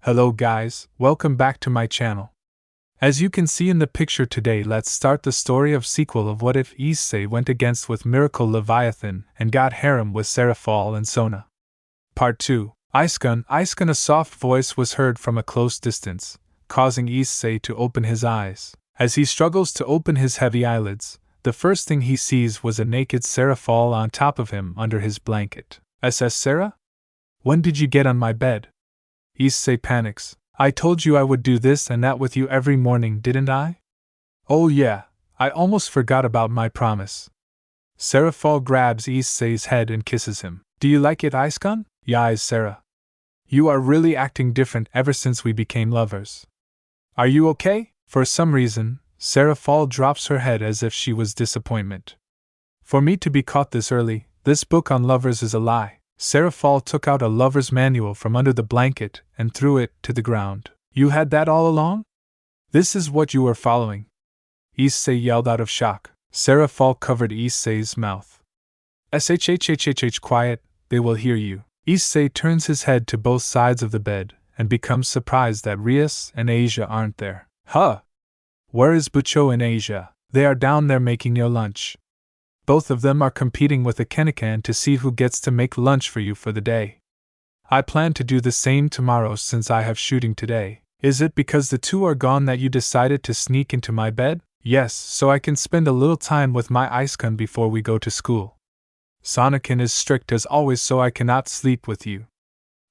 Hello guys, welcome back to my channel. As you can see in the picture today, let's start the story of sequel of What If Issei went against with Miracle Leviathan and got harem with serafall and Sona. Part 2. Issei. A soft voice was heard from a close distance, causing Issei to open his eyes. As he struggles to open his heavy eyelids, the first thing he sees was a naked serafall on top of him under his blanket. SS Sarah? When did you get on my bed? Issei panics. I told you I would do this and that with you every morning, didn't I? Oh yeah, I almost forgot about my promise. Serafall grabs Issei's head and kisses him. Do you like it, Issei? Yes, Sarah. You are really acting different ever since we became lovers. Are you okay? For some reason, Serafall drops her head as if she was disappointment. For me to be caught this early, this book on lovers is a lie. Serafall took out a lover's manual from under the blanket and threw it to the ground. You had that all along? This is what you were following. Issei yelled out of shock. Serafall covered Issei's mouth. Shhhhh, quiet, they will hear you. Issei turns his head to both sides of the bed and becomes surprised that Rias and Asia aren't there. Huh! Where is Bucho and Asia? They are down there making your lunch. Both of them are competing with a Kennekan to see who gets to make lunch for you for the day. I plan to do the same tomorrow since I have shooting today. Is it because the two are gone that you decided to sneak into my bed? Yes, so I can spend a little time with my Issei before we go to school. Sonakin is strict as always, so I cannot sleep with you.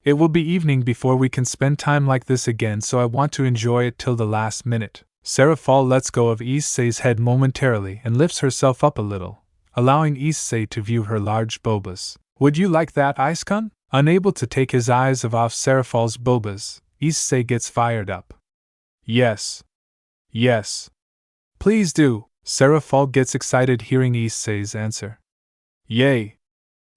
It will be evening before we can spend time like this again, so I want to enjoy it till the last minute. Serafall lets go of Issei's head momentarily and lifts herself up a little, allowing Issei to view her large bulbas. Would you like that, Issei? Unable to take his eyes off Serafall's bulbas, Issei gets fired up. Yes. Yes. Please do. Serafall gets excited hearing Issei's answer. Yay.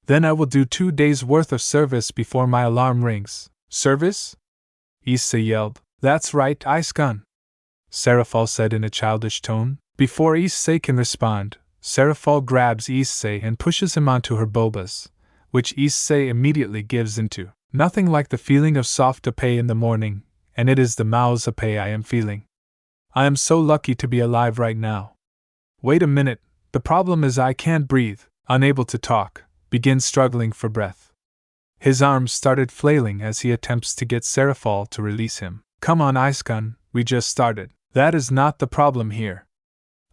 Then I will do 2 days' worth of service before my alarm rings. Service? Issei yelled. That's right, Issei. Serafall said in a childish tone. Before Issei can respond, Serafall grabs Issei and pushes him onto her bulbas, which Issei immediately gives into. Nothing like the feeling of soft épée in the morning, and it is the mouse épée I am feeling. I am so lucky to be alive right now. Wait a minute, the problem is I can't breathe, unable to talk, begins struggling for breath. His arms started flailing as he attempts to get Serafall to release him. Come on, Issei, we just started. That is not the problem here.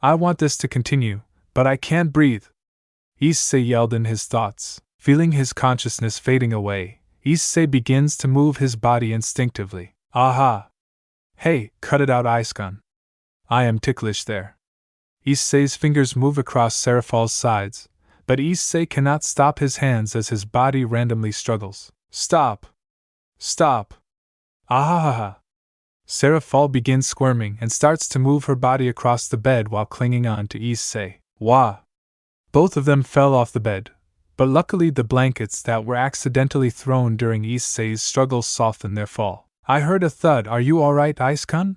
I want this to continue, but I can't breathe. Issei yelled in his thoughts. Feeling his consciousness fading away, Issei begins to move his body instinctively. Aha! Hey, cut it out, Issei. I am ticklish there. Issei's fingers move across Serafall's sides, but Issei cannot stop his hands as his body randomly struggles. Stop! Stop! Ahahaha! Serafall begins squirming and starts to move her body across the bed while clinging on to Issei. Wah! Both of them fell off the bed, but luckily the blankets that were accidentally thrown during Issei's struggles softened their fall. I heard a thud. Are you alright, Issei?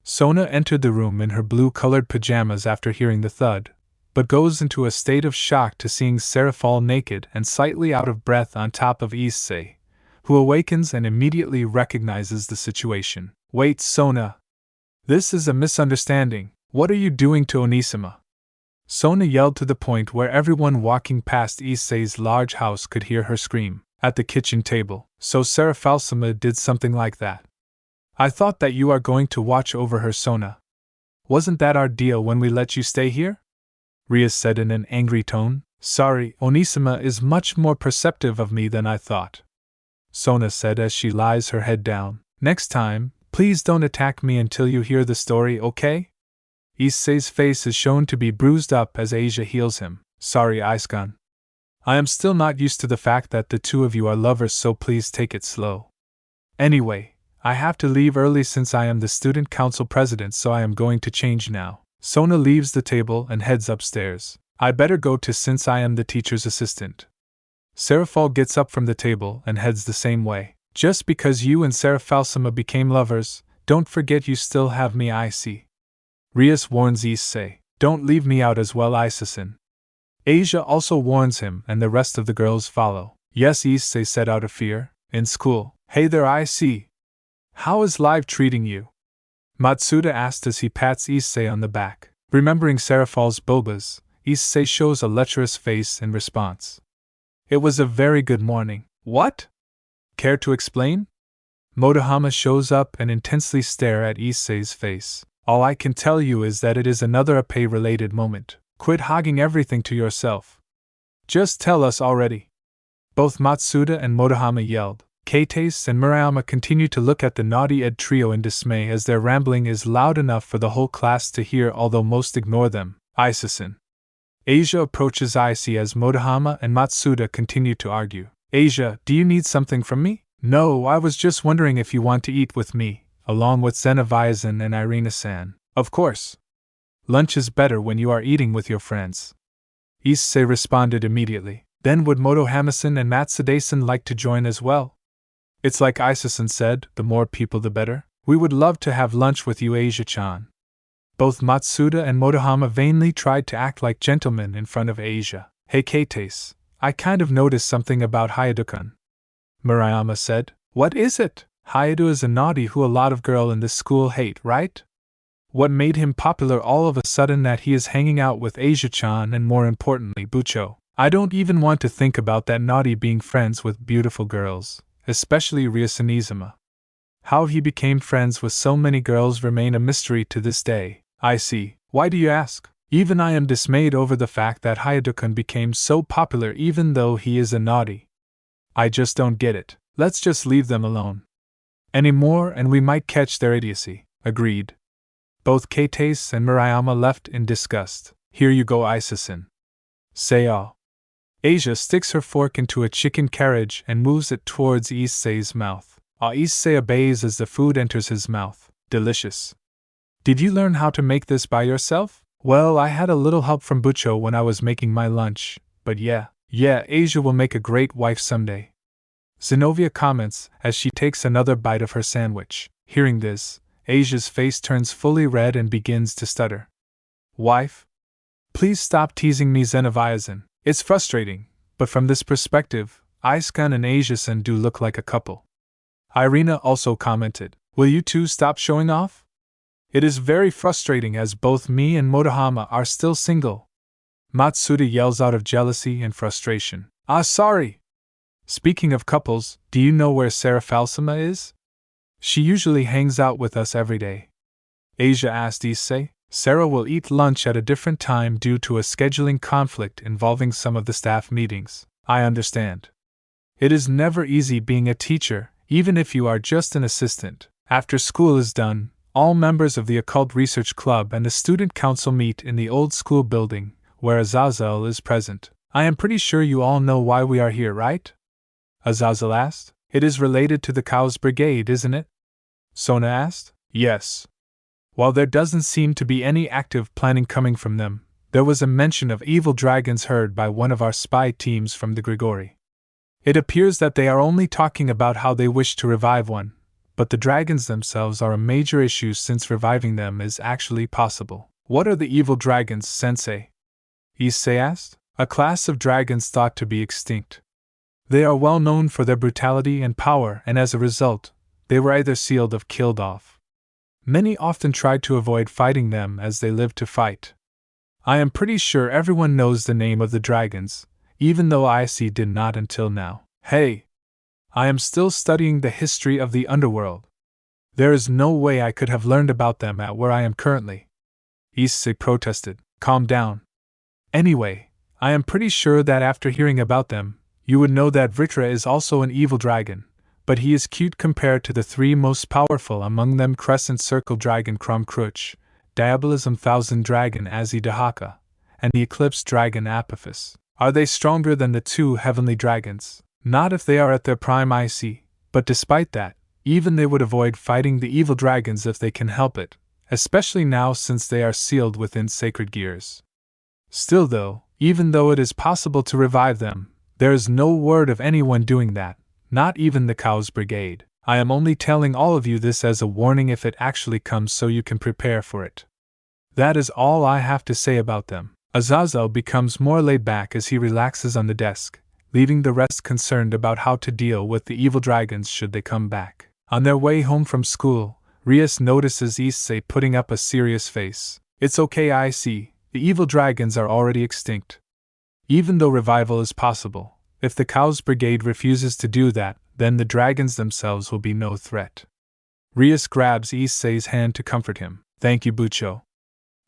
Sona entered the room in her blue-colored pajamas after hearing the thud, but goes into a state of shock to seeing Serafall naked and slightly out of breath on top of Issei, who awakens and immediately recognizes the situation. Wait, Sona. This is a misunderstanding. What are you doing to Onisima? Sona yelled to the point where everyone walking past Issei's large house could hear her scream. At the kitchen table. So Serafall did something like that. I thought that you are going to watch over her, Sona. Wasn't that our deal when we let you stay here? Rias said in an angry tone. Sorry, Onisima is much more perceptive of me than I thought. Sona said as she lies her head down. Next time, please don't attack me until you hear the story, okay? Issei's face is shown to be bruised up as Asia heals him. Sorry, Issei. I am still not used to the fact that the two of you are lovers, so please take it slow. Anyway, I have to leave early since I am the student council president, so I am going to change now. Sona leaves the table and heads upstairs. I better go too since I am the teacher's assistant. Serafall gets up from the table and heads the same way. Just because you and Serafall became lovers, don't forget you still have me, I see. Rias warns Issei. Don't leave me out as well, Issei. Asia also warns him and the rest of the girls follow. Yes, Issei said out of fear. In school. Hey there, I see. How is life treating you? Matsuda asked as he pats Issei on the back. Remembering serafall's bobas, Issei shows a lecherous face in response. It was a very good morning. What? Care to explain? Motohama shows up and intensely stares at Issei's face. All I can tell you is that it is another Issei-related moment. Quit hogging everything to yourself. Just tell us already. Both Matsuda and Motohama yelled. Keites and Murayama continue to look at the naughty Ed trio in dismay as their rambling is loud enough for the whole class to hear, although most ignore them. Aisa-san. Asia approaches Issei as Motohama and Matsuda continue to argue. Asia, do you need something from me? No, I was just wondering if you want to eat with me, along with Zenaviazan and Irina-san. Of course. Lunch is better when you are eating with your friends. Issei responded immediately. Then would Motohama-san and Matsuda-san like to join as well? It's like Aisa-san said, the more people the better. We would love to have lunch with you, Asia-chan. Both Matsuda and Motohama vainly tried to act like gentlemen in front of Asia. Hey Keites, I kind of noticed something about Hayado-kun. Murayama said. What is it? Hayado is a naughty who a lot of girls in this school hate, right? What made him popular all of a sudden that he is hanging out with Asia-chan and more importantly Bucho. I don't even want to think about that naughty being friends with beautiful girls, especially Ryosanizuma. How he became friends with so many girls remain a mystery to this day. I see. Why do you ask? Even I am dismayed over the fact that Hayado-kun became so popular even though he is a naughty. I just don't get it. Let's just leave them alone. Any more and we might catch their idiocy. Agreed. Both Keites and Murayama left in disgust. Here you go, Aisa-san. Say all. Asia sticks her fork into a chicken carriage and moves it towards Issei's mouth. Issei obeys as the food enters his mouth. Delicious. Did you learn how to make this by yourself? Well, I had a little help from Bucho when I was making my lunch, but yeah, Asia will make a great wife someday. Zenobia comments as she takes another bite of her sandwich. Hearing this, Asia's face turns fully red and begins to stutter. Wife? Please stop teasing me, Zenaviazan. It's frustrating, but from this perspective, Aisa-kun and Asia-san do look like a couple. Irina also commented. Will you two stop showing off? It is very frustrating as both me and Motohama are still single. Matsuda yells out of jealousy and frustration. Sorry! Speaking of couples, do you know where serafall is? She usually hangs out with us every day. Asia asked Issei. Sarah will eat lunch at a different time due to a scheduling conflict involving some of the staff meetings. I understand. It is never easy being a teacher, even if you are just an assistant. After school is done, all members of the Occult Research Club and the Student Council meet in the old school building, where Azazel is present. I am pretty sure you all know why we are here, right? Azazel asked. It is related to the Kuoh's brigade, isn't it? Sona asked. Yes. While there doesn't seem to be any active planning coming from them, there was a mention of evil dragons heard by one of our spy teams from the Grigori. It appears that they are only talking about how they wish to revive one, but the dragons themselves are a major issue since reviving them is actually possible. What are the evil dragons, Sensei? Issei asked. A class of dragons thought to be extinct. They are well known for their brutality and power, and as a result, they were either sealed or killed off. Many often tried to avoid fighting them as they lived to fight. I am pretty sure everyone knows the name of the dragons, even though Issei did not until now. Hey! I am still studying the history of the Underworld. There is no way I could have learned about them at where I am currently. Issei protested. Calm down. Anyway, I am pretty sure that after hearing about them, you would know that Vritra is also an evil dragon, but he is cute compared to the three most powerful among them: Crescent Circle Dragon Kromkruch, Diabolism Thousand Dragon Azidahaka, and the Eclipse Dragon Apophis. Are they stronger than the two heavenly dragons? Not if they are at their prime, I see, but despite that, even they would avoid fighting the evil dragons if they can help it, especially now since they are sealed within sacred gears. Still though, even though it is possible to revive them, there is no word of anyone doing that, not even the Kuoh's brigade. I am only telling all of you this as a warning if it actually comes so you can prepare for it. That is all I have to say about them. Azazel becomes more laid back as he relaxes on the desk, leaving the rest concerned about how to deal with the evil dragons should they come back. On their way home from school, Rias notices Issei putting up a serious face. It's okay, I see, the evil dragons are already extinct. Even though revival is possible, if the Kuoh's brigade refuses to do that, then the dragons themselves will be no threat. Rias grabs Issei's hand to comfort him. Thank you, Bucho.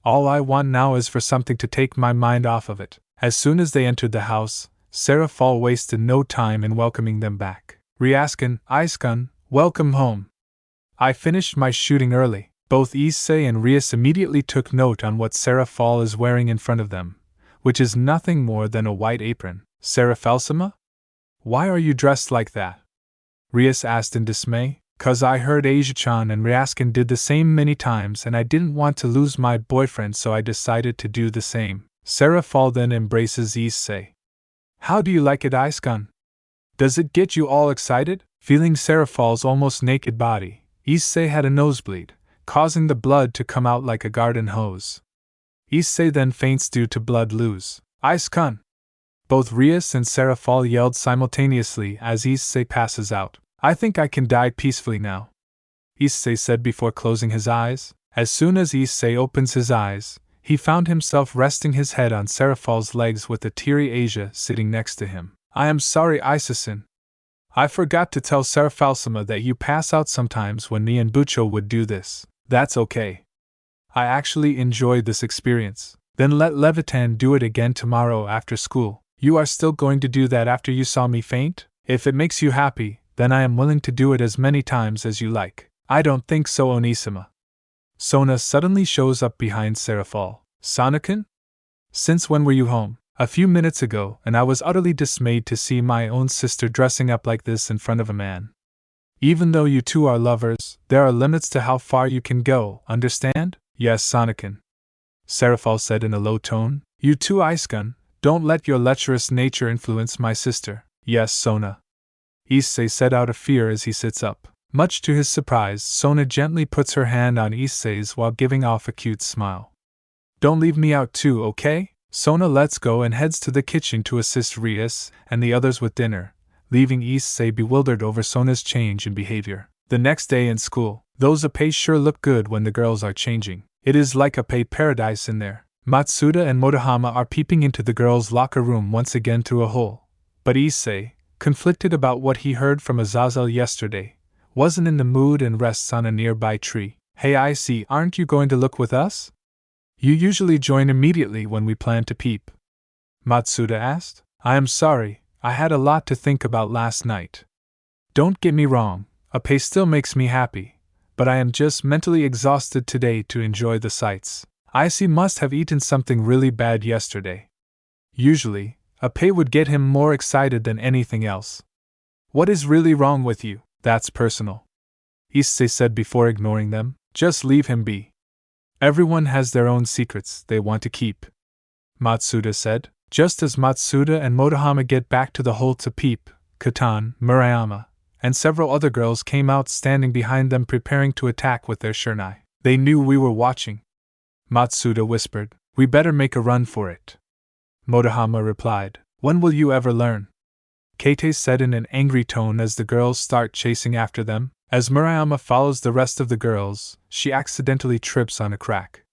All I want now is for something to take my mind off of it. As soon as they entered the house, serafall wasted no time in welcoming them back. Riaskin, Iskun, welcome home. I finished my shooting early. Both Issei and Rias immediately took note on what serafall is wearing in front of them, which is nothing more than a white apron. Serafallsima? Why are you dressed like that? Rias asked in dismay. 'Cause I heard Asia-chan and Riaskin did the same many times and I didn't want to lose my boyfriend, so I decided to do the same. Serafall then embraces Issei. How do you like it, Iskun? Does it get you all excited? Feeling Serafall's almost naked body, Issei had a nosebleed, causing the blood to come out like a garden hose. Issei then faints due to blood loss. Iskun! Both Rias and serafall yelled simultaneously as Issei passes out. I think I can die peacefully now, Issei said before closing his eyes. As soon as Issei opens his eyes, he found himself resting his head on serafall's legs with the teary Asia sitting next to him. I am sorry, Isasin. I forgot to tell serafallsima that you pass out sometimes when me and Bucho would do this. That's okay. I actually enjoyed this experience. Then let Leviathan do it again tomorrow after school. You are still going to do that after you saw me faint? If it makes you happy, then I am willing to do it as many times as you like. I don't think so, Onisima. Sona suddenly shows up behind serafall. Sonakin? Since when were you home? A few minutes ago, and I was utterly dismayed to see my own sister dressing up like this in front of a man. Even though you two are lovers, there are limits to how far you can go, understand? Yes, Sonakin. Serafall said in a low tone. You too, Iskun, don't let your lecherous nature influence my sister. Yes, Sona. Issei said out of fear as he sits up. Much to his surprise, Sona gently puts her hand on Issei's while giving off a cute smile. Don't leave me out too, okay? Sona lets go and heads to the kitchen to assist Rias and the others with dinner, leaving Issei bewildered over Sona's change in behavior. The next day in school, those issei sure look good when the girls are changing. It is like issei paradise in there. Matsuda and Motohama are peeping into the girls' locker room once again through a hole. But Issei, conflicted about what he heard from Azazel yesterday, wasn't in the mood and rests on a nearby tree. Hey, I see, aren't you going to look with us? You usually join immediately when we plan to peep. Matsuda asked. I am sorry, I had a lot to think about last night. Don't get me wrong, issei still makes me happy, but I am just mentally exhausted today to enjoy the sights. Issei must have eaten something really bad yesterday. Usually, issei would get him more excited than anything else. What is really wrong with you? That's personal, Issei said before ignoring them. Just leave him be. Everyone has their own secrets they want to keep, Matsuda said. Just as Matsuda and Motohama get back to the hole to peep, Katan, Murayama, and several other girls came out standing behind them preparing to attack with their shurnai. They knew we were watching, Matsuda whispered. We better make a run for it. Motohama replied. When will you ever learn? Kate said in an angry tone as the girls start chasing after them. As Murayama follows the rest of the girls, she accidentally trips on a crack.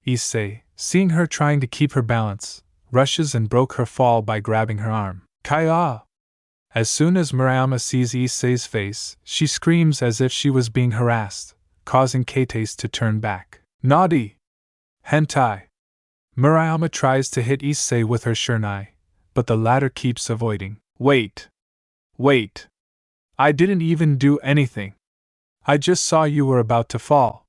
Issei, seeing her trying to keep her balance, rushes and broke her fall by grabbing her arm. Kaya! As soon as Murayama sees Issei's face, she screams as if she was being harassed, causing Kate to turn back. Naughty! Hentai! Murayama tries to hit Issei with her shurnai, but the latter keeps avoiding. Wait! I didn't even do anything. I just saw you were about to fall.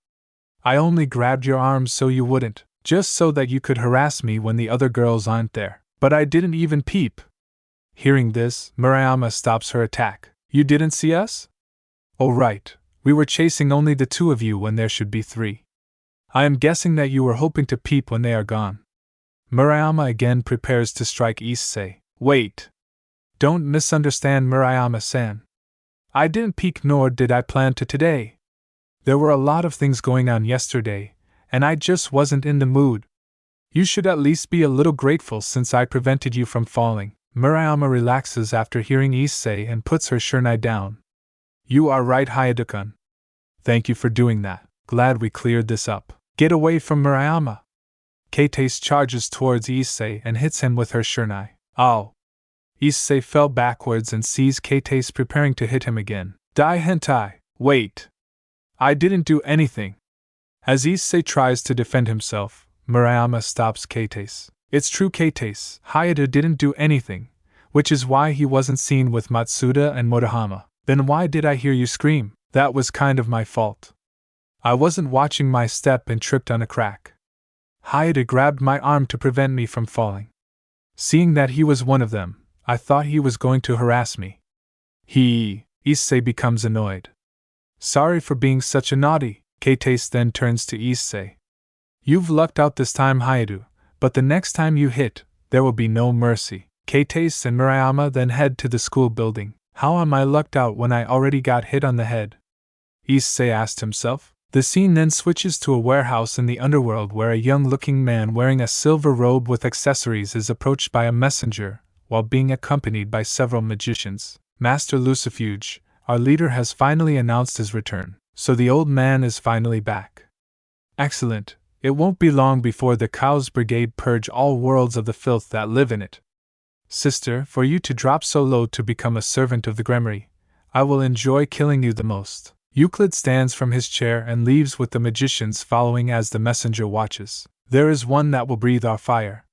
I only grabbed your arms so you wouldn't, just so that you could harass me when the other girls aren't there. But I didn't even peep. Hearing this, Murayama stops her attack. You didn't see us? Oh right, we were chasing only the two of you when there should be three. I am guessing that you were hoping to peep when they are gone. Murayama again prepares to strike Issei. Wait. Don't misunderstand Murayama-san. I didn't peek nor did I plan to today. There were a lot of things going on yesterday, and I just wasn't in the mood. You should at least be a little grateful since I prevented you from falling. Murayama relaxes after hearing Issei and puts her shurnai down. You are right, Hayate-kun. Thank you for doing that. Glad we cleared this up. Get away from Murayama. Kate charges towards Issei and hits him with her shurnai. Ow! Issei fell backwards and sees Kate preparing to hit him again. Dai hentai! Wait! I didn't do anything! As Issei tries to defend himself, Murayama stops Kate. It's true, Kate. Hayate didn't do anything, which is why he wasn't seen with Matsuda and Motohama. Then why did I hear you scream? That was kind of my fault. I wasn't watching my step and tripped on a crack. Hayate grabbed my arm to prevent me from falling. Seeing that he was one of them, I thought he was going to harass me. Issei becomes annoyed. Sorry for being such a naughty. Kate then turns to Issei. You've lucked out this time, Hayate, but the next time you hit, there will be no mercy. Kate and Murayama then head to the school building. How am I lucked out when I already got hit on the head? Issei asked himself. The scene then switches to a warehouse in the Underworld where a young-looking man wearing a silver robe with accessories is approached by a messenger, while being accompanied by several magicians. Master Lucifuge, our leader, has finally announced his return, so the old man is finally back. Excellent. It won't be long before the Kuoh's brigade purge all worlds of the filth that live in it. Sister, for you to drop so low to become a servant of the Gremmery, I will enjoy killing you the most. Euclid stands from his chair and leaves with the magicians following as the messenger watches. There is one that will breathe our fire,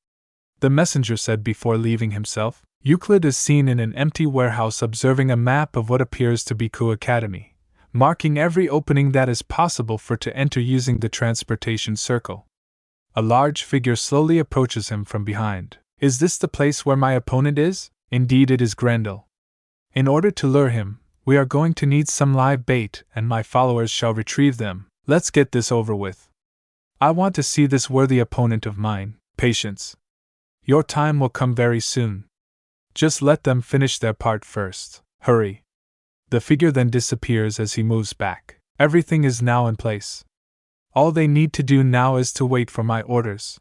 the messenger said before leaving himself. Euclid is seen in an empty warehouse observing a map of what appears to be Kuoh Academy, marking every opening that is possible for to enter using the transportation circle. A large figure slowly approaches him from behind. Is this the place where my opponent is? Indeed, it is Grendel. In order to lure him, we are going to need some live bait, and my followers shall retrieve them. Let's get this over with. I want to see this worthy opponent of mine. Patience. Your time will come very soon. Just let them finish their part first. Hurry. The figure then disappears as he moves back. Everything is now in place. All they need to do now is to wait for my orders.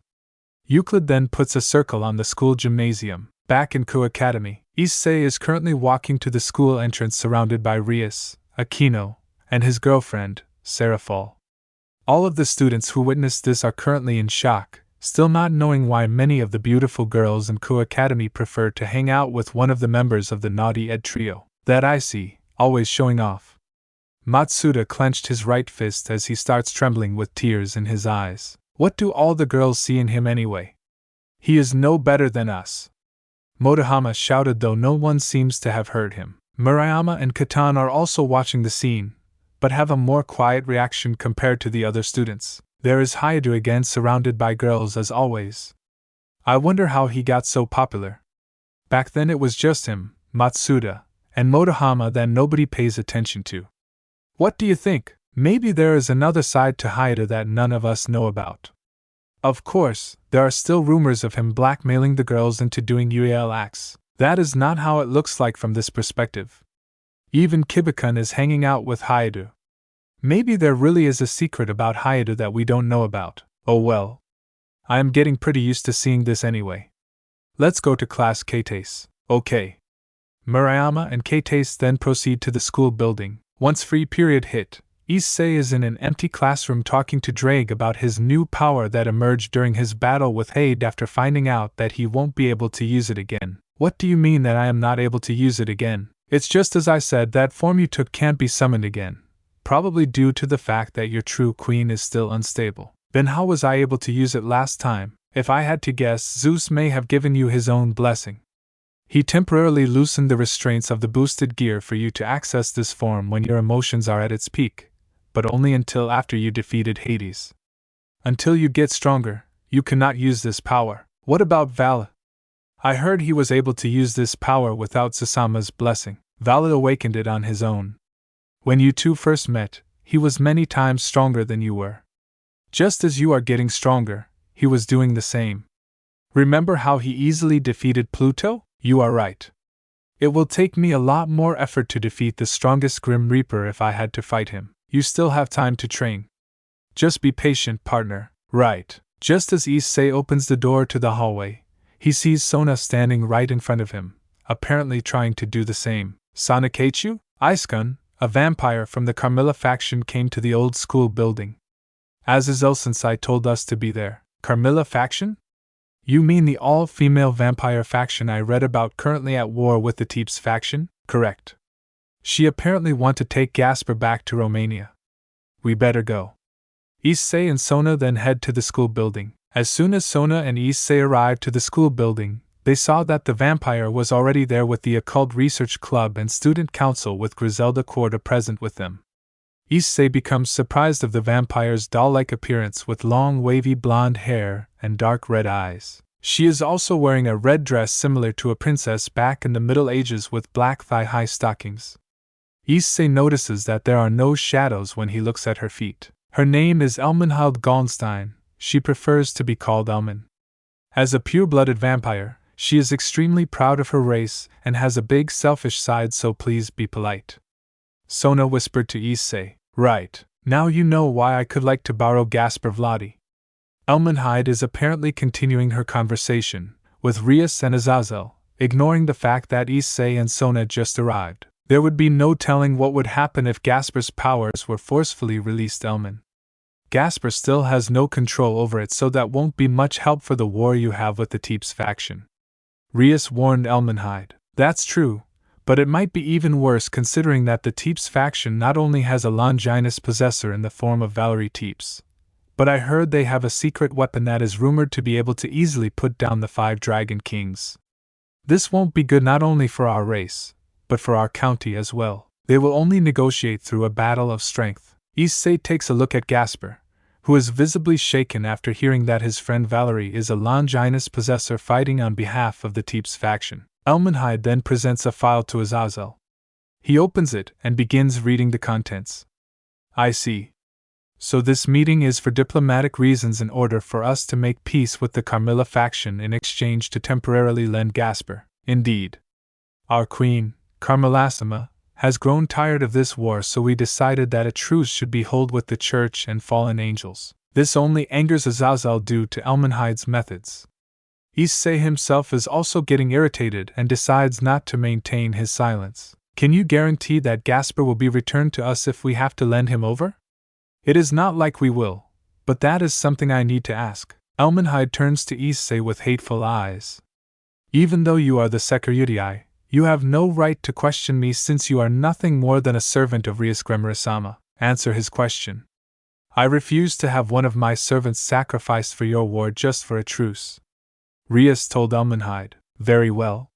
Euclid then puts a circle on the school gymnasium. Back in Kuoh Academy, Issei is currently walking to the school entrance surrounded by Rias, Aquino, and his girlfriend, serafall. All of the students who witnessed this are currently in shock, still not knowing why many of the beautiful girls in Kuoh Academy prefer to hang out with one of the members of the naughty Ed trio. That I see, always showing off. Matsuda clenched his right fist as he starts trembling with tears in his eyes. What do all the girls see in him anyway? He is no better than us. Motohama shouted, though no one seems to have heard him. Murayama and Katan are also watching the scene, but have a more quiet reaction compared to the other students. There is Hayate again, surrounded by girls as always. I wonder how he got so popular. Back then it was just him, Matsuda, and Motohama that nobody pays attention to. What do you think? Maybe there is another side to Hayate that none of us know about. Of course, there are still rumors of him blackmailing the girls into doing UAL acts. That is not how it looks like from this perspective. Even Kibikun is hanging out with Hayate. Maybe there really is a secret about Hayate that we don't know about. Oh well. I am getting pretty used to seeing this anyway. Let's go to class, Kate. Okay. Murayama and Kate then proceed to the school building. Once free period hit, Issei is in an empty classroom talking to Drake about his new power that emerged during his battle with Hade after finding out that he won't be able to use it again. What do you mean that I am not able to use it again? It's just as I said, that form you took can't be summoned again. Probably due to the fact that your true queen is still unstable. Then how was I able to use it last time? If I had to guess, Zeus may have given you his own blessing. He temporarily loosened the restraints of the boosted gear for you to access this form when your emotions are at its peak, but only until after you defeated Hades. Until you get stronger, you cannot use this power. What about Vala? I heard he was able to use this power without Susama's blessing. Vala awakened it on his own. When you two first met, he was many times stronger than you were. Just as you are getting stronger, he was doing the same. Remember how he easily defeated Pluto? You are right. It will take me a lot more effort to defeat the strongest Grim Reaper if I had to fight him. You still have time to train. Just be patient, partner. Right. Just as Issei opens the door to the hallway, he sees Sona standing right in front of him, apparently trying to do the same. Sonakeichu? Ice-kun, a vampire from the Carmilla faction came to the old school building. Azazel Sensei told us to be there. Carmilla faction? You mean the all-female vampire faction I read about currently at war with the Teeps faction? Correct. She apparently want to take Gasper back to Romania. We better go. Issei and Sona then head to the school building. As soon as Sona and Issei arrived to the school building, they saw that the vampire was already there with the Occult Research Club and Student Council with Griselda Quarta present with them. Issei becomes surprised of the vampire's doll-like appearance with long wavy blonde hair and dark red eyes. She is also wearing a red dress similar to a princess back in the Middle Ages with black thigh-high stockings. Issei notices that there are no shadows when he looks at her feet. Her name is Elmenhild Gallenstein. She prefers to be called Elmen. As a pure-blooded vampire, she is extremely proud of her race and has a big selfish side, so please be polite. Sona whispered to Issei, right, now you know why I could like to borrow Gasper Vladi. Elmenhild is apparently continuing her conversation with Rias and Azazel, ignoring the fact that Issei and Sona just arrived. There would be no telling what would happen if Gasper's powers were forcefully released. Elmen. Gasper still has no control over it, so that won't be much help for the war you have with the Teeps faction. Rias warned Elmenhild. That's true, but it might be even worse considering that the Teeps faction not only has a Longinus possessor in the form of Valerie Teeps, but I heard they have a secret weapon that is rumored to be able to easily put down the 5 Dragon Kings. This won't be good not only for our race, but for our county as well. They will only negotiate through a battle of strength. Issei takes a look at Gasper, who is visibly shaken after hearing that his friend Valerie is a Longinus possessor fighting on behalf of the Teeps faction. Elmenhild then presents a file to Azazel. He opens it and begins reading the contents. I see. So this meeting is for diplomatic reasons in order for us to make peace with the Carmilla faction in exchange to temporarily lend Gasper. Indeed. Our queen, Carmillasima, has grown tired of this war, so we decided that a truce should be held with the church and fallen angels. This only angers Azazel due to Elmenhild's methods. Issei himself is also getting irritated and decides not to maintain his silence. Can you guarantee that Gasper will be returned to us if we have to lend him over? It is not like we will, but that is something I need to ask. Elmenhild turns to Issei with hateful eyes. Even though you are the Security, you have no right to question me since you are nothing more than a servant of Rias Gremmerisama. Answer his question. I refuse to have one of my servants sacrificed for your war just for a truce. Rias told Elmenhild. Very well.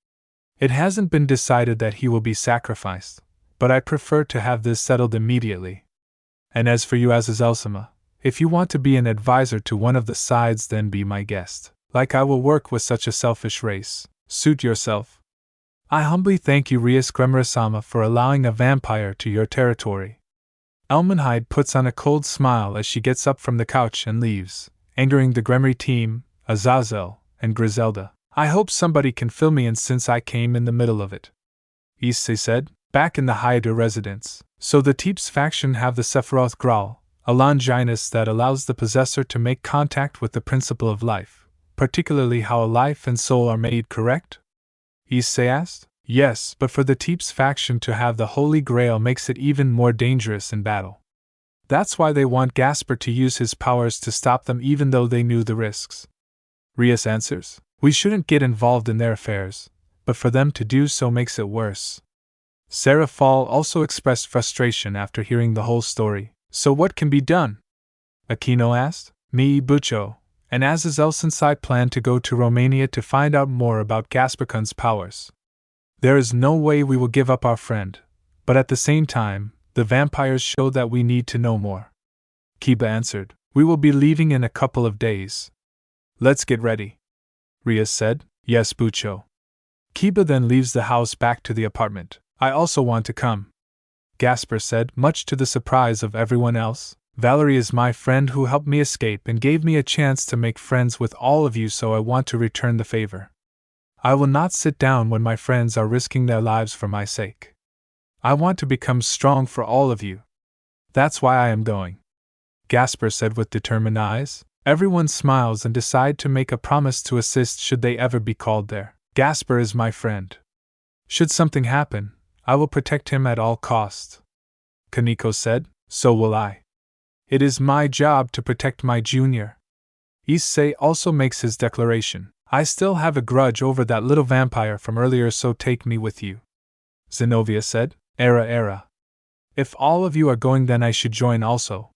It hasn't been decided that he will be sacrificed, but I prefer to have this settled immediately. And as for you, Azazelsima, if you want to be an advisor to one of the sides, then be my guest. Like I will work with such a selfish race. Suit yourself. I humbly thank you, Rias Gremmerisama, for allowing a vampire to your territory. Elmenhild puts on a cold smile as she gets up from the couch and leaves, angering the Gremry team, Azazel, and Griselda. I hope somebody can fill me in since I came in the middle of it. Issei said, back in the Hyder residence. So the Teeps faction have the Sephiroth Graal, a Longinus that allows the possessor to make contact with the principle of life, particularly how life and soul are made, correct? Issei asked. Yes, but for the Teeps faction to have the Holy Grail makes it even more dangerous in battle. That's why they want Gasper to use his powers to stop them even though they knew the risks. Rias answers. We shouldn't get involved in their affairs, but for them to do so makes it worse. Serafall also expressed frustration after hearing the whole story. So what can be done? Aquino asked. Me, Bucho, and Azazel Sensei plan to go to Romania to find out more about Gasperkun's powers. There is no way we will give up our friend, but at the same time, the vampires show that we need to know more. Kiba answered. We will be leaving in a couple of days. Let's get ready. Rias said. Yes, Bucho. Kiba then leaves the house back to the apartment. I also want to come. Gasper said, much to the surprise of everyone else. Valerie is my friend who helped me escape and gave me a chance to make friends with all of you, so I want to return the favor. I will not sit down when my friends are risking their lives for my sake. I want to become strong for all of you. That's why I am going. Gasper said with determined eyes. Everyone smiles and decide to make a promise to assist should they ever be called there. Gasper is my friend. Should something happen, I will protect him at all costs. Kaneko said, so will I. It is my job to protect my junior. Issei also makes his declaration. I still have a grudge over that little vampire from earlier, so take me with you. Zenobia said, Era. If all of you are going, then I should join also.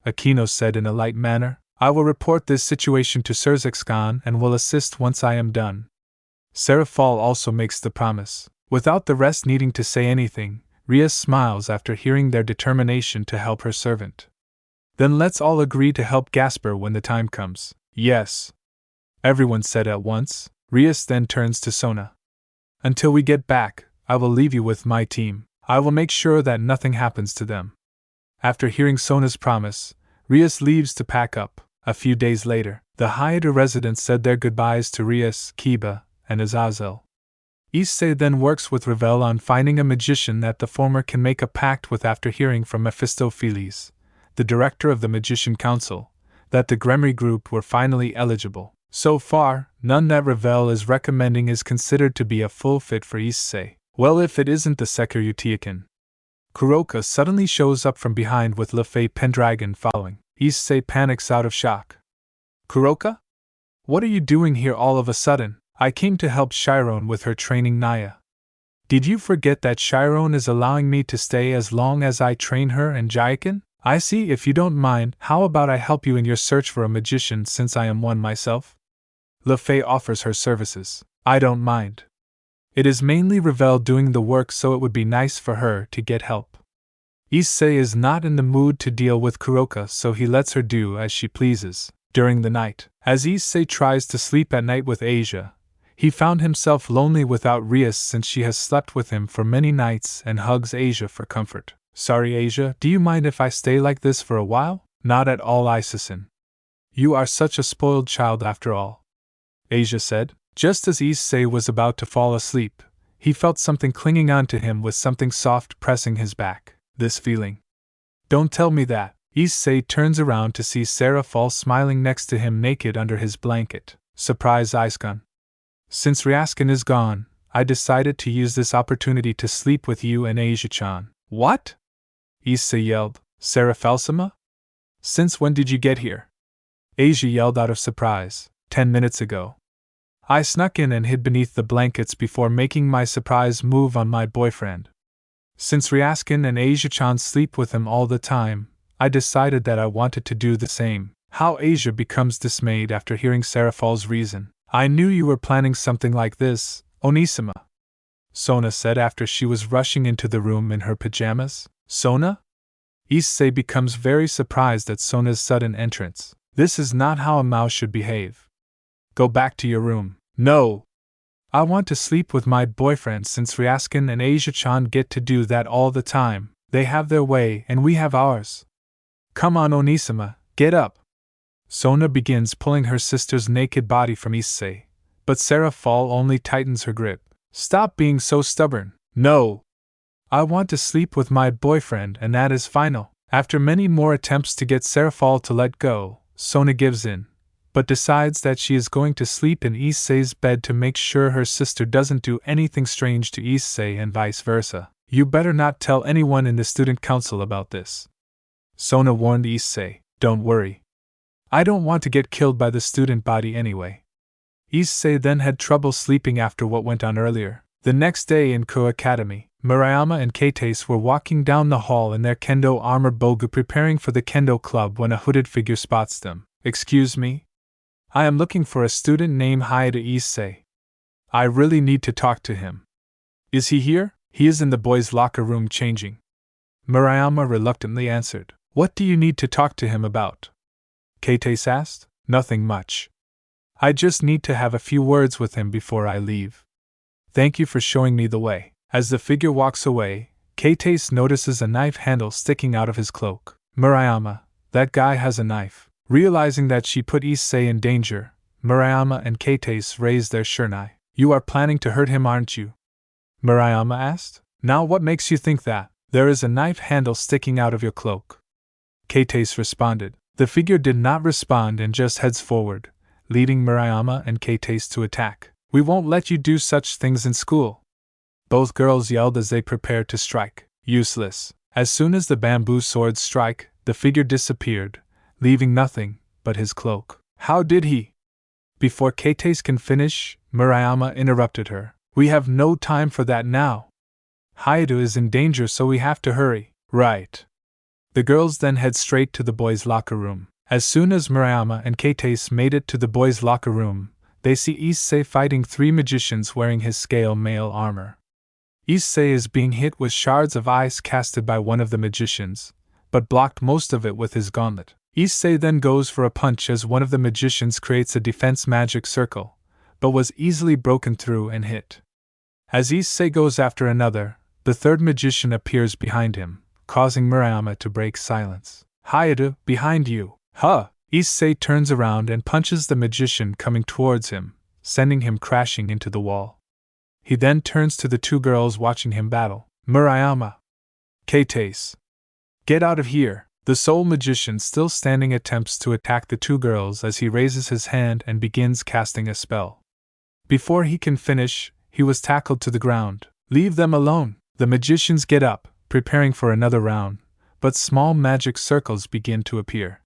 Aquino said in a light manner, I will report this situation to Serzexcon and will assist once I am done. Serafall also makes the promise. Without the rest needing to say anything, Ria smiles after hearing their determination to help her servant. Then let's all agree to help Gasper when the time comes. Yes. Everyone said at once. Rias then turns to Sona. Until we get back, I will leave you with my team. I will make sure that nothing happens to them. After hearing Sona's promise, Rias leaves to pack up. A few days later, the Haida residents said their goodbyes to Rias, Kiba, and Azazel. Issei then works with Ravel on finding a magician that the former can make a pact with after hearing from Mephistopheles, the director of the Magician Council, that the Gremry group were finally eligible. So far, none that Ravel is recommending is considered to be a full fit for Issei. Well, if it isn't the Securutiacan. Kuroka suddenly shows up from behind with Lefay Pendragon following. Issei panics out of shock. Kuroka? What are you doing here all of a sudden? I came to help Chiron with her training Naya. Did you forget that Chiron is allowing me to stay as long as I train her and Jaikin? I see. If you don't mind, how about I help you in your search for a magician since I am one myself? Lefay offers her services. I don't mind. It is mainly Ravel doing the work, so it would be nice for her to get help. Issei is not in the mood to deal with Kuroka, so he lets her do as she pleases. During the night, as Issei tries to sleep at night with Asia, he found himself lonely without Rias since she has slept with him for many nights and hugs Asia for comfort. Sorry, Asia, do you mind if I stay like this for a while? Not at all, Isasin. You are such a spoiled child after all, Asia said. Just as Issei was about to fall asleep, he felt something clinging onto him with something soft pressing his back. This feeling. Don't tell me that. Issei turns around to see Serafall smiling next to him naked under his blanket. Surprise, Iskun. Since Ryaskin is gone, I decided to use this opportunity to sleep with you and Asia-chan. What? Issei yelled. Serafallsima? Since when did you get here? Asia yelled out of surprise. 10 minutes ago. I snuck in and hid beneath the blankets before making my surprise move on my boyfriend. Since Ryaskin and Asia-chan sleep with him all the time, I decided that I wanted to do the same. How Asia becomes dismayed after hearing Serafall's reason. I knew you were planning something like this, Onisima, Sona said after she was rushing into the room in her pajamas. Sona? Issei becomes very surprised at Sona's sudden entrance. This is not how a mouse should behave. Go back to your room. No! I want to sleep with my boyfriend since Ryaskin and Asia-chan get to do that all the time. They have their way and we have ours. Come on, Onisima, get up. Sona begins pulling her sister's naked body from Issei, but Serafall only tightens her grip. Stop being so stubborn. No! I want to sleep with my boyfriend and that is final. After many more attempts to get Serafall to let go, Sona gives in, but decides that she is going to sleep in Issei's bed to make sure her sister doesn't do anything strange to Issei and vice versa. You better not tell anyone in the student council about this, Sona warned Issei. Don't worry. I don't want to get killed by the student body anyway. Issei then had trouble sleeping after what went on earlier. The next day in Kuoh Academy, Murayama and Keitase were walking down the hall in their kendo armored bogu preparing for the kendo club when a hooded figure spots them. Excuse me? I am looking for a student named Haida Issei. I really need to talk to him. Is he here? He is in the boys' locker room changing. Murayama reluctantly answered. What do you need to talk to him about? Keitase asked. Nothing much. I just need to have a few words with him before I leave. Thank you for showing me the way. As the figure walks away, Keitase notices a knife handle sticking out of his cloak. Murayama, that guy has a knife. Realizing that she put Issei in danger, Murayama and Keitase raise their shurnai. You are planning to hurt him, aren't you? Murayama asked. Now what makes you think that? There is a knife handle sticking out of your cloak. Keitase responded. The figure did not respond and just heads forward, leading Murayama and Keitase to attack. We won't let you do such things in school. Both girls yelled as they prepared to strike. Useless. As soon as the bamboo swords strike, the figure disappeared, leaving nothing but his cloak. How did he? Before Kates can finish, Murayama interrupted her. We have no time for that now. Hayato is in danger, so we have to hurry. Right. The girls then head straight to the boys' locker room. As soon as Murayama and Kates made it to the boys' locker room, they see Issei fighting 3 magicians wearing his scale mail armor. Issei is being hit with shards of ice casted by one of the magicians, but blocked most of it with his gauntlet. Issei then goes for a punch as one of the magicians creates a defense magic circle, but was easily broken through and hit. As Issei goes after another, the third magician appears behind him, causing Murayama to break silence. Hayato, behind you. Huh! Issei turns around and punches the magician coming towards him, sending him crashing into the wall. He then turns to the 2 girls watching him battle. Murayama! Kates! Get out of here! The sole magician still standing attempts to attack the 2 girls as he raises his hand and begins casting a spell. Before he can finish, he was tackled to the ground. Leave them alone! The magicians get up, preparing for another round, but small magic circles begin to appear.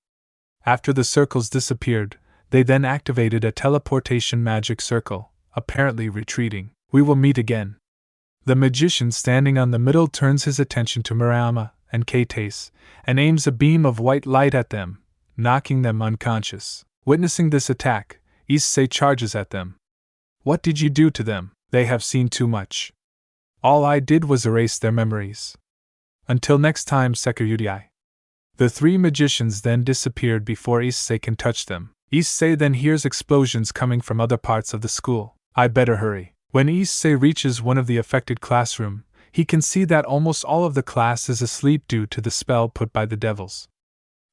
After the circles disappeared, they then activated a teleportation magic circle, apparently retreating. We will meet again. The magician standing on the middle turns his attention to Murayama and Kates, and aims a beam of white light at them, knocking them unconscious. Witnessing this attack, Issei charges at them. What did you do to them? They have seen too much. All I did was erase their memories. Until next time, Sekirudai. The 3 magicians then disappeared before Issei can touch them. Issei then hears explosions coming from other parts of the school. I better hurry. When Issei reaches one of the affected classroom, he can see that almost all of the class is asleep due to the spell put by the devils.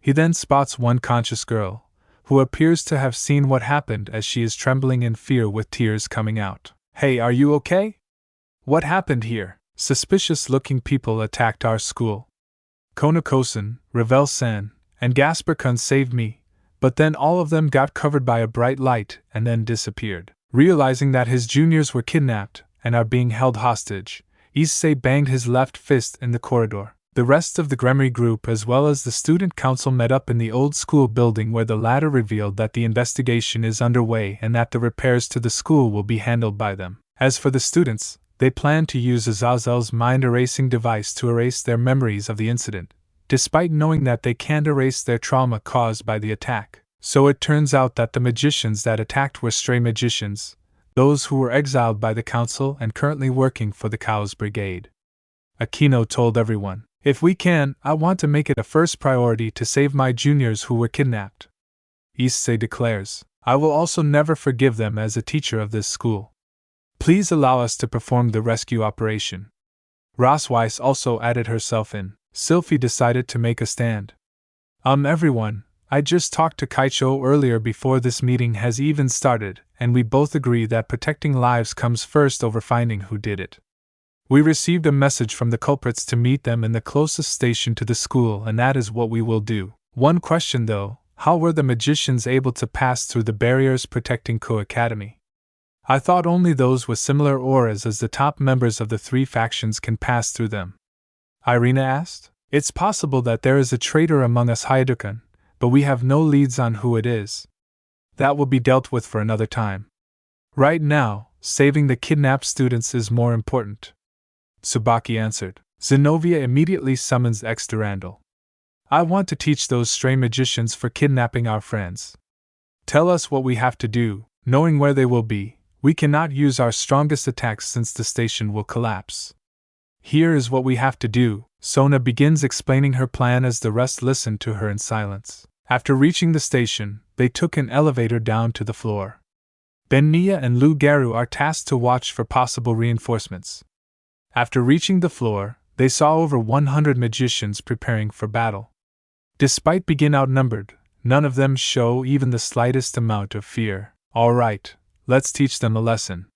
He then spots one conscious girl, who appears to have seen what happened as she is trembling in fear with tears coming out. Hey, are you okay? What happened here? Suspicious-looking people attacked our school. Kono-kosen, Ravel-san, and Gasper-kun saved me, but then all of them got covered by a bright light and then disappeared. Realizing that his juniors were kidnapped and are being held hostage, Issei banged his left fist in the corridor. The rest of the Gremry group as well as the student council met up in the old school building, where the latter revealed that the investigation is underway and that the repairs to the school will be handled by them. As for the students, they plan to use Azazel's mind-erasing device to erase their memories of the incident, despite knowing that they can't erase their trauma caused by the attack. So it turns out that the magicians that attacked were stray magicians, those who were exiled by the council and currently working for the Kuoh's brigade. Aquino told everyone, if we can, I want to make it a first priority to save my juniors who were kidnapped. Issei declares, I will also never forgive them as a teacher of this school. Please allow us to perform the rescue operation. Rossweiss also added herself in. Sylphie decided to make a stand. Everyone, I just talked to Kaicho earlier before this meeting has even started, and we both agree that protecting lives comes first over finding who did it. We received a message from the culprits to meet them in the closest station to the school, and that is what we will do. One question though, how were the magicians able to pass through the barriers protecting Kuoh Academy? I thought only those with similar auras as the top members of the 3 factions can pass through them. Irina asked. It's possible that there is a traitor among us, Hayato-kun, but we have no leads on who it is. That will be dealt with for another time. Right now, saving the kidnapped students is more important. Tsubaki answered. Zenobia immediately summons Durandal. I want to teach those stray magicians for kidnapping our friends. Tell us what we have to do, knowing where they will be. We cannot use our strongest attacks since the station will collapse. Here is what we have to do. Sona begins explaining her plan as the rest listened to her in silence. After reaching the station, they took an elevator down to the floor. Ben-Nia and Lu Garu are tasked to watch for possible reinforcements. After reaching the floor, they saw over 100 magicians preparing for battle. Despite being outnumbered, none of them show even the slightest amount of fear. All right, let's teach them a lesson,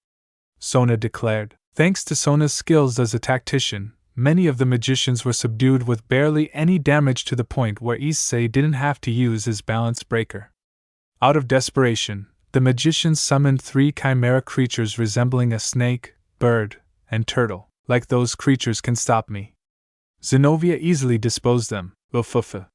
Sona declared. Thanks to Sona's skills as a tactician, many of the magicians were subdued with barely any damage, to the point where Issei didn't have to use his balance breaker. Out of desperation, the magicians summoned 3 chimera creatures resembling a snake, bird, and turtle. Like those creatures can stop me. Zenobia easily disposed them. Ufufa.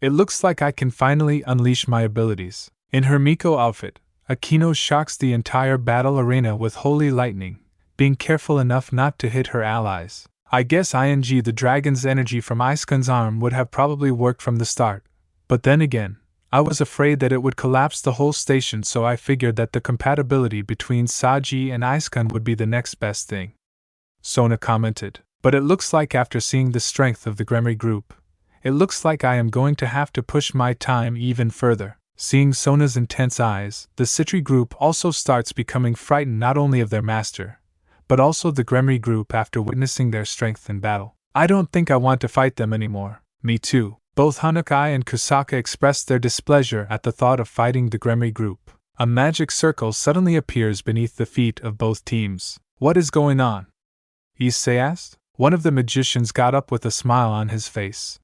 It looks like I can finally unleash my abilities. In her Miko outfit, Akino shocks the entire battle arena with holy lightning, being careful enough not to hit her allies. I guess the dragon's energy from Icekun's arm would have probably worked from the start, but then again, I was afraid that it would collapse the whole station, so I figured that the compatibility between Saji and Icekun would be the next best thing. Sona commented, but it looks like after seeing the strength of the Gremry group, it looks like I am going to have to push my time even further. Seeing Sona's intense eyes, the Citri group also starts becoming frightened not only of their master, but also the Gremry group after witnessing their strength in battle. I don't think I want to fight them anymore. Me too. Both Hanukai and Kusaka expressed their displeasure at the thought of fighting the Gremry group. A magic circle suddenly appears beneath the feet of both teams. What is going on? Issei asked. One of the magicians got up with a smile on his face.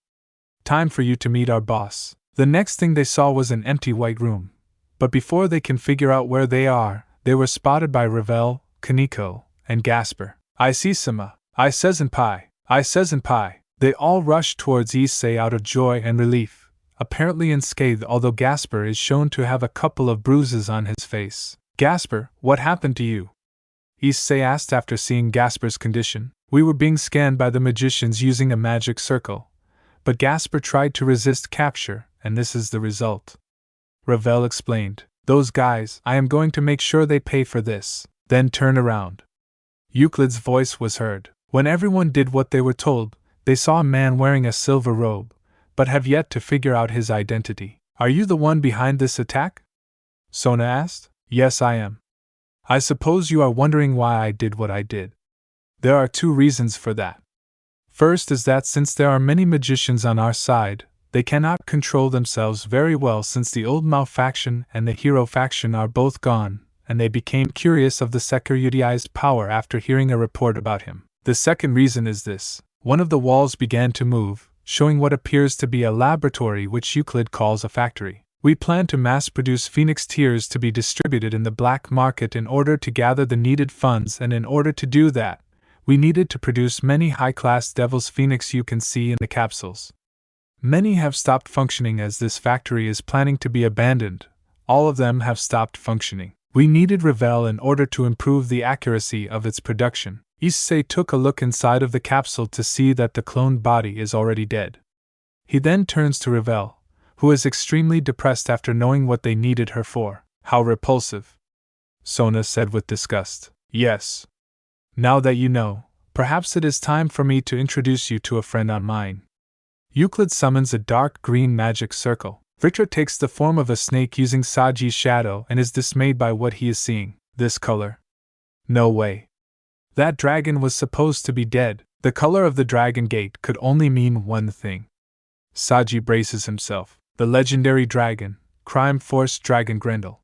Time for you to meet our boss. The next thing they saw was an empty white room. But before they can figure out where they are, they were spotted by Ravel, Kaneko, and Gasper. I see Sama. I senpai. They all rushed towards Issei out of joy and relief, apparently unscathed, although Gasper is shown to have a couple of bruises on his face. Gasper, what happened to you? Issei asked after seeing Gasper's condition. We were being scanned by the magicians using a magic circle, but Gasper tried to resist capture, and this is the result. Ravel explained. Those guys, I am going to make sure they pay for this. Then turn around. Euclid's voice was heard. When everyone did what they were told, they saw a man wearing a silver robe, but have yet to figure out his identity. Are you the one behind this attack? Sona asked. Yes, I am. I suppose you are wondering why I did what I did. There are two reasons for that. First is that since there are many magicians on our side, they cannot control themselves very well since the old Mao faction and the Hero faction are both gone, and they became curious of the securitized power after hearing a report about him. The second reason is this. One of the walls began to move, showing what appears to be a laboratory which Euclid calls a factory. We plan to mass-produce Phoenix Tears to be distributed in the black market in order to gather the needed funds, and in order to do that, we needed to produce many high-class Devil's Phoenix you can see in the capsules. Many have stopped functioning as this factory is planning to be abandoned. All of them have stopped functioning. We needed Ravel in order to improve the accuracy of its production. Issei took a look inside of the capsule to see that the cloned body is already dead. He then turns to Ravel, who is extremely depressed after knowing what they needed her for. How repulsive, Sona said with disgust. Yes. Now that you know, perhaps it is time for me to introduce you to a friend of mine. Euclid summons a dark green magic circle. Vritra takes the form of a snake using Saji's shadow and is dismayed by what he is seeing. This color? No way. That dragon was supposed to be dead. The color of the dragon gate could only mean one thing. Saji braces himself. The legendary dragon, Crime Force Dragon Grendel.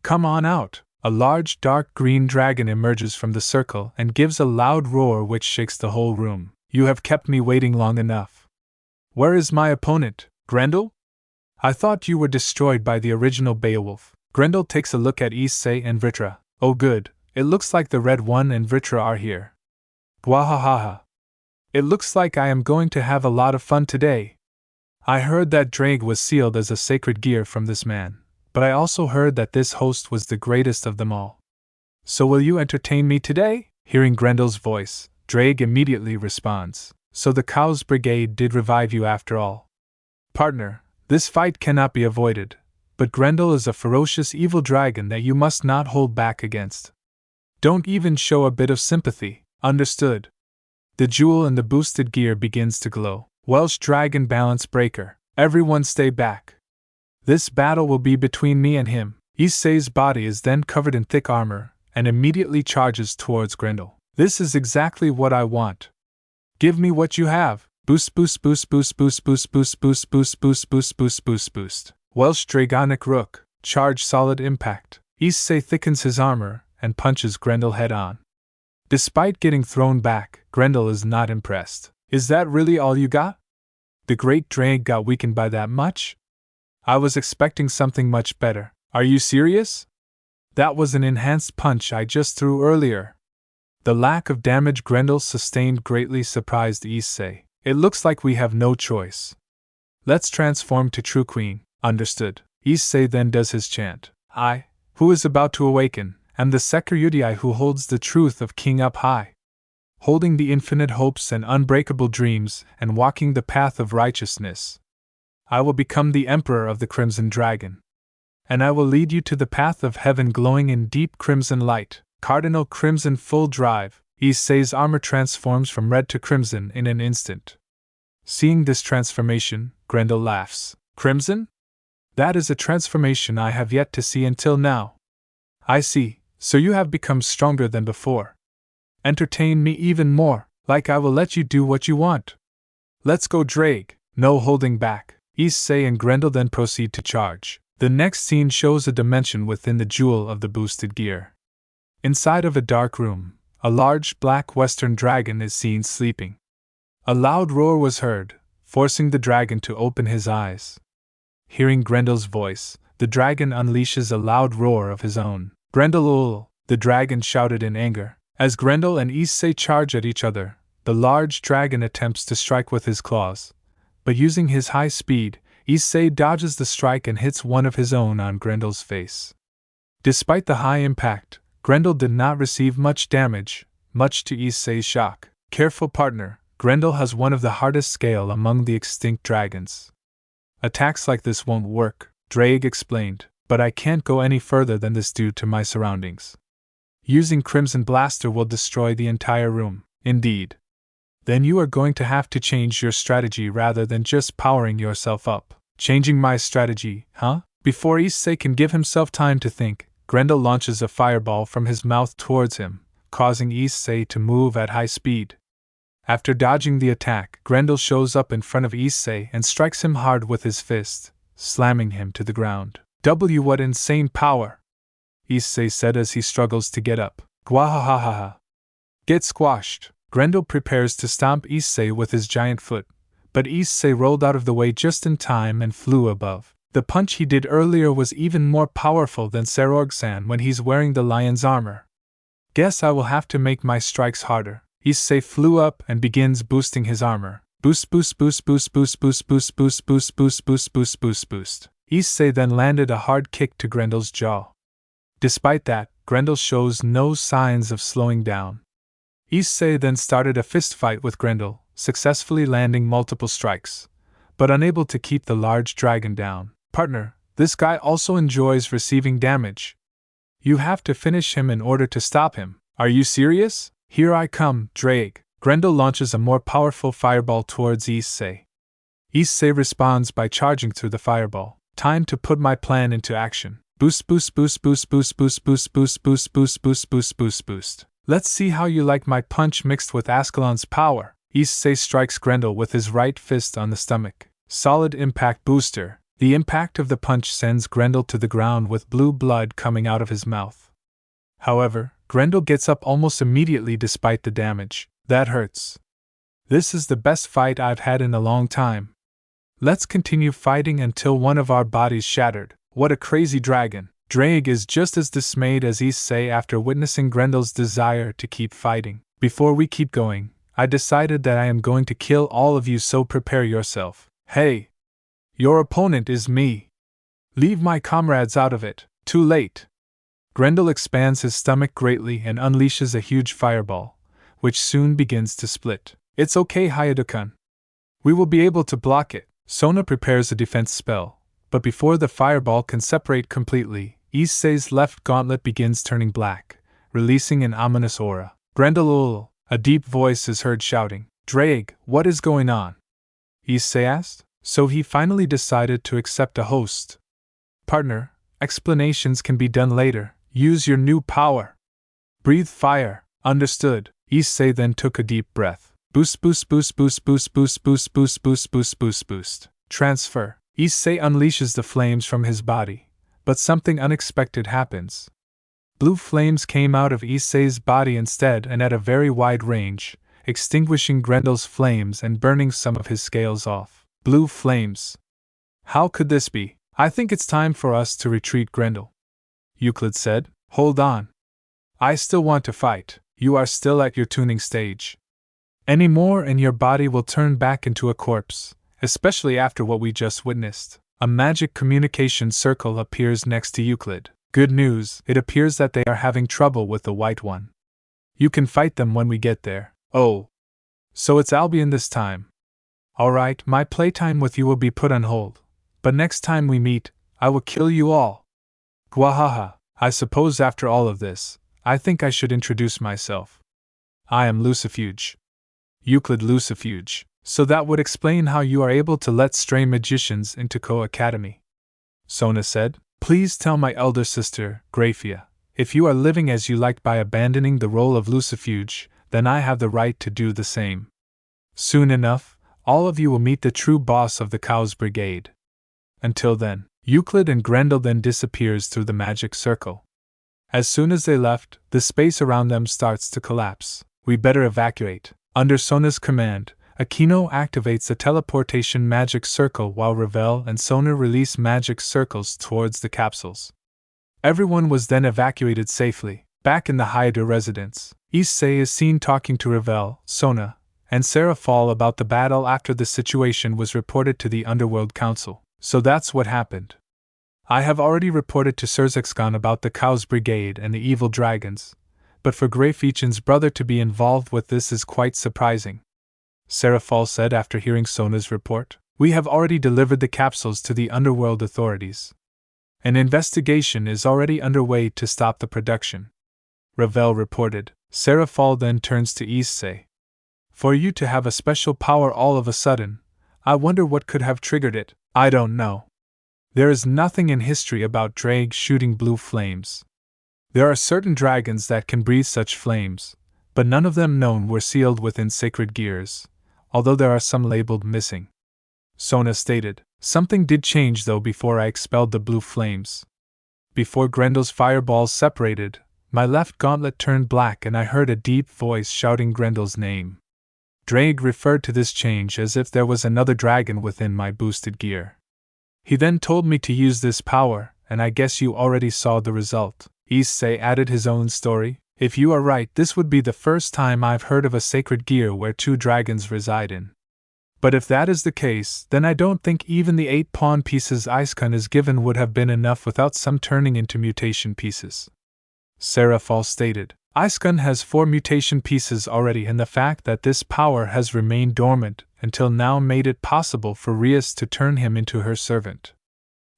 Come on out! A large dark green dragon emerges from the circle and gives a loud roar which shakes the whole room. You have kept me waiting long enough. Where is my opponent, Grendel? I thought you were destroyed by the original Beowulf. Grendel takes a look at Issei and Vritra. Oh good, it looks like the Red One and Vritra are here. Gwahahaha. It looks like I am going to have a lot of fun today. I heard that Drake was sealed as a sacred gear from this man, but I also heard that this host was the greatest of them all. So will you entertain me today? Hearing Grendel's voice, Drake immediately responds. So the Cow's Brigade did revive you after all. Partner, this fight cannot be avoided, but Grendel is a ferocious evil dragon that you must not hold back against. Don't even show a bit of sympathy, understood? The jewel in the boosted gear begins to glow. Welsh Dragon Balance Breaker. Everyone stay back. This battle will be between me and him. Issei's body is then covered in thick armor, and immediately charges towards Grendel. This is exactly what I want. Give me what you have. Boost boost boost boost boost boost boost boost boost boost boost boost boost boost. Welsh Dragonic Rook. Charge solid impact. Issei thickens his armor and punches Grendel head on. Despite getting thrown back, Grendel is not impressed. Is that really all you got? The great drag got weakened by that much? I was expecting something much better. Are you serious? That was an enhanced punch I just threw earlier. The lack of damage Grendel sustained greatly surprised Issei. It looks like we have no choice. Let's transform to True Queen, understood. Issei then does his chant. I, who is about to awaken, am the security who holds the truth of King up high. Holding the infinite hopes and unbreakable dreams, and walking the path of righteousness. I will become the Emperor of the Crimson Dragon. And I will lead you to the path of heaven glowing in deep crimson light. Cardinal Crimson full drive. Issei's armor transforms from red to crimson in an instant. Seeing this transformation, Grendel laughs. Crimson? That is a transformation I have yet to see until now. I see, so you have become stronger than before. Entertain me even more, like I will let you do what you want. Let's go, Drake. No holding back. Issei and Grendel then proceed to charge. The next scene shows a dimension within the jewel of the boosted gear. Inside of a dark room, a large black western dragon is seen sleeping. A loud roar was heard, forcing the dragon to open his eyes. Hearing Grendel's voice, the dragon unleashes a loud roar of his own. Grendel! The dragon shouted in anger. As Grendel and Issei charge at each other, the large dragon attempts to strike with his claws. But using his high speed, Issei dodges the strike and hits one of his own on Grendel's face. Despite the high impact, Grendel did not receive much damage, much to Issei's shock. Careful, partner, Grendel has one of the hardest scale among the extinct dragons. Attacks like this won't work, Drake explained, but I can't go any further than this due to my surroundings. Using Crimson Blaster will destroy the entire room. Indeed. Then you are going to have to change your strategy rather than just powering yourself up. Changing my strategy, huh? Before Issei can give himself time to think, Grendel launches a fireball from his mouth towards him, causing Issei to move at high speed. After dodging the attack, Grendel shows up in front of Issei and strikes him hard with his fist, slamming him to the ground. What insane power! Issei said as he struggles to get up. Gwahahaha. Get squashed. Grendel prepares to stomp Issei with his giant foot, but Issei rolled out of the way just in time and flew above. The punch he did earlier was even more powerful than Serorg-san when he's wearing the lion's armor. Guess I will have to make my strikes harder. Issei flew up and begins boosting his armor. Boost boost boost boost boost boost boost boost boost boost boost boost boost boost. Issei then landed a hard kick to Grendel's jaw. Despite that, Grendel shows no signs of slowing down. Issei then started a fistfight with Grendel, successfully landing multiple strikes, but unable to keep the large dragon down. Partner, this guy also enjoys receiving damage. You have to finish him in order to stop him. Are you serious? Here I come, Drake. Grendel launches a more powerful fireball towards Issei. Issei responds by charging through the fireball. Time to put my plan into action. Boost boost boost boost boost boost boost boost boost boost boost boost boost boost. Let's see how you like my punch mixed with Escalating's power. Issei strikes Grendel with his right fist on the stomach. Solid impact booster. The impact of the punch sends Grendel to the ground with blue blood coming out of his mouth. However, Grendel gets up almost immediately despite the damage. That hurts. This is the best fight I've had in a long time. Let's continue fighting until one of our bodies shattered. What a crazy dragon. Drake is just as dismayed as Issei after witnessing Grendel's desire to keep fighting. Before we keep going, I decided that I am going to kill all of you, so prepare yourself. Hey! Your opponent is me. Leave my comrades out of it. Too late. Grendel expands his stomach greatly and unleashes a huge fireball, which soon begins to split. It's okay, Hayado-kun. We will be able to block it. Sona prepares a defense spell, but before the fireball can separate completely, Issei's left gauntlet begins turning black, releasing an ominous aura. Grendel! A deep voice is heard shouting. Drake, what is going on? Issei asked. So he finally decided to accept a host. Partner, explanations can be done later. Use your new power. Breathe fire. Understood. Issei then took a deep breath. Boost boost boost boost boost boost boost boost boost boost boost boost. Transfer. Issei unleashes the flames from his body, but something unexpected happens. Blue flames came out of Issei's body instead and at a very wide range, extinguishing Grendel's flames and burning some of his scales off. Blue flames. How could this be? I think it's time for us to retreat, Grendel. Euclid said. Hold on. I still want to fight. You are still at your tuning stage. Any more and your body will turn back into a corpse, especially after what we just witnessed. A magic communication circle appears next to Euclid. Good news, it appears that they are having trouble with the White One. You can fight them when we get there. Oh. So it's Albion this time. Alright, my playtime with you will be put on hold. But next time we meet, I will kill you all. Gwahaha, I suppose after all of this, I think I should introduce myself. I am Lucifuge. Euclid Lucifuge. So that would explain how you are able to let stray magicians into Kuoh Academy. Sona said, please tell my elder sister, Graphia, if you are living as you like by abandoning the role of Lucifuge, then I have the right to do the same. Soon enough, all of you will meet the true boss of the Kuoh's brigade. Until then, Euclid and Grendel then disappears through the magic circle. As soon as they left, the space around them starts to collapse. We better evacuate. Under Sona's command, Aquino activates a teleportation magic circle while Ravel and Sona release magic circles towards the capsules. Everyone was then evacuated safely. Back in the Haida residence, Issei is seen talking to Ravel, Sona, and serafall about the battle after the situation was reported to the Underworld Council. So that's what happened. I have already reported to Serzexcon about the Kuoh's brigade and the evil dragons, but for Greyfeachin's brother to be involved with this is quite surprising. Serafall said after hearing Sona's report. We have already delivered the capsules to the Underworld authorities. An investigation is already underway to stop the production. Ravel reported. Serafall then turns to Issei. For you to have a special power all of a sudden, I wonder what could have triggered it. I don't know. There is nothing in history about Drake shooting blue flames. There are certain dragons that can breathe such flames, but none of them known were sealed within sacred gears, although there are some labeled missing. Sona stated, something did change though before I expelled the blue flames. Before Grendel's fireballs separated, my left gauntlet turned black and I heard a deep voice shouting Grendel's name. Drake referred to this change as if there was another dragon within my boosted gear. He then told me to use this power, and I guess you already saw the result. Issei added his own story. If you are right, this would be the first time I've heard of a sacred gear where two dragons reside in. But if that is the case, then I don't think even the 8 pawn pieces Icekun is given would have been enough without some turning into mutation pieces. Serafall stated, Icekun has 4 mutation pieces already, and the fact that this power has remained dormant until now made it possible for Rias to turn him into her servant.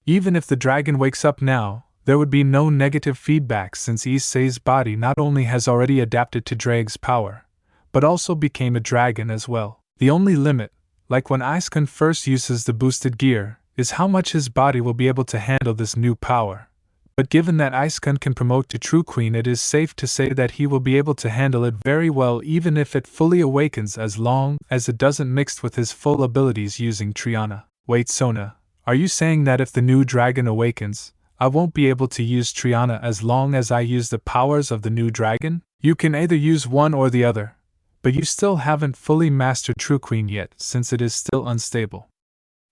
Even if the dragon wakes up now, there would be no negative feedback since Issei's body not only has already adapted to Drake's power, but also became a dragon as well. The only limit, like when Icekun first uses the boosted gear, is how much his body will be able to handle this new power. But given that Icekun can promote to True Queen, it is safe to say that he will be able to handle it very well even if it fully awakens, as long as it doesn't mix with his full abilities using Triana. Wait, Sona, are you saying that if the new dragon awakens, I won't be able to use Triana as long as I use the powers of the new dragon? You can either use one or the other, but you still haven't fully mastered True Queen yet since it is still unstable.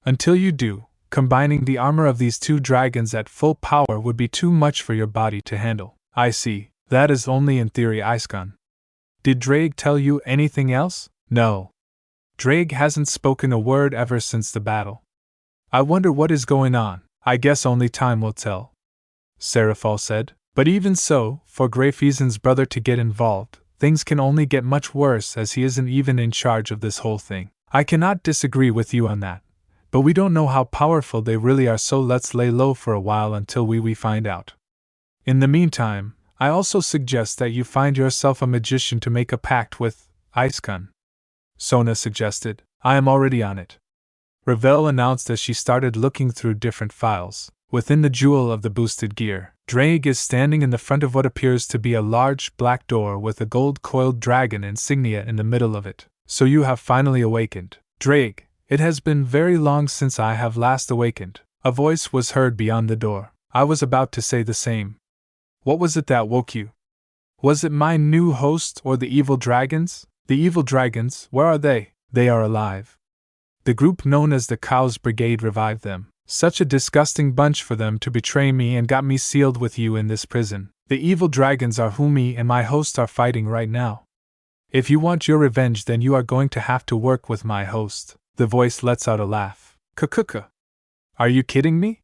Until you do, combining the armor of these 2 dragons at full power would be too much for your body to handle. I see, that is only in theory, Icekun. Did Drake tell you anything else? No. Drake hasn't spoken a word ever since the battle. I wonder what is going on. I guess only time will tell. Serafall said, but even so, for Greyfeazin's brother to get involved, things can only get much worse as he isn't even in charge of this whole thing. I cannot disagree with you on that. But we don't know how powerful they really are, so let's lay low for a while until we find out. In the meantime, I also suggest that you find yourself a magician to make a pact with Icekun. Sona suggested. I am already on it. Ravel announced as she started looking through different files. Within the jewel of the boosted gear, Drake is standing in the front of what appears to be a large black door with a gold-coiled dragon insignia in the middle of it. So you have finally awakened. Drake, it has been very long since I have last awakened. A voice was heard beyond the door. I was about to say the same. What was it that woke you? Was it my new host or the evil dragons? The evil dragons, where are they? They are alive. The group known as the Kuoh's brigade revived them. Such a disgusting bunch for them to betray me and got me sealed with you in this prison. The evil dragons are who me and my host are fighting right now. If you want your revenge, then you are going to have to work with my host. The voice lets out a laugh. Kukuka. Are you kidding me?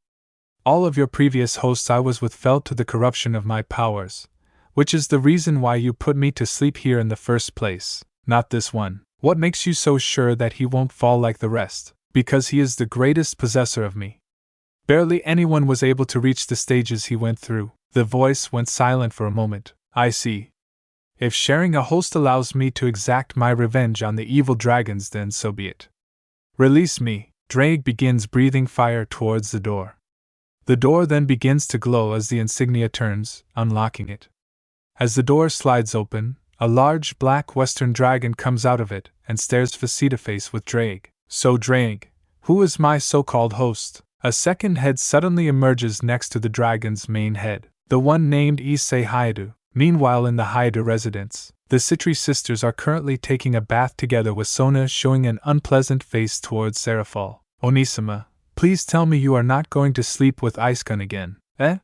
All of your previous hosts I was with fell to the corruption of my powers, which is the reason why you put me to sleep here in the first place. Not this one. What makes you so sure that he won't fall like the rest? Because he is the greatest possessor of me. Barely anyone was able to reach the stages he went through. The voice went silent for a moment. I see. If sharing a host allows me to exact my revenge on the evil dragons, then so be it. Release me. Drake begins breathing fire towards the door. The door then begins to glow as the insignia turns, unlocking it. As the door slides open, a large black western dragon comes out of it and stares face-to-face with Drake. So Drake, who is my so-called host? A second head suddenly emerges next to the dragon's main head, the one named Issei Haidu. Meanwhile, in the Haidu residence, the Citri sisters are currently taking a bath together, with Sona showing an unpleasant face towards serafall. Onisama, please tell me you are not going to sleep with Icegun again, eh?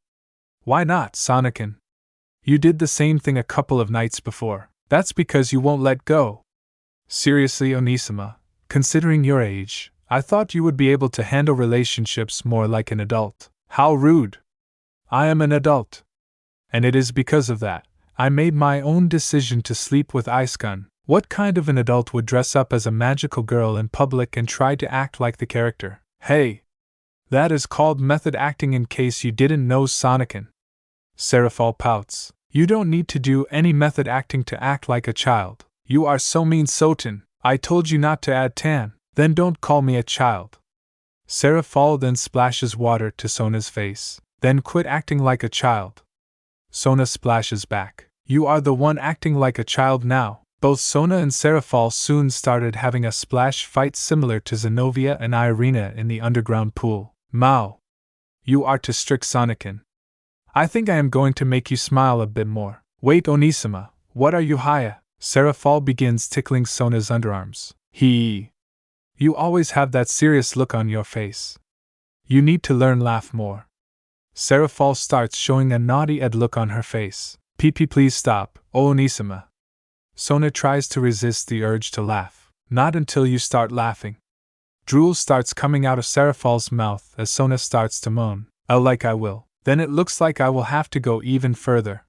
Why not, Sonakin? You did the same thing a couple of nights before. That's because you won't let go. Seriously, Onisama, considering your age, I thought you would be able to handle relationships more like an adult. How rude! I am an adult. And it is because of that I made my own decision to sleep with Icegun. What kind of an adult would dress up as a magical girl in public and try to act like the character? Hey! That is called method acting, in case you didn't know, Sonakin. Serafall pouts. You don't need to do any method acting to act like a child. You are so mean, Sotin. I told you not to add tan. Then don't call me a child. Serafall then splashes water to Sona's face. Then quit acting like a child. Sona splashes back. You are the one acting like a child now. Both Sona and Serafall soon started having a splash fight similar to Zenobia and Irina in the underground pool. Mao. You are too strict, Sonakin. I think I am going to make you smile a bit more. Wait, Onisama, what are you high? Serafall begins tickling Sona's underarms. You always have that serious look on your face. You need to learn laugh more. Serafall starts showing a naughty-ed look on her face. PP, please stop, oh Onisama. Sona tries to resist the urge to laugh. Not until you start laughing. Drool starts coming out of Serafall's mouth as Sona starts to moan. Oh, like I will. Then it looks like I will have to go even further.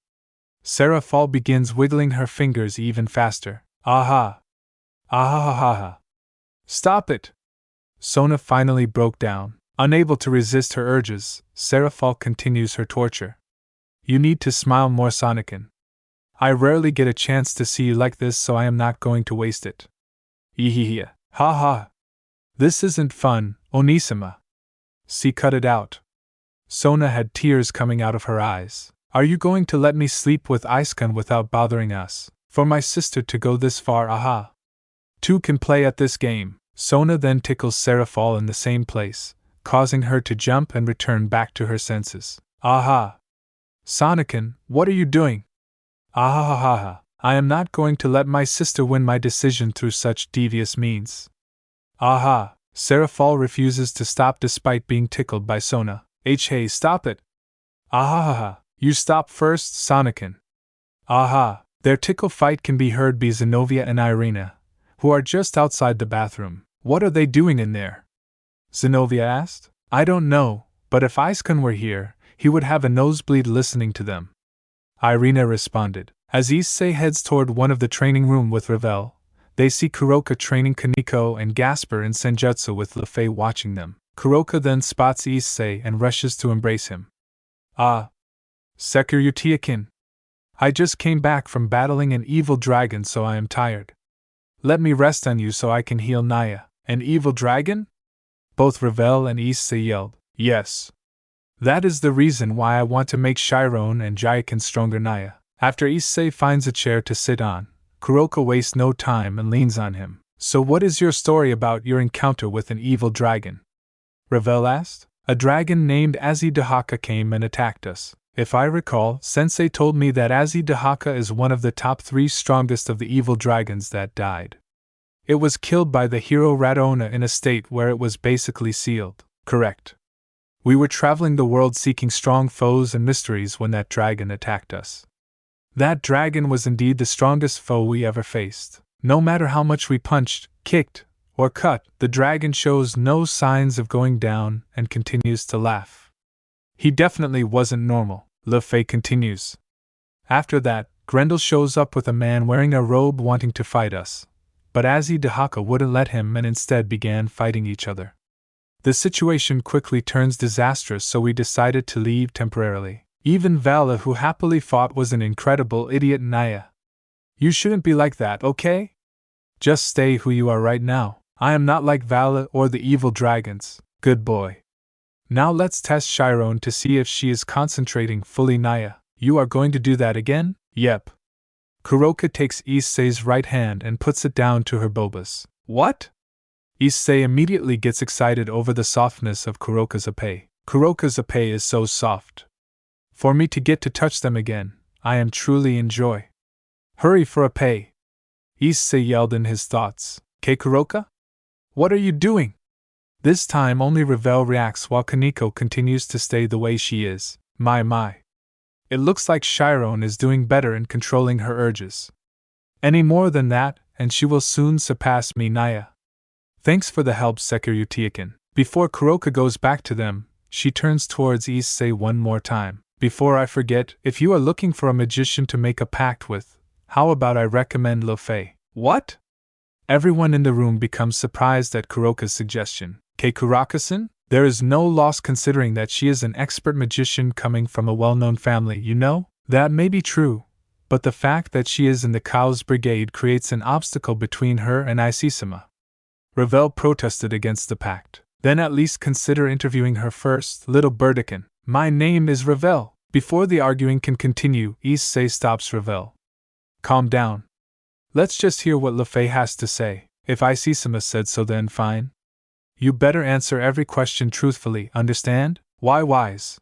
Serafall begins wiggling her fingers even faster. Aha! Ahahaha! Stop it! Sona finally broke down. Unable to resist her urges, Serafall continues her torture. You need to smile more, Sonakin. I rarely get a chance to see you like this, so I am not going to waste it. Ehehe. Ha ha. This isn't fun, Onisama. See, cut it out. Sona had tears coming out of her eyes. Are you going to let me sleep with Icegun without bothering us? For my sister to go this far, aha. Two can play at this game. Sona then tickles Serafall in the same place, causing her to jump and return back to her senses. Aha. Sonakin, what are you doing? Ahahaha. I am not going to let my sister win my decision through such devious means. Aha. Serafall refuses to stop despite being tickled by Sona. Hey, stop it. Ahahaha. You stop first, Sonakin. Aha. Their tickle fight can be heard by Zenobia and Irina, who are just outside the bathroom. What are they doing in there? Zenobia asked. I don't know, but if Icegun were here, he would have a nosebleed listening to them. Irina responded. As Issei heads toward one of the training room with Ravel, they see Kuroka training Kaneko and Gasper in Senjutsu with Lefei watching them. Kuroka then spots Issei and rushes to embrace him. Ah. Sekuritiakin. I just came back from battling an evil dragon, so I am tired. Let me rest on you so I can heal Naya. An evil dragon? Both Ravel and Issei yelled. Yes. That is the reason why I want to make Chiron and Jaikin stronger, Naya. After Issei finds a chair to sit on, Kuroka wastes no time and leans on him. So what is your story about your encounter with an evil dragon? Ravel asked. A dragon named Azidahaka came and attacked us. If I recall, Sensei told me that Azidahaka is one of the top 3 strongest of the evil dragons that died. It was killed by the hero Radona in a state where it was basically sealed. Correct. We were traveling the world seeking strong foes and mysteries when that dragon attacked us. That dragon was indeed the strongest foe we ever faced. No matter how much we punched, kicked, or cut, the dragon shows no signs of going down and continues to laugh. He definitely wasn't normal, Le Fay continues. After that, Grendel shows up with a man wearing a robe wanting to fight us. But Azzy Dahaka wouldn't let him and instead began fighting each other. The situation quickly turns disastrous, so we decided to leave temporarily. Even Vala, who happily fought, was an incredible idiot. Naya. You shouldn't be like that, okay? Just stay who you are right now. I am not like Vala or the evil dragons. Good boy. Now let's test Chiron to see if she is concentrating fully. Naya, you are going to do that again? Yep. Kuroka takes Issei's right hand and puts it down to her bobas. What? Issei immediately gets excited over the softness of Kuroka's épée. Kuroka's épée is so soft. For me to get to touch them again, I am truly in joy. Hurry for épée! Issei yelled in his thoughts. Kuroka? What are you doing? This time only Ravel reacts while Kaneko continues to stay the way she is. My. It looks like Chiron is doing better in controlling her urges. Any more than that, and she will soon surpass me. Naya. Thanks for the help, Sekiryutiakin. Before Kuroka goes back to them, she turns towards Issei one more time. Before I forget, if you are looking for a magician to make a pact with, how about I recommend Le Fay? What? Everyone in the room becomes surprised at Kuroka's suggestion. Kuraka-san? There is no loss considering that she is an expert magician coming from a well-known family, you know? That may be true, but the fact that she is in the Kuoh's brigade creates an obstacle between her and Isisama. Ravel protested against the pact. Then at least consider interviewing her first, little Burdikin. My name is Ravel. Before the arguing can continue, Issei stops Ravel. Calm down. Let's just hear what Le Fay has to say. If Isisama said so, then fine. You better answer every question truthfully, understand? Why wise?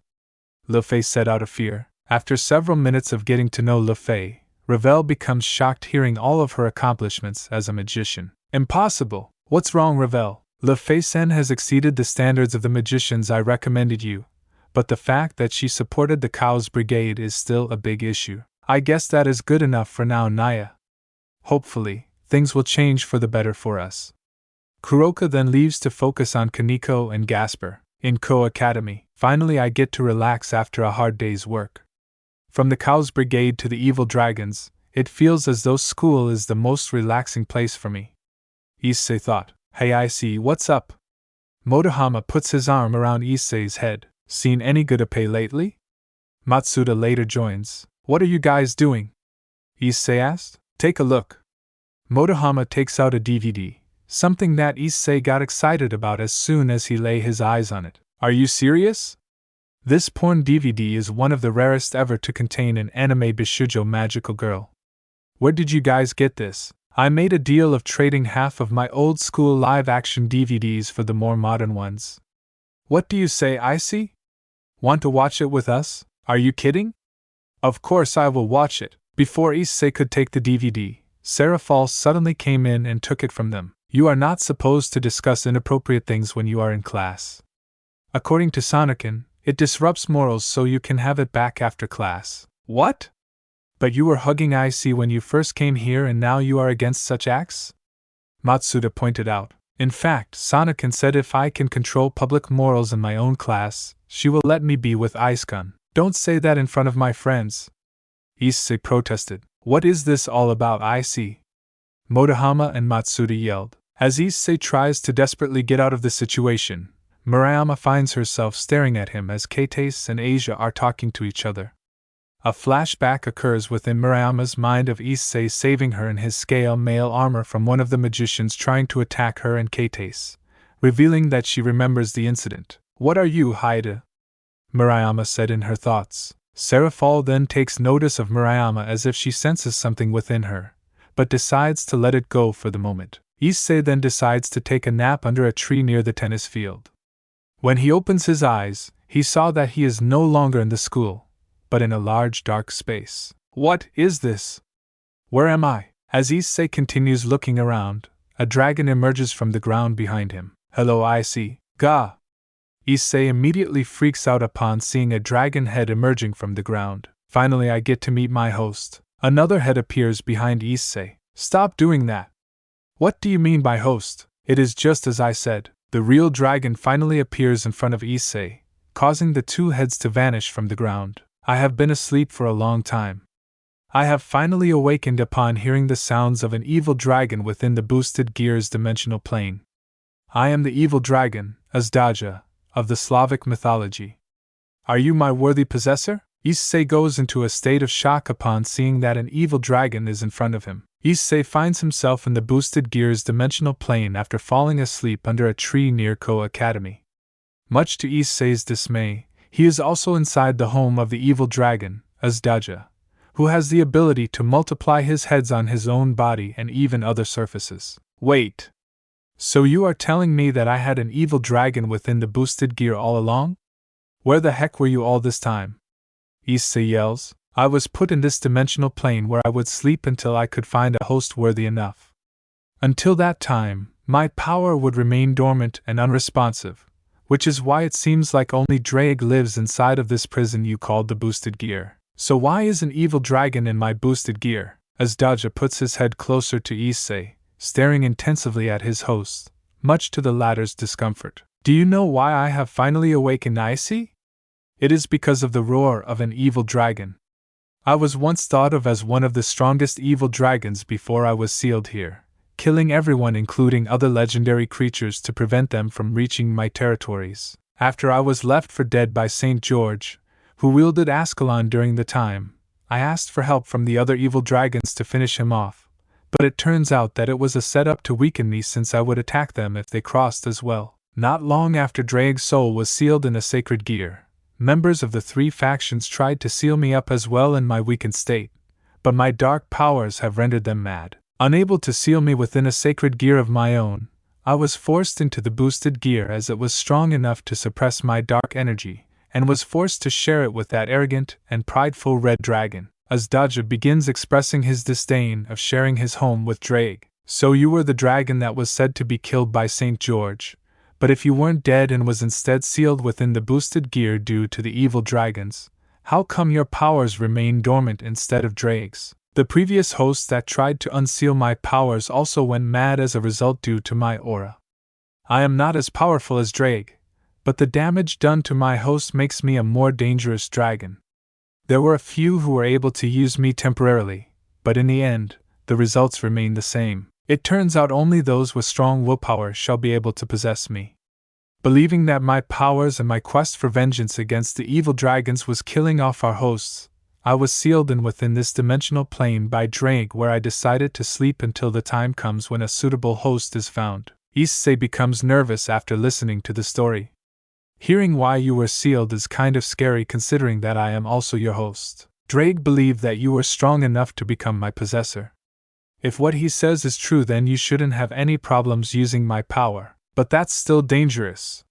Le Fay said out of fear. After several minutes of getting to know Le Fay, Ravel becomes shocked hearing all of her accomplishments as a magician. Impossible! What's wrong, Ravel? Le Fay-sen has exceeded the standards of the magicians I recommended you, but the fact that she supported the Kuoh's brigade is still a big issue. I guess that is good enough for now, Naya. Hopefully, things will change for the better for us. Kuroka then leaves to focus on Kaneko and Gasper. In Kuoh Academy, finally I get to relax after a hard day's work. From the Kuoh's brigade to the evil dragons, it feels as though school is the most relaxing place for me. Issei thought. Hey, I see, what's up? Motohama puts his arm around Issei's head. Seen any good épée lately? Matsuda later joins. What are you guys doing? Issei asked. Take a look. Motohama takes out a DVD, something that Issei got excited about as soon as he lay his eyes on it. Are you serious? This porn DVD is one of the rarest ever to contain an anime bishoujo magical girl. Where did you guys get this? I made a deal of trading half of my old school live-action DVDs for the more modern ones. What do you say, Icy? Want to watch it with us? Are you kidding? Of course I will watch it. Before Issei could take the DVD, serafall suddenly came in and took it from them. You are not supposed to discuss inappropriate things when you are in class. According to Sonakin, it disrupts morals, so you can have it back after class. What? But you were hugging Icy when you first came here and now you are against such acts? Matsuda pointed out. In fact, Sonakin said if I can control public morals in my own class, she will let me be with Ice-kun. Don't say that in front of my friends. Issei protested. What is this all about, Icy? Motohama and Matsuda yelled. As Issei tries to desperately get out of the situation, Murayama finds herself staring at him as Keitase and Asia are talking to each other. A flashback occurs within Murayama's mind of Issei saving her in his scale mail armor from one of the magicians trying to attack her and Keitase, revealing that she remembers the incident. What are you, Haida? Murayama said in her thoughts. Serafall then takes notice of Murayama as if she senses something within her, but decides to let it go for the moment. Issei then decides to take a nap under a tree near the tennis field. When he opens his eyes, he saw that he is no longer in the school, but in a large dark space. What is this? Where am I? As Issei continues looking around, a dragon emerges from the ground behind him. Hello, Icy. Ga! Issei immediately freaks out upon seeing a dragon head emerging from the ground. Finally I get to meet my host. Another head appears behind issei. Stop doing that. What do you mean by host? It is just as I said. The real dragon finally appears in front of issei, causing the two heads to vanish from the ground. I have been asleep for a long time. I have finally awakened upon hearing the sounds of an evil dragon within the boosted gears dimensional plane. I am the evil dragon, Azdaja, of the Slavic mythology. Are you my worthy possessor? Issei goes into a state of shock upon seeing that an evil dragon is in front of him. Issei finds himself in the boosted gears dimensional plane after falling asleep under a tree near Kuoh Academy. Much to Issei's dismay, he is also inside the home of the evil dragon, Azdaja, who has the ability to multiply his heads on his own body and even other surfaces. Wait! So you are telling me that I had an evil dragon within the boosted gear all along? Where the heck were you all this time? Issei yells. I was put in this dimensional plane where I would sleep until I could find a host worthy enough. Until that time, my power would remain dormant and unresponsive, which is why it seems like only Drake lives inside of this prison you called the boosted gear. So why is an evil dragon in my boosted gear? Azdaja puts his head closer to Issei, staring intensively at his host, much to the latter's discomfort. Do you know why I have finally awakened, Issei? It is because of the roar of an evil dragon. I was once thought of as one of the strongest evil dragons before I was sealed here, killing everyone including other legendary creatures to prevent them from reaching my territories. After I was left for dead by St. George, who wielded Escalating during the time, I asked for help from the other evil dragons to finish him off, but it turns out that it was a setup to weaken me since I would attack them if they crossed as well. Not long after Drake's soul was sealed in a sacred gear, members of the three factions tried to seal me up as well in my weakened state, but my dark powers have rendered them mad. Unable to seal me within a sacred gear of my own, I was forced into the boosted gear as it was strong enough to suppress my dark energy, and was forced to share it with that arrogant and prideful red dragon. Azdaja begins expressing his disdain of sharing his home with Drake. So you were the dragon that was said to be killed by St. George. But if you weren't dead and was instead sealed within the boosted gear due to the evil dragons, how come your powers remain dormant instead of Drake's? The previous host that tried to unseal my powers also went mad as a result due to my aura. I am not as powerful as Drake, but the damage done to my host makes me a more dangerous dragon. There were a few who were able to use me temporarily, but in the end, the results remain the same. It turns out only those with strong willpower shall be able to possess me. Believing that my powers and my quest for vengeance against the evil dragons was killing off our hosts, I was sealed in within this dimensional plane by Drake, where I decided to sleep until the time comes when a suitable host is found. Issei becomes nervous after listening to the story. Hearing why you were sealed is kind of scary considering that I am also your host. Drake believed that you were strong enough to become my possessor. If what he says is true, then you shouldn't have any problems using my power, but that's still dangerous.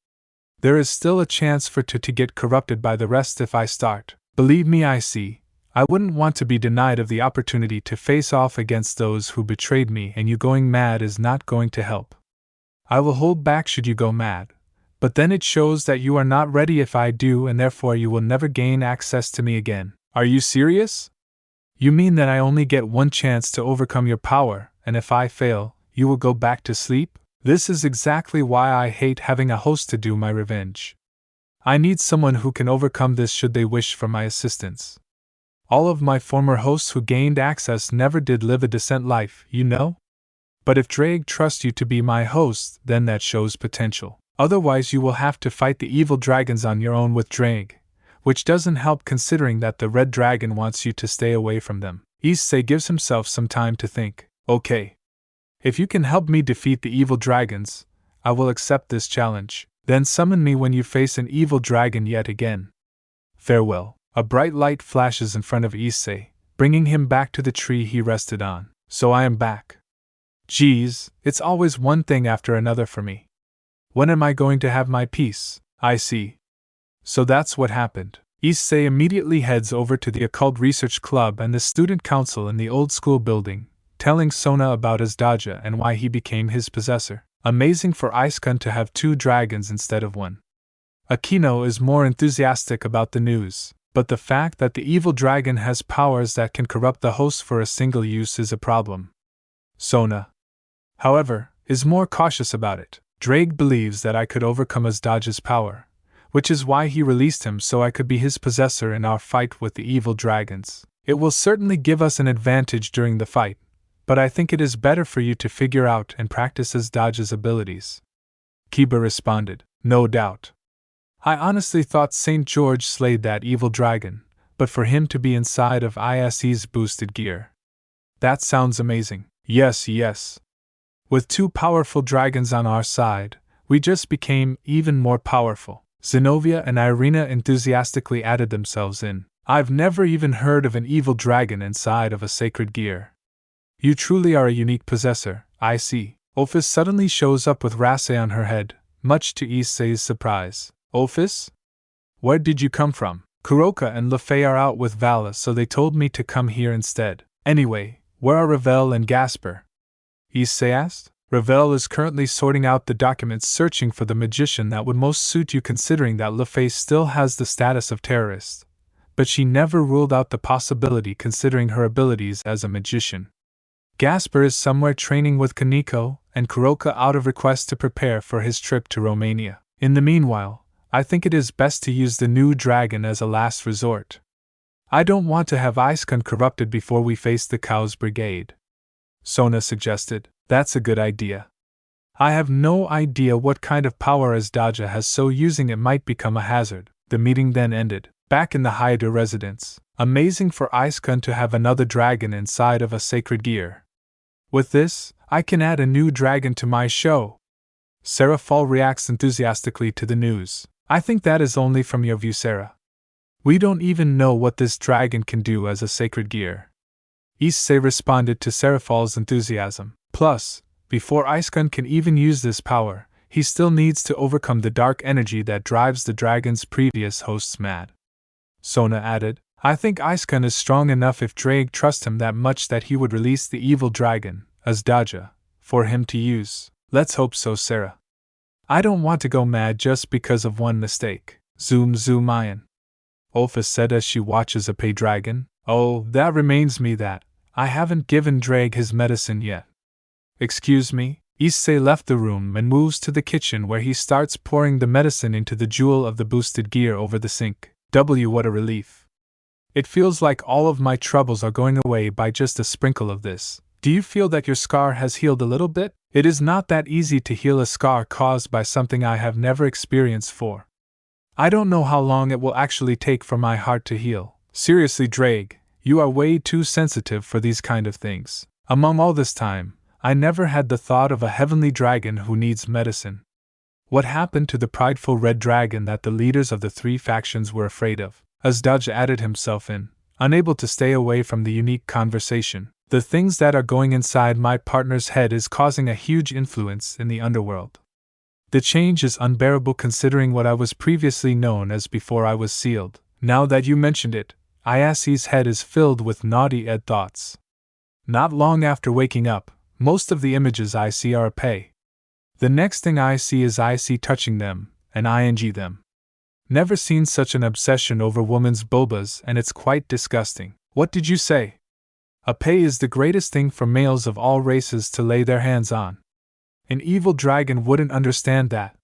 There is still a chance for to get corrupted by the rest if I start. Believe me, Issei, I wouldn't want to be denied of the opportunity to face off against those who betrayed me, and you going mad is not going to help. I will hold back should you go mad, but then it shows that you are not ready if I do, and therefore you will never gain access to me again. Are you serious? You mean that I only get one chance to overcome your power, and if I fail, you will go back to sleep? This is exactly why I hate having a host to do my revenge. I need someone who can overcome this should they wish for my assistance. All of my former hosts who gained access never did live a decent life, you know? But if Drake trusts you to be my host, then that shows potential. Otherwise you will have to fight the evil dragons on your own with Drake, which doesn't help considering that the red dragon wants you to stay away from them. Issei gives himself some time to think. Okay. If you can help me defeat the evil dragons, I will accept this challenge. Then summon me when you face an evil dragon yet again. Farewell. A bright light flashes in front of Issei, bringing him back to the tree he rested on. So I am back. Geez, it's always one thing after another for me. When am I going to have my peace? I see. So that's what happened. Issei immediately heads over to the Occult Research Club and the Student Council in the old school building, telling Sona about Azdaja and why he became his possessor. Amazing for Iskun to have two dragons instead of one. Akino is more enthusiastic about the news. but the fact that the evil dragon has powers that can corrupt the host for a single use is a problem. Sona, however, is more cautious about it. Drake believes that I could overcome Azdaja's power, which is why he released him so I could be his possessor in our fight with the evil dragons. It will certainly give us an advantage during the fight, but I think it is better for you to figure out and practice Azdaja's abilities. Kiba responded, no doubt. I honestly thought St. George slayed that evil dragon, but for him to be inside of ISE's boosted gear. That sounds amazing. Yes. With two powerful dragons on our side, we just became even more powerful. Zenobia and Irina enthusiastically added themselves in. I've never even heard of an evil dragon inside of a sacred gear. You truly are a unique possessor, I see. Ophis suddenly shows up with Rasse on her head, much to Issei's surprise. Ophis? Where did you come from? Kuroka and Lefay are out with Vala, so they told me to come here instead. Anyway, where are Ravel and Gasper? Issei asked. Ravel is currently sorting out the documents searching for the magician that would most suit you, considering that Lefay still has the status of terrorist. But she never ruled out the possibility considering her abilities as a magician. Gasper is somewhere training with Kaneko, and Kuroka out of request to prepare for his trip to Romania. In the meanwhile, I think it is best to use the new dragon as a last resort. I don't want to have Icekun corrupted before we face the Cow's brigade. Sona suggested. That's a good idea. I have no idea what kind of power Azdaja has, so using it might become a hazard. The meeting then ended. Back in the Haida residence. Amazing for Icekun to have another dragon inside of a sacred gear. With this, I can add a new dragon to my show. Serafall reacts enthusiastically to the news. I think that is only from your view, Sarah. We don't even know what this dragon can do as a sacred gear. Issei responded to Serafall's enthusiasm. Plus, before Icekun can even use this power, he still needs to overcome the dark energy that drives the dragon's previous hosts mad. Sona added, I think Icekun is strong enough if Drake trusts him that much that he would release the evil dragon, Azdaja, for him to use. Let's hope so, Sarah. I don't want to go mad just because of one mistake. Zoom Ian. Ophis said as she watches a pay dragon. Oh, that reminds me that I haven't given Drake his medicine yet. Excuse me? Issei left the room and moves to the kitchen where he starts pouring the medicine into the jewel of the boosted gear over the sink. What a relief. It feels like all of my troubles are going away by just a sprinkle of this. Do you feel that your scar has healed a little bit? It is not that easy to heal a scar caused by something I have never experienced before. I don't know how long it will actually take for my heart to heal. Seriously, Drake, you are way too sensitive for these kind of things. Among all this time, I never had the thought of a heavenly dragon who needs medicine. What happened to the prideful red dragon that the leaders of the three factions were afraid of? Azdaja added himself in, unable to stay away from the unique conversation. The things that are going inside my partner's head is causing a huge influence in the underworld. The change is unbearable considering what I was previously known as before I was sealed. Now that you mentioned it, Iase's head is filled with naughty Ed thoughts. Not long after waking up, most of the images I see are a pay. The next thing I see is Ise touching them, and ing them. Never seen such an obsession over women's bobas, and it's quite disgusting. What did you say? A pay is the greatest thing for males of all races to lay their hands on. An evil dragon wouldn't understand that.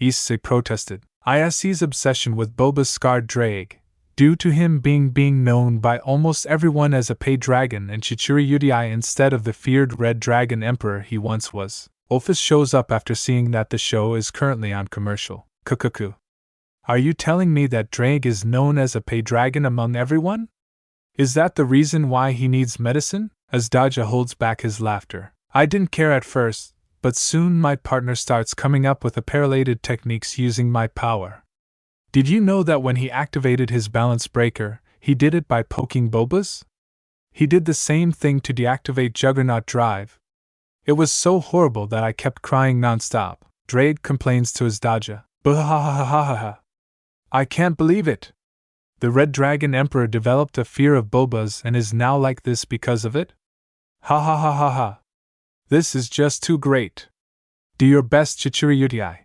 Issei protested. Iase's obsession with Boba scarred Drake, due to him being known by almost everyone as a pay dragon and Treachery Udii instead of the feared Red Dragon Emperor he once was. Ophis shows up after seeing that the show is currently on commercial. Kukuku. Are you telling me that Drake is known as a pay dragon among everyone? Is that the reason why he needs medicine? Azdaja holds back his laughter. I didn't care at first, but soon my partner starts coming up with apparelated techniques using my power. Did you know that when he activated his balance breaker, he did it by poking Bobas? He did the same thing to deactivate Juggernaut Drive. It was so horrible that I kept crying nonstop. Drake complains to Azdaja. Bahahahaha. I can't believe it. The Red Dragon Emperor developed a fear of Bobas and is now like this because of it? Ha ha ha ha ha. This is just too great. Do your best, Chichiri Uti. Ha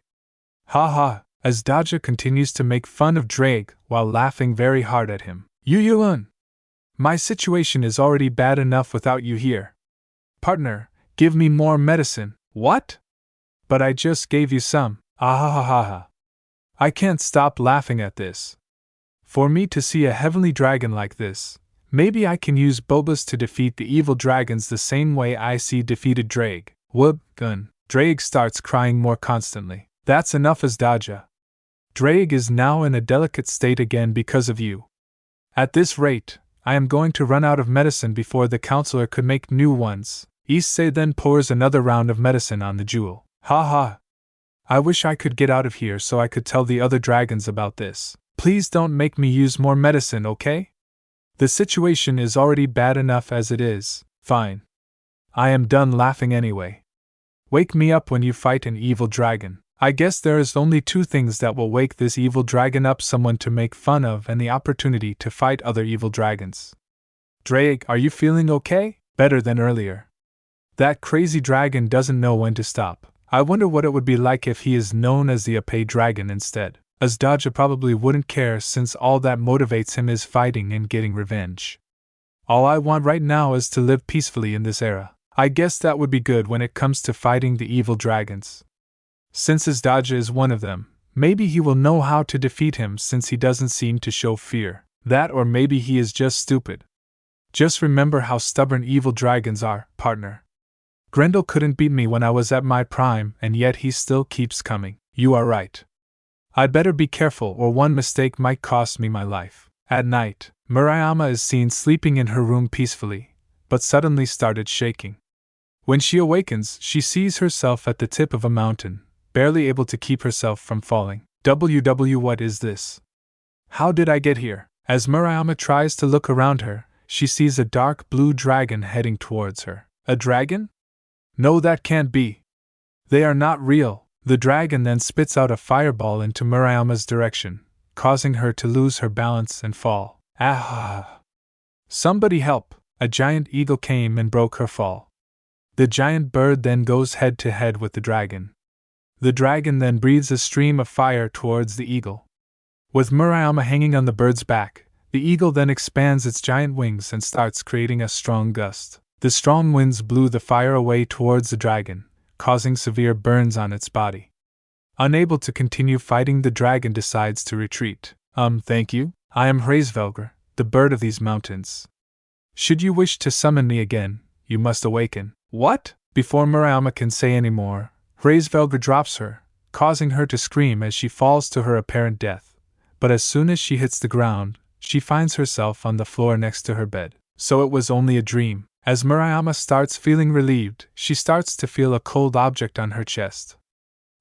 ha, as Daja continues to make fun of Drake while laughing very hard at him. Yuyun! My situation is already bad enough without you here. Partner, give me more medicine. What? But I just gave you some. Ahahaha. I can't stop laughing at this. For me to see a heavenly dragon like this, maybe I can use Bulbas to defeat the evil dragons the same way I see defeated Drake. Whoop, gun. Drake starts crying more constantly. That's enough as Daja. Drake is now in a delicate state again because of you. At this rate, I am going to run out of medicine before the counselor could make new ones. Issei then pours another round of medicine on the jewel. Ha ha. I wish I could get out of here so I could tell the other dragons about this. Please don't make me use more medicine, okay? The situation is already bad enough as it is. Fine. I am done laughing anyway. Wake me up when you fight an evil dragon. I guess there is only two things that will wake this evil dragon up: someone to make fun of and the opportunity to fight other evil dragons. Drake, are you feeling okay? Better than earlier. That crazy dragon doesn't know when to stop. I wonder what it would be like if he is known as the issei dragon instead. As Daja probably wouldn't care since all that motivates him is fighting and getting revenge. All I want right now is to live peacefully in this era. I guess that would be good when it comes to fighting the evil dragons. Since his Daja is one of them, maybe he will know how to defeat him since he doesn't seem to show fear. That, or maybe he is just stupid. Just remember how stubborn evil dragons are, partner. Grendel couldn't beat me when I was at my prime, and yet he still keeps coming. You are right. I'd better be careful, or one mistake might cost me my life. At night, Murayama is seen sleeping in her room peacefully, but suddenly started shaking. When she awakens, she sees herself at the tip of a mountain, barely able to keep herself from falling. What is this? How did I get here? As Murayama tries to look around her, she sees a dark blue dragon heading towards her. A dragon? No, that can't be. They are not real. The dragon then spits out a fireball into Murayama's direction, causing her to lose her balance and fall. Ah! Somebody help! A giant eagle came and broke her fall. The giant bird then goes head to head with the dragon. The dragon then breathes a stream of fire towards the eagle. With Murayama hanging on the bird's back, the eagle then expands its giant wings and starts creating a strong gust. The strong winds blew the fire away towards the dragon, causing severe burns on its body. Unable to continue fighting, the dragon decides to retreat. Thank you. I am Hraesvelgr, the bird of these mountains. Should you wish to summon me again, you must awaken. What? Before Murayama can say any more, Hraesvelgr drops her, causing her to scream as she falls to her apparent death. But as soon as she hits the ground, she finds herself on the floor next to her bed. So it was only a dream. As Murayama starts feeling relieved, she starts to feel a cold object on her chest.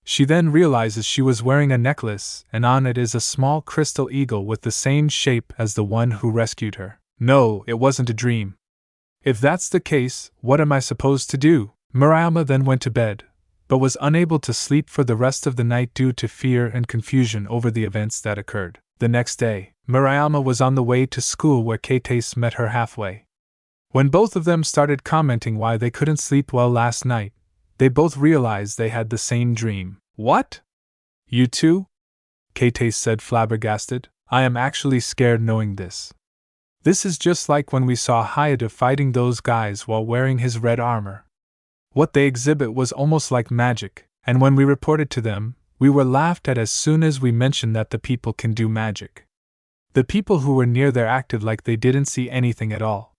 She then realizes she was wearing a necklace, and on it is a small crystal eagle with the same shape as the one who rescued her. No, it wasn't a dream. If that's the case, what am I supposed to do? Murayama then went to bed, but was unable to sleep for the rest of the night due to fear and confusion over the events that occurred. The next day, Murayama was on the way to school where Kidnapping met her halfway. When both of them started commenting why they couldn't sleep well last night, they both realized they had the same dream. What? You too? Kidnapping said, flabbergasted. I am actually scared knowing this. This is just like when we saw Hayate fighting those guys while wearing his red armor. What they exhibit was almost like magic, and when we reported to them, we were laughed at as soon as we mentioned that the people can do magic. The people who were near there acted like they didn't see anything at all.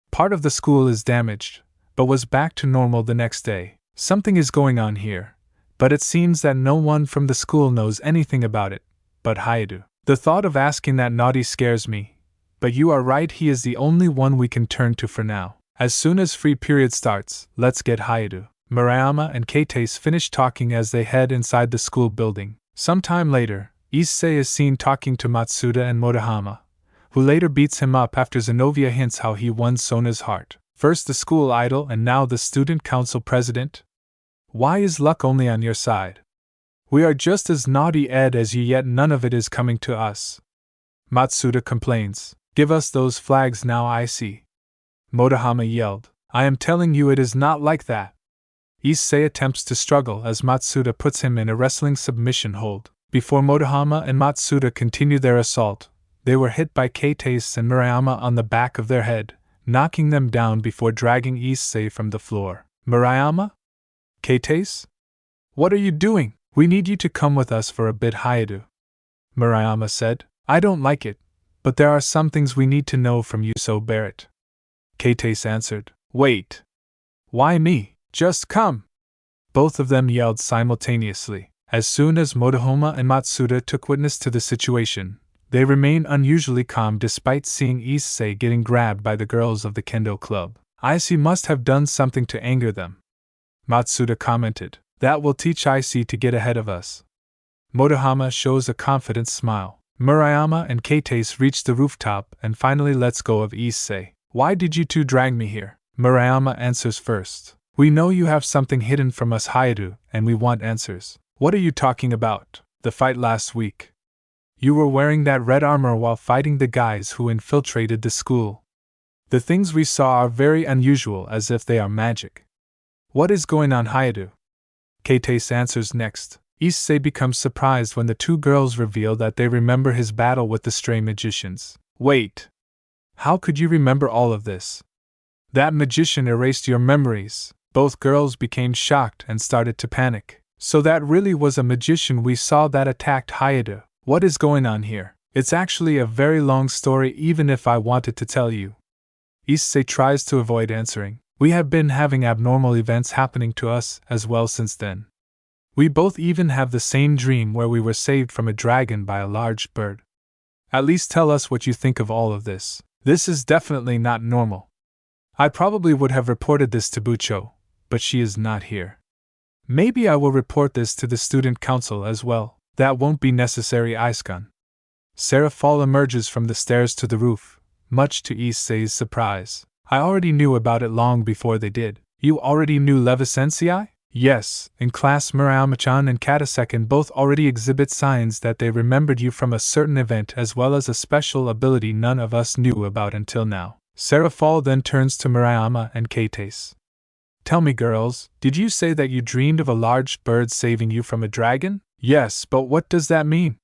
Part of the school is damaged, but was back to normal the next day. Something is going on here, but it seems that no one from the school knows anything about it, but Hayate. The thought of asking that naughty scares me, but you are right, he is the only one we can turn to for now. As soon as free period starts, let's get Hayate. Murayama and Kidnapping finish talking as they head inside the school building. Sometime later, Issei is seen talking to Matsuda and Motohama, who later beats him up after Zenobia hints how he won Sona's heart. First the school idol and now the student council president? Why is luck only on your side? We are just as naughty Ed as you, yet none of it is coming to us. Matsuda complains. Give us those flags now, I see. Motohama yelled. I am telling you it is not like that. Issei attempts to struggle as Matsuda puts him in a wrestling submission hold. Before Motohama and Matsuda continued their assault, they were hit by Keitase and Murayama on the back of their head, knocking them down before dragging Issei from the floor. Murayama? Keitase? What are you doing? We need you to come with us for a bit, Hayadu. Murayama said. I don't like it, but there are some things we need to know from you, so bear it. Keitase answered. Wait. Why me? Just come. Both of them yelled simultaneously. As soon as Motohama and Matsuda took witness to the situation, they remained unusually calm despite seeing Issei getting grabbed by the girls of the kendo club. Issei must have done something to anger them. Matsuda commented. That will teach Issei to get ahead of us. Motohama shows a confident smile. Murayama and Keitase reach the rooftop and finally lets go of Issei. Why did you two drag me here? Murayama answers first. We know you have something hidden from us, Hayadu, and we want answers. What are you talking about? The fight last week. You were wearing that red armor while fighting the guys who infiltrated the school. The things we saw are very unusual, as if they are magic. What is going on, Hayadu? Keitase answers next. Issei becomes surprised when the two girls reveal that they remember his battle with the stray magicians. Wait. How could you remember all of this? That magician erased your memories. Both girls became shocked and started to panic. So that really was a magician we saw that attacked Hayadu. What is going on here? It's actually a very long story, even if I wanted to tell you. Issei tries to avoid answering. We have been having abnormal events happening to us as well since then. We both even have the same dream where we were saved from a dragon by a large bird. At least tell us what you think of all of this. This is definitely not normal. I probably would have reported this to Bucho, but she is not here. Maybe I will report this to the student council as well. That won't be necessary, Aiskan. Serafall emerges from the stairs to the roof, much to Issei's surprise. I already knew about it long before they did. You already knew Levisensei? Yes, in class Murayama-chan and Katasekin both already exhibit signs that they remembered you from a certain event as well as a special ability none of us knew about until now. Serafall then turns to Murayama and Keitase. Tell me, girls, did you say that you dreamed of a large bird saving you from a dragon? Yes, but what does that mean?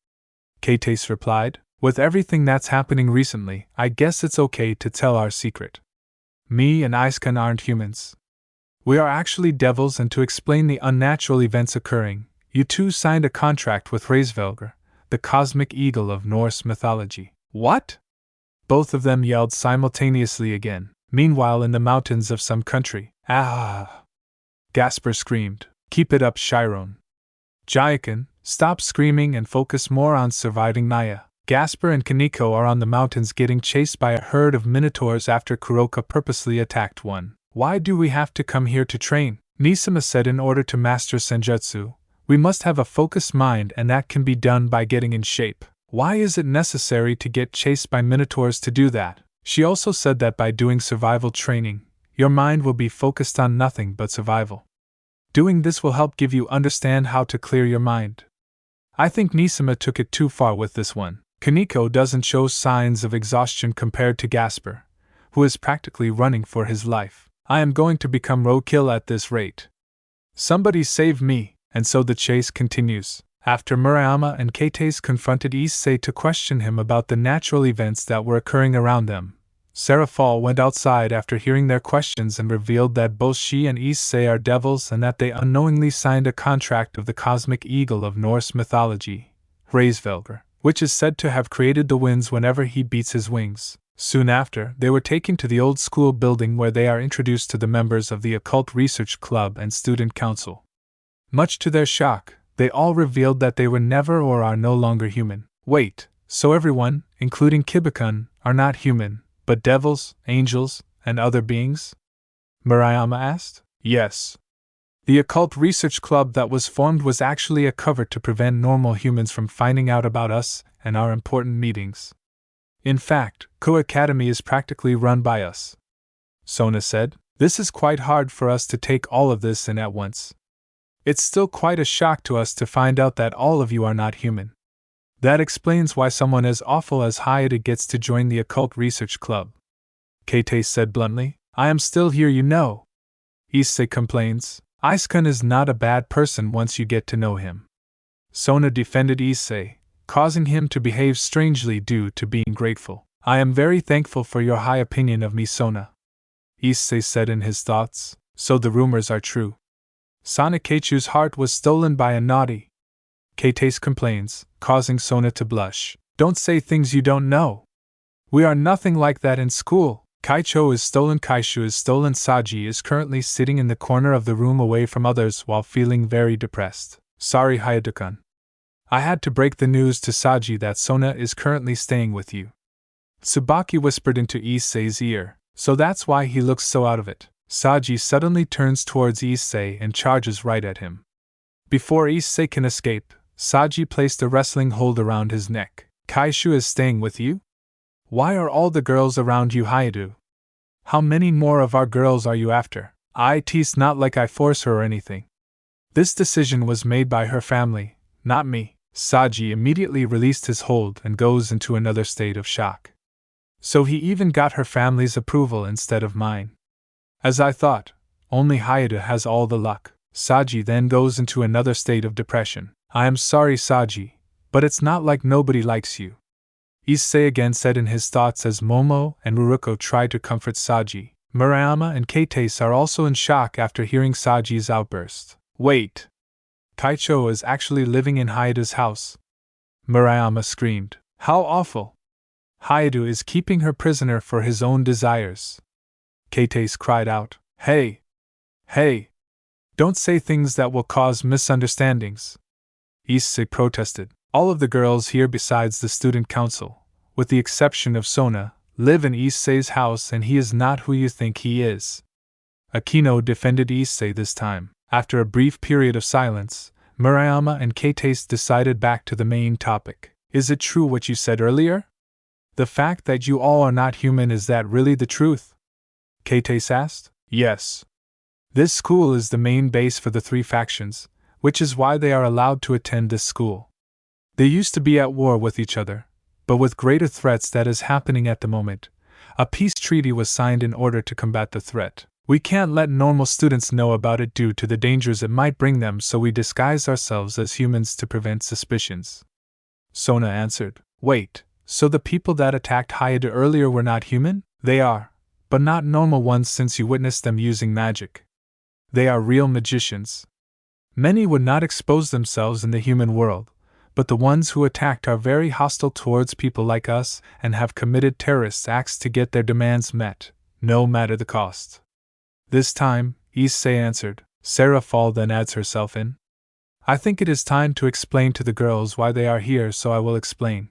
Keitase replied. With everything that's happening recently, I guess it's okay to tell our secret. Me and Aiskan aren't humans. We are actually devils, and to explain the unnatural events occurring, you two signed a contract with Hraesvelgr, the cosmic eagle of Norse mythology. What? Both of them yelled simultaneously again. Meanwhile, in the mountains of some country, ah! Gasper screamed. Keep it up, Chiron. Jayakin, stop screaming and focus more on surviving Naya. Gasper and Kaneko are on the mountains getting chased by a herd of minotaurs after Kuroka purposely attacked one. Why do we have to come here to train? Nisama said. In order to master Senjutsu, we must have a focused mind, and that can be done by getting in shape. Why is it necessary to get chased by minotaurs to do that? She also said that by doing survival training, your mind will be focused on nothing but survival. Doing this will help give you understand how to clear your mind. I think Nisama took it too far with this one. Kaneko doesn't show signs of exhaustion compared to Gasper, who is practically running for his life. I am going to become roadkill at this rate. Somebody save me, and so the chase continues. After Murayama and Keitase confronted Issei to question him about the natural events that were occurring around them, Serafall went outside after hearing their questions and revealed that both she and Issei are devils and that they unknowingly signed a contract of the cosmic eagle of Norse mythology, Hraesvelgr, which is said to have created the winds whenever he beats his wings. Soon after, they were taken to the old school building where they are introduced to the members of the Occult Research Club and Student Council. Much to their shock, they all revealed that they were never or are no longer human. Wait, so everyone, including Kibikun, are not human, but devils, angels, and other beings? Murayama asked. Yes. The Occult Research Club that was formed was actually a cover to prevent normal humans from finding out about us and our important meetings. In fact, Kuoh Academy is practically run by us. Sona said. This is quite hard for us to take all of this in at once. It's still quite a shock to us to find out that all of you are not human. That explains why someone as awful as Hayata gets to join the Occult Research Club. Keitase said bluntly. I am still here, you know. Issei complains. Aiskan is not a bad person once you get to know him. Sona defended Issei, causing him to behave strangely due to being grateful. I am very thankful for your high opinion of me, Sona, Issei said in his thoughts. So the rumors are true. Sona Keichu's heart was stolen by a naughty. Keitace complains, causing Sona to blush. Don't say things you don't know. We are nothing like that in school. Kaicho is stolen, Kaishu is stolen. Saji is currently sitting in the corner of the room away from others while feeling very depressed. Sorry, Hayate-kun. I had to break the news to Saji that Sona is currently staying with you. Tsubaki whispered into Issei's ear, so that's why he looks so out of it. Saji suddenly turns towards Issei and charges right at him. Before Issei can escape, Saji placed a wrestling hold around his neck. Kaishu is staying with you? Why are all the girls around you, Hayadu? How many more of our girls are you after? It's not like I force her or anything. This decision was made by her family, not me. Saji immediately released his hold and goes into another state of shock. So he even got her family's approval instead of mine. As I thought, only Hayate has all the luck. Saji then goes into another state of depression. I am sorry, Saji, but it's not like nobody likes you, Issei again said in his thoughts as Momo and Ruruko tried to comfort Saji. Murayama and Keitace are also in shock after hearing Saji's outburst. Wait! Kaicho is actually living in Hayate's house. Murayama screamed. How awful! Hayate is keeping her prisoner for his own desires. Keitace cried out. Hey! Hey! Don't say things that will cause misunderstandings. Issei protested. All of the girls here besides the student council, with the exception of Sona, live in Issei's house and he is not who you think he is. Akino defended Issei this time. After a brief period of silence, Murayama and Keitace decided back to the main topic. Is it true what you said earlier? The fact that you all are not human, is that really the truth? Keitace asked. Yes. This school is the main base for the three factions, which is why they are allowed to attend this school. They used to be at war with each other, but with greater threats that is happening at the moment, a peace treaty was signed in order to combat the threat. We can't let normal students know about it due to the dangers it might bring them, so we disguise ourselves as humans to prevent suspicions. Sona answered. Wait, so the people that attacked Hayate earlier were not human? They are, but not normal ones since you witnessed them using magic. They are real magicians. Many would not expose themselves in the human world, but the ones who attacked are very hostile towards people like us and have committed terrorist acts to get their demands met, no matter the cost. This time, Issei answered. Serafall then adds herself in. I think it is time to explain to the girls why they are here, so I will explain.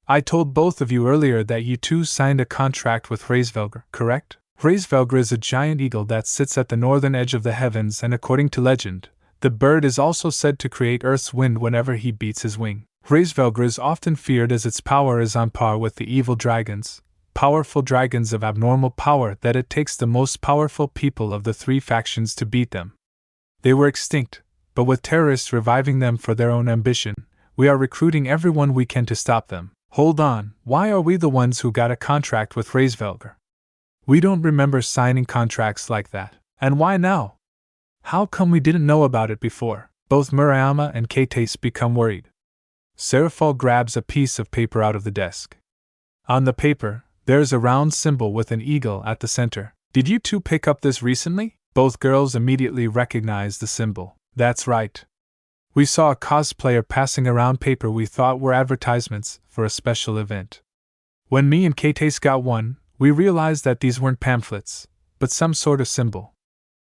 I told both of you earlier that you two signed a contract with Hraesvelgr, correct? Hraesvelgr is a giant eagle that sits at the northern edge of the heavens, and according to legend, the bird is also said to create Earth's wind whenever he beats his wing. Hraesvelgr is often feared as its power is on par with the evil dragons, powerful dragons of abnormal power that it takes the most powerful people of the three factions to beat them. They were extinct, but with terrorists reviving them for their own ambition, we are recruiting everyone we can to stop them. Hold on, why are we the ones who got a contract with Hraesvelgr? We don't remember signing contracts like that. And why now? How come we didn't know about it before? Both Murayama and Keitace become worried. Serafall grabs a piece of paper out of the desk. On the paper, there's a round symbol with an eagle at the center. Did you two pick up this recently? Both girls immediately recognize the symbol. That's right. We saw a cosplayer passing around paper we thought were advertisements for a special event. When me and Keitace got one, we realized that these weren't pamphlets, but some sort of symbol.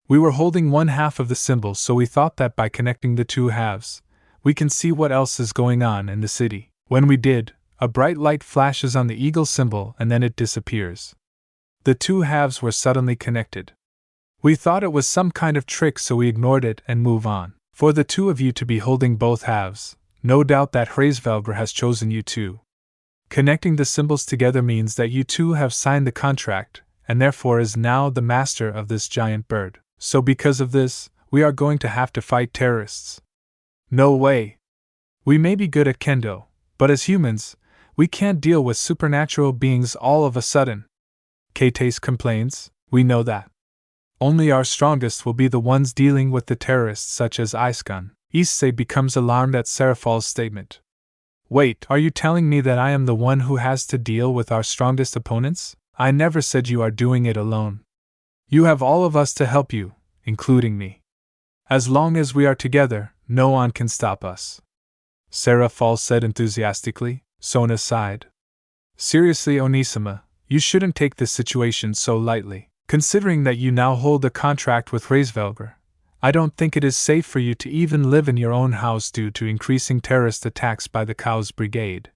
We were holding one half of the symbol, so we thought that by connecting the two halves, we can see what else is going on in the city. When we did, a bright light flashes on the eagle symbol and then it disappears. The two halves were suddenly connected. We thought it was some kind of trick, so we ignored it and move on. For the two of you to be holding both halves, no doubt that Hraesvelgr has chosen you two. Connecting the symbols together means that you two have signed the contract, and therefore is now the master of this giant bird. So because of this, we are going to have to fight terrorists. No way. We may be good at kendo, but as humans, we can't deal with supernatural beings all of a sudden. Keitace complains. We know that. Only our strongest will be the ones dealing with the terrorists such as Icegun. Issei becomes alarmed at serafall's statement. Wait, are you telling me that I am the one who has to deal with our strongest opponents? I never said you are doing it alone. You have all of us to help you, including me. As long as we are together, no one can stop us. Serafall said enthusiastically. Sona sighed. Seriously, Onisima, you shouldn't take this situation so lightly. Considering that you now hold a contract with Reisvelger, I don't think it is safe for you to even live in your own house due to increasing terrorist attacks by the Kuoh's brigade.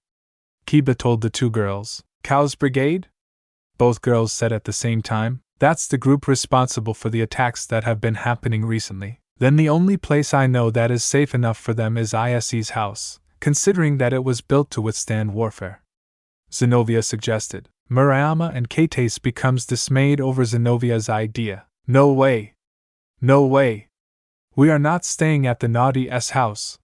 Kiba told the two girls. Kuoh's brigade? Both girls said at the same time. That's the group responsible for the attacks that have been happening recently. Then the only place I know that is safe enough for them is Isei's house, considering that it was built to withstand warfare. Zenobia suggested. Murayama and Kates becomes dismayed over Zenovia's idea. No way! No way! We are not staying at the naughty S house.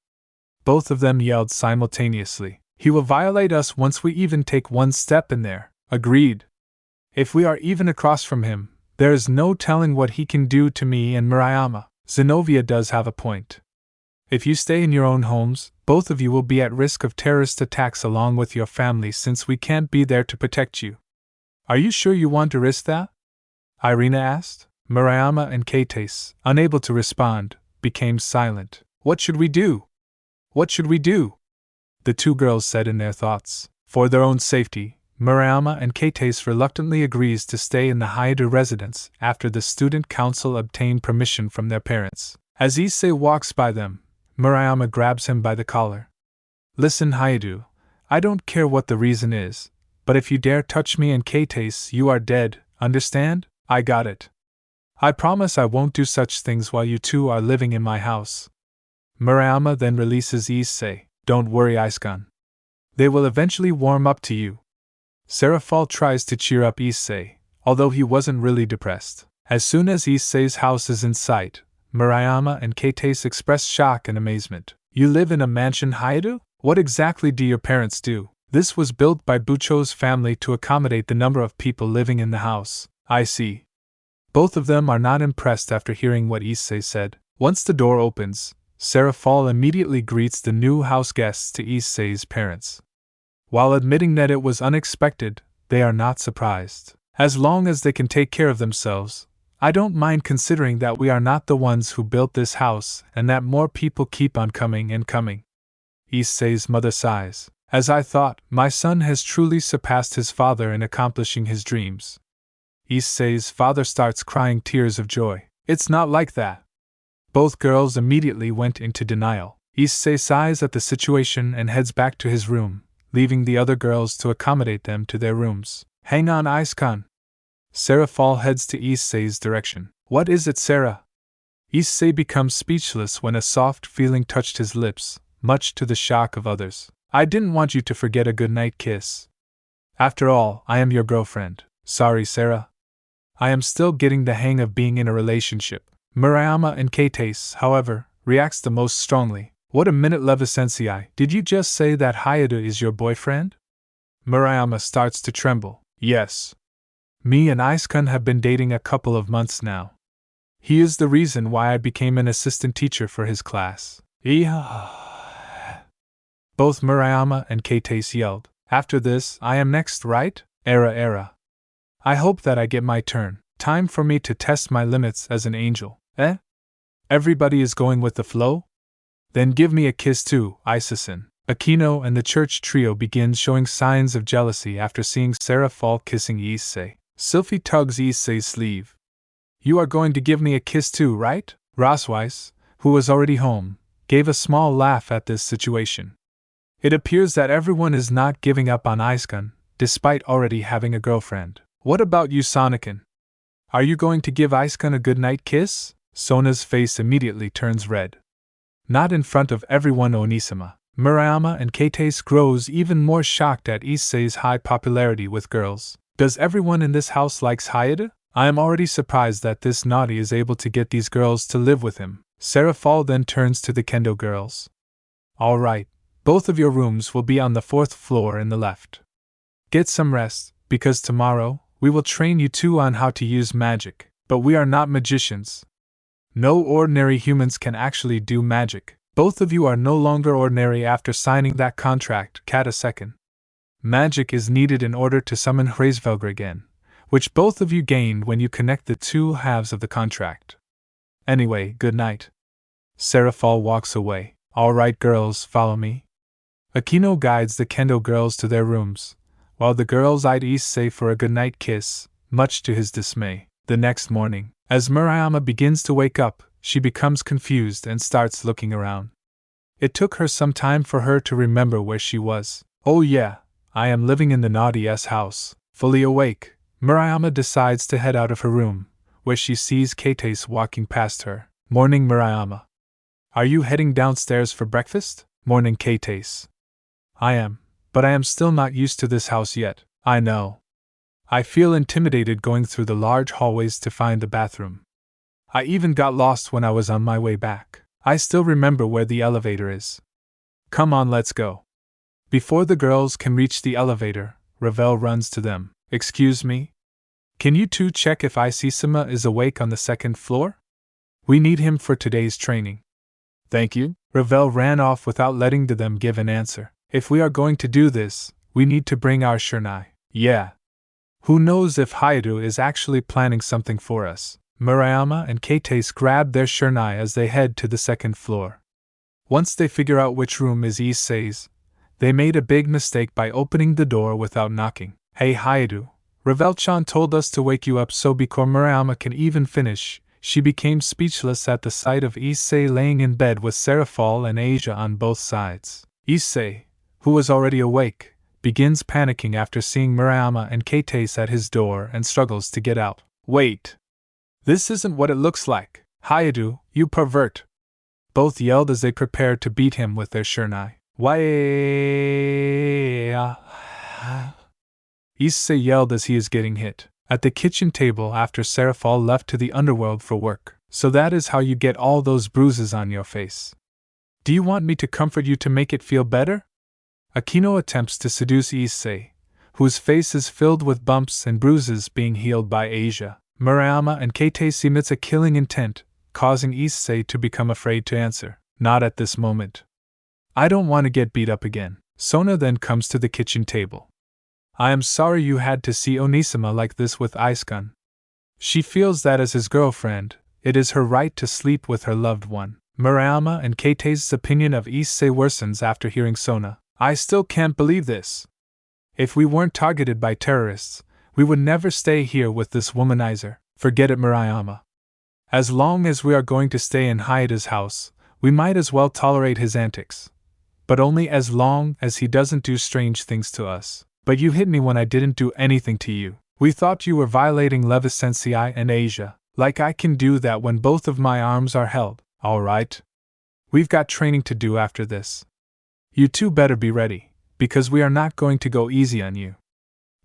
Both of them yelled simultaneously. He will violate us once we even take one step in there. Agreed. If we are even across from him, there is no telling what he can do to me and Murayama. Zenobia does have a point. If you stay in your own homes, both of you will be at risk of terrorist attacks along with your family since we can't be there to protect you. Are you sure you want to risk that? Irina asked. Murayama and Kates, unable to respond, became silent. What should we do? What should we do? The two girls said in their thoughts. For their own safety, Murayama and Kates reluctantly agrees to stay in the Haida residence after the student council obtained permission from their parents. As Issei walks by them, Murayama grabs him by the collar. Listen, Haidu, I don't care what the reason is, but if you dare touch me and Kates, you are dead, understand? I got it. I promise I won't do such things while you two are living in my house. Murayama then releases Issei. Don't worry, Isukan. They will eventually warm up to you. Serafall tries to cheer up Issei, although he wasn't really depressed. As soon as Issei's house is in sight, Murayama and Kates express shock and amazement. You live in a mansion, Haidu? What exactly do your parents do? This was built by Bucho's family to accommodate the number of people living in the house. I see. Both of them are not impressed after hearing what Issei said. Once the door opens, Serafall immediately greets the new house guests to Issei's parents. While admitting that it was unexpected, they are not surprised. As long as they can take care of themselves, I don't mind considering that we are not the ones who built this house and that more people keep on coming and coming. Issei's mother sighs. As I thought, my son has truly surpassed his father in accomplishing his dreams. Issei's father starts crying tears of joy. It's not like that. Both girls immediately went into denial. Issei sighs at the situation and heads back to his room, leaving the other girls to accommodate them to their rooms. Hang on, Isukan. Serafall heads to Issei's direction. What is it, Sarah? Issei becomes speechless when a soft feeling touched his lips, much to the shock of others. I didn't want you to forget a goodnight kiss. After all, I am your girlfriend. Sorry, Sarah. I am still getting the hang of being in a relationship. Murayama and Kates, however, reacts the most strongly. What a minute, Levisensei. Did you just say that Haida is your boyfriend? Murayama starts to tremble. Yes. Me and Isukan have been dating a couple of months now. He is the reason why I became an assistant teacher for his class. Both Murayama and Kates yelled. After this, I am next, right? Era. I hope that I get my turn. Time for me to test my limits as an angel. Everybody is going with the flow? Then give me a kiss too, Isasin. Aquino and the church trio begin showing signs of jealousy after seeing Serafall kissing Issei. Sylphie tugs Issei's sleeve. You are going to give me a kiss too, right? Rosweiss, who was already home, gave a small laugh at this situation. It appears that everyone is not giving up on Isukan, despite already having a girlfriend. What about you, Sonikin? Are you going to give Isukan a goodnight kiss? Sona's face immediately turns red. Not in front of everyone, Onisima. Murayama and Kates grows even more shocked at Issei's high popularity with girls. Does everyone in this house likes Haida? I am already surprised that this naughty is able to get these girls to live with him. Serafall then turns to the kendo girls. All right, both of your rooms will be on the 4th floor in the left. Get some rest, because tomorrow, we will train you two on how to use magic. But we are not magicians. No ordinary humans can actually do magic. Both of you are no longer ordinary after signing that contract. Cat a second. Magic is needed in order to summon Hraesvelgr again, which both of you gained when you connect the two halves of the contract. Anyway, good night. Serafall walks away. Alright girls, follow me. Aquino guides the kendo girls to their rooms, while the girls eyed issei for a goodnight kiss, much to his dismay. The next morning, as Murayama begins to wake up, she becomes confused and starts looking around. It took her some time for her to remember where she was. Oh yeah, I am living in the naughty S house. Fully awake, Murayama decides to head out of her room, where she sees Kates walking past her. Morning, Murayama. Are you heading downstairs for breakfast? Morning, Kates. I am, but I am still not used to this house yet. I know. I feel intimidated going through the large hallways to find the bathroom. I even got lost when I was on my way back. I still remember where the elevator is. Come on, let's go. Before the girls can reach the elevator, Ravel runs to them. Excuse me? Can you two check if Isisima is awake on the second floor? We need him for today's training. Thank you. Ravel ran off without letting them give an answer. If we are going to do this, we need to bring our Shernai. Yeah. Who knows if Hayato is actually planning something for us? Murayama and Kates grab their Shernai as they head to the second floor. Once they figure out which room is issei's, they made a big mistake by opening the door without knocking. Hey Hayato, Ravel-chan told us to wake you up, so before Murayama can even finish, she became speechless at the sight of Issei laying in bed with serafall and Asia on both sides. Issei, who was already awake, begins panicking after seeing Murayama and Kates at his door and struggles to get out. Wait! This isn't what it looks like. Hayato, you pervert! Both yelled as they prepared to beat him with their Shernai. Why? Issei yelled as he is getting hit. At the kitchen table after Serafall left to the Underworld for work. So that is how you get all those bruises on your face. Do you want me to comfort you to make it feel better? Aquino attempts to seduce Issei, whose face is filled with bumps and bruises being healed by Asia. Murayama and Kates emits a killing intent, causing Issei to become afraid to answer. Not at this moment. I don't want to get beat up again. Sona then comes to the kitchen table. I am sorry you had to see Onisima like this with Ice-gun. She feels that as his girlfriend, it is her right to sleep with her loved one. Murayama and Kates' opinion of Issei worsens after hearing Sona. I still can't believe this. If we weren't targeted by terrorists, we would never stay here with this womanizer. Forget it, Murayama. As long as we are going to stay in Hayata's house, we might as well tolerate his antics. But only as long as he doesn't do strange things to us. But you hit me when I didn't do anything to you. We thought you were violating Levis Sensei and Asia, like I can do that when both of my arms are held. Alright. We've got training to do after this. You two better be ready, because we are not going to go easy on you.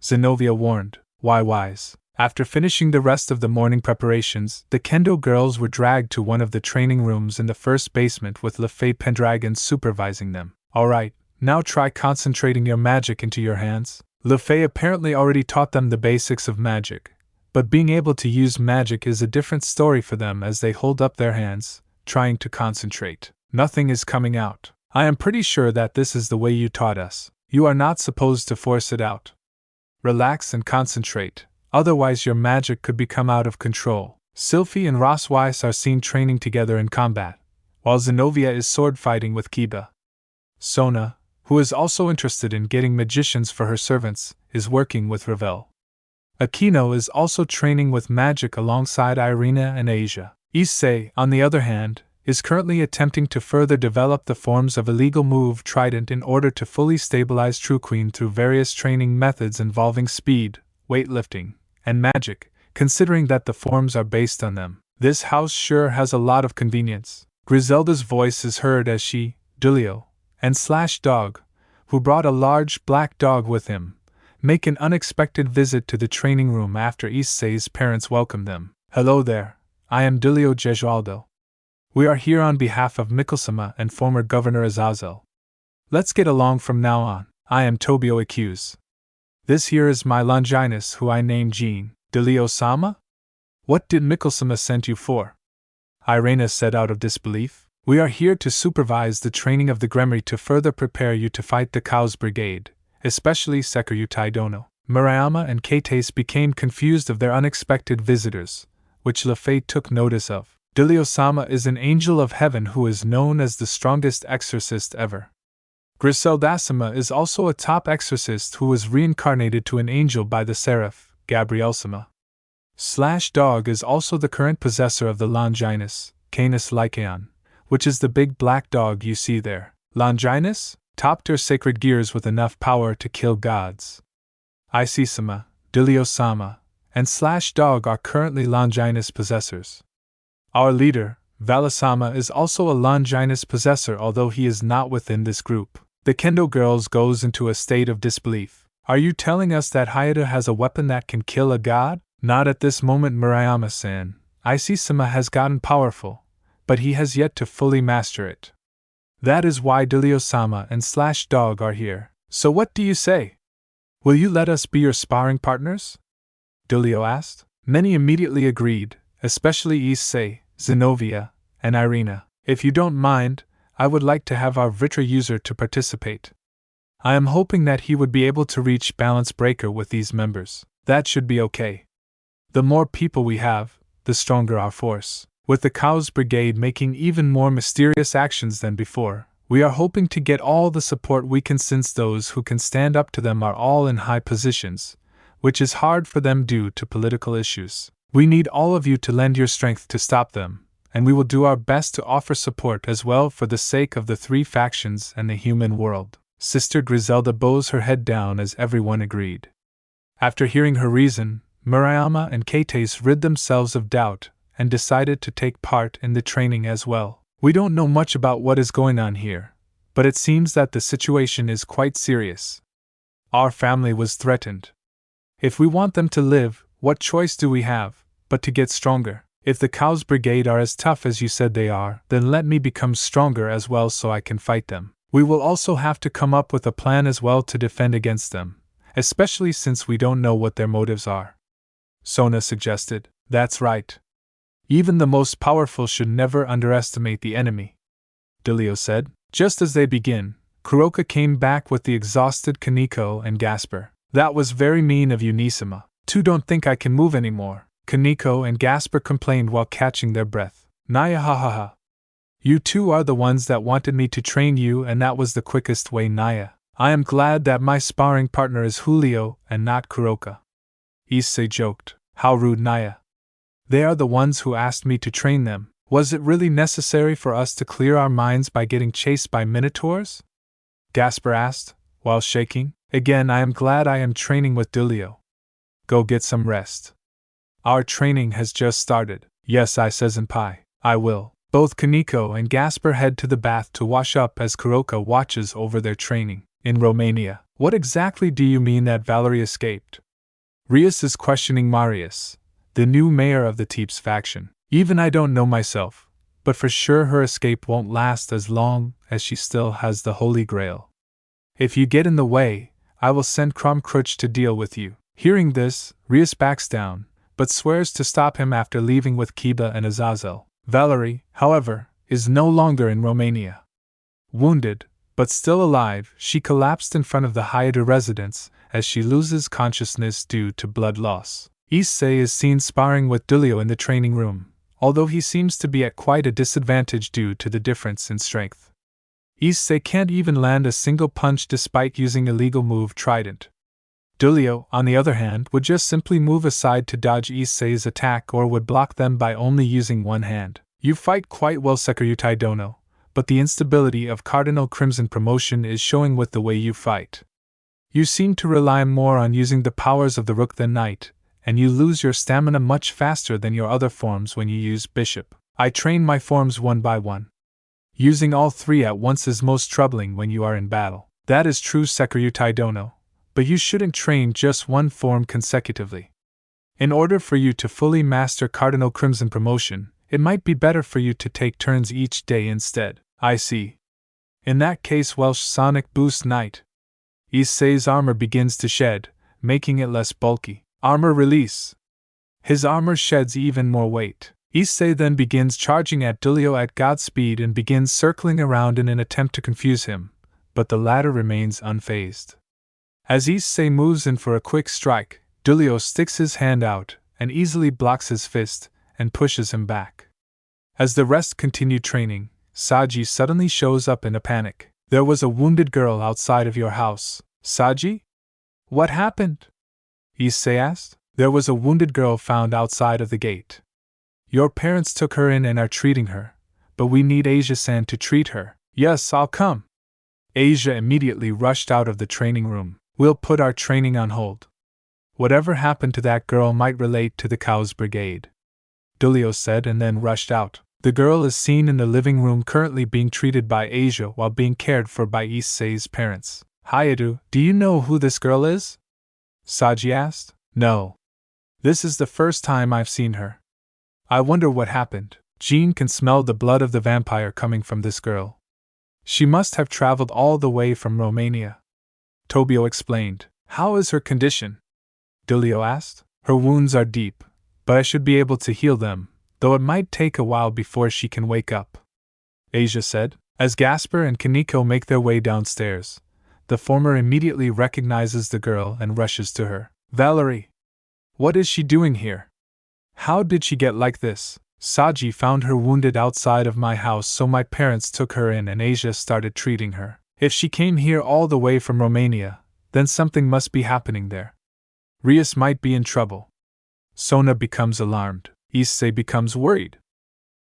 Zenobia warned. Why wise? After finishing the rest of the morning preparations, the kendo girls were dragged to one of the training rooms in the first basement with LeFay Pendragon supervising them. Alright. Now try concentrating your magic into your hands. LeFay apparently already taught them the basics of magic, but being able to use magic is a different story for them as they hold up their hands, trying to concentrate. Nothing is coming out. I am pretty sure that this is the way you taught us. You are not supposed to force it out. Relax and concentrate, otherwise your magic could become out of control. Sylphie and Rossweiss are seen training together in combat, while Zenobia is sword fighting with Kiba. Sona, who is also interested in getting magicians for her servants, is working with Ravel. Aquino is also training with magic alongside Irina and Asia. Issei, on the other hand, is currently attempting to further develop the forms of illegal move Trident in order to fully stabilize True Queen through various training methods involving speed, weightlifting, and magic, considering that the forms are based on them. This house sure has a lot of convenience. Griselda's voice is heard as she, Dulio, and Dog, who brought a large black dog with him, make an unexpected visit to the training room after Issei's parents welcome them. Hello there, I am Dulio Gesualdo. We are here on behalf of Mikkelsima and former Governor Azazel. Let's get along from now on. I am Tobio Accuse. This here is my Longinus who I named Jean. Dulio-sama? What did Mikkelsima send you for? Irena said out of disbelief. We are here to supervise the training of the Gremry to further prepare you to fight the Kuoh's brigade, especially Sekiryutai Dono. Murayama and Kates became confused of their unexpected visitors, which Lefei took notice of. Delio-sama is an angel of heaven who is known as the strongest exorcist ever. Griselda-sama is also a top exorcist who was reincarnated to an angel by the seraph, Gabriel-sama. Dog is also the current possessor of the Longinus, Canis Lycaon, which is the big black dog you see there. Longinus? Top-tier sacred gears with enough power to kill gods. Issei-sama, Delio-sama, and Dog are currently Longinus possessors. Our leader, Valisama, is also a Longinus possessor, although he is not within this group. The Kendo girls goes into a state of disbelief. Are you telling us that Hayata has a weapon that can kill a god? Not at this moment, Murayama-san. Issei-sama has gotten powerful, but he has yet to fully master it. That is why Delio-sama and Dog are here. So what do you say? Will you let us be your sparring partners? Delio asked. Many immediately agreed, especially Issei, Zenobia, and Irina. If you don't mind, I would like to have our Vitra user to participate. I am hoping that he would be able to reach balance breaker with these members. That should be okay. The more people we have, the stronger our force. With the Kuoh's brigade making even more mysterious actions than before, we are hoping to get all the support we can, since those who can stand up to them are all in high positions, which is hard for them due to political issues. We need all of you to lend your strength to stop them, and we will do our best to offer support as well for the sake of the three factions and the human world. Sister Griselda bows her head down as everyone agreed. After hearing her reason, Murayama and Kates rid themselves of doubt and decided to take part in the training as well. We don't know much about what is going on here, but it seems that the situation is quite serious. Our family was threatened. If we want them to live, what choice do we have but to get stronger? If the Kuoh's brigade are as tough as you said they are, then let me become stronger as well so I can fight them. We will also have to come up with a plan as well to defend against them, especially since we don't know what their motives are. Sona suggested. That's right. Even the most powerful should never underestimate the enemy, Delio said. Just as they begin, Kuroka came back with the exhausted Kaneko and Gasper. That was very mean of you, Nisama. Two don't think I can move anymore, Kaneko and Gasper complained while catching their breath. Naya, ha ha ha. You two are the ones that wanted me to train you, and that was the quickest way, Naya. I am glad that my sparring partner is Julio and not Kuroka. Issei joked. How rude, Naya. They are the ones who asked me to train them. Was it really necessary for us to clear our minds by getting chased by minotaurs? Gasper asked, while shaking. Again, I am glad I am training with Delio. Go get some rest. Our training has just started. Yes, Senpai. I will. Both Kaneko and Gasper head to the bath to wash up as Kuroka watches over their training. In Romania, what exactly do you mean that Valerie escaped? Rias is questioning Marius, the new mayor of the Teeps faction. Even I don't know myself, but for sure her escape won't last as long as she still has the Holy Grail. If you get in the way, I will send Kromkruch to deal with you. Hearing this, Rias backs down, but swears to stop him after leaving with Kiba and Azazel. Valerie, however, is no longer in Romania. Wounded, but still alive, she collapsed in front of the Hayata residence as she loses consciousness due to blood loss. Issei is seen sparring with Delio in the training room, although he seems to be at quite a disadvantage due to the difference in strength. Issei can't even land a single punch despite using illegal move Trident. Delio, on the other hand, would just simply move aside to dodge Issei's attack or would block them by only using one hand. You fight quite well, Sekiryutai Dono, but the instability of Cardinal Crimson promotion is showing with the way you fight. You seem to rely more on using the powers of the Rook than Knight, and you lose your stamina much faster than your other forms when you use Bishop. I train my forms one by one. Using all three at once is most troubling when you are in battle. That is true, Sekiryutai Dono, but you shouldn't train just one form consecutively. In order for you to fully master Cardinal Crimson promotion, it might be better for you to take turns each day instead. I see. In that case, Welsh Sonic Boost Knight. Issei's armor begins to shed, making it less bulky. Armor release. His armor sheds even more weight. Issei then begins charging at Dulio at Godspeed and begins circling around in an attempt to confuse him, but the latter remains unfazed. As Issei moves in for a quick strike, Dulio sticks his hand out and easily blocks his fist and pushes him back. As the rest continue training, Saji suddenly shows up in a panic. There was a wounded girl outside of your house, Saji? What happened? Issei asked. There was a wounded girl found outside of the gate. Your parents took her in and are treating her, but we need Asia-san to treat her. Yes, I'll come. Asia immediately rushed out of the training room. We'll put our training on hold. Whatever happened to that girl might relate to the Kuoh's brigade, Dulio said and then rushed out. The girl is seen in the living room currently being treated by Asia while being cared for by Issei's parents. Hayato, do you know who this girl is? Saji asked. No. This is the first time I've seen her. I wonder what happened. Jean can smell the blood of the vampire coming from this girl. She must have traveled all the way from Romania. Tobio explained. How is her condition? Dulio asked. Her wounds are deep, but I should be able to heal them, though it might take a while before she can wake up. Asia said. As Gasper and Kaneko make their way downstairs, the former immediately recognizes the girl and rushes to her. Valerie! What is she doing here? How did she get like this? Saji found her wounded outside of my house, so my parents took her in and Asia started treating her. If she came here all the way from Romania, then something must be happening there. Rias might be in trouble. Sona becomes alarmed. Issei becomes worried.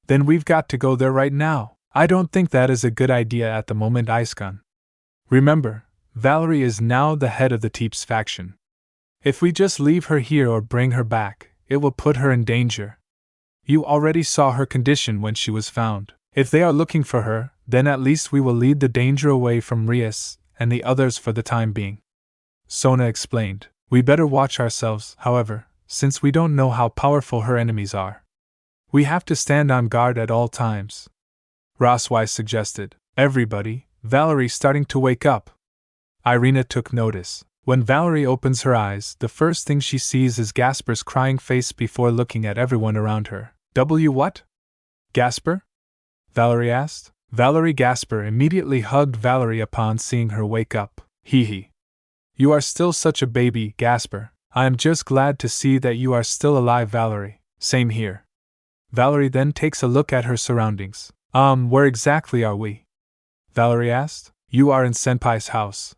Then we've got to go there right now. I don't think that is a good idea at the moment, Iskon. Remember, Valerie is now the head of the Teeps faction. If we just leave her here or bring her back, it will put her in danger. You already saw her condition when she was found. If they are looking for her, then at least we will lead the danger away from Rias and the others for the time being. Sona explained. We better watch ourselves, however, since we don't know how powerful her enemies are. We have to stand on guard at all times. Rosswise suggested. Everybody, Valerie's starting to wake up. Irina took notice. When Valerie opens her eyes, the first thing she sees is Gasper's crying face before looking at everyone around her. What? Gasper? Valerie asked. Valerie Gasper immediately hugged Valerie upon seeing her wake up. Hee. You are still such a baby, Gasper. I am just glad to see that you are still alive, Valerie. Same here. Valerie then takes a look at her surroundings. Where exactly are we? Valerie asked. You are in Senpai's house.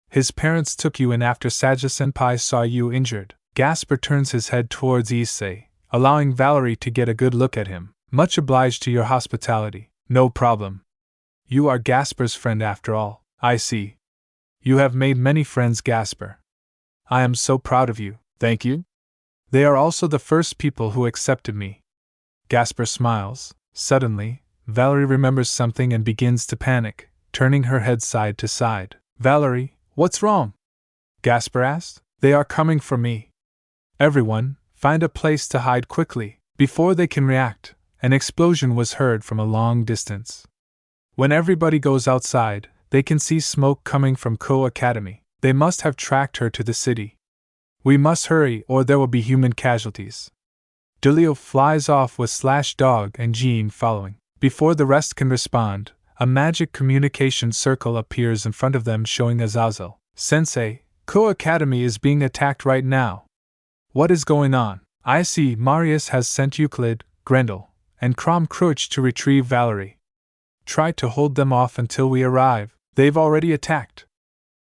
His parents took you in after Saja-senpai saw you injured. Gasper turns his head towards Issei, allowing Valerie to get a good look at him. Much obliged to your hospitality. No problem. You are Gasper's friend after all. I see. You have made many friends, Gasper. I am so proud of you. Thank you. They are also the first people who accepted me. Gasper smiles. Suddenly, Valerie remembers something and begins to panic, turning her head side to side. Valerie, what's wrong? Gasper asked. They are coming for me. Everyone, find a place to hide quickly. Before they can react, an explosion was heard from a long distance. When everybody goes outside, they can see smoke coming from Kuoh Academy. They must have tracked her to the city. We must hurry or there will be human casualties. Dulio flies off with Dog and Jean following. Before the rest can respond, a magic communication circle appears in front of them showing Azazel. Sensei, Kuoh Academy is being attacked right now. What is going on? I see Marius has sent Euclid, Grendel, and Krom Cruch to retrieve Valerie. Try to hold them off until we arrive. They've already attacked.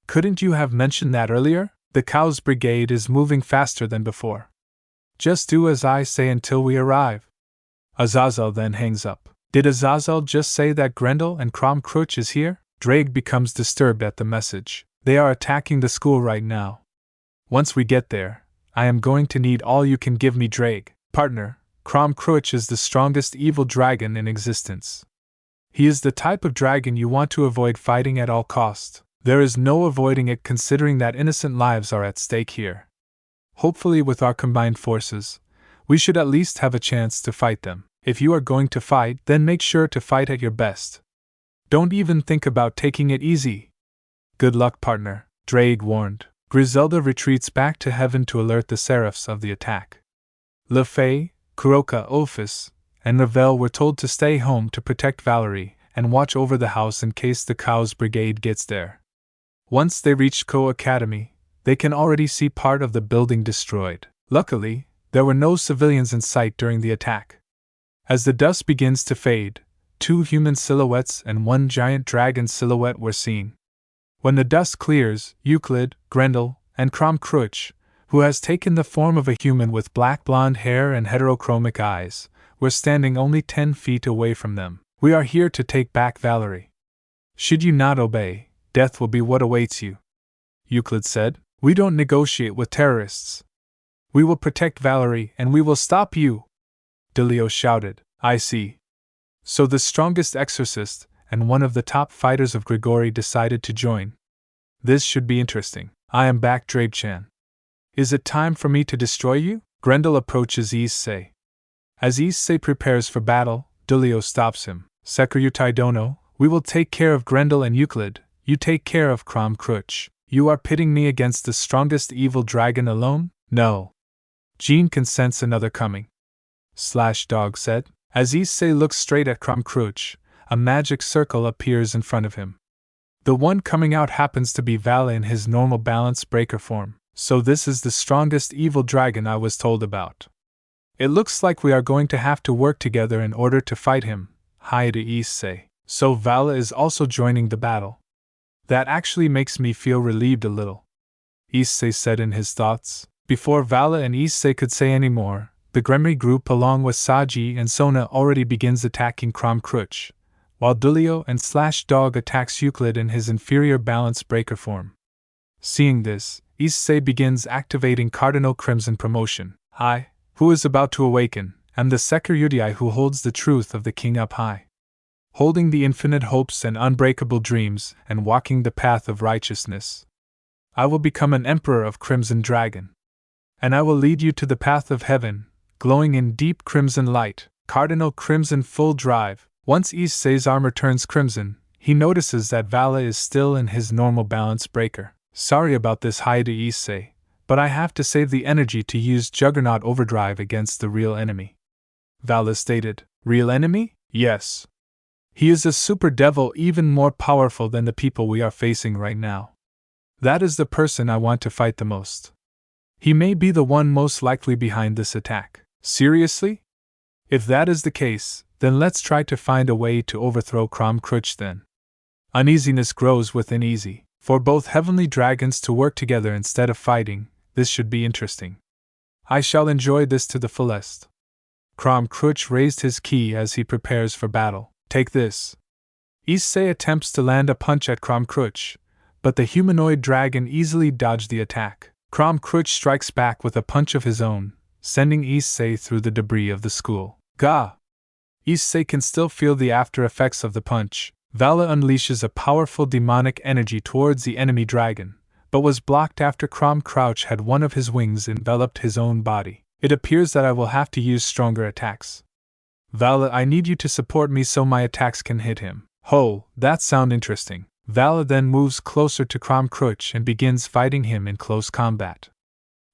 Couldn't you have mentioned that earlier? The Kuoh's brigade is moving faster than before. Just do as I say until we arrive. Azazel then hangs up. Did Azazel just say that Grendel and Krom Cruch is here? Drake becomes disturbed at the message. They are attacking the school right now. Once we get there, I am going to need all you can give me, Drake. Partner, Krom Cruch is the strongest evil dragon in existence. He is the type of dragon you want to avoid fighting at all costs. There is no avoiding it considering that innocent lives are at stake here. Hopefully with our combined forces, we should at least have a chance to fight them. If you are going to fight, then make sure to fight at your best. Don't even think about taking it easy. Good luck, partner, Drake warned. Griselda retreats back to heaven to alert the seraphs of the attack. Le Fay, Kuroka Ophis, and Ravel were told to stay home to protect Valerie and watch over the house in case the Kuoh's brigade gets there. Once they reached Kuoh Academy, they can already see part of the building destroyed. Luckily, there were no civilians in sight during the attack. As the dust begins to fade, 2 human silhouettes and 1 giant dragon silhouette were seen. When the dust clears, Euclid, Grendel, and Kruch, who has taken the form of a human with black blonde hair and heterochromic eyes, were standing only 10 feet away from them. "We are here to take back Valerie. Should you not obey, death will be what awaits you," Euclid said. "We don't negotiate with terrorists. We will protect Valerie and we will stop you," Delio shouted. "I see." So the strongest exorcist and one of the top fighters of Grigori decided to join. "This should be interesting. I am back, Drabechan. Is it time for me to destroy you?" Grendel approaches issei. As issei prepares for battle, Delio stops him. "Secretary Dono, we will take care of Grendel and Euclid, you take care of Kruch. You are pitting me against the strongest evil dragon alone? No. Jean can sense another coming," Dog said. As issei looks straight at Kruch, a magic circle appears in front of him. The one coming out happens to be Vala in his normal balance breaker form. "So this is the strongest evil dragon I was told about. It looks like we are going to have to work together in order to fight him," Haida issei. "So Vala is also joining the battle. That actually makes me feel relieved a little," issei said in his thoughts. Before Vala and issei could say any more, the Gremry group along with Saji and Sona already begins attacking Kruch, while Delio and Dog attacks Euclid in his inferior balance breaker form. Seeing this, issei begins activating Cardinal Crimson Promotion. "I, who is about to awaken, am the Secretary who holds the truth of the king up high, holding the infinite hopes and unbreakable dreams and walking the path of righteousness. I will become an emperor of Crimson Dragon. And I will lead you to the path of heaven, glowing in deep crimson light." Cardinal Crimson Full Drive. Once issei's armor turns crimson, he notices that Vala is still in his normal balance breaker. "Sorry about this, Haida issei, but I have to save the energy to use Juggernaut Overdrive against the real enemy," Vala stated. "Real enemy? Yes. He is a super devil even more powerful than the people we are facing right now. That is the person I want to fight the most. He may be the one most likely behind this attack." "Seriously? If that is the case, then let's try to find a way to overthrow Kruch then." Uneasiness grows within Easy. For both heavenly dragons to work together instead of fighting, this should be interesting. I shall enjoy this to the fullest. Kruch raised his key as he prepares for battle. "Take this." Issei attempts to land a punch at Kruch, but the humanoid dragon easily dodged the attack. Kruch strikes back with a punch of his own, sending Issei through the debris of the school. Gah! Issei can still feel the after effects of the punch. Vala unleashes a powerful demonic energy towards the enemy dragon, but was blocked after Kruch had one of his wings enveloped his own body. "It appears that I will have to use stronger attacks. Vala, I need you to support me so my attacks can hit him." "Ho, that sounds interesting." Vala then moves closer to Kruch and begins fighting him in close combat.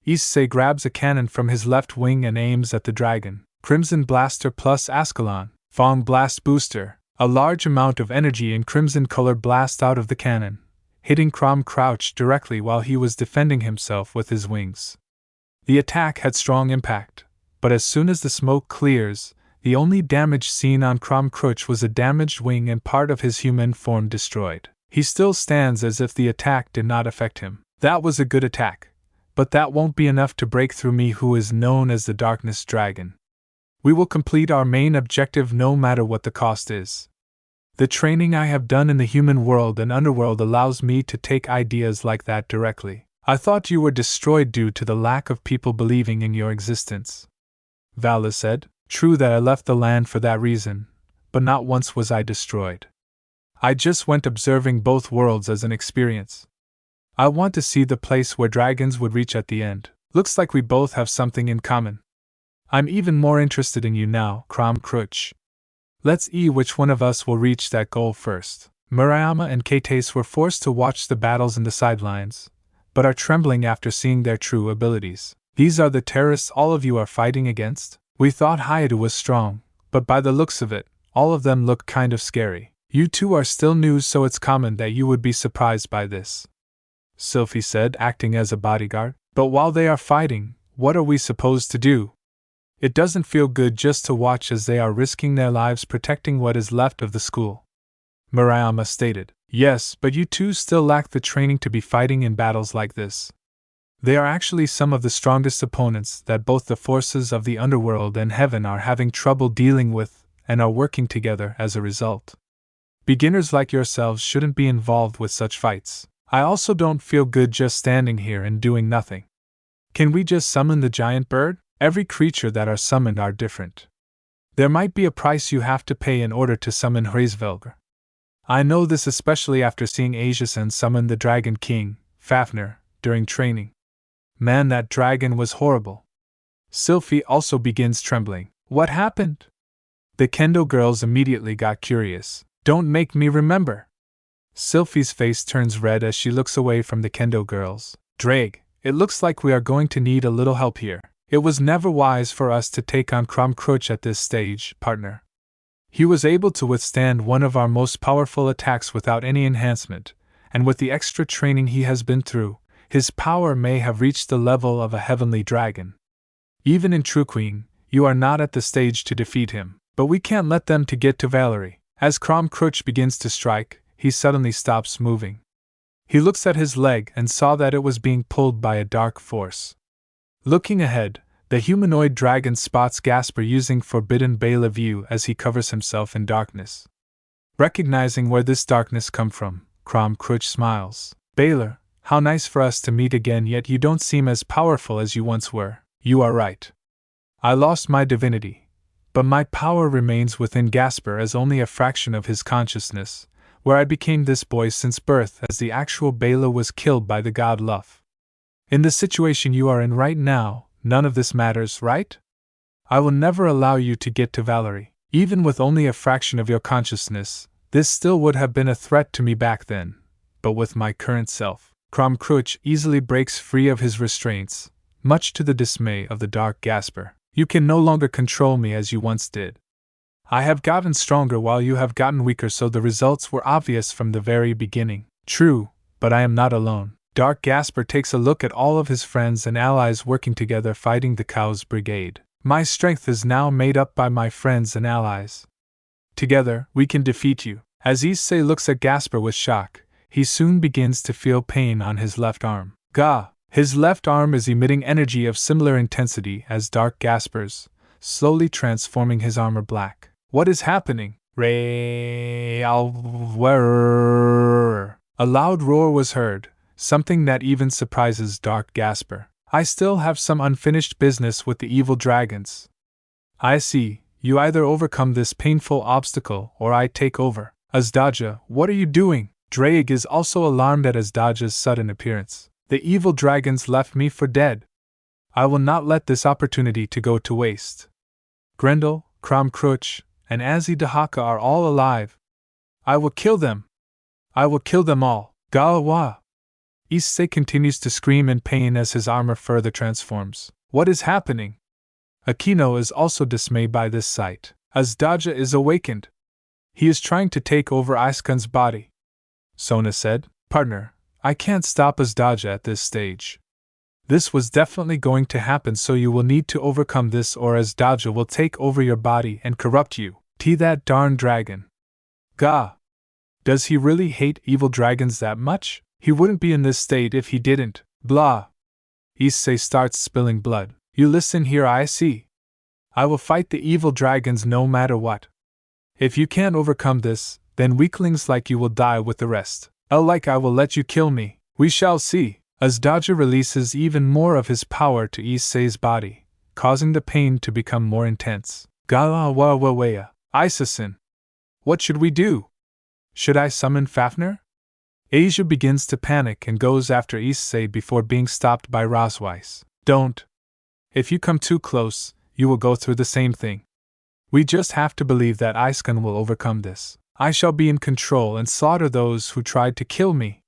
Issei grabs a cannon from his left wing and aims at the dragon. Crimson Blaster plus Escalating, Fong Blast Booster. A large amount of energy in crimson color blasts out of the cannon, hitting Kruch directly while he was defending himself with his wings. The attack had strong impact, but as soon as the smoke clears, the only damage seen on Kruch was a damaged wing and part of his human form destroyed. He still stands as if the attack did not affect him. "That was a good attack, but that won't be enough to break through me, who is known as the Darkness Dragon. We will complete our main objective no matter what the cost is. The training I have done in the human world and underworld allows me to take ideas like that directly. I thought you were destroyed due to the lack of people believing in your existence," Vala said. "True that I left the land for that reason, but not once was I destroyed. I just went observing both worlds as an experience. I want to see the place where dragons would reach at the end. Looks like we both have something in common. I'm even more interested in you now, Kruch. Let's see which one of us will reach that goal first." Murayama and Kates were forced to watch the battles in the sidelines, but are trembling after seeing their true abilities. "These are the terrorists all of you are fighting against? We thought Hayato was strong, but by the looks of it, all of them look kind of scary. You two are still new, so it's common that you would be surprised by this, Sylphie said, acting as a bodyguard. But while they are fighting, what are we supposed to do? It doesn't feel good just to watch as they are risking their lives protecting what is left of the school, Murayama stated. Yes, but you two still lack the training to be fighting in battles like this. They are actually some of the strongest opponents that both the forces of the Underworld and Heaven are having trouble dealing with, and are working together as a result. Beginners like yourselves shouldn't be involved with such fights. I also don't feel good just standing here and doing nothing. Can we just summon the giant bird? Every creature that are summoned are different. There might be a price you have to pay in order to summon Hraesvelgr. I know this especially after seeing Asiasen summon the Dragon King, Fafnir, during training. Man, that dragon was horrible. Sylphie also begins trembling. What happened? The kendo girls immediately got curious. Don't make me remember. Sylphie's face turns red as she looks away from the kendo girls. Drake, it looks like we are going to need a little help here. It was never wise for us to take on Kromkruch at this stage, partner. He was able to withstand one of our most powerful attacks without any enhancement, and with the extra training he has been through, his power may have reached the level of a heavenly dragon. Even in Truqueen, you are not at the stage to defeat him, but we can't let them to get to Valerie. As Kromkruch begins to strike, he suddenly stops moving. He looks at his leg and saw that it was being pulled by a dark force. Looking ahead, the humanoid dragon spots Gasper using Forbidden Bela view as he covers himself in darkness. Recognizing where this darkness come from, Kromkruch smiles. Bela, how nice for us to meet again, yet you don't seem as powerful as you once were. You are right. I lost my divinity, but my power remains within Gasper as only a fraction of his consciousness, where I became this boy since birth as the actual Bela was killed by the god Luff. In the situation you are in right now, none of this matters, right? I will never allow you to get to Valerie. Even with only a fraction of your consciousness, this still would have been a threat to me back then, but with my current self. Kromkruch easily breaks free of his restraints, much to the dismay of the dark Gasper. You can no longer control me as you once did. I have gotten stronger while you have gotten weaker, so the results were obvious from the very beginning. True, but I am not alone. Dark Gasper takes a look at all of his friends and allies working together fighting the Cow's brigade. My strength is now made up by my friends and allies. Together, we can defeat you. As issei looks at Gasper with shock, he soon begins to feel pain on his left arm. Gah! His left arm is emitting energy of similar intensity as Dark Gasper's, slowly transforming his armor black. What is happening? A loud roar was heard, something that even surprises Dark Gasper. I still have some unfinished business with the evil dragons. I see, you either overcome this painful obstacle or I take over. Azdaja, what are you doing? Drake is also alarmed at Azdaja's sudden appearance. The evil dragons left me for dead. I will not let this opportunity to go to waste. Grendel, Kromkruch, and Azidahaka are all alive. I will kill them. I will kill them all. Gawa! Issei continues to scream in pain as his armor further transforms. What is happening? Akino is also dismayed by this sight. Azdaja is awakened. He is trying to take over Aiskan's body. Sona said, Partner, I can't stop Azdaja at this stage. This was definitely going to happen, so you will need to overcome this or Azdaja will take over your body and corrupt you. That darn dragon. Gah! Does he really hate evil dragons that much? He wouldn't be in this state if he didn't. Blah! Issei starts spilling blood. You listen here, I see. I will fight the evil dragons no matter what. If you can't overcome this, then weaklings like you will die with the rest. Like I will let you kill me. We shall see. Azdaja releases even more of his power to Issei's body, causing the pain to become more intense. Galawawawaya, Isasin. What should we do? Should I summon Fafnir? Asia begins to panic and goes after Issei before being stopped by Rosweiss. Don't. If you come too close, you will go through the same thing. We just have to believe that Aiskan will overcome this. I shall be in control and slaughter those who tried to kill me.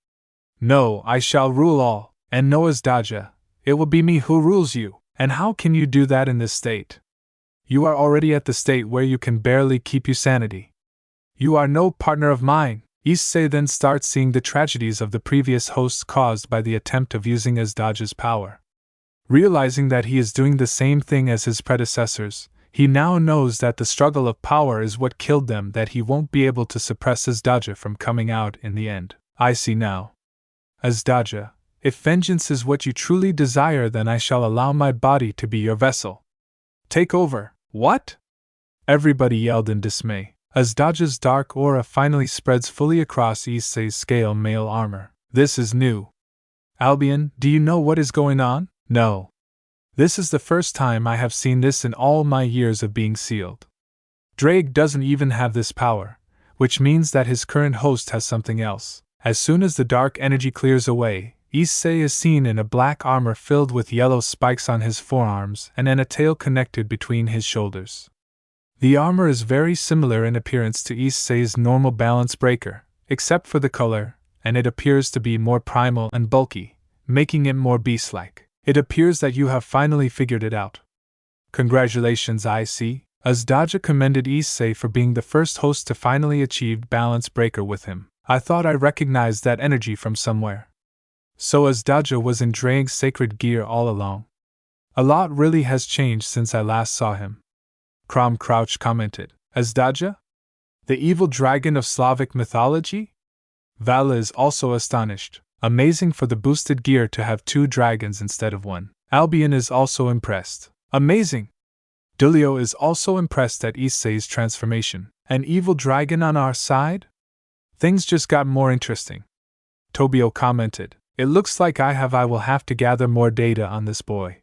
No, I shall rule all, and no Azdaja, it will be me who rules you. And how can you do that in this state? You are already at the state where you can barely keep your sanity. You are no partner of mine. Issei then starts seeing the tragedies of the previous hosts caused by the attempt of using Asdaja's power. Realizing that he is doing the same thing as his predecessors, he now knows that the struggle of power is what killed them, that he won't be able to suppress Asdaja from coming out in the end. I see now. Asdaja, if vengeance is what you truly desire, then I shall allow my body to be your vessel. Take over. What? Everybody yelled in dismay. Asdaja's dark aura finally spreads fully across Issei's scale mail armor. This is new. Albion, do you know what is going on? No. This is the first time I have seen this in all my years of being sealed. Drake doesn't even have this power, which means that his current host has something else. As soon as the dark energy clears away, Issei is seen in a black armor filled with yellow spikes on his forearms and a tail connected between his shoulders. The armor is very similar in appearance to Issei's normal balance breaker, except for the color, and it appears to be more primal and bulky, making it more beast-like. It appears that you have finally figured it out. Congratulations, I see. Asdaja commended Issei for being the first host to finally achieve balance breaker with him. I thought I recognized that energy from somewhere. So Asdaja was in Drake's sacred gear all along. A lot really has changed since I last saw him. Crom Crouch commented. Asdaja? The evil dragon of Slavic mythology? Vala is also astonished. Amazing for the boosted gear to have 2 dragons instead of 1. Albion is also impressed. Amazing! Dulio is also impressed at Issei's transformation. An evil dragon on our side? Things just got more interesting. Tobio commented. It looks like I will have to gather more data on this boy.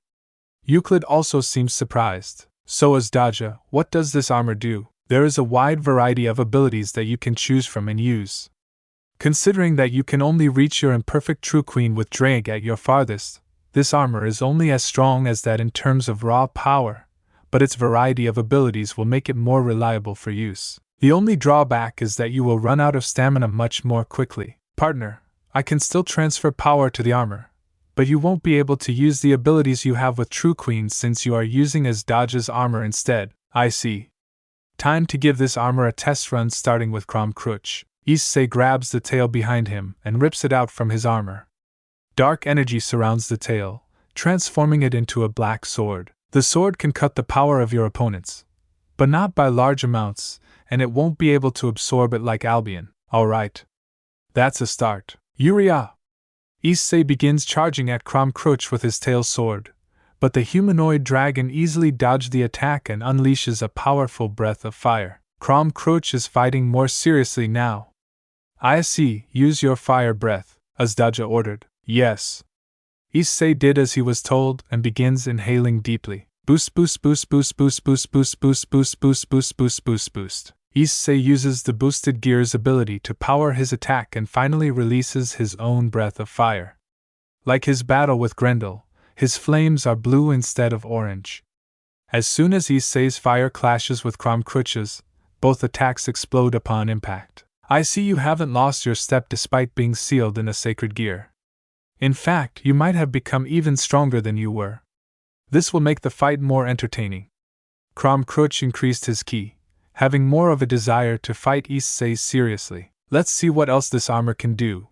Euclid also seems surprised. So Asdaja, what does this armor do? There is a wide variety of abilities that you can choose from and use. Considering that you can only reach your imperfect true queen with Drake at your farthest, this armor is only as strong as that in terms of raw power, but its variety of abilities will make it more reliable for use. The only drawback is that you will run out of stamina much more quickly. Partner, I can still transfer power to the armor, but you won't be able to use the abilities you have with True Queen since you are using Asdaja's armor instead. I see. Time to give this armor a test run, starting with Crom Crouch. Issei grabs the tail behind him and rips it out from his armor. Dark energy surrounds the tail, transforming it into a black sword. The sword can cut the power of your opponents, but not by large amounts, and it won't be able to absorb it like Albion. Alright. That's a start. Yuria! Issei begins charging at Crom Crouch with his tail sword, but the humanoid dragon easily dodged the attack and unleashes a powerful breath of fire. Crom Crouch is fighting more seriously now. I see, use your fire breath, Asdaja ordered. Yes. Issei did as he was told and begins inhaling deeply. Boost boost boost boost boost boost boost boost boost boost boost boost boost boost. Issei uses the boosted gear's ability to power his attack and finally releases his own breath of fire. Like his battle with Grendel, his flames are blue instead of orange. As soon as Issei's fire clashes with Crom Crouch's, both attacks explode upon impact. I see you haven't lost your step despite being sealed in a sacred gear. In fact, you might have become even stronger than you were. This will make the fight more entertaining. Crom Crouch increased his ki, having more of a desire to fight Issei seriously. Let's see what else this armor can do.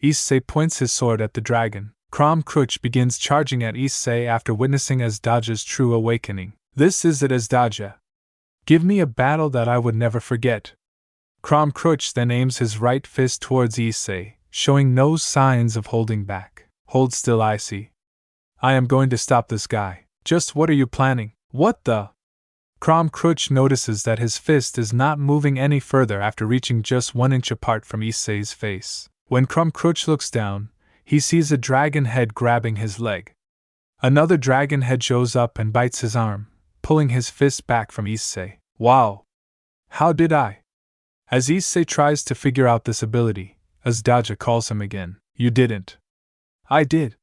Issei points his sword at the dragon. Crom Crouch begins charging at Issei after witnessing Asdaja's true awakening. This is it, Asdaja. Give me a battle that I would never forget. Crom Crouch then aims his right fist towards Issei, showing no signs of holding back. Hold still, Issei. I am going to stop this guy. Just what are you planning? What the? Crom Crouch notices that his fist is not moving any further after reaching just 1 inch apart from Issei's face. When Crom Crouch looks down, he sees a dragon head grabbing his leg. Another dragon head shows up and bites his arm, pulling his fist back from Issei. Wow! How did I? As Issei tries to figure out this ability, Asdaja calls him again. You didn't. I did.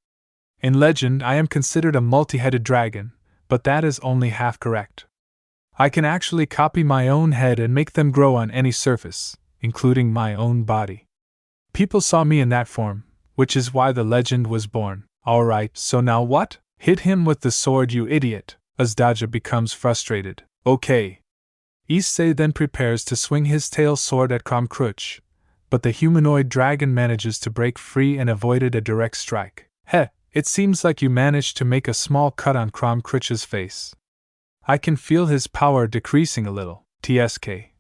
In legend, I am considered a multi-headed dragon, but that is only half correct. I can actually copy my own head and make them grow on any surface, including my own body. People saw me in that form, which is why the legend was born. Alright, so now what? Hit him with the sword, you idiot. Azdaja becomes frustrated. Okay. Issei then prepares to swing his tail sword at Kromkruch, but the humanoid dragon manages to break free and avoided a direct strike. Heh, it seems like you managed to make a small cut on Kromkruch's face. I can feel his power decreasing a little. TSK.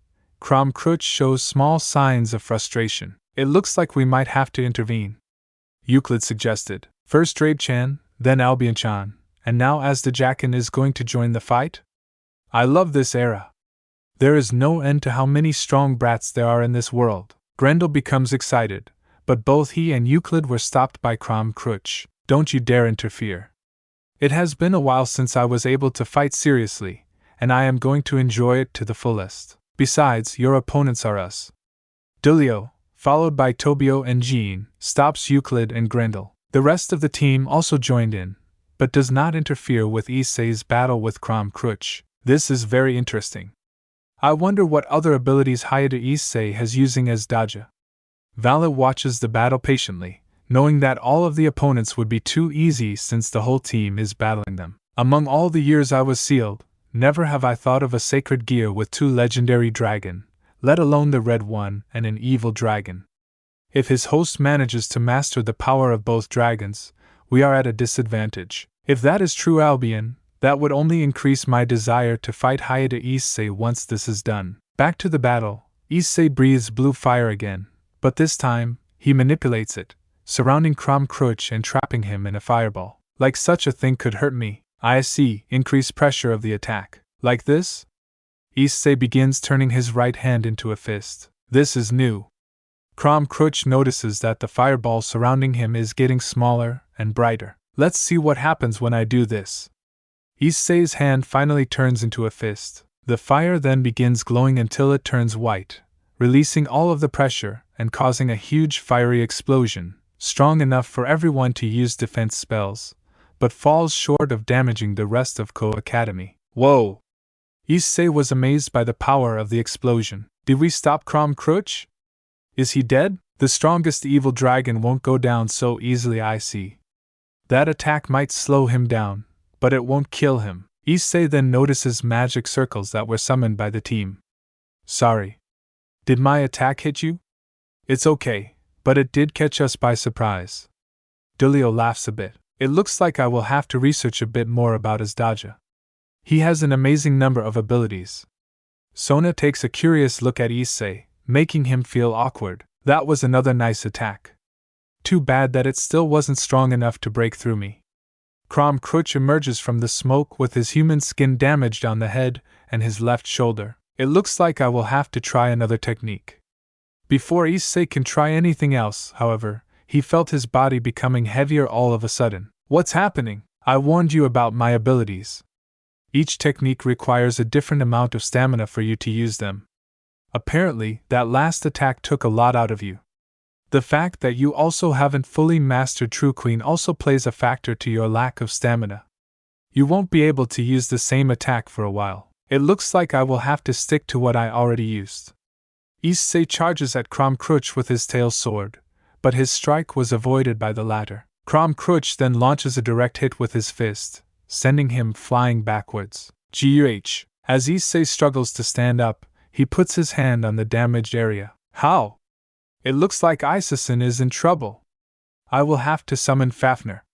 Kromkruch shows small signs of frustration. It looks like we might have to intervene. Euclid suggested. First Drabe-chan, then Albion-chan, and now Azdajakin is going to join the fight? I love this era. There is no end to how many strong brats there are in this world. Grendel becomes excited, but both he and Euclid were stopped by Kromkruch. Don't you dare interfere. It has been a while since I was able to fight seriously, and I am going to enjoy it to the fullest. Besides, your opponents are us. Dulio, followed by Tobio and Jean, stops Euclid and Grendel. The rest of the team also joined in, but does not interfere with Issei's battle with Kromkruch. This is very interesting. I wonder what other abilities Hayate Issei has using as Daja. Vala watches the battle patiently, knowing that all of the opponents would be too easy since the whole team is battling them. Among all the years I was sealed, never have I thought of a sacred gear with 2 legendary dragon, let alone the red one and an evil dragon. If his host manages to master the power of both dragons, we are at a disadvantage. If that is true, Albion, that would only increase my desire to fight Hayate Issei once this is done. Back to the battle, Issei breathes blue fire again, but this time, he manipulates it, surrounding Kromkruch and trapping him in a fireball. Like such a thing could hurt me. I see. Increase pressure of the attack. Like this? Issei begins turning his right hand into a fist. This is new. Kromkruch notices that the fireball surrounding him is getting smaller and brighter. Let's see what happens when I do this. Issei's hand finally turns into a fist. The fire then begins glowing until it turns white, releasing all of the pressure and causing a huge fiery explosion, strong enough for everyone to use defense spells, but falls short of damaging the rest of Kuoh Academy. Whoa! Issei was amazed by the power of the explosion. Did we stop Kromkruch? Is he dead? The strongest evil dragon won't go down so easily, I see. That attack might slow him down, but it won't kill him. Issei then notices magic circles that were summoned by the team. Sorry. Did my attack hit you? It's okay, but it did catch us by surprise. Dulio laughs a bit. It looks like I will have to research a bit more about Azdaja. He has an amazing number of abilities. Sona takes a curious look at Issei, making him feel awkward. That was another nice attack. Too bad that it still wasn't strong enough to break through me. Kromkruch emerges from the smoke with his human skin damaged on the head and his left shoulder. It looks like I will have to try another technique. Before Issei can try anything else, however, he felt his body becoming heavier all of a sudden. What's happening? I warned you about my abilities. Each technique requires a different amount of stamina for you to use them. Apparently, that last attack took a lot out of you. The fact that you also haven't fully mastered True Queen also plays a factor to your lack of stamina. You won't be able to use the same attack for a while. It looks like I will have to stick to what I already used. Issei charges at Kromkruch with his tail sword, but his strike was avoided by the latter. Kromkruch then launches a direct hit with his fist, sending him flying backwards. GUH. As Issei struggles to stand up, he puts his hand on the damaged area. How? It looks like Isaacson is in trouble. I will have to summon Fafnir.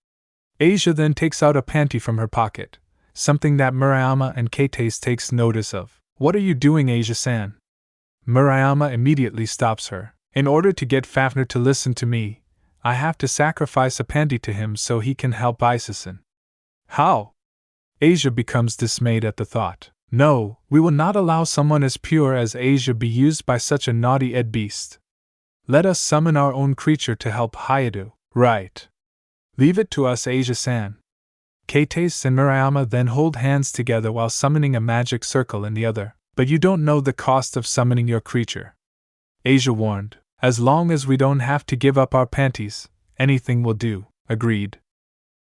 Asia then takes out a panty from her pocket, something that Murayama and Keites takes notice of. What are you doing, Asia-san? Murayama immediately stops her. In order to get Fafnir to listen to me, I have to sacrifice a panty to him so he can help Isaacson. How? Asia becomes dismayed at the thought. No, we will not allow someone as pure as Asia be used by such a naughty Ed beast. Let us summon our own creature to help Hayato. Right. Leave it to us, Asia-san. Keites and Murayama then hold hands together while summoning a magic circle in the other. But you don't know the cost of summoning your creature. Asia warned. As long as we don't have to give up our panties, anything will do. Agreed.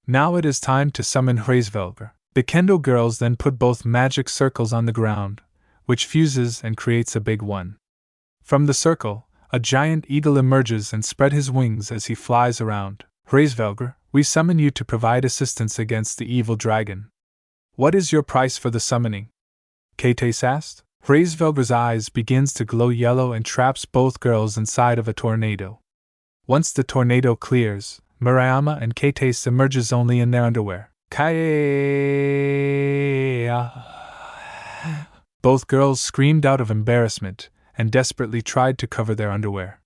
Now it is time to summon Hraesvelger. The Kendo girls then put both magic circles on the ground, which fuses and creates a big one. From the circle, a giant eagle emerges and spread his wings as he flies around. Hraesvelger, we summon you to provide assistance against the evil dragon. What is your price for the summoning? Kate asked. Hraesvelgr's eyes begins to glow yellow and traps both girls inside of a tornado. Once the tornado clears, Murayama and Kate emerges only in their underwear. Both girls screamed out of embarrassment and desperately tried to cover their underwear.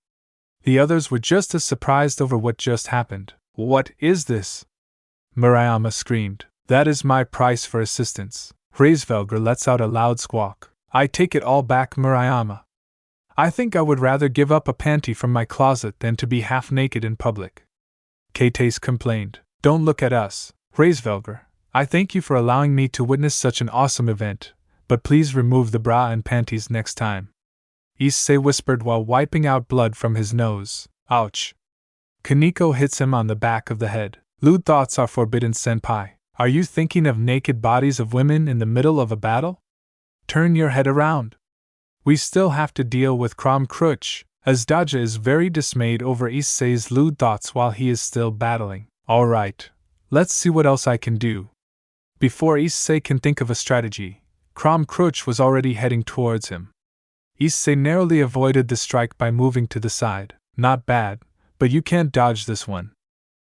The others were just as surprised over what just happened. What is this? Murayama screamed. That is my price for assistance. Hraesvelgr lets out a loud squawk. I take it all back, Murayama. I think I would rather give up a panty from my closet than to be half naked in public. Kate complained. Don't look at us, Hraesvelgr. I thank you for allowing me to witness such an awesome event, but please remove the bra and panties next time. Issei whispered while wiping out blood from his nose. Ouch. Kaneko hits him on the back of the head. Lewd thoughts are forbidden, senpai. Are you thinking of naked bodies of women in the middle of a battle? Turn your head around. We still have to deal with Crom Crutch, as Daja is very dismayed over Issei's lewd thoughts while he is still battling. Alright, let's see what else I can do. Before Issei can think of a strategy, Crom Crutch was already heading towards him. Issei narrowly avoided the strike by moving to the side. Not bad, but you can't dodge this one.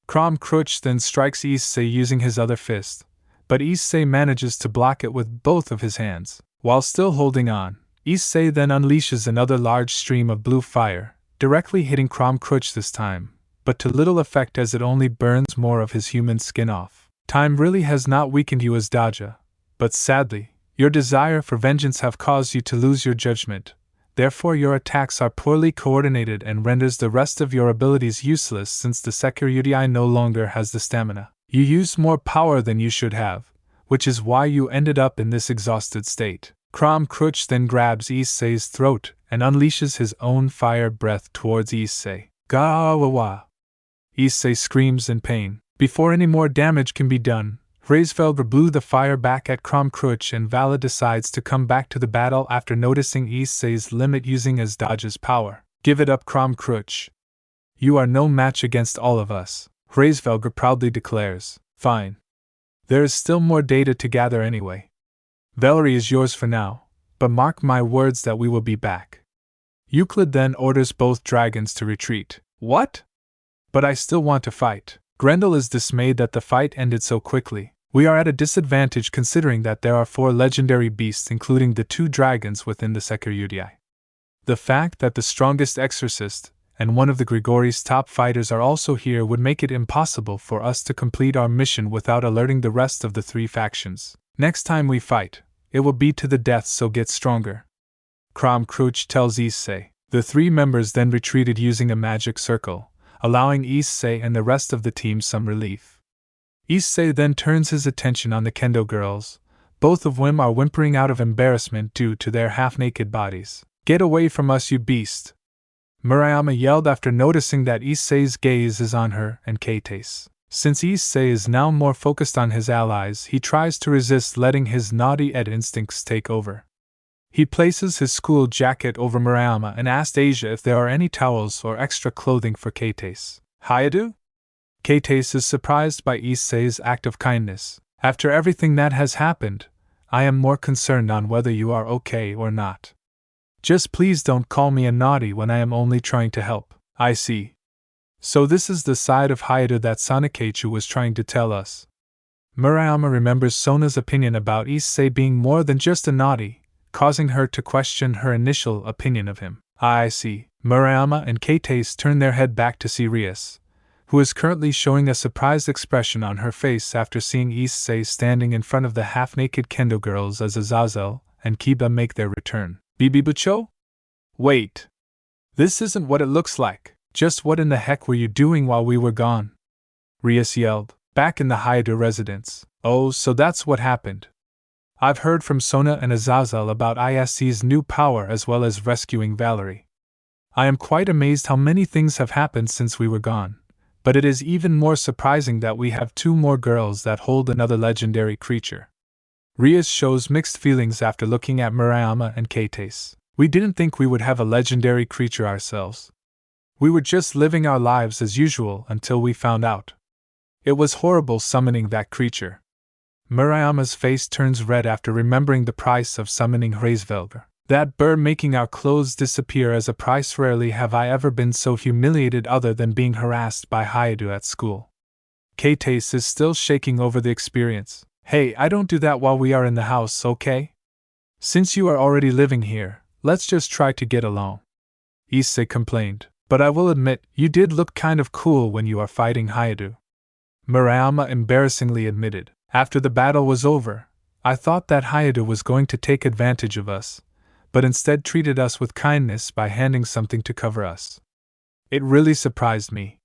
Crom Crutch then strikes Issei using his other fist, but Issei manages to block it with both of his hands. While still holding on, Issei then unleashes another large stream of blue fire, directly hitting Crom Crutch this time, but to little effect as it only burns more of his human skin off. Time really has not weakened you as Daja, but sadly, your desire for vengeance have caused you to lose your judgment. Therefore your attacks are poorly coordinated and renders the rest of your abilities useless since the Security no longer has the stamina. You used more power than you should have, which is why you ended up in this exhausted state. Crom Crutch then grabs Issei's throat and unleashes his own fire breath towards Issei. Gah-wah-wah! Issei screams in pain. Before any more damage can be done, Hraesvelgr blew the fire back at Crom Crutch and Vala decides to come back to the battle after noticing Issei's limit using as Daja's power. Give it up, Crom Crutch. You are no match against all of us, Hraesvelgr proudly declares. Fine. There is still more data to gather anyway. Valerie is yours for now, but mark my words that we will be back. Euclid then orders both dragons to retreat. What? But I still want to fight. Grendel is dismayed that the fight ended so quickly. We are at a disadvantage considering that there are 4 legendary beasts including the 2 dragons within the Security. The fact that the strongest exorcist and one of the Grigori's top fighters are also here would make it impossible for us to complete our mission without alerting the rest of the 3 factions. Next time we fight, it will be to the death, so get stronger. Crom Crutch tells Issei. The 3 members then retreated using a magic circle, allowing Issei and the rest of the team some relief. Issei then turns his attention on the kendo girls, both of whom are whimpering out of embarrassment due to their half-naked bodies. Get away from us, you beast! Murayama yelled after noticing that Issei's gaze is on her and Kate's. Since Issei is now more focused on his allies, he tries to resist letting his naughty Ed instincts take over. He places his school jacket over Murayama and asks Asia if there are any towels or extra clothing for Kate's. Hayadu? Kate's is surprised by Issei's act of kindness. After everything that has happened, I am more concerned on whether you are okay or not. Just please don't call me a naughty when I am only trying to help. I see. So this is the side of Hayadu that Sonakechu was trying to tell us. Murayama remembers Sona's opinion about Issei being more than just a naughty, causing her to question her initial opinion of him. I see. Murayama and Kates turn their head back to see Rias, who is currently showing a surprised expression on her face after seeing Issei standing in front of the half-naked kendo girls as Azazel and Kiba make their return. Bibibucho? Wait. This isn't what it looks like. Just what in the heck were you doing while we were gone? Rias yelled. Back in the Hayadu residence. Oh, so that's what happened. I've heard from Sona and Azazel about ISC's new power as well as rescuing Valerie. I am quite amazed how many things have happened since we were gone, but it is even more surprising that we have 2 more girls that hold another legendary creature. Rias shows mixed feelings after looking at Murayama and Kates. We didn't think we would have a legendary creature ourselves. We were just living our lives as usual until we found out. It was horrible summoning that creature. Murayama's face turns red after remembering the price of summoning Hraesvelgr. That bird making our clothes disappear as a price. Rarely have I ever been so humiliated other than being harassed by Hyadu at school. Kates is still shaking over the experience. Hey, I don't do that while we are in the house, okay? Since you are already living here, let's just try to get along. Issei complained. But I will admit, you did look kind of cool when you are fighting Hyadu. Murayama embarrassingly admitted. After the battle was over, I thought that Hyadu was going to take advantage of us, but instead treated us with kindness by handing something to cover us. It really surprised me.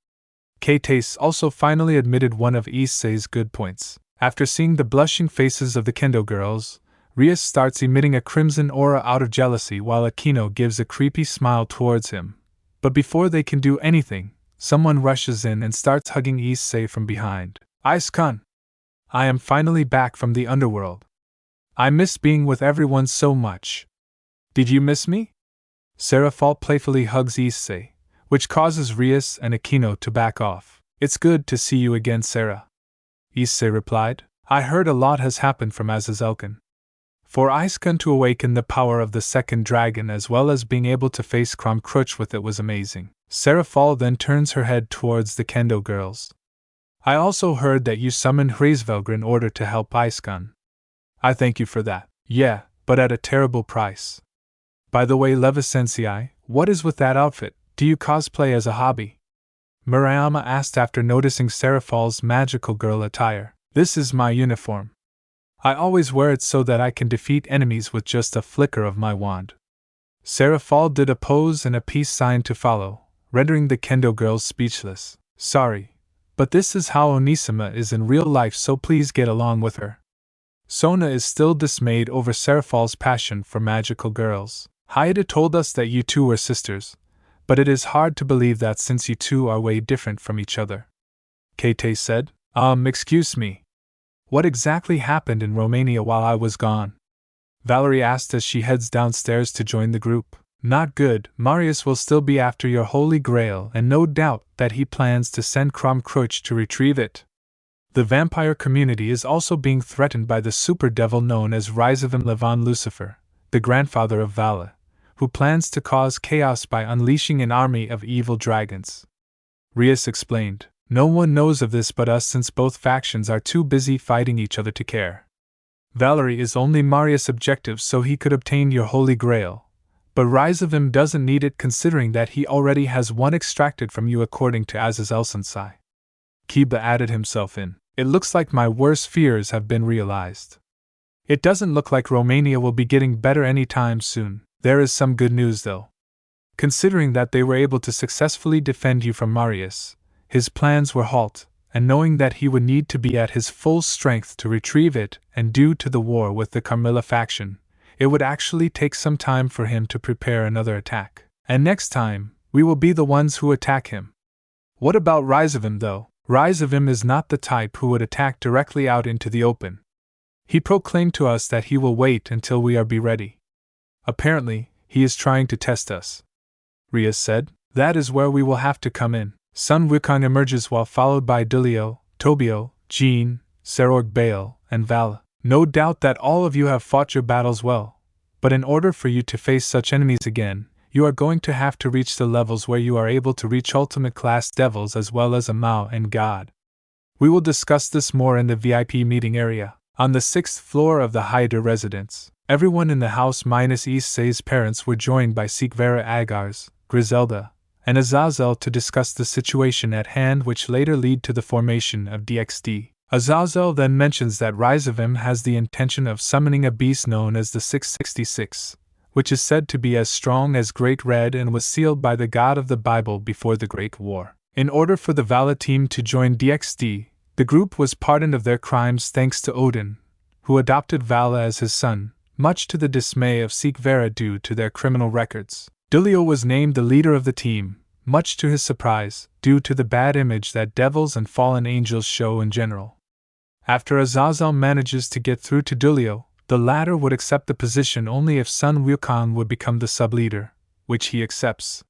Kates also finally admitted one of Issei's good points. After seeing the blushing faces of the kendo girls, Rias starts emitting a crimson aura out of jealousy while Akino gives a creepy smile towards him. But before they can do anything, someone rushes in and starts hugging Issei from behind. Ice-kun! I am finally back from the Underworld. I miss being with everyone so much. Did you miss me? Serafall playfully hugs Issei, which causes Rias and Akino to back off. It's good to see you again, Sarah. Issei replied. I heard a lot has happened from Azazelkan. For Ice-kun to awaken the power of the second dragon as well as being able to face Kromkruch with it was amazing. Serafall then turns her head towards the kendo girls. I also heard that you summoned Hraesvelgr in order to help Ice-kun. I thank you for that. Yeah, but at a terrible price. By the way, Levi-sensei, what is with that outfit? Do you cosplay as a hobby? Murayama asked after noticing Serafall's magical girl attire. This is my uniform. I always wear it so that I can defeat enemies with just a flicker of my wand. Serafall did a pose and a peace sign to follow, rendering the kendo girls speechless. Sorry, but this is how Onisama is in real life, so please get along with her. Sona is still dismayed over Serafall's passion for magical girls. Hyadu told us that you two were sisters, but it is hard to believe that since you two are way different from each other. Kate said. Excuse me. What exactly happened in Romania while I was gone? Valerie asked as she heads downstairs to join the group. Not good. Marius will still be after your holy grail, and no doubt that he plans to send Kromkruch to retrieve it. The vampire community is also being threatened by the super devil known as Rizavim Levan Lucifer, the grandfather of Vala, who plans to cause chaos by unleashing an army of evil dragons. Rias explained. No one knows of this but us, since both factions are too busy fighting each other to care. Valerie is only Marius' objective so he could obtain your holy grail, but Rizavim doesn't need it considering that he already has one extracted from you according to Azazel-sensei. Kiba added himself in. It looks like my worst fears have been realized. It doesn't look like Romania will be getting better anytime soon. There is some good news though. Considering that they were able to successfully defend you from Marius, his plans were halt, and knowing that he would need to be at his full strength to retrieve it, and due to the war with the Carmilla faction, it would actually take some time for him to prepare another attack. And next time, we will be the ones who attack him. What about Rizavim though? Rizavim is not the type who would attack directly out into the open. He proclaimed to us that he will wait until we are ready. Apparently, he is trying to test us. Rias said. That is where we will have to come in. Sun Wukong emerges while followed by Dilio, Tobio, Jean, Serorg Bale, and Vala. No doubt that all of you have fought your battles well, but in order for you to face such enemies again, you are going to have to reach the levels where you are able to reach ultimate class devils as well as a Mao and God. We will discuss this more in the VIP meeting area. On the 6th floor of the Hyder residence, everyone in the house minus Issei's parents were joined by Sikvera Agars, Griselda, and Azazel to discuss the situation at hand, which later lead to the formation of DXD. Azazel then mentions that Rizavim has the intention of summoning a beast known as the 666, which is said to be as strong as Great Red and was sealed by the god of the Bible before the Great War. In order for the Vala team to join DXD, the group was pardoned of their crimes thanks to Odin, who adopted Vala as his son, much to the dismay of Sikvera due to their criminal records. Dilio was named the leader of the team, much to his surprise, due to the bad image that devils and fallen angels show in general. After Azazel manages to get through to Dilio, the latter would accept the position only if Sun Wukong would become the sub-leader, which he accepts.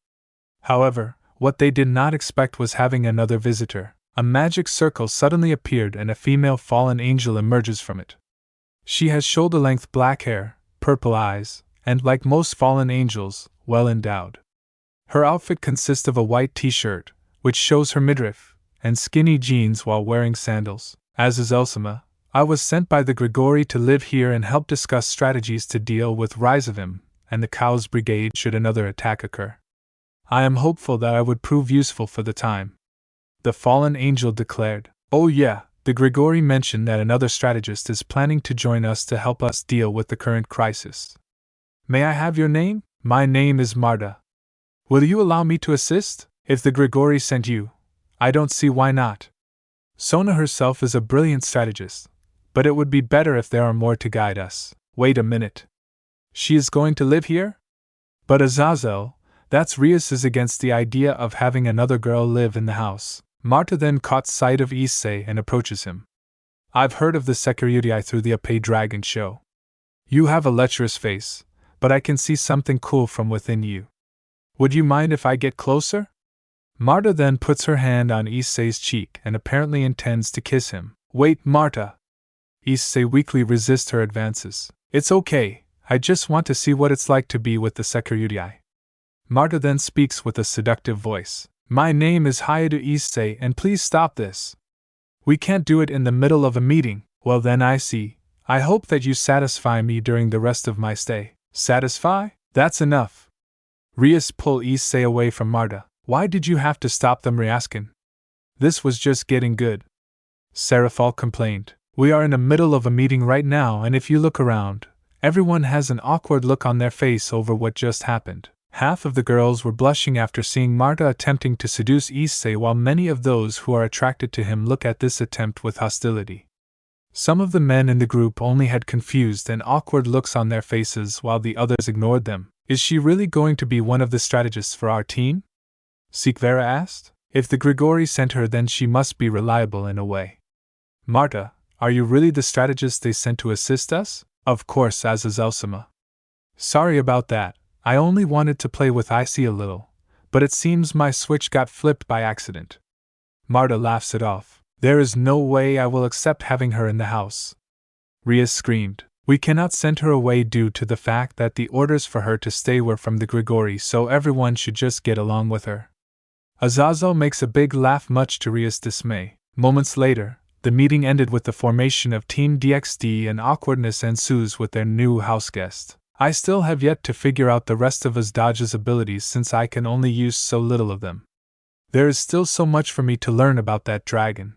However, what they did not expect was having another visitor. A magic circle suddenly appeared and a female fallen angel emerges from it. She has shoulder-length black hair, purple eyes, and, like most fallen angels, well endowed. Her outfit consists of a white t-shirt, which shows her midriff, and skinny jeans while wearing sandals. As is Elsima, I was sent by the Grigori to live here and help discuss strategies to deal with Rizavim and the Cow's brigade should another attack occur. I am hopeful that I would prove useful for the time. The fallen angel declared. Oh yeah, the Grigori mentioned that another strategist is planning to join us to help us deal with the current crisis. May I have your name? My name is Marta. Will you allow me to assist? If the Grigori sent you, I don't see why not. Sona herself is a brilliant strategist, but it would be better if there are more to guide us. Wait a minute. She is going to live here? But Azazel, that's Rias is against the idea of having another girl live in the house. Marta then caught sight of Issei and approaches him. I've heard of the Security through the Ape Dragon show. You have a lecherous face, but I can see something cool from within you. Would you mind if I get closer? Marta then puts her hand on Issei's cheek and apparently intends to kiss him. Wait, Marta! Issei weakly resists her advances. It's okay, I just want to see what it's like to be with the Security. Marta then speaks with a seductive voice. My name is Hayadu Issei and please stop this. We can't do it in the middle of a meeting. Well then I see. I hope that you satisfy me during the rest of my stay. Satisfy? That's enough. Rias pulled Issei away from Marta. Why did you have to stop them, Ryaskin? This was just getting good. Serafall complained. We are in the middle of a meeting right now and if you look around, everyone has an awkward look on their face over what just happened. Half of the girls were blushing after seeing Marta attempting to seduce Issei while many of those who are attracted to him look at this attempt with hostility. Some of the men in the group only had confused and awkward looks on their faces while the others ignored them. Is she really going to be one of the strategists for our team? Sikvera asked. If the Grigori sent her then she must be reliable in a way. Marta, are you really the strategist they sent to assist us? Of course, as is Elsima. Sorry about that. I only wanted to play with Icy a little, but it seems my switch got flipped by accident. Marta laughs it off. There is no way I will accept having her in the house. Rias screamed. We cannot send her away due to the fact that the orders for her to stay were from the Grigori, so everyone should just get along with her. Azazel makes a big laugh much to Rias' dismay. Moments later, the meeting ended with the formation of Team DXD and awkwardness ensues with their new house guest. I still have yet to figure out the rest of Azdaj's abilities since I can only use so little of them. There is still so much for me to learn about that dragon.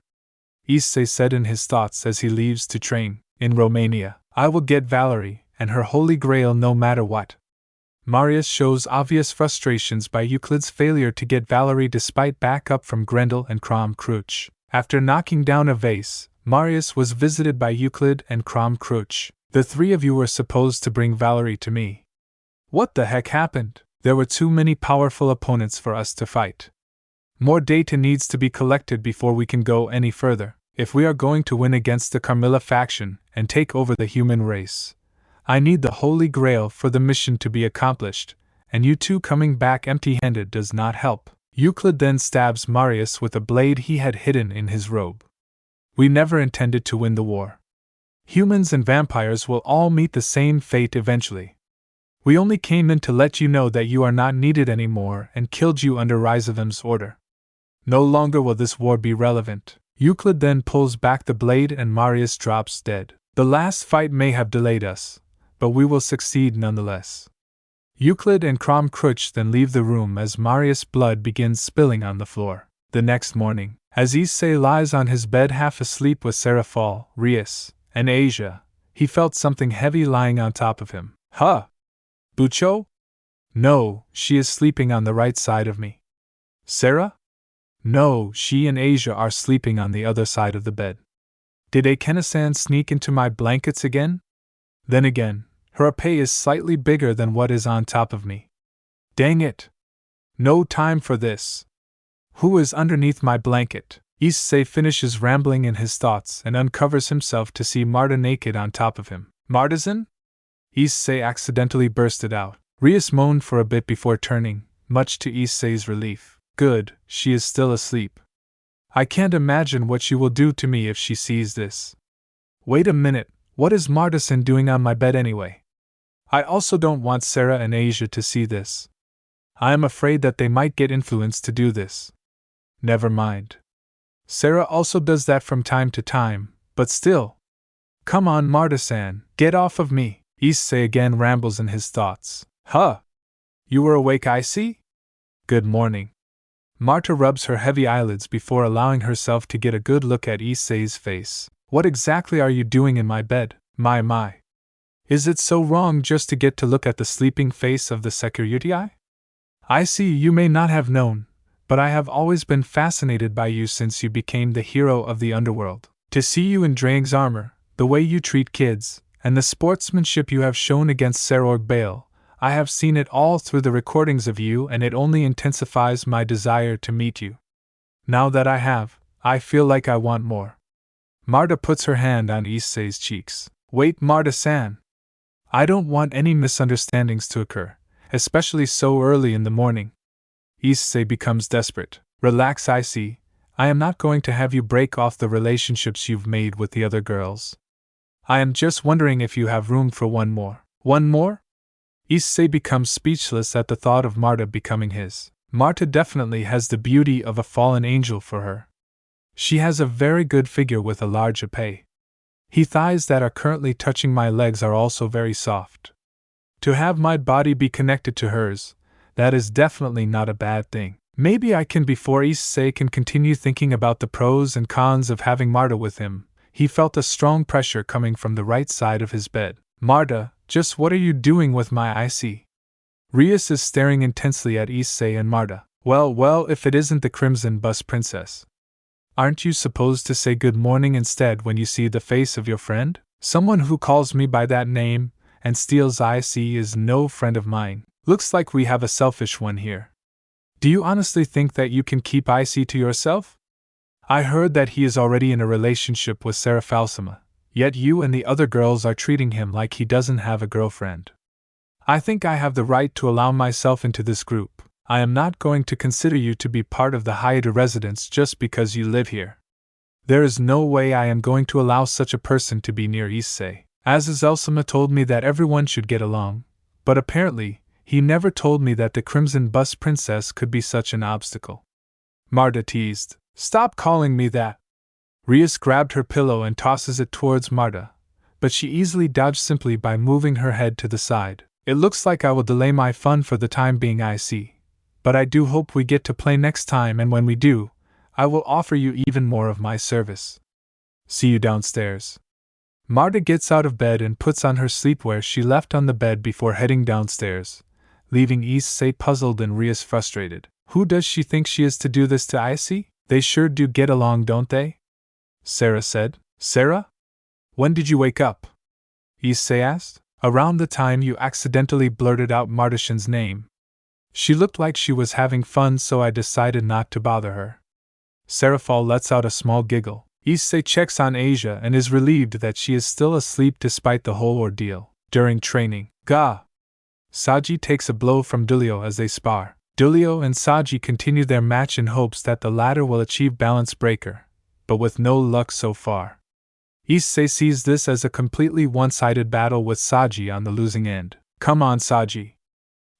Issei said in his thoughts as he leaves to train. In Romania, I will get Valerie and her holy grail no matter what. Marius shows obvious frustrations by Euclid's failure to get Valerie despite backup from Grendel and Krom Kruch. After knocking down a vase, Marius was visited by Euclid and Krom Kruch. The three of you were supposed to bring Valerie to me. What the heck happened? There were too many powerful opponents for us to fight. More data needs to be collected before we can go any further. If we are going to win against the Carmilla faction and take over the human race, I need the Holy Grail for the mission to be accomplished, and you two coming back empty-handed does not help. Euclid then stabs Marius with a blade he had hidden in his robe. We never intended to win the war. Humans and vampires will all meet the same fate eventually. We only came in to let you know that you are not needed anymore and killed you under Rizavim's order. No longer will this war be relevant. Euclid then pulls back the blade and Marius drops dead. The last fight may have delayed us, but we will succeed nonetheless. Euclid and Krom Kruch then leave the room as Marius' blood begins spilling on the floor. The next morning, as Issei lies on his bed half asleep with Serafall, Rias, and Asia, he felt something heavy lying on top of him. Huh? Bucho? No, she is sleeping on the right side of me. Sarah? No, she and Asia are sleeping on the other side of the bed. Did Akena-san sneak into my blankets again? Then again, her ape is slightly bigger than what is on top of me. Dang it! No time for this. Who is underneath my blanket? Issei finishes rambling in his thoughts and uncovers himself to see Marta naked on top of him. Martazan? Issei accidentally bursted out. Rias moaned for a bit before turning, much to Issei's relief. Good, she is still asleep. I can't imagine what she will do to me if she sees this. Wait a minute, what is Martisan doing on my bed anyway? I also don't want Sarah and Asia to see this. I am afraid that they might get influenced to do this. Never mind. Sarah also does that from time to time, but still. Come on, Martisan, get off of me. Issei again rambles in his thoughts. Huh? You were awake, I see? Good morning. Marta rubs her heavy eyelids before allowing herself to get a good look at Issei's face. What exactly are you doing in my bed, my? Is it so wrong just to get to look at the sleeping face of the security? I see you may not have known, but I have always been fascinated by you since you became the hero of the Underworld. To see you in Drang's armor, the way you treat kids, and the sportsmanship you have shown against Serorg Bale, I have seen it all through the recordings of you, and it only intensifies my desire to meet you. Now that I have, I feel like I want more. Marta puts her hand on Issei's cheeks. Wait, Marta-san. I don't want any misunderstandings to occur, especially so early in the morning. Issei becomes desperate. Relax, I see. I am not going to have you break off the relationships you've made with the other girls. I am just wondering if you have room for one more. One more? Issei becomes speechless at the thought of Marta becoming his. Marta definitely has the beauty of a fallen angel for her. She has a very good figure with a large épée. Her thighs that are currently touching my legs are also very soft. To have my body be connected to hers, that is definitely not a bad thing. Maybe I can, before Issei can continue thinking about the pros and cons of having Marta with him. He felt a strong pressure coming from the right side of his bed. Marta, just what are you doing with my issei? Rias is staring intensely at Issei and Marta. Well, if it isn't the Crimson Bus Princess. Aren't you supposed to say good morning instead when you see the face of your friend? Someone who calls me by that name and steals issei is no friend of mine. Looks like we have a selfish one here. Do you honestly think that you can keep issei to yourself? I heard that he is already in a relationship with Serafall, yet you and the other girls are treating him like he doesn't have a girlfriend. I think I have the right to allow myself into this group. I am not going to consider you to be part of the Haida residence just because you live here. There is no way I am going to allow such a person to be near Issei. Azazelsima told me that everyone should get along, but apparently, he never told me that the Crimson Bus Princess could be such an obstacle. Marta teased. Stop calling me that. Rias grabbed her pillow and tosses it towards Marta, but she easily dodged simply by moving her head to the side. It looks like I will delay my fun for the time being, I see. But I do hope we get to play next time, and when we do, I will offer you even more of my service. See you downstairs. Marta gets out of bed and puts on her sleepwear she left on the bed before heading downstairs, leaving Issei puzzled and Rias frustrated. Who does she think she is to do this to Issei? They sure do get along, don't they? Sarah said. Sarah? When did you wake up? Issei asked. Around the time you accidentally blurted out Martishan's name. She looked like she was having fun, so I decided not to bother her. Serafall lets out a small giggle. Issei checks on Asia and is relieved that she is still asleep despite the whole ordeal. During training, Ga! Saji takes a blow from Dulio as they spar. Dulio and Saji continue their match in hopes that the latter will achieve balance breaker, but with no luck so far. Issei sees this as a completely one-sided battle with Saji on the losing end. Come on, Saji.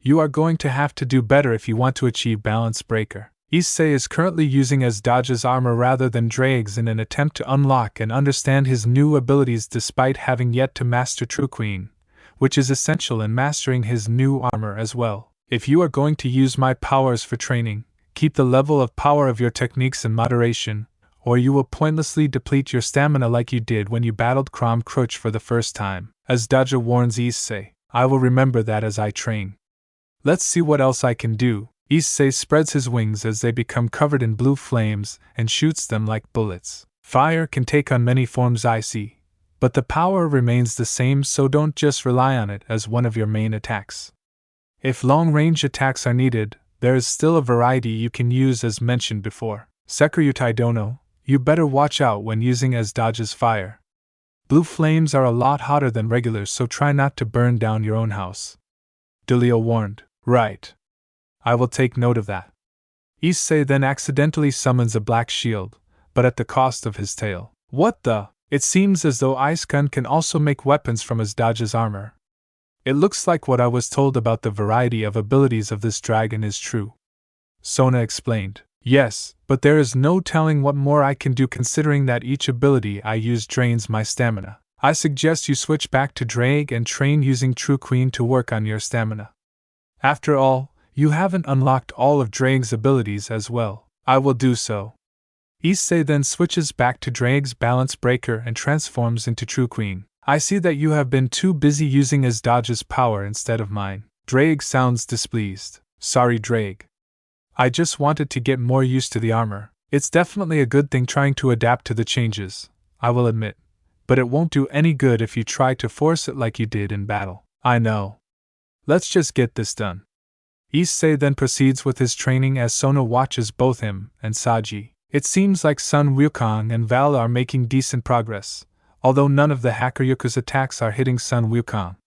You are going to have to do better if you want to achieve balance breaker. Issei is currently using as Dodge's armor rather than Drake's in an attempt to unlock and understand his new abilities despite having yet to master True Queen, which is essential in mastering his new armor as well. If you are going to use my powers for training, keep the level of power of your techniques in moderation, or you will pointlessly deplete your stamina like you did when you battled Crom Crutch for the first time. As Dodge warns Issei, I will remember that as I train. Let's see what else I can do. Issei spreads his wings as they become covered in blue flames and shoots them like bullets. Fire can take on many forms, I see, but the power remains the same, so don't just rely on it as one of your main attacks. If long-range attacks are needed, there is still a variety you can use as mentioned before. Sekuryutai Dono, you better watch out when using as Dodge's fire. Blue flames are a lot hotter than regular, so try not to burn down your own house. Dulio warned. Right. I will take note of that. Issei then accidentally summons a black shield, but at the cost of his tail. What the? It seems as though Ice-kun can also make weapons from his dodge's armor. It looks like what I was told about the variety of abilities of this dragon is true. Sona explained. Yes, but there is no telling what more I can do considering that each ability I use drains my stamina. I suggest you switch back to Drag and train using True Queen to work on your stamina. After all, you haven't unlocked all of Drag's abilities as well. I will do so. Issei then switches back to Drag's balance breaker and transforms into True Queen. I see that you have been too busy using his dodge's power instead of mine. Drag sounds displeased. Sorry, Drag. I just wanted to get more used to the armor. It's definitely a good thing trying to adapt to the changes, I will admit. But it won't do any good if you try to force it like you did in battle. I know. Let's just get this done. Issei then proceeds with his training as Sona watches both him and Saji. It seems like Sun Wukong and Val are making decent progress, although none of the Hacker Yuku's attacks are hitting Sun Wukong.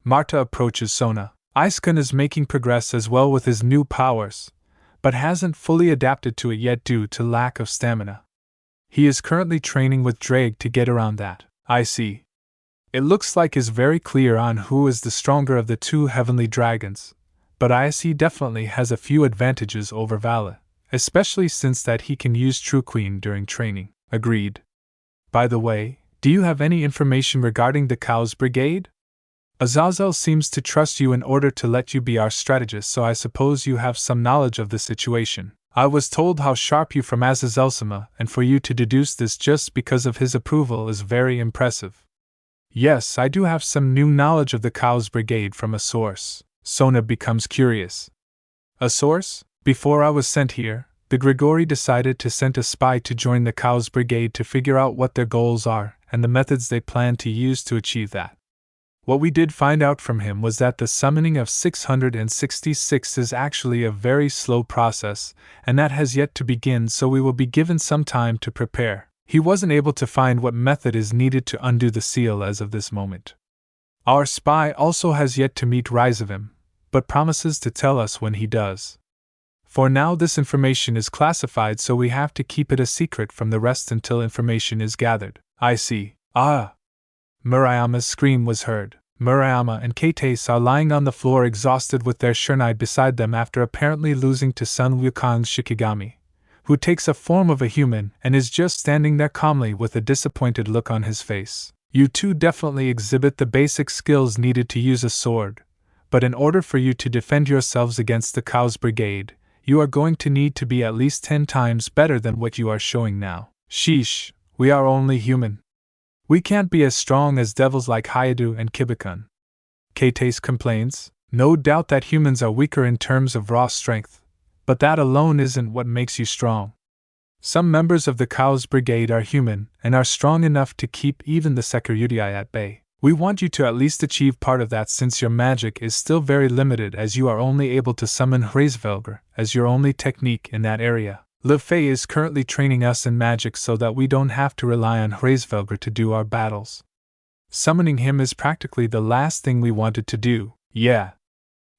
Marta approaches Sona. Ice-kun is making progress as well with his new powers, but hasn't fully adapted to it yet due to lack of stamina. He is currently training with Drag to get around that. I see. It looks like it's very clear on who is the stronger of the two heavenly dragons, but Issei definitely has a few advantages over Vala, especially since that he can use True Queen during training. Agreed. By the way, do you have any information regarding the Kuoh's brigade? Azazel seems to trust you in order to let you be our strategist, so I suppose you have some knowledge of the situation. I was told how sharp you from Azazel-sama, and for you to deduce this just because of his approval is very impressive. Yes, I do have some new knowledge of the Kuoh's brigade from a source. Sona becomes curious. A source? Before I was sent here, the Grigori decided to send a spy to join the Kuoh's brigade to figure out what their goals are and the methods they plan to use to achieve that. What we did find out from him was that the summoning of 666 is actually a very slow process, and that has yet to begin, so we will be given some time to prepare. He wasn't able to find what method is needed to undo the seal as of this moment. Our spy also has yet to meet Rizavim, but promises to tell us when he does. For now this information is classified, so we have to keep it a secret from the rest until information is gathered. I see. Ah! Murayama's scream was heard. Murayama and Keitase are lying on the floor exhausted with their shunai beside them after apparently losing to Sun Wukong's Shikigami, who takes a form of a human and is just standing there calmly with a disappointed look on his face. You two definitely exhibit the basic skills needed to use a sword, but in order for you to defend yourselves against the Kuoh's brigade, you are going to need to be at least 10 times better than what you are showing now. Sheesh, we are only human. We can't be as strong as devils like Hayadu and Kibikun. Keitase complains. No doubt that humans are weaker in terms of raw strength, but that alone isn't what makes you strong. Some members of the Kuoh's brigade are human and are strong enough to keep even the Sekiryutai at bay. We want you to at least achieve part of that since your magic is still very limited, as you are only able to summon Hraesvelgr as your only technique in that area. Le Fay is currently training us in magic so that we don't have to rely on Hraesvelgr to do our battles. Summoning him is practically the last thing we wanted to do. Yeah.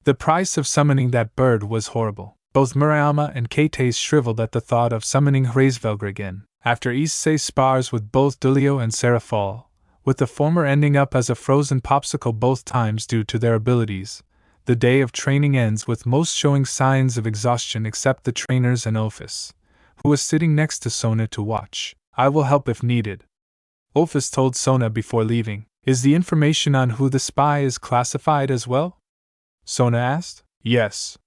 The price of summoning that bird was horrible. Both Murayama and Keitase shriveled at the thought of summoning Hraesvelgr again. After Issei spars with both Dulio and Serafall, with the former ending up as a frozen popsicle both times due to their abilities, the day of training ends with most showing signs of exhaustion except the trainers and Ophis, who was sitting next to Sona to watch. I will help if needed. Ophis told Sona before leaving. Is the information on who the spy is classified as well? Sona asked. Yes.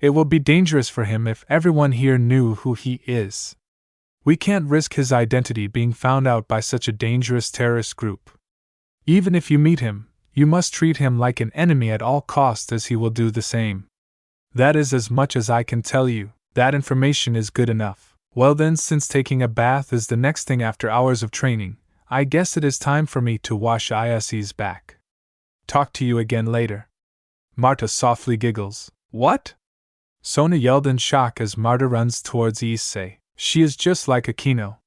It will be dangerous for him if everyone here knew who he is. We can't risk his identity being found out by such a dangerous terrorist group. Even if you meet him, you must treat him like an enemy at all costs, as he will do the same. That is as much as I can tell you. That information is good enough. Well then, since taking a bath is the next thing after hours of training, I guess it is time for me to wash Issei's back. Talk to you again later. Marta softly giggles. What? Sona yelled in shock as Marta runs towards Issei. She is just like Akino,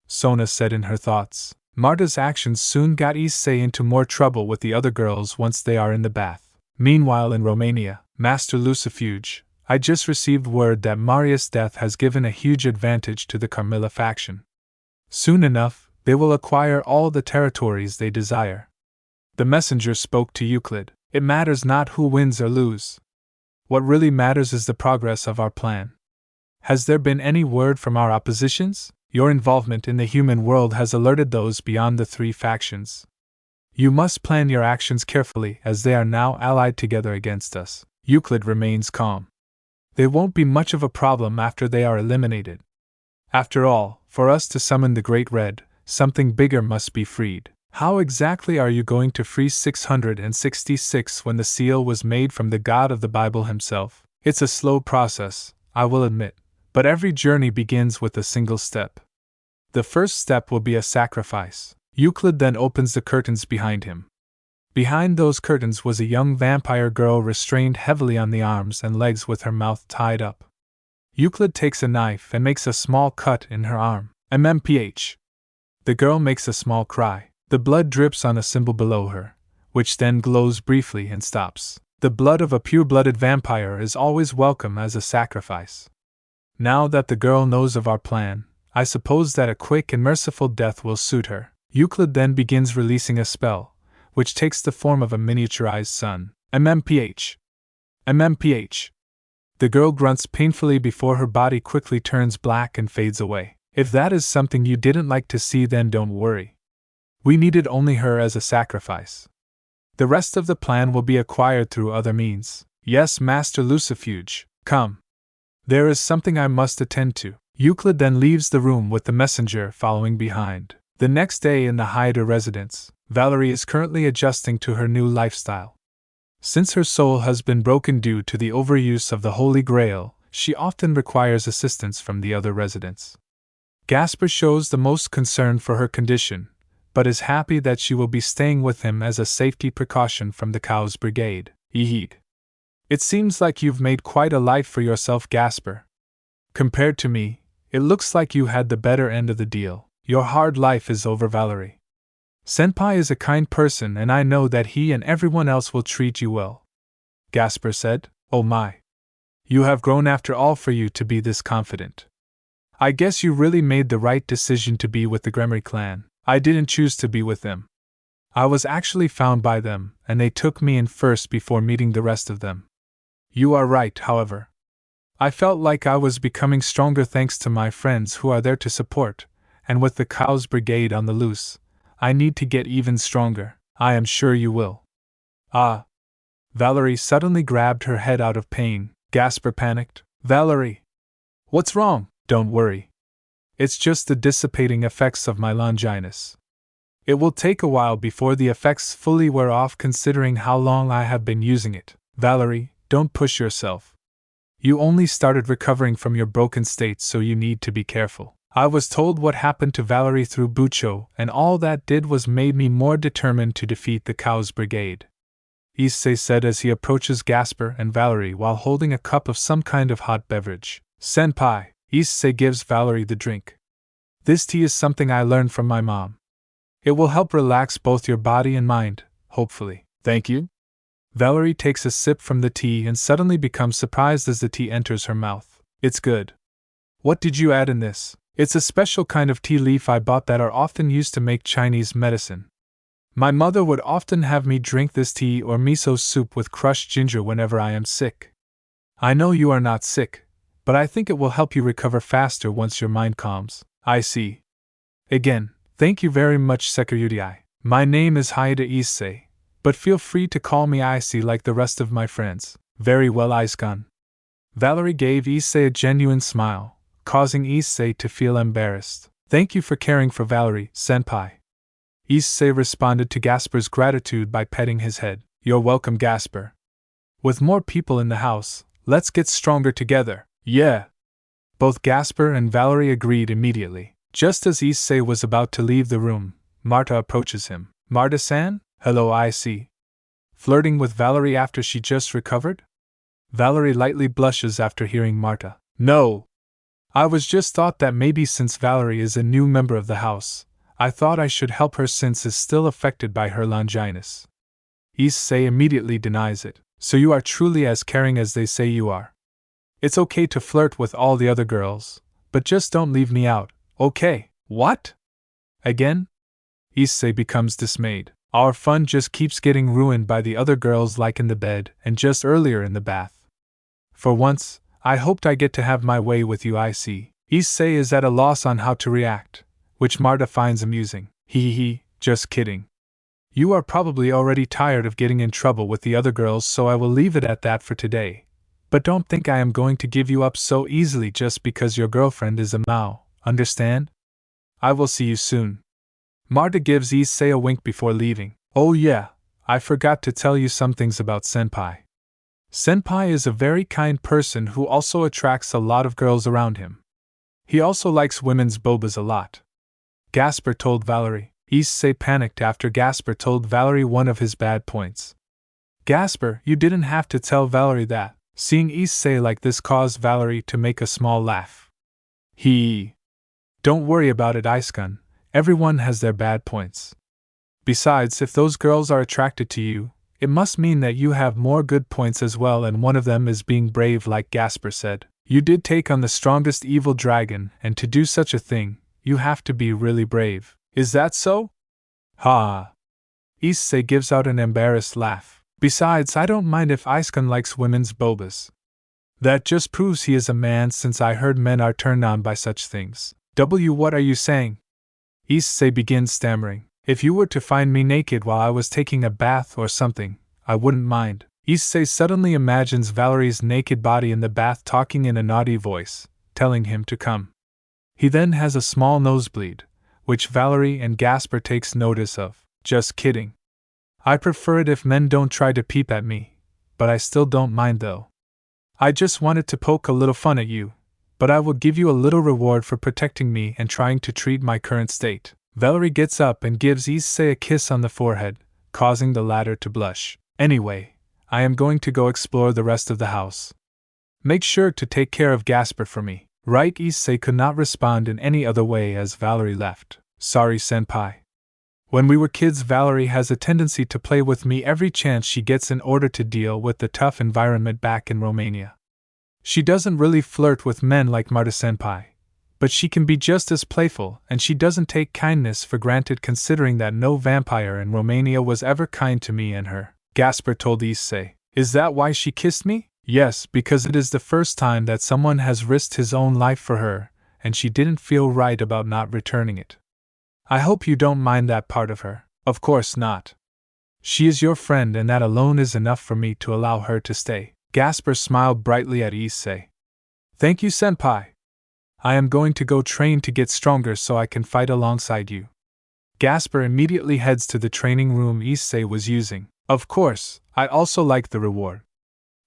Sona said in her thoughts. Marta's actions soon got Issei into more trouble with the other girls once they are in the bath. Meanwhile in Romania, Master Lucifuge, I just received word that Marius' death has given a huge advantage to the Carmilla faction. Soon enough, they will acquire all the territories they desire. The messenger spoke to Euclid. It matters not who wins or lose. What really matters is the progress of our plan. Has there been any word from our oppositions? Your involvement in the human world has alerted those beyond the 3 factions. You must plan your actions carefully as they are now allied together against us. Euclid remains calm. They won't be much of a problem after they are eliminated. After all, for us to summon the Great Red, something bigger must be freed. How exactly are you going to free 666 when the seal was made from the God of the Bible himself? It's a slow process, I will admit, but every journey begins with a single step. The first step will be a sacrifice. Euclid then opens the curtains behind him. Behind those curtains was a young vampire girl restrained heavily on the arms and legs with her mouth tied up. Euclid takes a knife and makes a small cut in her arm. MMPH. The girl makes a small cry. The blood drips on a symbol below her, which then glows briefly and stops. The blood of a pure-blooded vampire is always welcome as a sacrifice. Now that the girl knows of our plan, I suppose that a quick and merciful death will suit her. Euclid then begins releasing a spell, which takes the form of a miniaturized sun. MMPH. MMPH. The girl grunts painfully before her body quickly turns black and fades away. If that is something you didn't like to see, then don't worry. We needed only her as a sacrifice. The rest of the plan will be acquired through other means. Yes, Master Lucifuge, come. There is something I must attend to. Euclid then leaves the room with the messenger following behind. The next day in the Haida residence, Valerie is currently adjusting to her new lifestyle. Since her soul has been broken due to the overuse of the Holy Grail, she often requires assistance from the other residents. Gasper shows the most concern for her condition, but is happy that she will be staying with him as a safety precaution from the Kuoh's brigade. Eheed. It seems like you've made quite a life for yourself, Gasper. Compared to me, it looks like you had the better end of the deal. Your hard life is over, Valerie. Senpai is a kind person and I know that he and everyone else will treat you well. Gasper said, Oh my. You have grown after all for you to be this confident. I guess you really made the right decision to be with the Gremry clan. I didn't choose to be with them. I was actually found by them, and they took me in first before meeting the rest of them. You are right, however. I felt like I was becoming stronger thanks to my friends who are there to support, and with the Kuoh's brigade on the loose, I need to get even stronger. I am sure you will. Ah. Valerie suddenly grabbed her head out of pain. Gasper panicked. Valerie! What's wrong? Don't worry. It's just the dissipating effects of my Longinus. It will take a while before the effects fully wear off considering how long I have been using it. Valerie, don't push yourself. You only started recovering from your broken state, so you need to be careful. I was told what happened to Valerie through Bucho, and all that did was made me more determined to defeat the Kuoh's brigade. Issei said as he approaches Gasper and Valerie while holding a cup of some kind of hot beverage. Senpai, Issei gives Valerie the drink. This tea is something I learned from my mom. It will help relax both your body and mind, hopefully. Thank you. Valerie takes a sip from the tea and suddenly becomes surprised as the tea enters her mouth. It's good. What did you add in this? It's a special kind of tea leaf I bought that are often used to make Chinese medicine. My mother would often have me drink this tea or miso soup with crushed ginger whenever I am sick. I know you are not sick, but I think it will help you recover faster once your mind calms. I see. Again, thank you very much, Security. My name is Haida Issei, but feel free to call me Issei like the rest of my friends. Very well, Isekan. Valerie gave Issei a genuine smile, causing Issei to feel embarrassed. Thank you for caring for Valerie, senpai. Issei responded to Gasper's gratitude by petting his head. You're welcome, Gasper. With more people in the house, let's get stronger together. Yeah. Both Gasper and Valerie agreed immediately. Just as Issei was about to leave the room, Marta approaches him. Marta-san? Hello, I see. Flirting with Valerie after she just recovered? Valerie lightly blushes after hearing Marta. No. I was just thought that maybe since Valerie is a new member of the house, I thought I should help her since is still affected by her Longinus. Issei immediately denies it. So you are truly as caring as they say you are. It's okay to flirt with all the other girls, but just don't leave me out, okay? What? Again? Issei becomes dismayed. Our fun just keeps getting ruined by the other girls, like in the bed and just earlier in the bath. For once, I hoped I get to have my way with you, I see. Issei is at a loss on how to react, which Marta finds amusing. Just kidding. You are probably already tired of getting in trouble with the other girls, so I will leave it at that for today. But don't think I am going to give you up so easily just because your girlfriend is a Mao, understand? I will see you soon. Marta gives Issei a wink before leaving. Oh yeah, I forgot to tell you some things about Senpai. Senpai is a very kind person who also attracts a lot of girls around him. He also likes women's bobas a lot. Gasper told Valerie. Issei panicked after Gasper told Valerie one of his bad points. Gasper, you didn't have to tell Valerie that. Seeing Issei like this caused Valerie to make a small laugh. Don't worry about it, Iskun. Everyone has their bad points. Besides, if those girls are attracted to you, it must mean that you have more good points as well, and one of them is being brave, like Gasper said. You did take on the strongest evil dragon, and to do such a thing, you have to be really brave. Is that so? Ha! Issei gives out an embarrassed laugh. Besides, I don't mind if Iskun likes women's bobas. That just proves he is a man, since I heard men are turned on by such things. What are you saying? Issei begins stammering. If you were to find me naked while I was taking a bath or something, I wouldn't mind. Issei suddenly imagines Valerie's naked body in the bath talking in a naughty voice, telling him to come. He then has a small nosebleed, which Valerie and Gasper takes notice of. Just kidding. I prefer it if men don't try to peep at me, but I still don't mind though. I just wanted to poke a little fun at you, but I will give you a little reward for protecting me and trying to treat my current state. Valerie gets up and gives Issei a kiss on the forehead, causing the latter to blush. Anyway, I am going to go explore the rest of the house. Make sure to take care of Gasper for me. Right? Issei could not respond in any other way as Valerie left. Sorry, senpai. When we were kids, Valerie has a tendency to play with me every chance she gets in order to deal with the tough environment back in Romania. She doesn't really flirt with men like Marta senpai, but she can be just as playful, and she doesn't take kindness for granted, considering that no vampire in Romania was ever kind to me and her. Gasper told Issei. Is that why she kissed me? Yes, because it is the first time that someone has risked his own life for her, and she didn't feel right about not returning it. I hope you don't mind that part of her. Of course not. She is your friend, and that alone is enough for me to allow her to stay. Gasper smiled brightly at Issei. Thank you, senpai. I am going to go train to get stronger so I can fight alongside you. Gasper immediately heads to the training room Issei was using. Of course, I also like the reward.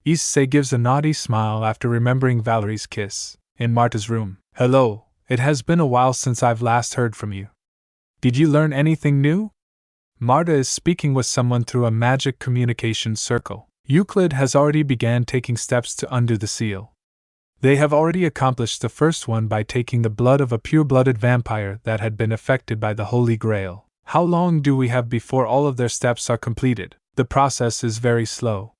Issei gives a naughty smile after remembering Valerie's kiss. In Marta's room. Hello, it has been a while since I've last heard from you. Did you learn anything new? Marta is speaking with someone through a magic communication circle. Euclid has already began taking steps to undo the seal. They have already accomplished the first one by taking the blood of a pure-blooded vampire that had been affected by the Holy Grail. How long do we have before all of their steps are completed? The process is very slow.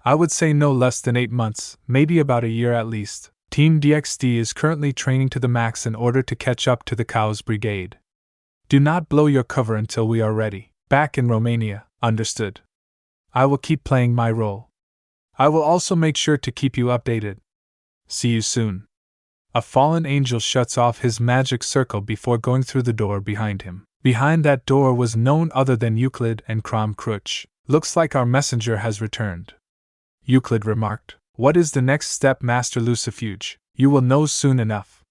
I would say no less than 8 months, maybe about a year at least. Team DXD is currently training to the max in order to catch up to the Kuoh's brigade. Do not blow your cover until we are ready. Back in Romania, understood. I will keep playing my role. I will also make sure to keep you updated. See you soon. A fallen angel shuts off his magic circle before going through the door behind him. Behind that door was none other than Euclid and Krom Kruch. Looks like our messenger has returned. Euclid remarked. What is the next step, Master Lucifuge? You will know soon enough.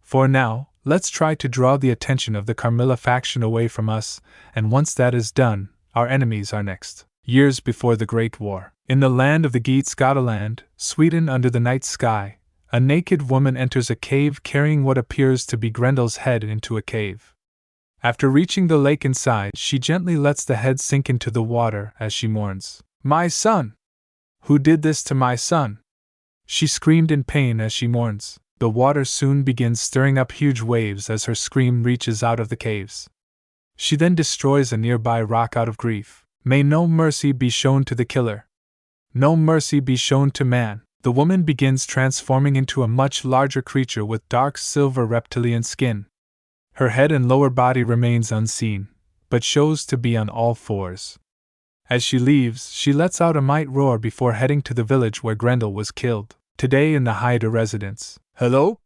For now, let's try to draw the attention of the Carmilla faction away from us, and once that is done, our enemies are next. Years before the Great War, in the land of the Geats, Gotaland, Sweden, under the night sky, a naked woman enters a cave carrying what appears to be Grendel's head into a cave. After reaching the lake inside, she gently lets the head sink into the water as she mourns. My son! Who did this to my son? She screamed in pain as she mourns. The water soon begins stirring up huge waves as her scream reaches out of the caves. She then destroys a nearby rock out of grief. May no mercy be shown to the killer. No mercy be shown to man. The woman begins transforming into a much larger creature with dark silver reptilian skin. Her head and lower body remains unseen, but shows to be on all fours. As she leaves, she lets out a mighty roar before heading to the village where Grendel was killed. Today in the Haida residence. Hello?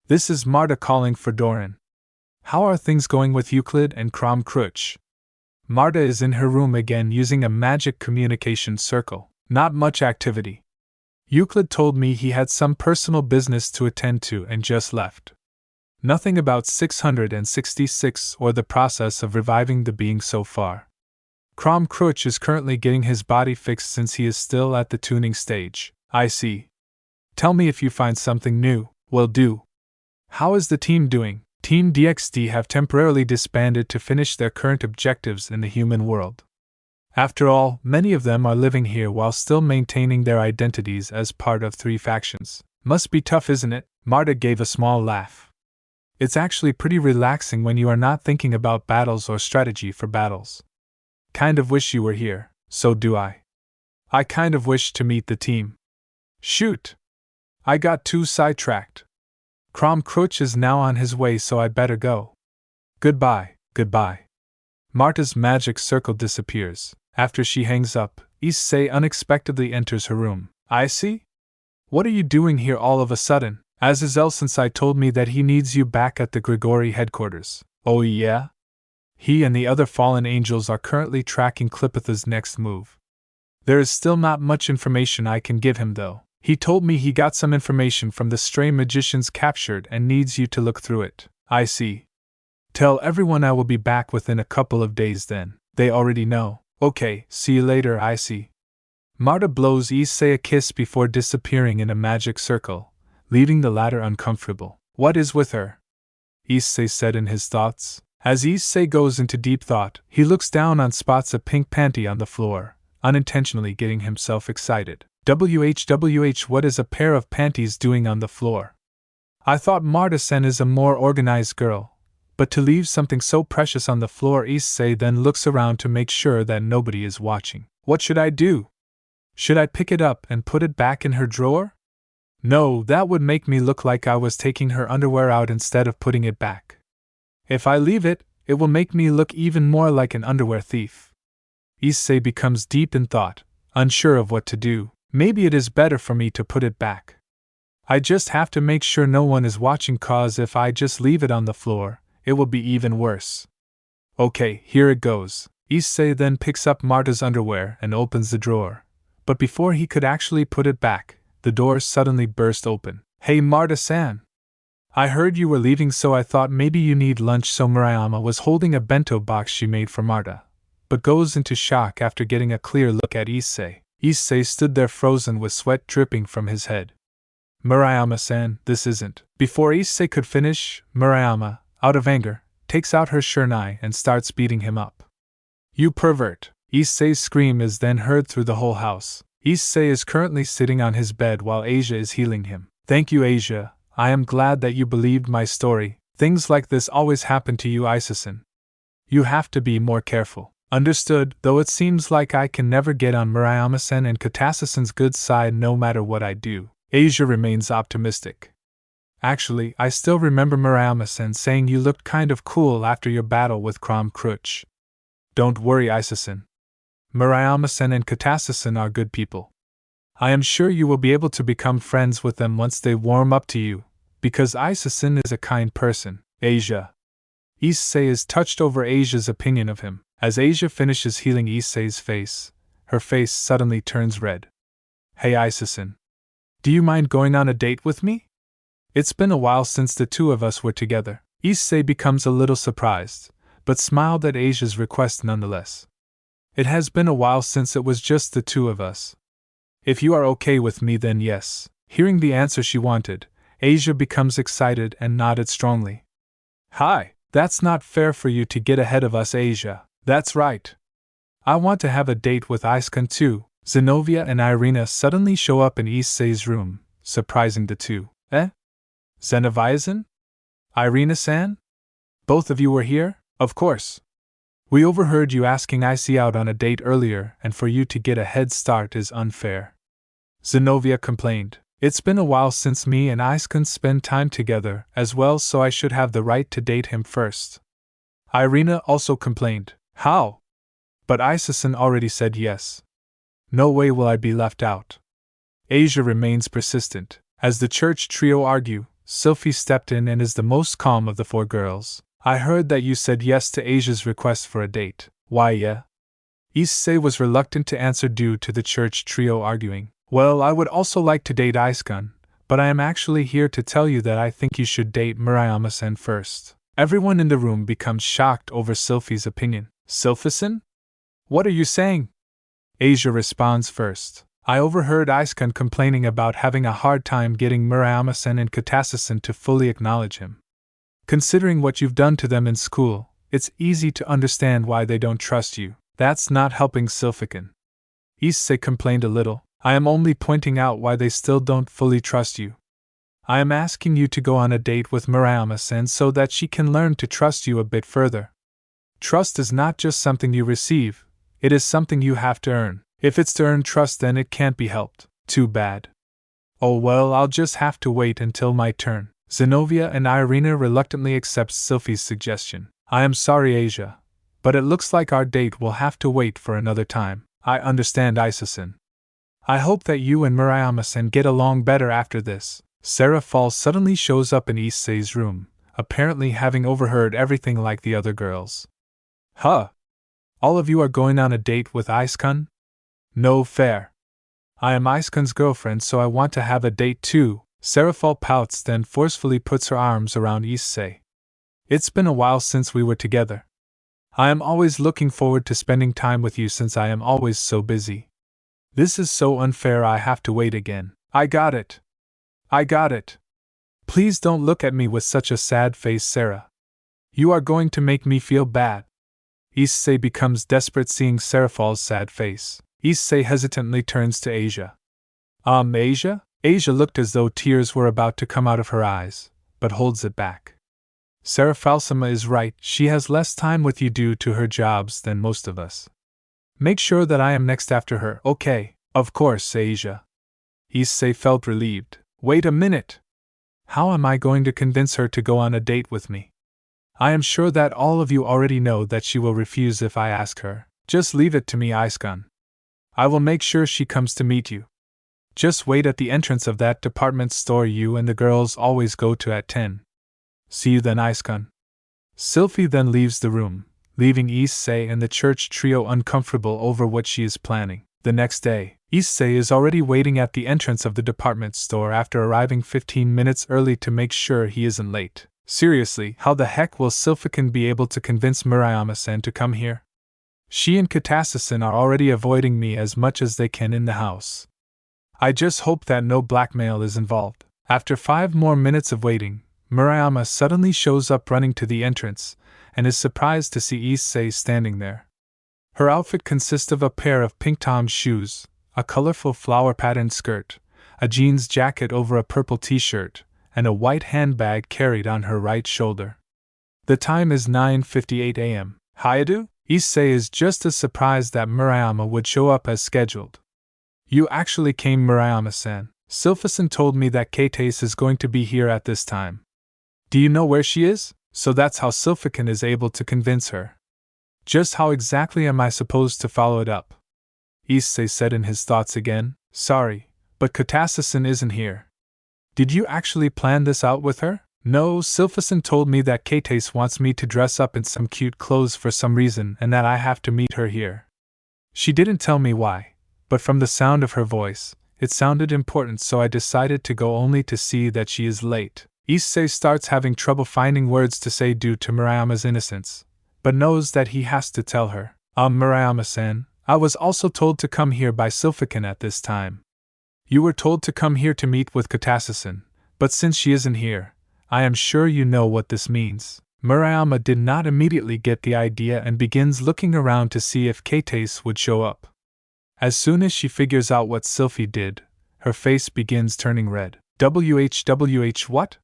This is Marta calling for Doran. How are things going with Euclid and Crom Crutch? Marta is in her room again using a magic communication circle. Not much activity. Euclid told me he had some personal business to attend to and just left. Nothing about 666 or the process of reviving the being so far. Crom Crutch is currently getting his body fixed since he is still at the tuning stage. I see. Tell me if you find something new. Will do. How is the team doing? Team DXD have temporarily disbanded to finish their current objectives in the human world. After all, many of them are living here while still maintaining their identities as part of 3 factions. Must be tough, isn't it? Marta gave a small laugh. It's actually pretty relaxing when you are not thinking about battles or strategy for battles. Kind of wish you were here. So do I. I kind of wish to meet the team. Shoot! I got too sidetracked. Crom Crutch is now on his way, so I better go. Goodbye, goodbye. Marta's magic circle disappears. After she hangs up, issei unexpectedly enters her room. I see? What are you doing here all of a sudden? Azazel Sensei told me that he needs you back at the Grigori headquarters. Oh yeah? He and the other fallen angels are currently tracking Clipith's next move. There is still not much information I can give him though. He told me he got some information from the stray magicians captured and needs you to look through it. I see. Tell everyone I will be back within a couple of days then. They already know. Okay, see you later, I see. Marta blows issei a kiss before disappearing in a magic circle, leaving the latter uncomfortable. What is with her? Issei said in his thoughts. As issei goes into deep thought, he looks down and spots a pink panty on the floor, unintentionally getting himself excited. WHWH, what is a pair of panties doing on the floor? I thought Marta-sen is a more organized girl, but to leave something so precious on the floor. Issei then looks around to make sure that nobody is watching. What should I do? Should I pick it up and put it back in her drawer? No, that would make me look like I was taking her underwear out instead of putting it back. If I leave it, it will make me look even more like an underwear thief. Issei becomes deep in thought, unsure of what to do. Maybe it is better for me to put it back. I just have to make sure no one is watching, cause if I just leave it on the floor, it will be even worse. Okay, here it goes. Issei then picks up Marta's underwear and opens the drawer. But before he could actually put it back, the door suddenly burst open. Hey Marta-san! I heard you were leaving, so I thought maybe you need lunch. So Murayama was holding a bento box she made for Marta, but goes into shock after getting a clear look at Issei. Issei stood there frozen with sweat dripping from his head. Murayama-san, this isn't. Before Issei could finish, Murayama, out of anger, takes out her shurnai and starts beating him up. You pervert! Issei's scream is then heard through the whole house. Issei is currently sitting on his bed while Asia is healing him. Thank you, Asia. I am glad that you believed my story. Things like this always happen to you, Isasen. You have to be more careful. Understood, though it seems like I can never get on Murayama-sen and Katasasen's good side no matter what I do. Asia remains optimistic. Actually, I still remember Murayama-sen saying you looked kind of cool after your battle with Crom Crutch. Don't worry, Isasen. Murayama-sen and Katasasen are good people. I am sure you will be able to become friends with them once they warm up to you, because Isasen is a kind person. Asia. Issei is touched over Asia's opinion of him. As Asia finishes healing Issei's face, her face suddenly turns red. Hey Isasen. Do you mind going on a date with me? It's been a while since the two of us were together. Issei becomes a little surprised, but smiled at Asia's request nonetheless. It has been a while since it was just the two of us. If you are okay with me, then yes. Hearing the answer she wanted, Asia becomes excited and nodded strongly. Hi, that's not fair for you to get ahead of us, Asia. That's right. I want to have a date with Iskun too. Zenobia and Irina suddenly show up in Issei's room, surprising the two. Zenoviazen? Irina-san? Both of you were here? Of course. We overheard you asking Issei out on a date earlier, and for you to get a head start is unfair. Zenobia complained. It's been a while since me and Iskun spent time together as well, so I should have the right to date him first. Irina also complained. How? But Isaacson already said yes. No way will I be left out. Asia remains persistent. As the church trio argue, Sophie stepped in and is the most calm of the four girls. I heard that you said yes to Asia's request for a date. Why, yeah? Issei was reluctant to answer due to the church trio arguing. Well, I would also like to date Iskun, but I am actually here to tell you that I think you should date Murayama-san first. Everyone in the room becomes shocked over Sophie's opinion. Sophie-san? What are you saying? Asia responds first. I overheard Iskun complaining about having a hard time getting Murayama-san and Katasa-san to fully acknowledge him. Considering what you've done to them in school, it's easy to understand why they don't trust you. That's not helping Silphican. Issei complained a little. I am only pointing out why they still don't fully trust you. I am asking you to go on a date with Murayama-san so that she can learn to trust you a bit further. Trust is not just something you receive, it is something you have to earn. If it's to earn trust, then it can't be helped. Too bad. Oh well, I'll just have to wait until my turn. Zenobia and Irina reluctantly accepts Sophie's suggestion. I am sorry, Asia, but it looks like our date will have to wait for another time. I understand, Isa-san. I hope that you and Murayama-san get along better after this. Serafall suddenly shows up in Issei's room, apparently having overheard everything like the other girls. Huh? All of you are going on a date with Iskun? No fair. I am Iskun's girlfriend, so I want to have a date too. Serafall pouts, then forcefully puts her arms around Issei. It's been a while since we were together. I am always looking forward to spending time with you since I am always so busy. This is so unfair, I have to wait again. I got it. I got it. Please don't look at me with such a sad face, Sarah. You are going to make me feel bad. Issei becomes desperate seeing Serafall's sad face. Issei hesitantly turns to Asia. Asia? Asia looked as though tears were about to come out of her eyes, but holds it back. Serafall-sama is right, she has less time with you due to her jobs than most of us. Make sure that I am next after her, okay? Of course, Asia. Issei felt relieved. Wait a minute! How am I going to convince her to go on a date with me? I am sure that all of you already know that she will refuse if I ask her. Just leave it to me, Iskun. I will make sure she comes to meet you. Just wait at the entrance of that department store you and the girls always go to at 10. See you then, Iskun. Sylphie then leaves the room, leaving Issei and the church trio uncomfortable over what she is planning. The next day, Issei is already waiting at the entrance of the department store after arriving 15 minutes early to make sure he isn't late. Seriously, how the heck will Sylphican be able to convince Murayama-san to come here? She and Katasa-san are already avoiding me as much as they can in the house. I just hope that no blackmail is involved. After 5 more minutes of waiting, Murayama suddenly shows up running to the entrance, and is surprised to see Issei standing there. Her outfit consists of a pair of pink Tom shoes, a colorful flower-patterned skirt, a jeans jacket over a purple t-shirt, and a white handbag carried on her right shoulder. The time is 9:58 a.m. Hayadu? Issei is just as surprised that Murayama would show up as scheduled. You actually came, Murayama-san. Sylphisan told me that Katase is going to be here at this time. Do you know where she is? So that's how Sylphican is able to convince her. Just how exactly am I supposed to follow it up? Issei said in his thoughts again. Sorry, but Katasa-san isn't here. Did you actually plan this out with her? No, Sylphisan told me that Katase wants me to dress up in some cute clothes for some reason and that I have to meet her here. She didn't tell me why, but from the sound of her voice, it sounded important, so I decided to go only to see that she is late. Issei starts having trouble finding words to say due to Murayama's innocence, but knows that he has to tell her. Murayama-san, I was also told to come here by Sylphican at this time. You were told to come here to meet with Katasa-san, but since she isn't here, I am sure you know what this means. Murayama did not immediately get the idea and begins looking around to see if Katase would show up. As soon as she figures out what Sylphie did, her face begins turning red. WHWH what?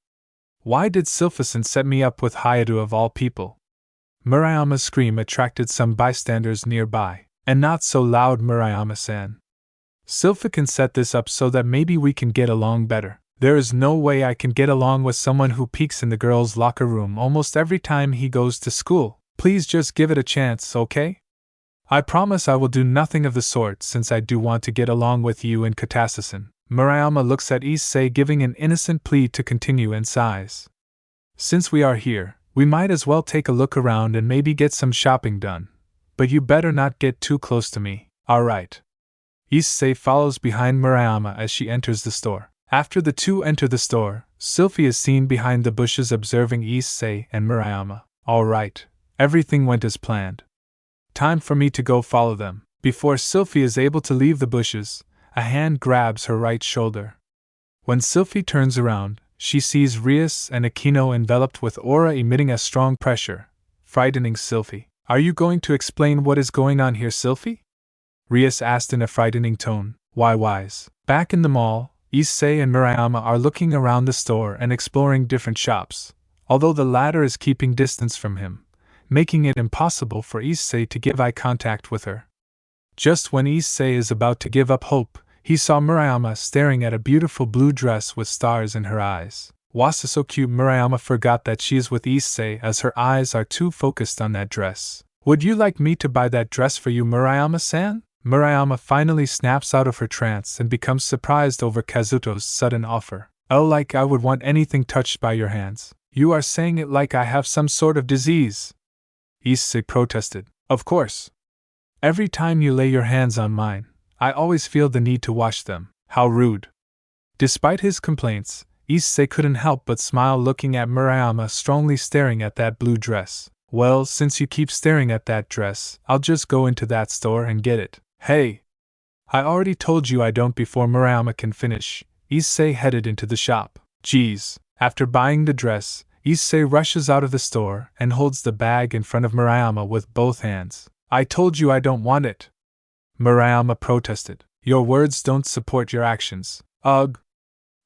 Why did Sylphisan set me up with Hayadu of all people? Murayama's scream attracted some bystanders nearby. And not so loud, Murayama-san. Sylphy can set this up so that maybe we can get along better. There is no way I can get along with someone who peeks in the girls' locker room almost every time he goes to school. Please just give it a chance, okay? I promise I will do nothing of the sort since I do want to get along with you and Katassin. Murayama looks at Issei, giving an innocent plea to continue, and sighs. Since we are here, we might as well take a look around and maybe get some shopping done. But you better not get too close to me. Alright. Issei follows behind Murayama as she enters the store. After the two enter the store, Sylphy is seen behind the bushes observing Issei and Murayama. Alright, everything went as planned. Time for me to go follow them. Before Sylphy is able to leave the bushes, a hand grabs her right shoulder. When Sylphy turns around, she sees Rias and Aquino enveloped with aura emitting a strong pressure, frightening Sylphy. Are you going to explain what is going on here, Sylphy? Rias asked in a frightening tone. Why wise? Back in the mall, Issei and Murayama are looking around the store and exploring different shops, although the latter is keeping distance from him, making it impossible for Issei to give eye contact with her. Just when Issei is about to give up hope, he saw Murayama staring at a beautiful blue dress with stars in her eyes. Was so cute. Murayama forgot that she is with Issei as her eyes are too focused on that dress. Would you like me to buy that dress for you, Murayama-san? Murayama finally snaps out of her trance and becomes surprised over Kazuto's sudden offer. Oh, like I would want anything touched by your hands. You are saying it like I have some sort of disease. Issei protested. Of course. Every time you lay your hands on mine, I always feel the need to wash them. How rude. Despite his complaints, Issei couldn't help but smile looking at Murayama strongly staring at that blue dress. Well, since you keep staring at that dress, I'll just go into that store and get it. Hey! I already told you I don't. Before Murayama can finish, Issei headed into the shop. Geez. After buying the dress, Issei rushes out of the store and holds the bag in front of Murayama with both hands. I told you I don't want it. Murayama protested. Your words don't support your actions. Ugh.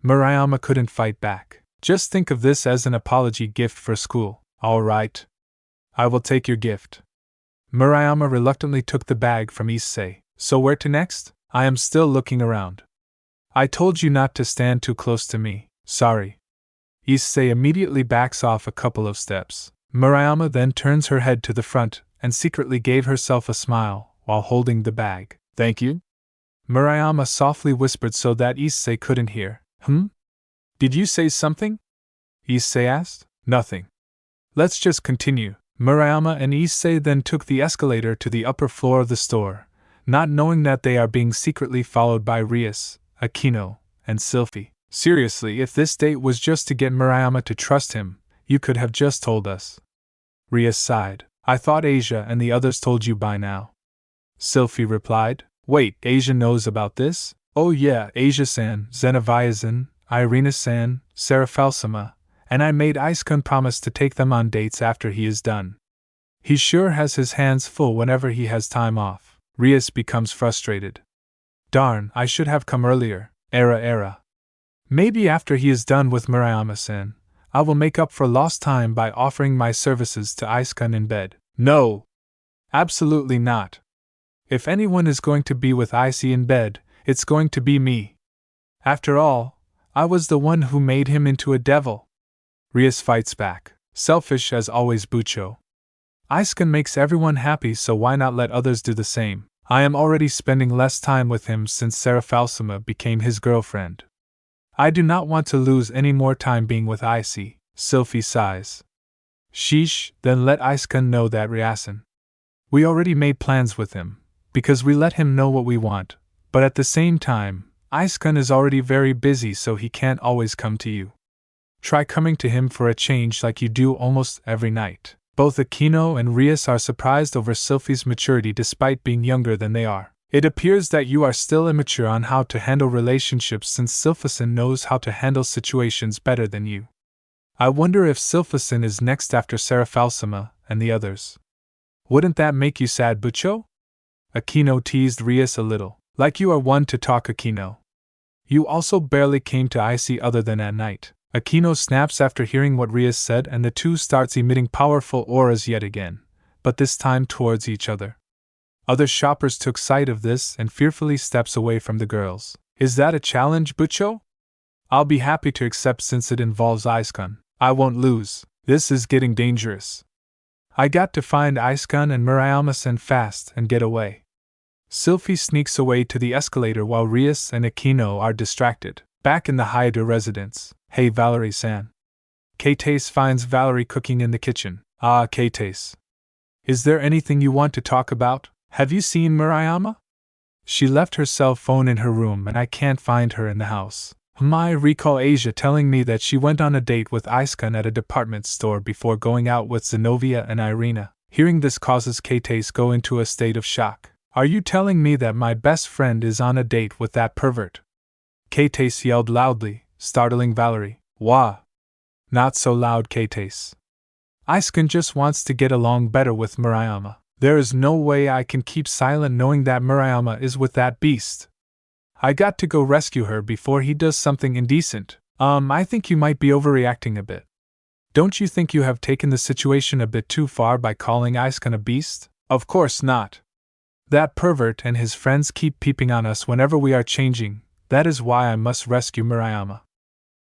Murayama couldn't fight back. Just think of this as an apology gift for school. All right. I will take your gift. Murayama reluctantly took the bag from Issei. So where to next? I am still looking around. I told you not to stand too close to me. Sorry. Issei immediately backs off a couple of steps. Murayama then turns her head to the front and secretly gave herself a smile while holding the bag. Thank you? Murayama softly whispered so that Issei couldn't hear. Did you say something? Issei asked. Nothing. Let's just continue. Murayama and Issei then took the escalator to the upper floor of the store, not knowing that they are being secretly followed by Rias, Aquino, and Sylphy. Seriously, if this date was just to get Murayama to trust him, you could have just told us. Rias sighed. I thought Asia and the others told you by now. Sylphy replied. Wait, Asia knows about this? Oh yeah, Asia-san, Zenevia-san, Irina-san, Serafall-sama, and I made Ice-kun promise to take them on dates after he is done. He sure has his hands full whenever he has time off. Rias becomes frustrated. Darn, I should have come earlier. Era. Maybe after he is done with Murayama-san, I will make up for lost time by offering my services to Ice-kun in bed. No! Absolutely not. If anyone is going to be with Icy in bed, it's going to be me. After all, I was the one who made him into a devil. Rias fights back. Selfish as always, Bucho. Ice-kun makes everyone happy, so why not let others do the same? I am already spending less time with him since Serafall-sama became his girlfriend. I do not want to lose any more time being with Icy. Sylphy sighs. Sheesh, then let Ice-kun know that, Riasan. We already made plans with him, because we let him know what we want, but at the same time, Ice-kun is already very busy, so he can't always come to you. Try coming to him for a change like you do almost every night. Both Aquino and Rias are surprised over Sylphy's maturity despite being younger than they are. It appears that you are still immature on how to handle relationships since Sylphasan knows how to handle situations better than you. I wonder if Sylphasan is next after Serafall-sama and the others. Wouldn't that make you sad, Bucho? Aquino teased Rias a little. Like you are one to talk, Aquino. You also barely came to Icy other than at night. Aquino snaps after hearing what Rias said, and the two starts emitting powerful auras yet again, but this time towards each other. Other shoppers took sight of this and fearfully steps away from the girls. Is that a challenge, Butcho? I'll be happy to accept since it involves Iskun. I won't lose. This is getting dangerous. I got to find Iskun and Murayama-san fast and get away. Sylphie sneaks away to the escalator while Rias and Aquino are distracted. Back in the Hayato residence. Hey Valerie-san. Keites finds Valerie cooking in the kitchen. Ah, Keites. Is there anything you want to talk about? Have you seen Murayama? She left her cell phone in her room and I can't find her in the house. I recall Asia telling me that she went on a date with Iskun at a department store before going out with Zenobia and Irina. Hearing this causes Keites go into a state of shock. Are you telling me that my best friend is on a date with that pervert? Keites yelled loudly, startling Valerie. Wah! Not so loud, Keites. Iskun just wants to get along better with Murayama. There is no way I can keep silent knowing that Murayama is with that beast. I got to go rescue her before he does something indecent. I think you might be overreacting a bit. Don't you think you have taken the situation a bit too far by calling Iskun a beast? Of course not. That pervert and his friends keep peeping on us whenever we are changing. That is why I must rescue Murayama.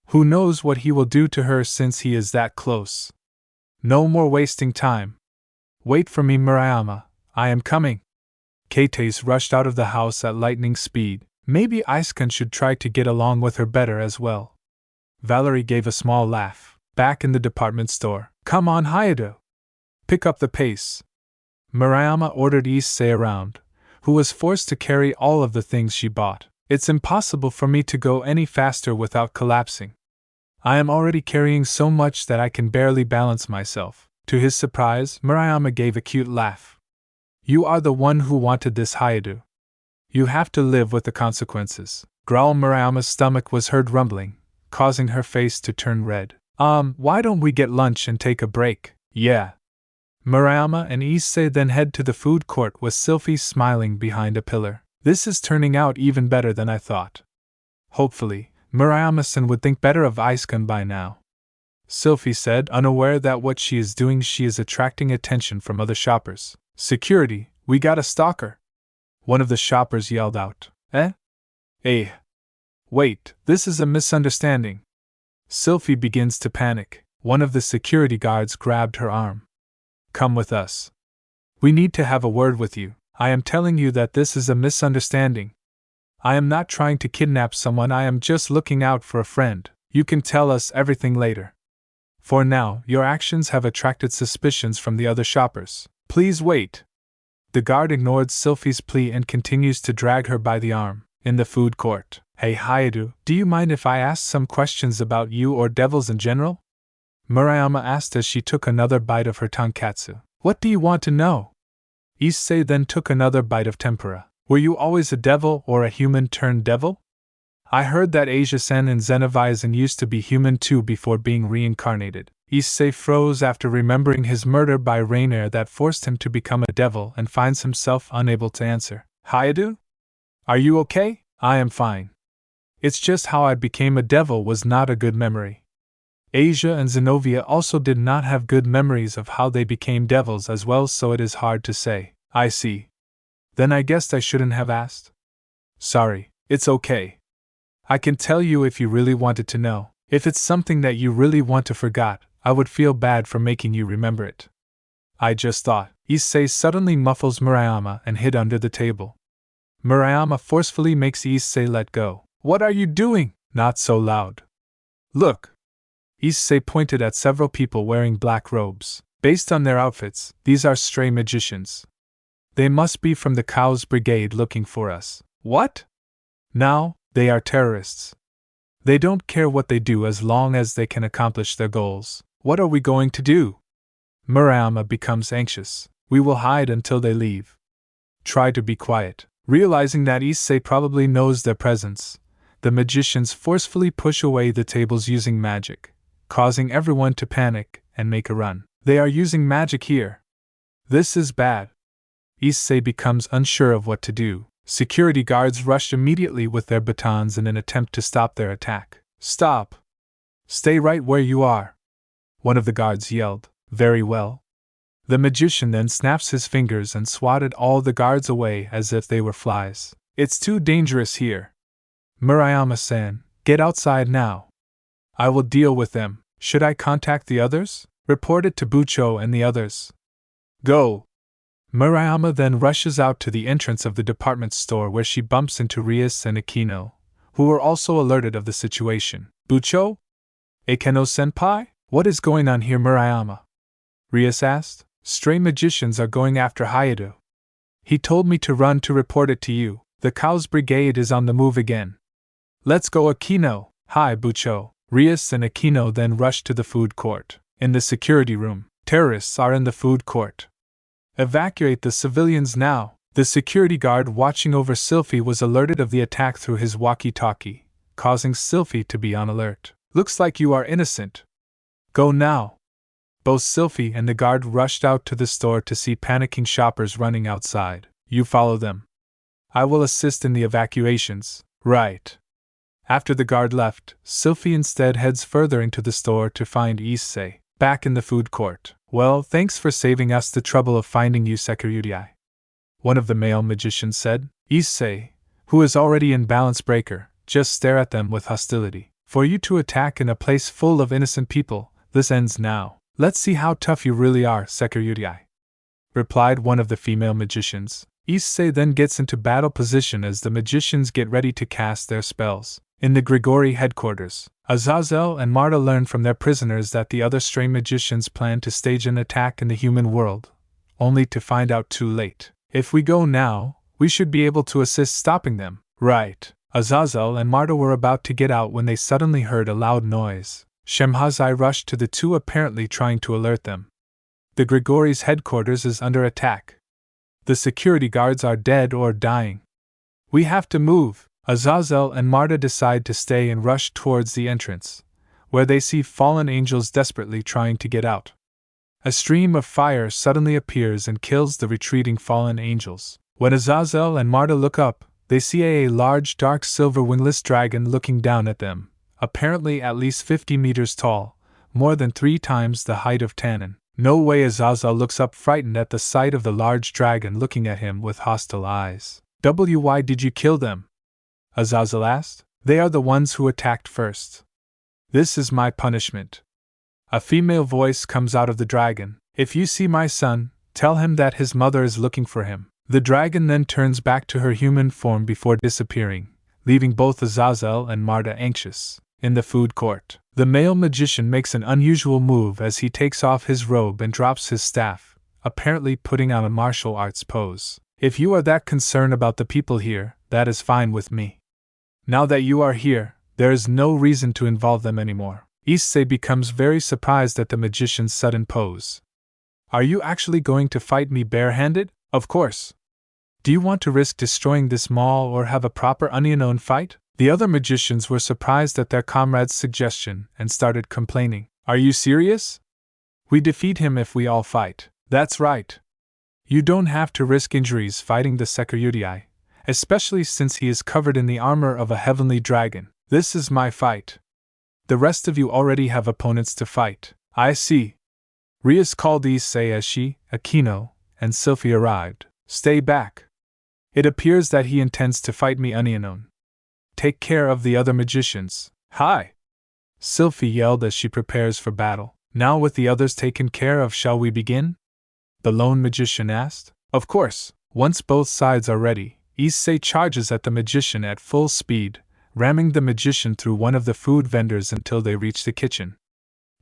Who knows what he will do to her since he is that close. No more wasting time. Wait for me, Murayama. I am coming. Keites rushed out of the house at lightning speed. Maybe Iskun should try to get along with her better as well. Valerie gave a small laugh. Back in the department store. Come on, Hayato. Pick up the pace. Murayama ordered Issei around, who was forced to carry all of the things she bought. It's impossible for me to go any faster without collapsing. I am already carrying so much that I can barely balance myself. To his surprise, Murayama gave a cute laugh. You are the one who wanted this, Hayato. You have to live with the consequences. Growl. Murayama's stomach was heard rumbling, causing her face to turn red. Why don't we get lunch and take a break? Yeah. Murayama and Issei then head to the food court with Sylphie smiling behind a pillar. This is turning out even better than I thought. Hopefully, Murayama-san would think better of Iskun by now. Sylphie said, unaware that what she is doing she is attracting attention from other shoppers. Security, we got a stalker. One of the shoppers yelled out. Eh? Wait, this is a misunderstanding. Sylphie begins to panic. One of the security guards grabbed her arm. Come with us. We need to have a word with you. I am telling you that this is a misunderstanding. I am not trying to kidnap someone, I am just looking out for a friend. You can tell us everything later. For now, your actions have attracted suspicions from the other shoppers. Please wait. The guard ignored Sylphie's plea and continues to drag her by the arm. In the food court. Hey Hayato, do you mind if I ask some questions about you or devils in general? Murayama asked as she took another bite of her tonkatsu. What do you want to know? Issei then took another bite of tempura. Were you always a devil or a human turned devil? I heard that Asia-san and Zenobia-san used to be human too before being reincarnated. Issei froze after remembering his murder by Rainier that forced him to become a devil and finds himself unable to answer. Hayato? Are you okay? I am fine. It's just how I became a devil was not a good memory. Asia and Zenobia also did not have good memories of how they became devils as well, so it is hard to say. I see. Then I guessed I shouldn't have asked. Sorry, it's okay. I can tell you if you really wanted to know. If it's something that you really want to forget, I would feel bad for making you remember it. I just thought. Issei suddenly muffles Murayama and hid under the table. Murayama forcefully makes Issei let go. What are you doing? Not so loud. Look. Issei pointed at several people wearing black robes. Based on their outfits, these are stray magicians. They must be from the Kuoh's brigade looking for us. What? Now, they are terrorists. They don't care what they do as long as they can accomplish their goals. What are we going to do? Murayama becomes anxious. We will hide until they leave. Try to be quiet. Realizing that Issei probably knows their presence, the magicians forcefully push away the tables using magic, causing everyone to panic and make a run. They are using magic here. This is bad. Issei becomes unsure of what to do. Security guards rush immediately with their batons in an attempt to stop their attack. Stop! Stay right where you are! One of the guards yelled. Very well. The magician then snaps his fingers and swatted all the guards away as if they were flies. It's too dangerous here. Murayama-san, get outside now. I will deal with them. Should I contact the others? Report it to Bucho and the others. Go! Murayama then rushes out to the entrance of the department store where she bumps into Rias and Akino, who were also alerted of the situation. Bucho? Akeno-senpai? What is going on here, Murayama? Rias asked. Stray magicians are going after Hayato. He told me to run to report it to you. The Cow's brigade is on the move again. Let's go, Akino. Hi, Bucho. Rias and Akino then rush to the food court. In the security room, terrorists are in the food court. Evacuate the civilians now. The security guard watching over Sylphie was alerted of the attack through his walkie-talkie, causing Sylphie to be on alert. Looks like you are innocent. Go now. Both Sylphie and the guard rushed out to the store to see panicking shoppers running outside. You follow them. I will assist in the evacuations. Right. After the guard left, Sylphie instead heads further into the store to find issei, back in the food court. Well, thanks for saving us the trouble of finding you, Security. One of the male magicians said. Issei, who is already in balance breaker, just stare at them with hostility. For you to attack in a place full of innocent people, this ends now. Let's see how tough you really are, Security, replied one of the female magicians. Issei then gets into battle position as the magicians get ready to cast their spells. In the Grigori headquarters, Azazel and Marta learn from their prisoners that the other stray magicians plan to stage an attack in the human world, only to find out too late. If we go now, we should be able to assist stopping them. Right. Azazel and Marta were about to get out when they suddenly heard a loud noise. Shemhazai rushed to the two, apparently trying to alert them. The Grigori's headquarters is under attack. The security guards are dead or dying. We have to move. Azazel and Marta decide to stay and rush towards the entrance, where they see fallen angels desperately trying to get out. A stream of fire suddenly appears and kills the retreating fallen angels. When Azazel and Marta look up, they see a large dark silver wingless dragon looking down at them, apparently at least 50 meters tall, more than 3 times the height of Tannen. No way. Azazel looks up frightened at the sight of the large dragon looking at him with hostile eyes. Why did you kill them? Azazel asked. They are the ones who attacked first. This is my punishment. A female voice comes out of the dragon. If you see my son, tell him that his mother is looking for him. The dragon then turns back to her human form before disappearing, leaving both Azazel and Marta anxious. In the food court, the male magician makes an unusual move as he takes off his robe and drops his staff, apparently putting on a martial arts pose. If you are that concerned about the people here, that is fine with me. Now that you are here, there is no reason to involve them anymore. Issei becomes very surprised at the magician's sudden pose. Are you actually going to fight me barehanded? Of course. Do you want to risk destroying this mall or have a proper unknown fight? The other magicians were surprised at their comrade's suggestion and started complaining. Are you serious? We defeat him if we all fight. That's right. You don't have to risk injuries fighting the Security, especially since he is covered in the armor of a heavenly dragon. This is my fight. The rest of you already have opponents to fight. I see. Rias called Issei as she, Akino, and Sylphie arrived. Stay back. It appears that he intends to fight me unknown. Take care of the other magicians. Hi! Sylphie yelled as she prepares for battle. Now with the others taken care of, shall we begin? The lone magician asked. Of course. Once both sides are ready, Issei charges at the magician at full speed, ramming the magician through one of the food vendors until they reach the kitchen.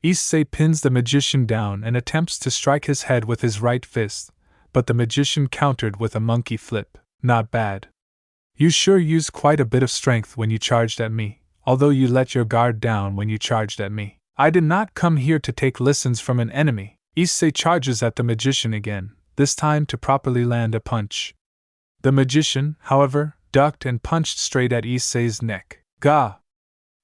Issei pins the magician down and attempts to strike his head with his right fist, but the magician countered with a monkey flip. Not bad. You sure used quite a bit of strength when you charged at me, although you let your guard down when you charged at me. I did not come here to take lessons from an enemy. Issei charges at the magician again, this time to properly land a punch. The magician, however, ducked and punched straight at Issei's neck. Gah!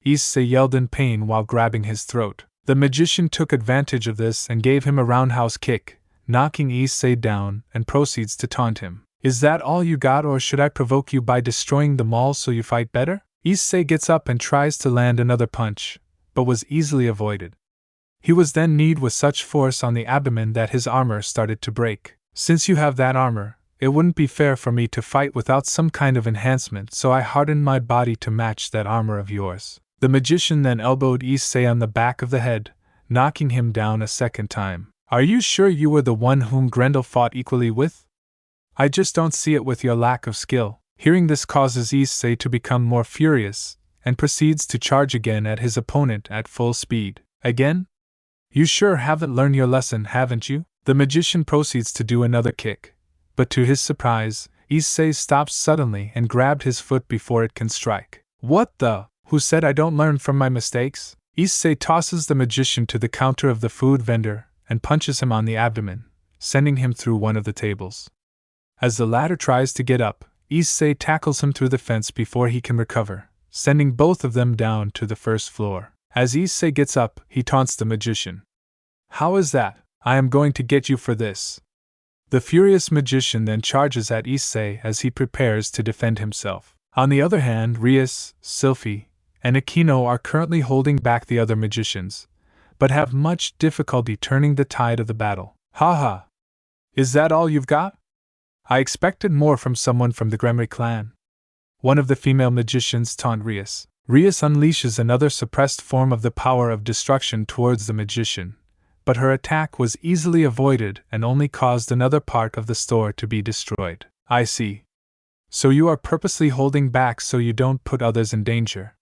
Issei yelled in pain while grabbing his throat. The magician took advantage of this and gave him a roundhouse kick, knocking Issei down, and proceeds to taunt him. Is that all you got, or should I provoke you by destroying the mall so you fight better? Issei gets up and tries to land another punch, but was easily avoided. He was then kneed with such force on the abdomen that his armor started to break. Since you have that armor, it wouldn't be fair for me to fight without some kind of enhancement, so I hardened my body to match that armor of yours. The magician then elbowed Issei on the back of the head, knocking him down a second time. Are you sure you were the one whom Grendel fought equally with? I just don't see it with your lack of skill. Hearing this causes Issei to become more furious, and proceeds to charge again at his opponent at full speed. Again? You sure haven't learned your lesson, haven't you? The magician proceeds to do another kick, but to his surprise, Issei stops suddenly and grabbed his foot before it can strike. What the? Who said I don't learn from my mistakes? Issei tosses the magician to the counter of the food vendor and punches him on the abdomen, sending him through one of the tables. As the latter tries to get up, Issei tackles him through the fence before he can recover, sending both of them down to the first floor. As Issei gets up, he taunts the magician. How is that? I am going to get you for this. The furious magician then charges at Issei as he prepares to defend himself. On the other hand, Rias, Sylphie, and Aquino are currently holding back the other magicians, but have much difficulty turning the tide of the battle. Haha! Is that all you've got? I expected more from someone from the Gremry clan. One of the female magicians taunt Rias. Rias unleashes another suppressed form of the power of destruction towards the magician, but her attack was easily avoided and only caused another part of the store to be destroyed. I see. So you are purposely holding back so you don't put others in danger.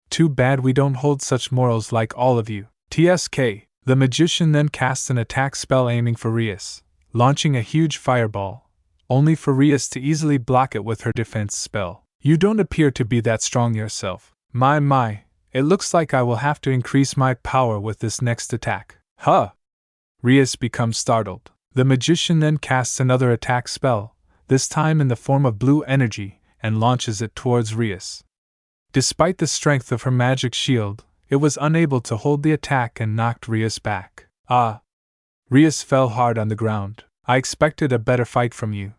Too bad we don't hold such morals like all of you. TSK. The magician then casts an attack spell aiming for Rias, launching a huge fireball, only for Rias to easily block it with her defense spell. You don't appear to be that strong yourself. My, it looks like I will have to increase my power with this next attack. Huh! Rias becomes startled. The magician then casts another attack spell, this time in the form of blue energy, and launches it towards Rias. Despite the strength of her magic shield, it was unable to hold the attack and knocked Rias back. Ah! Rias fell hard on the ground. I expected a better fight from you.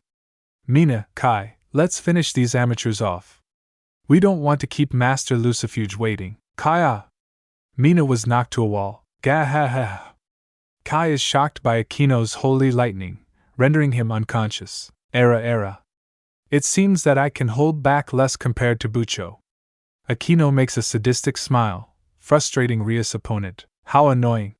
Mina, Kai, let's finish these amateurs off. We don't want to keep Master Lucifuge waiting. Kaya! Mina was knocked to a wall. Gah-ha-ha! Kai is shocked by Aquino's holy lightning, rendering him unconscious. Era. It seems that I can hold back less compared to Bucho. Aquino makes a sadistic smile, frustrating Rias' opponent. How annoying.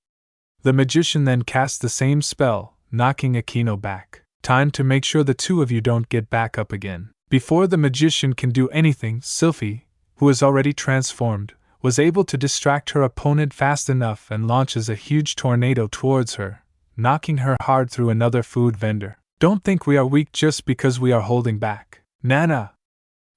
The magician then casts the same spell, knocking Aquino back. Time to make sure the two of you don't get back up again. Before the magician can do anything, Sylphie, who is already transformed, was able to distract her opponent fast enough and launches a huge tornado towards her, knocking her hard through another food vendor. Don't think we are weak just because we are holding back. Nana!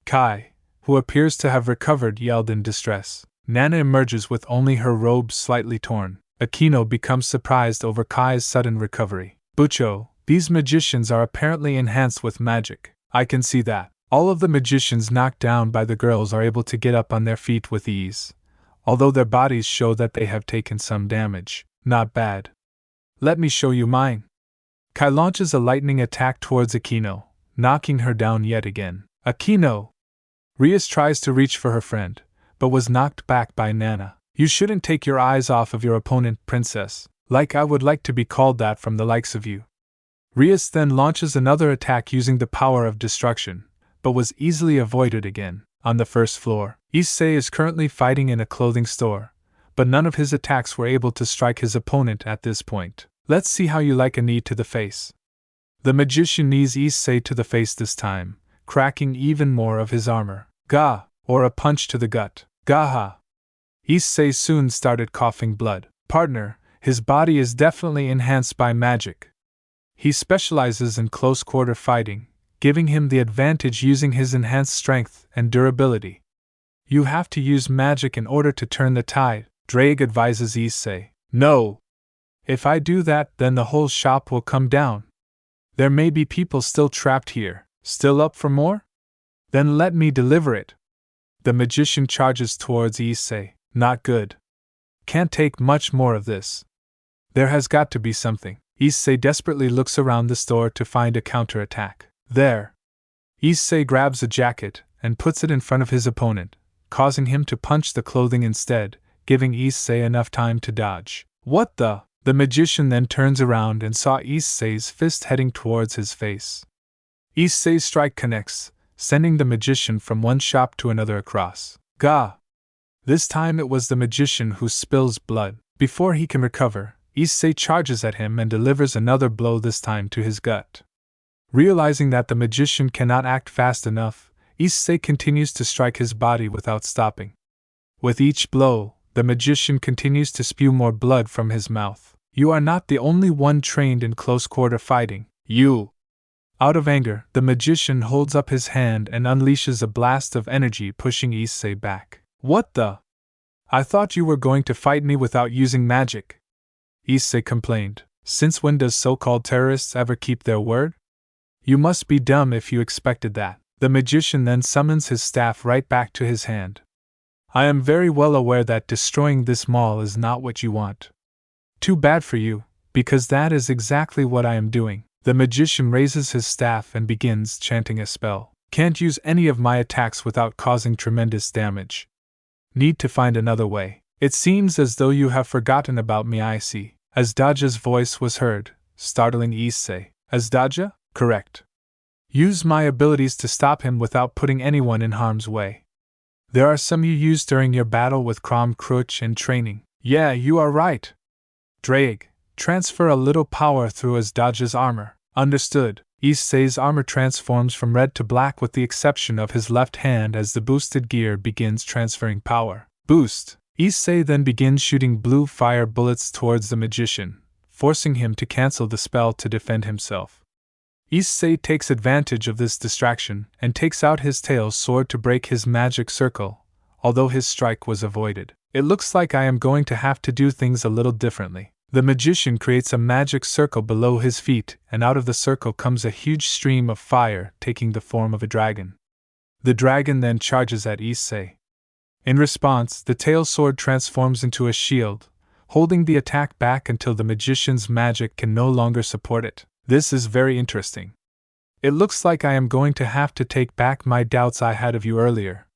Kai, who appears to have recovered, yelled in distress. Nana emerges with only her robe slightly torn. Aquino becomes surprised over Kai's sudden recovery. Bucho, these magicians are apparently enhanced with magic. I can see that. All of the magicians knocked down by the girls are able to get up on their feet with ease, although their bodies show that they have taken some damage. Not bad. Let me show you mine. Kai launches a lightning attack towards Aquino, knocking her down yet again. Aquino! Rias tries to reach for her friend, but was knocked back by Nana. You shouldn't take your eyes off of your opponent, princess. Like I would like to be called that from the likes of you. Rias then launches another attack using the power of destruction, but was easily avoided again. On the first floor, Issei is currently fighting in a clothing store, but none of his attacks were able to strike his opponent at this point. Let's see how you like a knee to the face. The magician knees Issei to the face this time, cracking even more of his armor. Gah! Or a punch to the gut. Gaha! Issei soon started coughing blood. Partner, his body is definitely enhanced by magic. He specializes in close-quarter fighting, giving him the advantage using his enhanced strength and durability. You have to use magic in order to turn the tide, Drake advises Issei. No! If I do that, then the whole shop will come down. There may be people still trapped here. Still up for more? Then let me deliver it. The magician charges towards Issei. Not good. Can't take much more of this. There has got to be something. Issei desperately looks around the store to find a counterattack. There! Issei grabs a jacket and puts it in front of his opponent, causing him to punch the clothing instead, giving Issei enough time to dodge. What the? The magician then turns around and saw Issei's fist heading towards his face. Issei's strike connects, sending the magician from one shop to another across. Gah! This time it was the magician who spills blood. Before he can recover, Issei charges at him and delivers another blow, this time to his gut. Realizing that the magician cannot act fast enough, Issei continues to strike his body without stopping. With each blow, the magician continues to spew more blood from his mouth. You are not the only one trained in close-quarter fighting, you! Out of anger, the magician holds up his hand and unleashes a blast of energy, pushing Issei back. What the? I thought you were going to fight me without using magic, Issei complained. Since when does so-called terrorists ever keep their word? You must be dumb if you expected that. The magician then summons his staff right back to his hand. I am very well aware that destroying this mall is not what you want. Too bad for you, because that is exactly what I am doing. The magician raises his staff and begins chanting a spell. Can't use any of my attacks without causing tremendous damage. Need to find another way. It seems as though you have forgotten about me, I see. Azdaja's voice was heard, startling Issei. Azdaja? Correct. Use my abilities to stop him without putting anyone in harm's way. There are some you used during your battle with Kruch in training. Yeah, you are right. Drake, transfer a little power through Azdaja's armor. Understood. Issei's armor transforms from red to black with the exception of his left hand as the boosted gear begins transferring power. Boost. Issei then begins shooting blue fire bullets towards the magician, forcing him to cancel the spell to defend himself. Issei takes advantage of this distraction and takes out his tail sword to break his magic circle, although his strike was avoided. It looks like I am going to have to do things a little differently. The magician creates a magic circle below his feet, and out of the circle comes a huge stream of fire, taking the form of a dragon. The dragon then charges at Issei. In response, the tail sword transforms into a shield, holding the attack back until the magician's magic can no longer support it. This is very interesting. It looks like I am going to have to take back my doubts I had of you earlier.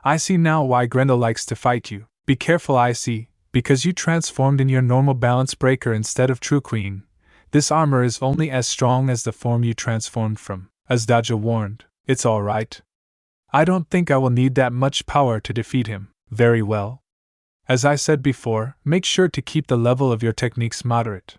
I see now why Grendel likes to fight you. Be careful, I see. Because you transformed in your normal balance breaker instead of true queen, this armor is only as strong as the form you transformed from, Azdaja warned. It's alright. I don't think I will need that much power to defeat him. Very well. As I said before, make sure to keep the level of your techniques moderate.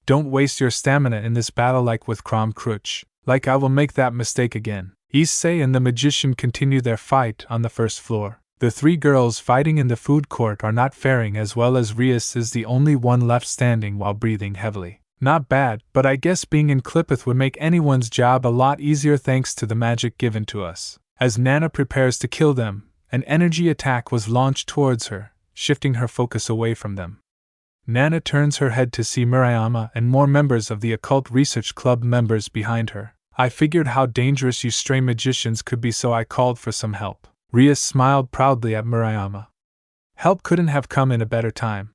Don't waste your stamina in this battle like with Kruch, like I will make that mistake again. Issei and the magician continue their fight on the first floor. The three girls fighting in the food court are not faring as well as Rias is the only one left standing while breathing heavily. Not bad, but I guess being in Clipith would make anyone's job a lot easier thanks to the magic given to us. As Nana prepares to kill them, an energy attack was launched towards her, shifting her focus away from them. Nana turns her head to see Murayama and more members of the Occult Research Club members behind her. I figured how dangerous you stray magicians could be, so I called for some help. Rias smiled proudly at Murayama. Help couldn't have come in a better time.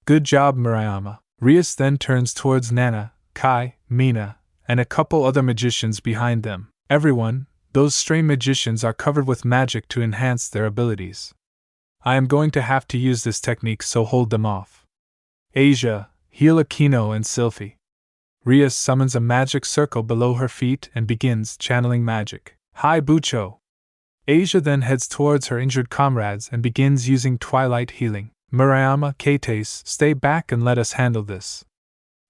Good job, Murayama. Rias then turns towards Nana, Kai, Mina, and a couple other magicians behind them. Everyone, those stray magicians are covered with magic to enhance their abilities. I am going to have to use this technique, so hold them off. Asia, heal Aquino and Sylphie. Rias summons a magic circle below her feet and begins channeling magic. Hi Bucho. Asia then heads towards her injured comrades and begins using twilight healing. Murayama, Kates, stay back and let us handle this.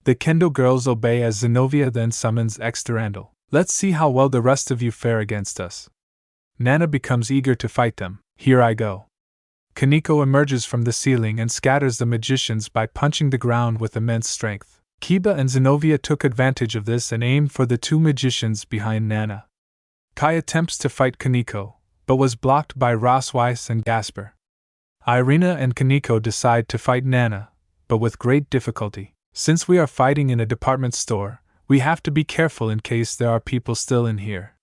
The Kendo girls obey as Zenobia then summons Exterandal. Let's see how well the rest of you fare against us. Nana becomes eager to fight them. Here I go. Kaneko emerges from the ceiling and scatters the magicians by punching the ground with immense strength. Kiba and Zenobia took advantage of this and aimed for the two magicians behind Nana. Kai attempts to fight Kaneko, but was blocked by Rosweiss and Gasper. Irina and Kaneko decide to fight Nana, but with great difficulty. Since we are fighting in a department store, we have to be careful in case there are people still in here.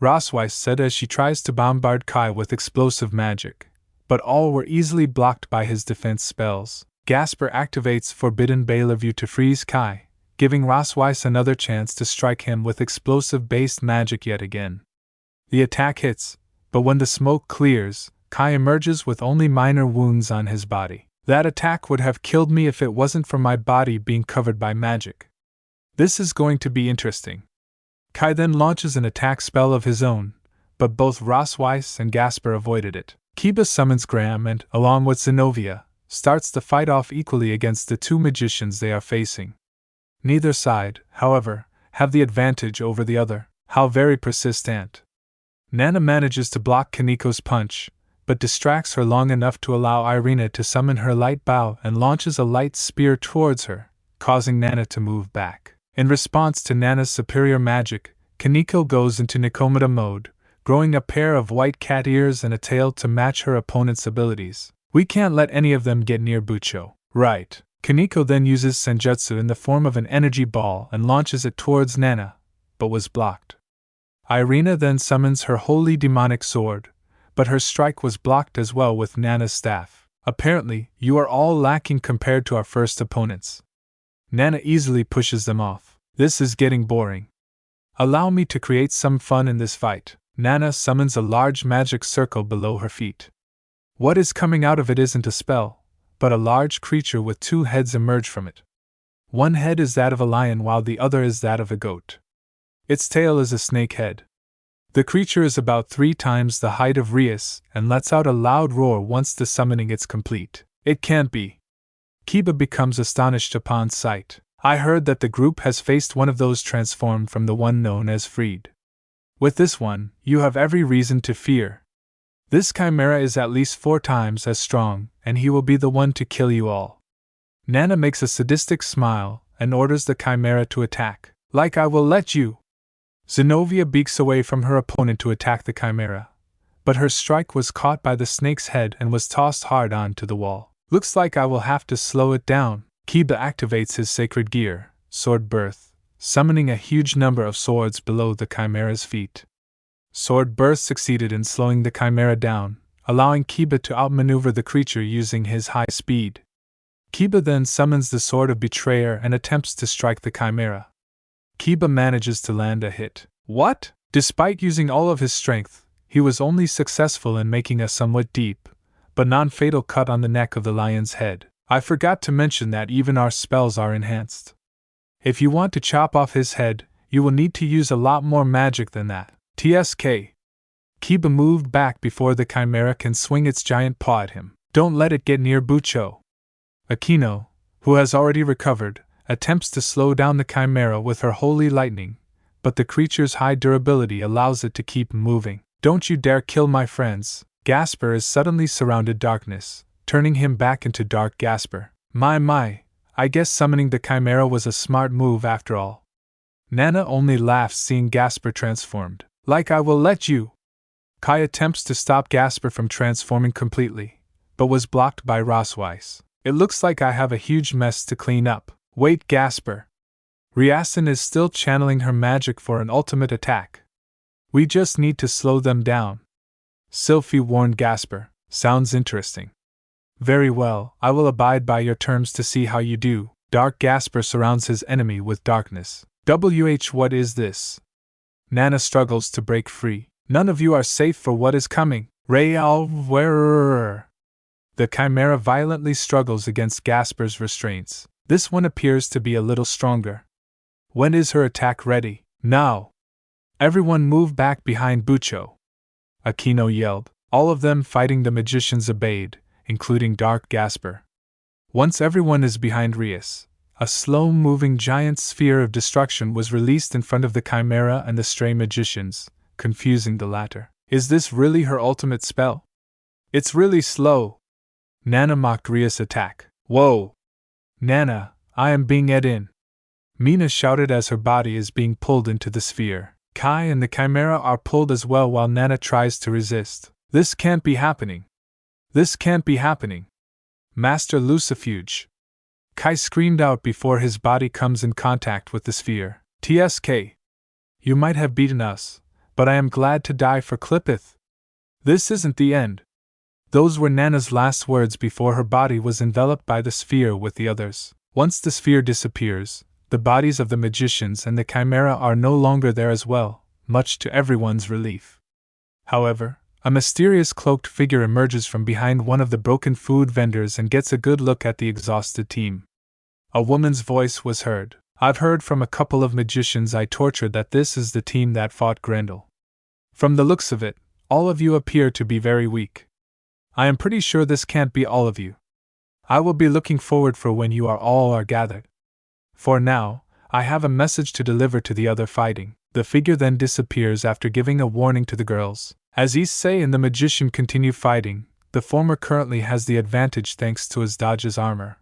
Rosweiss said as she tries to bombard Kai with explosive magic, but all were easily blocked by his defense spells. Gasper activates Forbidden Bailaview to freeze Kai, giving Rosweiss another chance to strike him with explosive-based magic yet again. The attack hits, but when the smoke clears, Kai emerges with only minor wounds on his body. That attack would have killed me if it wasn't for my body being covered by magic. This is going to be interesting. Kai then launches an attack spell of his own, but both Rosweiss and Gasper avoided it. Kiba summons Graham and, along with Zenobia, starts to fight off equally against the two magicians they are facing. Neither side, however, have the advantage over the other. How very persistent. Nana manages to block Kaniko's punch, but distracts her long enough to allow Irina to summon her light bow and launches a light spear towards her, causing Nana to move back. In response to Nana's superior magic, Kaniko goes into Nikomata mode, growing a pair of white cat ears and a tail to match her opponent's abilities. We can't let any of them get near Bucho. Right. Kaniko then uses Senjutsu in the form of an energy ball and launches it towards Nana, but was blocked. Irina then summons her holy demonic sword, but her strike was blocked as well with Nana's staff. Apparently, you are all lacking compared to our first opponents. Nana easily pushes them off. This is getting boring. Allow me to create some fun in this fight. Nana summons a large magic circle below her feet. What is coming out of it isn't a spell, but a large creature with two heads emerge from it. One head is that of a lion while the other is that of a goat. Its tail is a snake head. The creature is about 3 times the height of Rias and lets out a loud roar once the summoning is complete. It can't be. Kiba becomes astonished upon sight. I heard that the group has faced one of those transformed from the one known as Freed. With this one, you have every reason to fear. This chimera is at least 4 times as strong, and he will be the one to kill you all. Nana makes a sadistic smile and orders the chimera to attack. Like I will let you. Zenobia beaks away from her opponent to attack the chimera, but her strike was caught by the snake's head and was tossed hard onto the wall. Looks like I will have to slow it down. Kiba activates his sacred gear, Sword Birth, summoning a huge number of swords below the chimera's feet. Sword Birth succeeded in slowing the chimera down, allowing Kiba to outmaneuver the creature using his high speed. Kiba then summons the Sword of Betrayer and attempts to strike the chimera. Kiba manages to land a hit. What? Despite using all of his strength, he was only successful in making a somewhat deep, but non-fatal cut on the neck of the lion's head. I forgot to mention that even our spells are enhanced. If you want to chop off his head, you will need to use a lot more magic than that. TSK. Kiba moved back before the chimera can swing its giant paw at him. Don't let it get near Bucho. Akino, who has already recovered, attempts to slow down the chimera with her holy lightning, but the creature's high durability allows it to keep moving. Don't you dare kill my friends. Gasper is suddenly surrounded darkness, turning him back into Dark Gasper. My, I guess summoning the chimera was a smart move after all. Nana only laughs seeing Gasper transformed. Like I will let you. Kai attempts to stop Gasper from transforming completely, but was blocked by Rosweiss. It looks like I have a huge mess to clean up. Wait, Gasper. Riastin is still channeling her magic for an ultimate attack. We just need to slow them down. Sylphie warned Gasper. Sounds interesting. Very well, I will abide by your terms to see how you do. Dark Gasper surrounds his enemy with darkness. What is this? Nana struggles to break free. None of you are safe for what is coming. The chimera violently struggles against Gasper's restraints. This one appears to be a little stronger. When is her attack ready? Now! Everyone move back behind Bucho. Akino yelled. All of them fighting the magicians obeyed, including Dark Gasper. Once everyone is behind Rias, a slow-moving giant sphere of destruction was released in front of the chimera and the stray magicians, confusing the latter. Is this really her ultimate spell? It's really slow. Nana mocked Rias' attack. Whoa! Nana, I am being ed in. Mina shouted as her body is being pulled into the sphere. Kai and the chimera are pulled as well while Nana tries to resist. This can't be happening. This can't be happening. Master Lucifuge. Kai screamed out before his body comes in contact with the sphere. TSK. You might have beaten us, but I am glad to die for Clipith. This isn't the end. Those were Nana's last words before her body was enveloped by the sphere with the others. Once the sphere disappears, the bodies of the magicians and the chimera are no longer there as well, much to everyone's relief. However, A mysterious cloaked figure emerges from behind one of the broken food vendors and gets a good look at the exhausted team. A woman's voice was heard. I've heard from a couple of magicians I tortured that this is the team that fought Grendel. From the looks of it, all of you appear to be very weak. I am pretty sure this can't be all of you. I will be looking forward for when you all are gathered. For now, I have a message to deliver to the other fighting. The figure then disappears after giving a warning to the girls. As issei and the magician continue fighting, the former currently has the advantage thanks to his dodge's armor.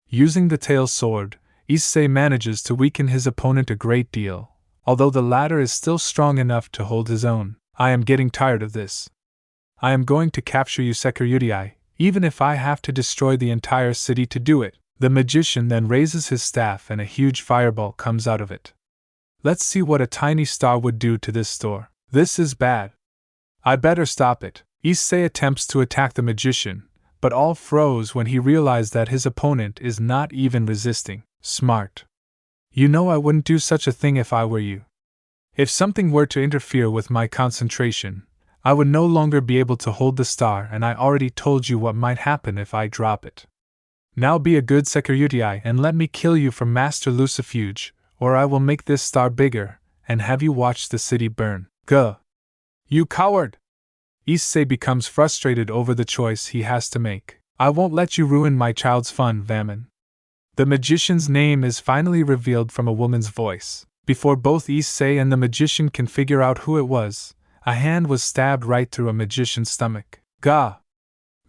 Using the tail sword, issei manages to weaken his opponent a great deal, although the latter is still strong enough to hold his own. I am getting tired of this. I am going to capture you security, even if I have to destroy the entire city to do it. The magician then raises his staff and a huge fireball comes out of it. Let's see what a tiny star would do to this store. This is bad. I better stop it. Issei attempts to attack the magician, but all froze when he realized that his opponent is not even resisting. Smart. You know I wouldn't do such a thing if I were you. If something were to interfere with my concentration, I would no longer be able to hold the star, and I already told you what might happen if I drop it. Now be a good security and let me kill you for Master Lucifuge, or I will make this star bigger, and have you watch the city burn. Gah! You coward! Issei becomes frustrated over the choice he has to make. I won't let you ruin my child's fun, Vaman. The magician's name is finally revealed from a woman's voice. Before both issei and the magician can figure out who it was, a hand was stabbed right through a magician's stomach. Gah!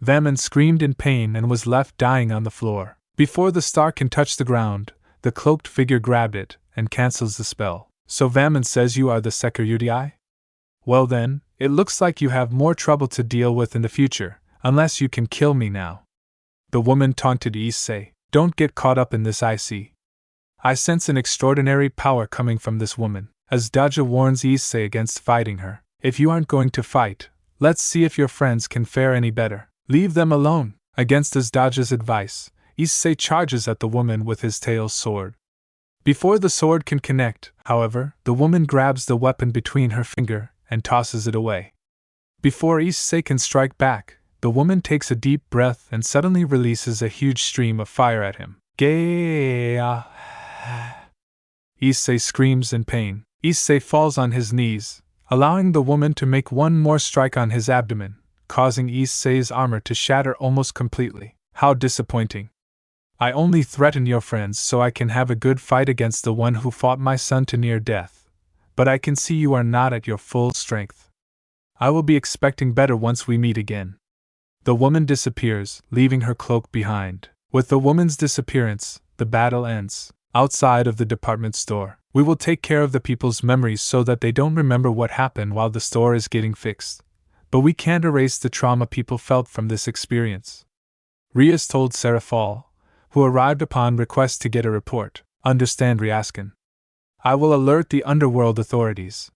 Vaman screamed in pain and was left dying on the floor. Before the star can touch the ground, the cloaked figure grabbed it and cancels the spell. So Vaman says you are the security? Well then, it looks like you have more trouble to deal with in the future, unless you can kill me now. The woman taunted issei. Don't get caught up in this, I see. I sense an extraordinary power coming from this woman. As Daja warns issei against fighting her. If you aren't going to fight, let's see if your friends can fare any better. Leave them alone. Against Daja's advice, issei charges at the woman with his tail sword. Before the sword can connect, however, the woman grabs the weapon between her finger and tosses it away. Before issei can strike back, the woman takes a deep breath and suddenly releases a huge stream of fire at him. Gah! Issei screams in pain. Issei falls on his knees, allowing the woman to make one more strike on his abdomen, causing issei's armor to shatter almost completely. How disappointing. I only threaten your friends so I can have a good fight against the one who fought my son to near death, but I can see you are not at your full strength. I will be expecting better once we meet again. The woman disappears, leaving her cloak behind. With the woman's disappearance, the battle ends. Outside of the department store, we will take care of the people's memories so that they don't remember what happened while the store is getting fixed. But we can't erase the trauma people felt from this experience. Rias told serafall, who arrived upon request to get a report. Understand, Riaskin. I will alert the Underworld authorities.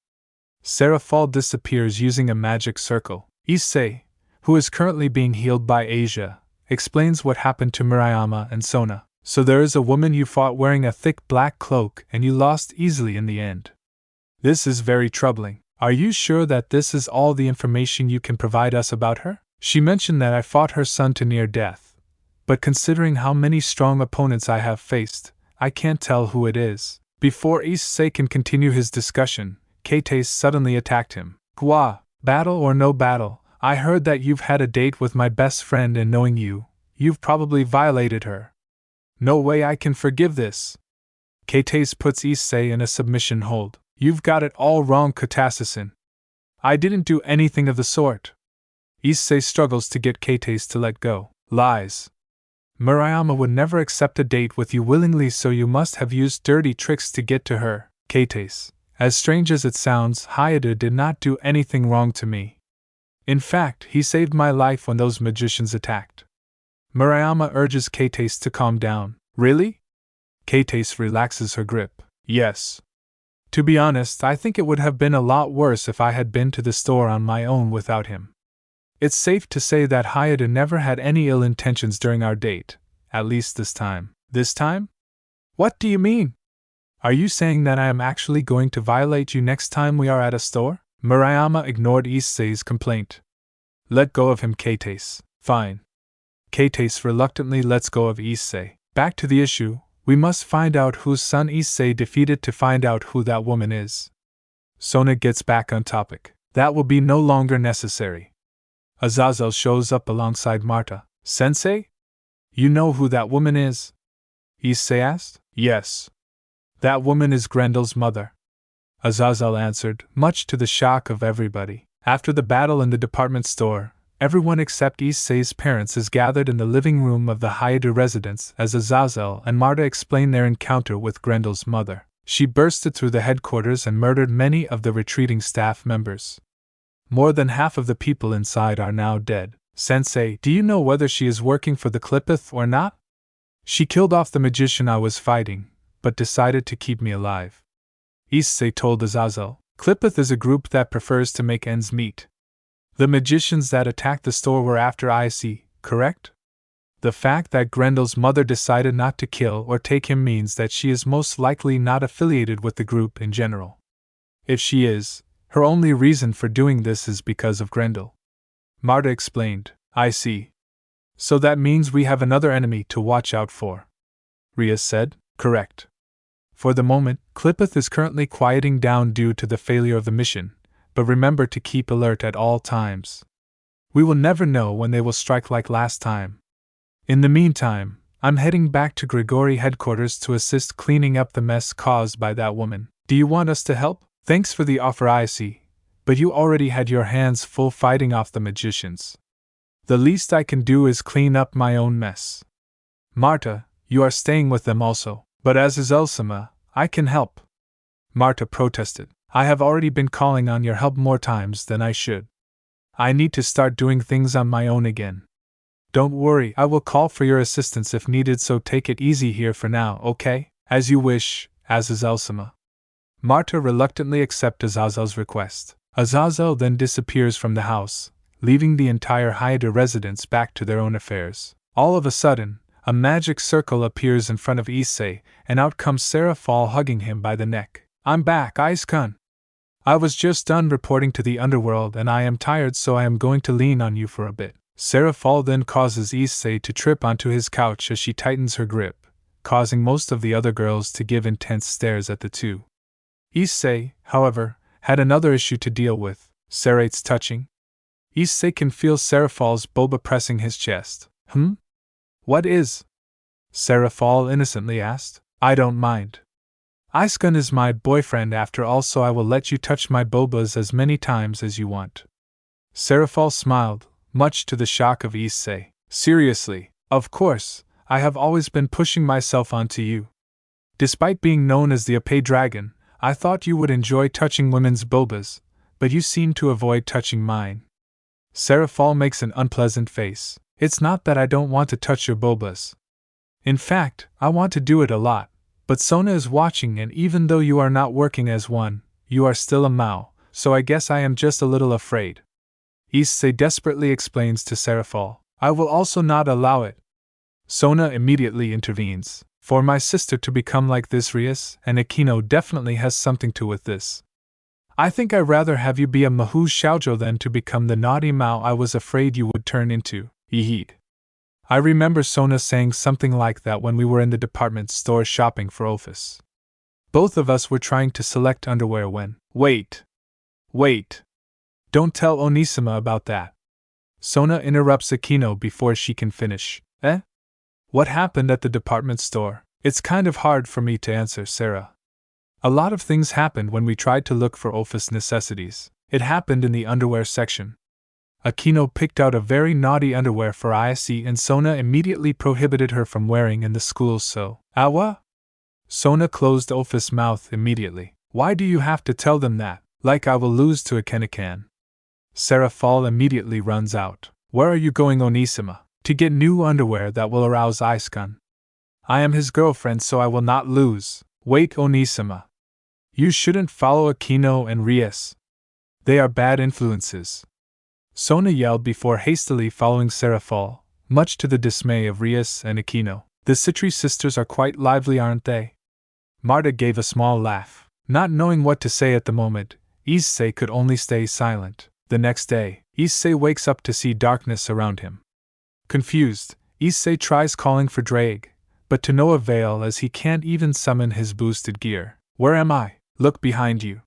Serafall disappears using a magic circle. Issei, who is currently being healed by Asia, explains what happened to Murayama and Sona. So there is a woman you fought wearing a thick black cloak and you lost easily in the end. This is very troubling. Are you sure that this is all the information you can provide us about her? She mentioned that I fought her son to near death, but considering how many strong opponents I have faced, I can't tell who it is. Before issei can continue his discussion, Kate suddenly attacked him. Kuoh, battle or no battle, I heard that you've had a date with my best friend, and knowing you, you've probably violated her. No way I can forgive this. Kate puts issei in a submission hold. You've got it all wrong, Katasasin. I didn't do anything of the sort. Issei struggles to get Kate to let go. Lies. Murayama would never accept a date with you willingly, so you must have used dirty tricks to get to her. Kate, as strange as it sounds, Hayate did not do anything wrong to me. In fact, he saved my life when those magicians attacked. Murayama urges Kate to calm down. Really? Kate relaxes her grip. Yes. To be honest, I think it would have been a lot worse if I had been to the store on my own without him. It's safe to say that Hayate never had any ill intentions during our date, at least this time. This time? What do you mean? Are you saying that I am actually going to violate you next time we are at a store? Murayama ignored issei's complaint. Let go of him, Kates. Fine. Kates reluctantly lets go of issei. Back to the issue, we must find out whose son issei defeated to find out who that woman is. Sona gets back on topic. That will be no longer necessary. Azazel shows up alongside Marta. Sensei? You know who that woman is? Issei asked. Yes. That woman is Grendel's mother. Azazel answered, much to the shock of everybody. After the battle in the department store, everyone except Issei's parents is gathered in the living room of the Hyde residence as Azazel and Marta explain their encounter with Grendel's mother. She bursted through the headquarters and murdered many of the retreating staff members. More than half of the people inside are now dead. Sensei, do you know whether she is working for the Clipith or not? She killed off the magician I was fighting, but decided to keep me alive. Issei told Azazel. Clipith is a group that prefers to make ends meet. The magicians that attacked the store were after issei, correct? The fact that Grendel's mother decided not to kill or take him means that she is most likely not affiliated with the group in general. If she is, her only reason for doing this is because of Grendel. Marta explained. I see. So that means we have another enemy to watch out for. Rias said. Correct. For the moment, Clipith is currently quieting down due to the failure of the mission, but remember to keep alert at all times. We will never know when they will strike like last time. In the meantime, I'm heading back to Grigori headquarters to assist cleaning up the mess caused by that woman. Do you want us to help? Thanks for the offer, issei, but you already had your hands full fighting off the magicians. The least I can do is clean up my own mess. Marta, you are staying with them also. But as is Elsima, I can help. Marta protested. I have already been calling on your help more times than I should. I need to start doing things on my own again. Don't worry, I will call for your assistance if needed, so take it easy here for now, okay? As you wish, as is Elsima. Marta reluctantly accepts Azazel's request. Azazel then disappears from the house, leaving the entire Hyde residence back to their own affairs. All of a sudden, a magic circle appears in front of Issei, and out comes serafall hugging him by the neck. I'm back, Ice-kun. I was just done reporting to the Underworld and I am tired, so I am going to lean on you for a bit. Serafall then causes Issei to trip onto his couch as she tightens her grip, causing most of the other girls to give intense stares at the two. Issei, however, had another issue to deal with. Serate's touching. Issei can feel Serafall's boba pressing his chest. What is? Serafall innocently asked. I don't mind. Ice-kun is my boyfriend after all, so I will let you touch my bobas as many times as you want. Serafall smiled, much to the shock of Issei. Seriously, of course, I have always been pushing myself onto you. Despite being known as the Epee Dragon, I thought you would enjoy touching women's bobas, but you seem to avoid touching mine. Serafall makes an unpleasant face. It's not that I don't want to touch your bobas. In fact, I want to do it a lot, but Sona is watching, and even though you are not working as one, you are still a Mao, so I guess I am just a little afraid. Issei desperately explains to Serafall. I will also not allow it. Sona immediately intervenes. For my sister to become like this, Rias and Akino definitely has something to with this. I think I'd rather have you be a Mahou Xiaozhou than to become the naughty Mao I was afraid you would turn into. Eheed. I remember Sona saying something like that when we were in the department store shopping for office. Both of us were trying to select underwear when… Wait! Don't tell Onisima about that. Sona interrupts Akino before she can finish. What happened at the department store? It's kind of hard for me to answer, Sarah. A lot of things happened when we tried to look for office necessities. It happened in the underwear section. Akino picked out a very naughty underwear for issei, and Sona immediately prohibited her from wearing in the school, so… Awa? Sona closed Office's mouth immediately. Why do you have to tell them that? Like I will lose to a Kenikan. Serafall immediately runs out. Where are you going, Onisima? To get new underwear that will arouse Ice-kun. I am his girlfriend, so I will not lose. Wait, Onisima. You shouldn't follow Akino and Rias. They are bad influences. Sona yelled before hastily following Serafall, much to the dismay of Rias and Akino. The Citri sisters are quite lively, aren't they? Marta gave a small laugh. Not knowing what to say at the moment, Issei could only stay silent. The next day, Issei wakes up to see darkness around him. Confused, Issei tries calling for Drake, but to no avail as he can't even summon his boosted gear. Where am I? Look behind you.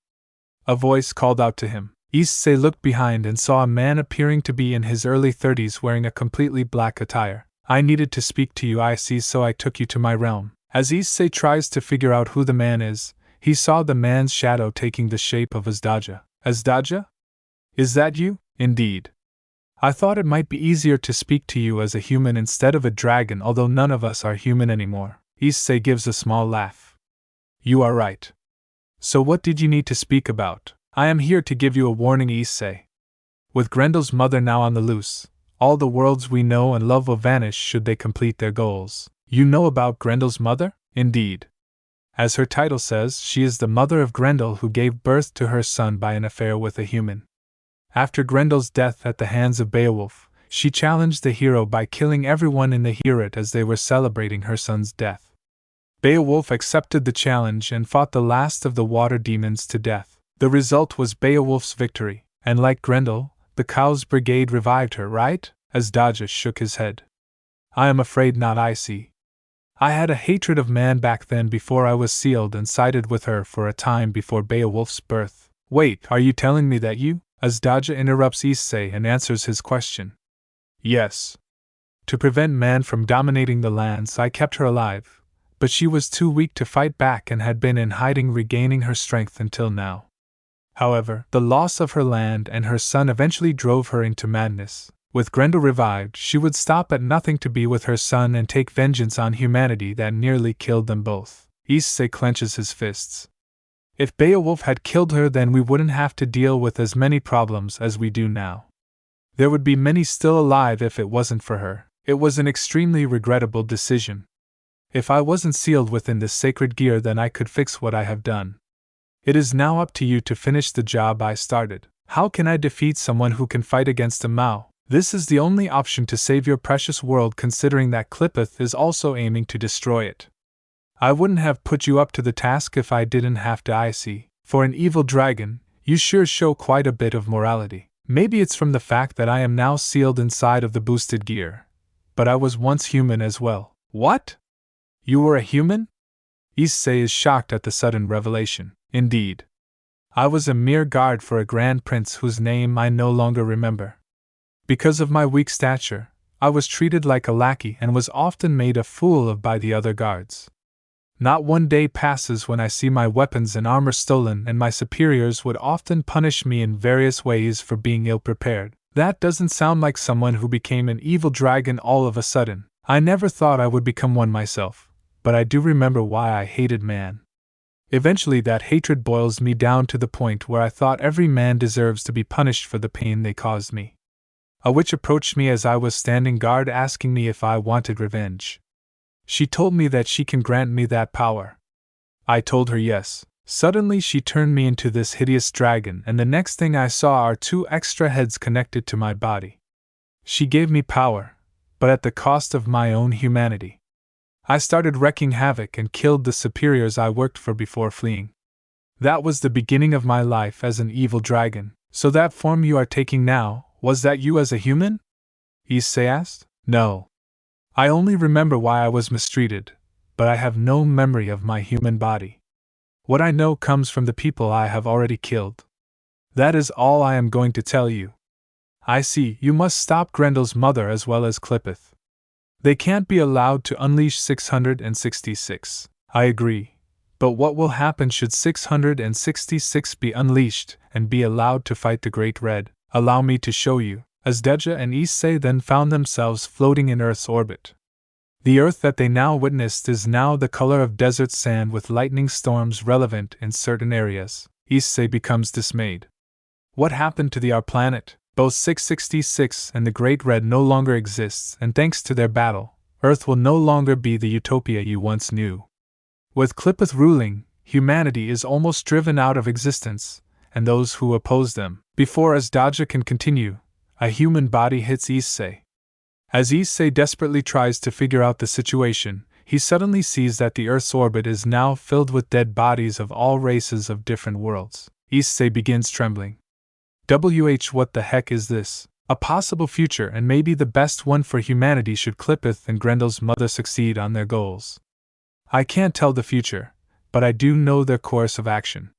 A voice called out to him. Issei looked behind and saw a man appearing to be in his early 30s wearing a completely black attire. I needed to speak to you, I see, so I took you to my realm. As Issei tries to figure out who the man is, he saw the man's shadow taking the shape of Azdaja. Azdaja? Is that you? Indeed. I thought it might be easier to speak to you as a human instead of a dragon, although none of us are human anymore. Issei gives a small laugh. You are right. So what did you need to speak about? I am here to give you a warning, Issei. With Grendel's mother now on the loose, all the worlds we know and love will vanish should they complete their goals. You know about Grendel's mother? Indeed. As her title says, she is the mother of Grendel, who gave birth to her son by an affair with a human. After Grendel's death at the hands of Beowulf, she challenged the hero by killing everyone in the Heorot as they were celebrating her son's death. Beowulf accepted the challenge and fought the last of the water demons to death. The result was Beowulf's victory, and like Grendel, the Cow's brigade revived her, right? Azdaja shook his head. I am afraid not, I see. I had a hatred of man back then before I was sealed and sided with her for a time before Beowulf's birth. Wait, are you telling me that you? Azdaja interrupts Issei and answers his question. Yes. To prevent man from dominating the lands, I kept her alive, but she was too weak to fight back and had been in hiding, regaining her strength until now. However, the loss of her land and her son eventually drove her into madness. With Grendel revived, she would stop at nothing to be with her son and take vengeance on humanity that nearly killed them both. Issei clenches his fists. If Beowulf had killed her, then we wouldn't have to deal with as many problems as we do now. There would be many still alive if it wasn't for her. It was an extremely regrettable decision. If I wasn't sealed within this sacred gear, then I could fix what I have done. It is now up to you to finish the job I started. How can I defeat someone who can fight against a Mao? This is the only option to save your precious world, considering that Clipith is also aiming to destroy it. I wouldn't have put you up to the task if I didn't have to, I see. For an evil dragon, you sure show quite a bit of morality. Maybe it's from the fact that I am now sealed inside of the boosted gear. But I was once human as well. What? You were a human? Issei is shocked at the sudden revelation. Indeed. I was a mere guard for a grand prince whose name I no longer remember. Because of my weak stature, I was treated like a lackey and was often made a fool of by the other guards. Not one day passes when I see my weapons and armor stolen, and my superiors would often punish me in various ways for being ill-prepared. That doesn't sound like someone who became an evil dragon all of a sudden. I never thought I would become one myself, but I do remember why I hated man. Eventually that hatred boils me down to the point where I thought every man deserves to be punished for the pain they caused me. A witch approached me as I was standing guard, asking me if I wanted revenge. She told me that she can grant me that power. I told her yes. Suddenly she turned me into this hideous dragon, and the next thing I saw are 2 extra heads connected to my body. She gave me power, but at the cost of my own humanity. I started wreaking havoc and killed the superiors I worked for before fleeing. That was the beginning of my life as an evil dragon. So that form you are taking now, was that you as a human? Issei asked. No. I only remember why I was mistreated, but I have no memory of my human body. What I know comes from the people I have already killed. That is all I am going to tell you. I see, you must stop Grendel's mother as well as Clipith. They can't be allowed to unleash 666. I agree. But what will happen should 666 be unleashed and be allowed to fight the Great Red? Allow me to show you. Azdaja and Issei then found themselves floating in Earth's orbit. The Earth that they now witnessed is now the color of desert sand with lightning storms relevant in certain areas. Issei becomes dismayed. What happened to our planet? Both 666 and the Great Red no longer exists, and thanks to their battle, Earth will no longer be the utopia you once knew. With Clipith ruling, humanity is almost driven out of existence, and those who oppose them. Before Azdaja can continue, a human body hits Issei. As Issei desperately tries to figure out the situation, he suddenly sees that the Earth's orbit is now filled with dead bodies of all races of different worlds. Issei begins trembling. What the heck is this? A possible future and maybe the best one for humanity should Clipith and Grendel's mother succeed on their goals. I can't tell the future, but I do know their course of action.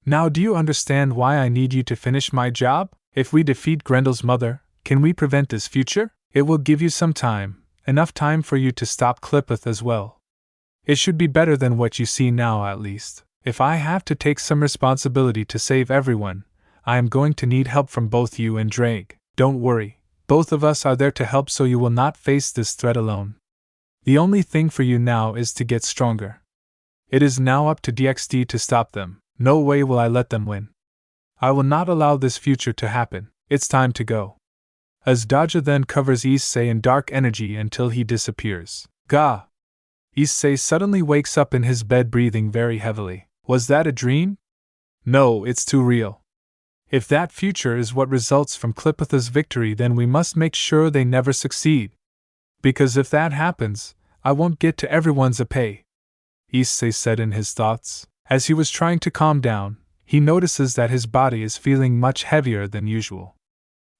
Now do you understand why I need you to finish my job? If we defeat Grendel's mother, can we prevent this future? It will give you some time, enough time for you to stop Clipith as well. It should be better than what you see now at least. If I have to take some responsibility to save everyone, I am going to need help from both you and Drake. Don't worry, both of us are there to help so you will not face this threat alone. The only thing for you now is to get stronger. It is now up to DXD to stop them. No way will I let them win. I will not allow this future to happen. It's time to go. As Daja then covers Issei in dark energy until he disappears. Gah! Issei suddenly wakes up in his bed breathing very heavily. Was that a dream? No, it's too real. If that future is what results from Clipith's victory, then we must make sure they never succeed. Because if that happens, I won't get to everyone's pay. Issei said in his thoughts. As he was trying to calm down, he notices that his body is feeling much heavier than usual.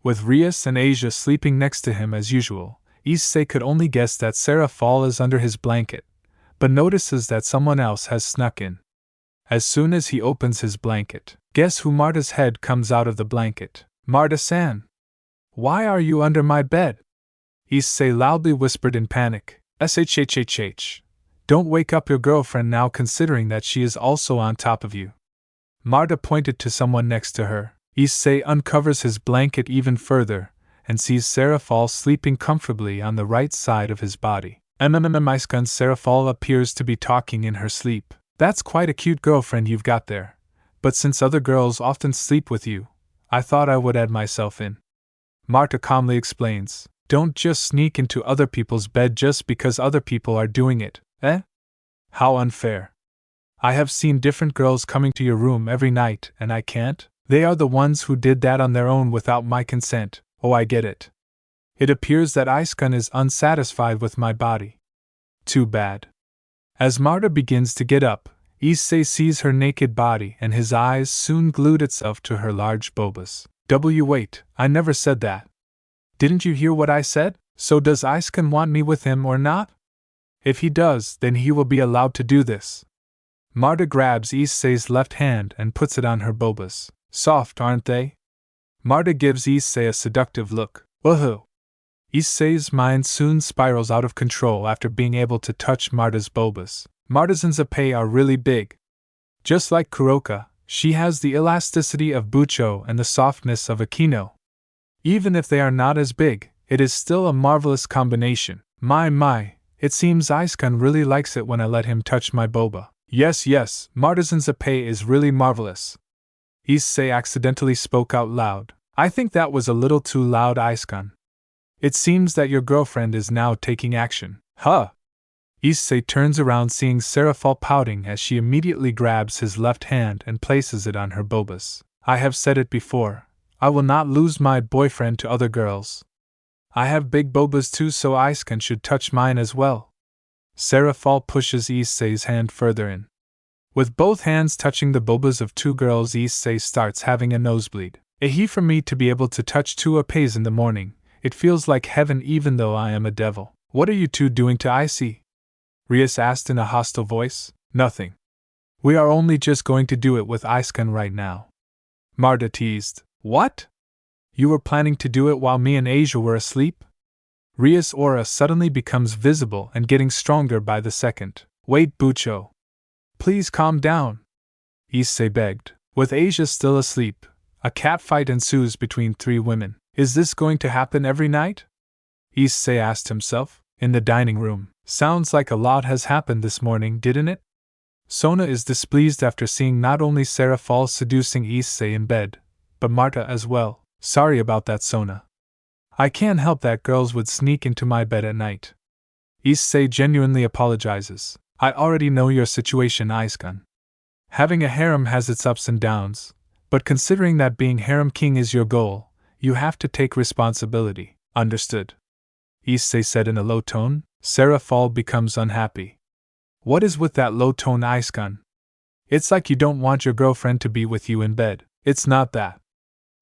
With Rias and Asia sleeping next to him as usual, Issei could only guess that serafall is under his blanket, but notices that someone else has snuck in. As soon as he opens his blanket, guess who? Marta's head comes out of the blanket. Marta-san! Why are you under my bed? Issei loudly whispered in panic. Shhhhh. Don't wake up your girlfriend now, considering that she is also on top of you. Marta pointed to someone next to her. Issei uncovers his blanket even further, and sees serafall sleeping comfortably on the right side of his body. Serafall appears to be talking in her sleep. That's quite a cute girlfriend you've got there. But since other girls often sleep with you, I thought I would add myself in. Marta calmly explains. Don't just sneak into other people's bed just because other people are doing it, eh? How unfair. I have seen different girls coming to your room every night and I can't? They are the ones who did that on their own without my consent. Oh, I get it. It appears that Iskun is unsatisfied with my body. Too bad. As Marta begins to get up, Issei sees her naked body and his eyes soon glued itself to her large bulbous. Wait, I never said that. Didn't you hear what I said? So does Iskun want me with him or not? If he does, then he will be allowed to do this. Marta grabs Issei's left hand and puts it on her bulbous. Soft, aren't they? Marta gives Issei a seductive look. Woohoo! Issei's mind soon spirals out of control after being able to touch Marta's bulbous. Marta's issei are really big. Just like Kuroka, she has the elasticity of Bucho and the softness of Akino. Even if they are not as big, it is still a marvelous combination. My, it seems Iskun really likes it when I let him touch my boba. Yes, Marta's issei is really marvelous. Issei accidentally spoke out loud. I think that was a little too loud, Iskun. It seems that your girlfriend is now taking action. Huh? Issei turns around seeing serafall pouting as she immediately grabs his left hand and places it on her bulbous. I have said it before, I will not lose my boyfriend to other girls. I have big bulbas too, so Iskun should touch mine as well. Serafall pushes Issei's hand further in. With both hands touching the bulbas of two girls, Issei starts having a nosebleed. For me to be able to touch two ippeis in the morning, it feels like heaven even though I am a devil. What are you two doing to Issei? Rias asked in a hostile voice. Nothing. We are only just going to do it with Iskun right now. Marta teased. What? You were planning to do it while me and Asia were asleep? Rias' aura suddenly becomes visible and getting stronger by the second. Wait, Bucho. Please calm down. Issei begged. With Asia still asleep, a catfight ensues between three women. Is this going to happen every night? Issei asked himself. In the dining room. Sounds like a lot has happened this morning, didn't it? Sona is displeased after seeing not only serafall seducing Issei in bed, but Marta as well. Sorry about that, Sona. I can't help that girls would sneak into my bed at night. Issei genuinely apologizes. I already know your situation, Iskun. Having a harem has its ups and downs, but considering that being harem king is your goal, you have to take responsibility. Understood. Issei said in a low tone. Serafall becomes unhappy. What is with that low tone, Iskun? It's like you don't want your girlfriend to be with you in bed. It's not that.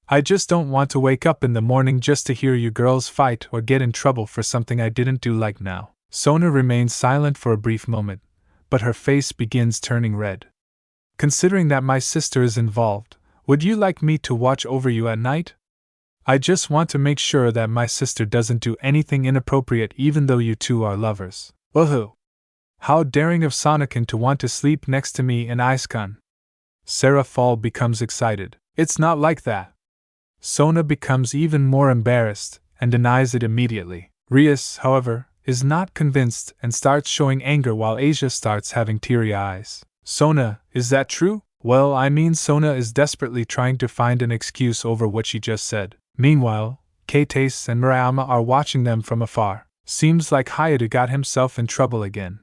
I just don't want to wake up in the morning just to hear you girls fight or get in trouble for something I didn't do like now. Sona remains silent for a brief moment, but her face begins turning red. Considering that my sister is involved, would you like me to watch over you at night? I just want to make sure that my sister doesn't do anything inappropriate even though you two are lovers. Woohoo! How daring of Sonakin to want to sleep next to me in Icecon. Serafall becomes excited. It's not like that. Sona becomes even more embarrassed and denies it immediately. Rias, however, is not convinced and starts showing anger while Asia starts having teary eyes. Sona, is that true? Well, I mean, Sona is desperately trying to find an excuse over what she just said. Meanwhile, Kidnapping and Murayama are watching them from afar. Seems like Hayate got himself in trouble again.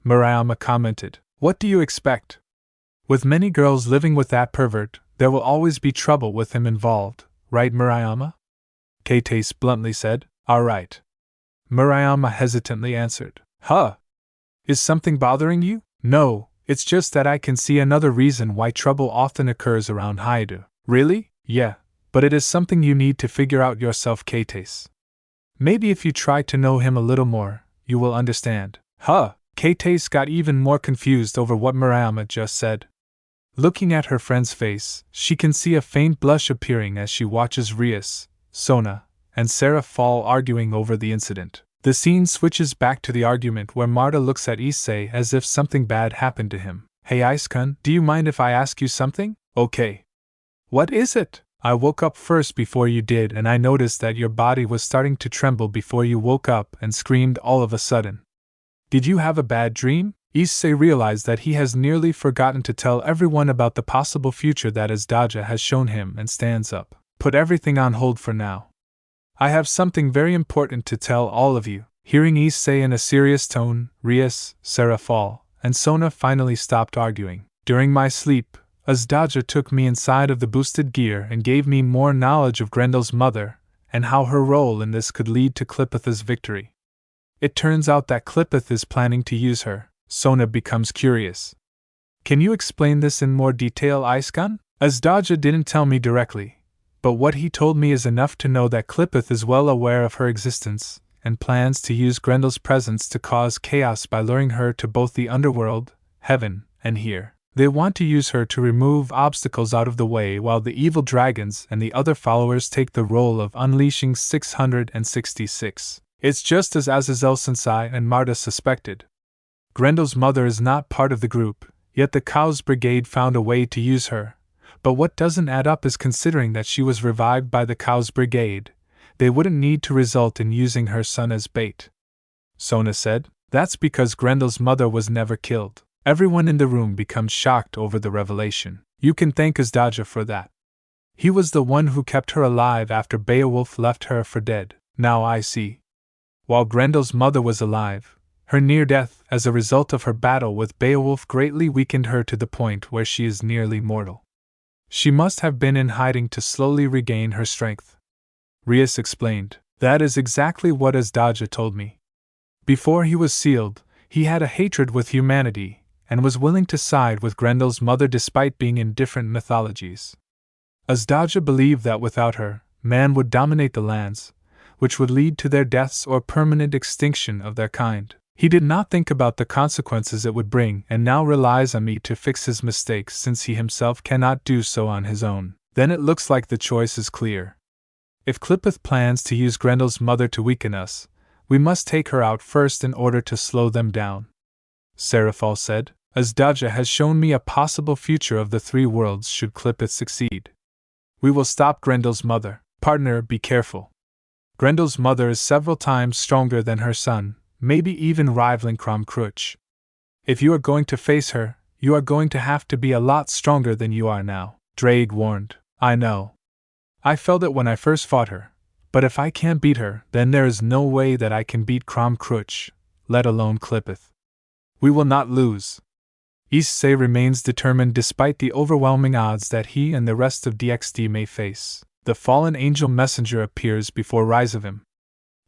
Murayama commented. What do you expect? With many girls living with that pervert, there will always be trouble with him involved, right, Murayama? Kidnapping bluntly said. Alright. Murayama hesitantly answered. Huh? Is something bothering you? No, it's just that I can see another reason why trouble often occurs around Hayate. Really? Yeah, but it is something you need to figure out yourself, Kidnapping. Maybe if you try to know him a little more, you will understand. Huh? Kidnapping got even more confused over what Murayama just said. Looking at her friend's face, she can see a faint blush appearing as she watches Rias, Sona, and Serafall arguing over the incident. The scene switches back to the argument where Marta looks at Issei as if something bad happened to him. Hey Icekun, do you mind if I ask you something? Okay. What is it? I woke up first before you did and I noticed that your body was starting to tremble before you woke up and screamed all of a sudden. Did you have a bad dream? Issei realized that he has nearly forgotten to tell everyone about the possible future that Azdaja has shown him and stands up. Put everything on hold for now. I have something very important to tell all of you. Hearing Issei in a serious tone, Rias, Serafall, and Sona finally stopped arguing. During my sleep, Azdaja took me inside of the boosted gear and gave me more knowledge of Grendel's mother, and how her role in this could lead to Clipith's victory. It turns out that Clipith is planning to use her. Sona becomes curious. Can you explain this in more detail, Icekun? Azdaja didn't tell me directly, but what he told me is enough to know that Clipith is well aware of her existence, and plans to use Grendel's presence to cause chaos by luring her to both the Underworld, heaven, and here. They want to use her to remove obstacles out of the way while the evil dragons and the other followers take the role of unleashing 666. It's just as Azazel Sensei and Marta suspected. Grendel's mother is not part of the group, yet the Kuoh's brigade found a way to use her. But what doesn't add up is considering that she was revived by the Kuoh's brigade, they wouldn't need to result in using her son as bait. Sona said, that's because Grendel's mother was never killed. Everyone in the room becomes shocked over the revelation. You can thank Azdaja for that. He was the one who kept her alive after Beowulf left her for dead. Now I see. While Grendel's mother was alive, her near death as a result of her battle with Beowulf greatly weakened her to the point where she is nearly mortal. She must have been in hiding to slowly regain her strength. Rias explained. That is exactly what Azdaja told me. Before he was sealed, he had a hatred with humanity, and was willing to side with Grendel's mother despite being in different mythologies. Azdaja believed that without her, man would dominate the lands, which would lead to their deaths or permanent extinction of their kind. He did not think about the consequences it would bring and now relies on me to fix his mistakes since he himself cannot do so on his own. Then it looks like the choice is clear. If Clipith plans to use Grendel's mother to weaken us, we must take her out first in order to slow them down. Serafall said, Azdaja has shown me a possible future of the three worlds should Clipith succeed. We will stop Grendel's mother. Partner, be careful. Grendel's mother is several times stronger than her son, maybe even rivaling Kruch. If you are going to face her, you are going to have to be a lot stronger than you are now. Drake warned. I know. I felt it when I first fought her, but if I can't beat her, then there is no way that I can beat Kruch, let alone Clipith. We will not lose. Issei remains determined despite the overwhelming odds that he and the rest of DXD may face. The fallen angel messenger appears before Rizavim.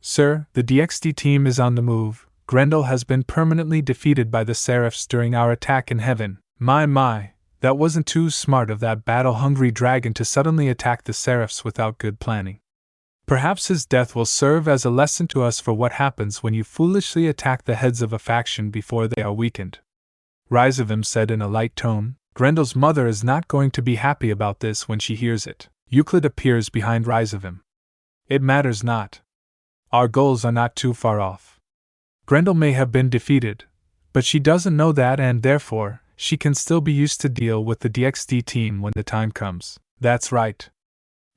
Sir, the DXD team is on the move. Grendel has been permanently defeated by the Seraphs during our attack in heaven. My, That wasn't too smart of that battle-hungry dragon to suddenly attack the seraphs without good planning. Perhaps his death will serve as a lesson to us for what happens when you foolishly attack the heads of a faction before they are weakened. Rhysavim said in a light tone. Grendel's mother is not going to be happy about this when she hears it. Euclid appears behind Rhysavim. It matters not. Our goals are not too far off. Grendel may have been defeated, but she doesn't know that, and therefore, she can still be used to deal with the DXD team when the time comes. That's right.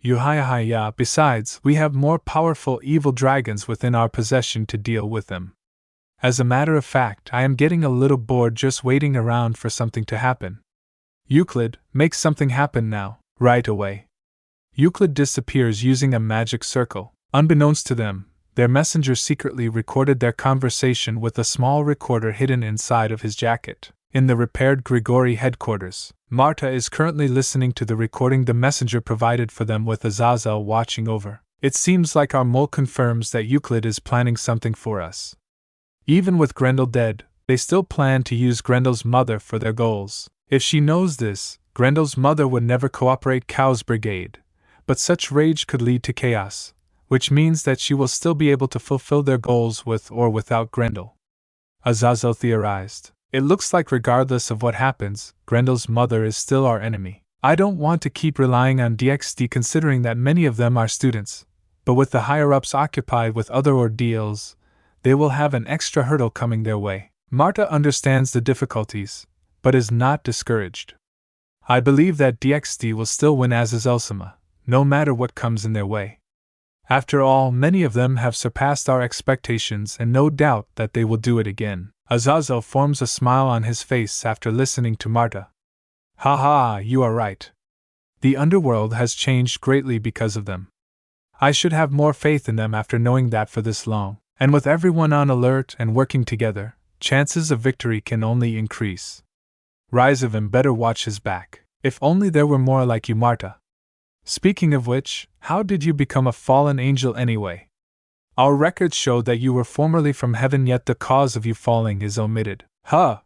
Yuhaya, besides, we have more powerful evil dragons within our possession to deal with them. As a matter of fact, I am getting a little bored just waiting around for something to happen. Euclid, make something happen now, right away. Euclid disappears using a magic circle. Unbeknownst to them, their messenger secretly recorded their conversation with a small recorder hidden inside of his jacket. In the repaired Grigori headquarters, Marta is currently listening to the recording the messenger provided for them with Azazel watching over. It seems like our mole confirms that Euclid is planning something for us. Even with Grendel dead, they still plan to use Grendel's mother for their goals. If she knows this, Grendel's mother would never cooperate Kuoh's brigade, but such rage could lead to chaos, which means that she will still be able to fulfill their goals with or without Grendel. Azazel theorized. It looks like regardless of what happens, Grendel's mother is still our enemy. I don't want to keep relying on DXD considering that many of them are students, but with the higher-ups occupied with other ordeals, they will have an extra hurdle coming their way. Marta understands the difficulties, but is not discouraged. I believe that DXD will still win Azazelsima, no matter what comes in their way. After all, many of them have surpassed our expectations and no doubt that they will do it again. Azazel forms a smile on his face after listening to Marta. Ha, you are right. The Underworld has changed greatly because of them. I should have more faith in them after knowing that for this long, and with everyone on alert and working together, chances of victory can only increase. Rhysavim better watch his back. If only there were more like you, Marta. Speaking of which, how did you become a fallen angel anyway? Our records show that you were formerly from heaven, yet the cause of you falling is omitted. Huh!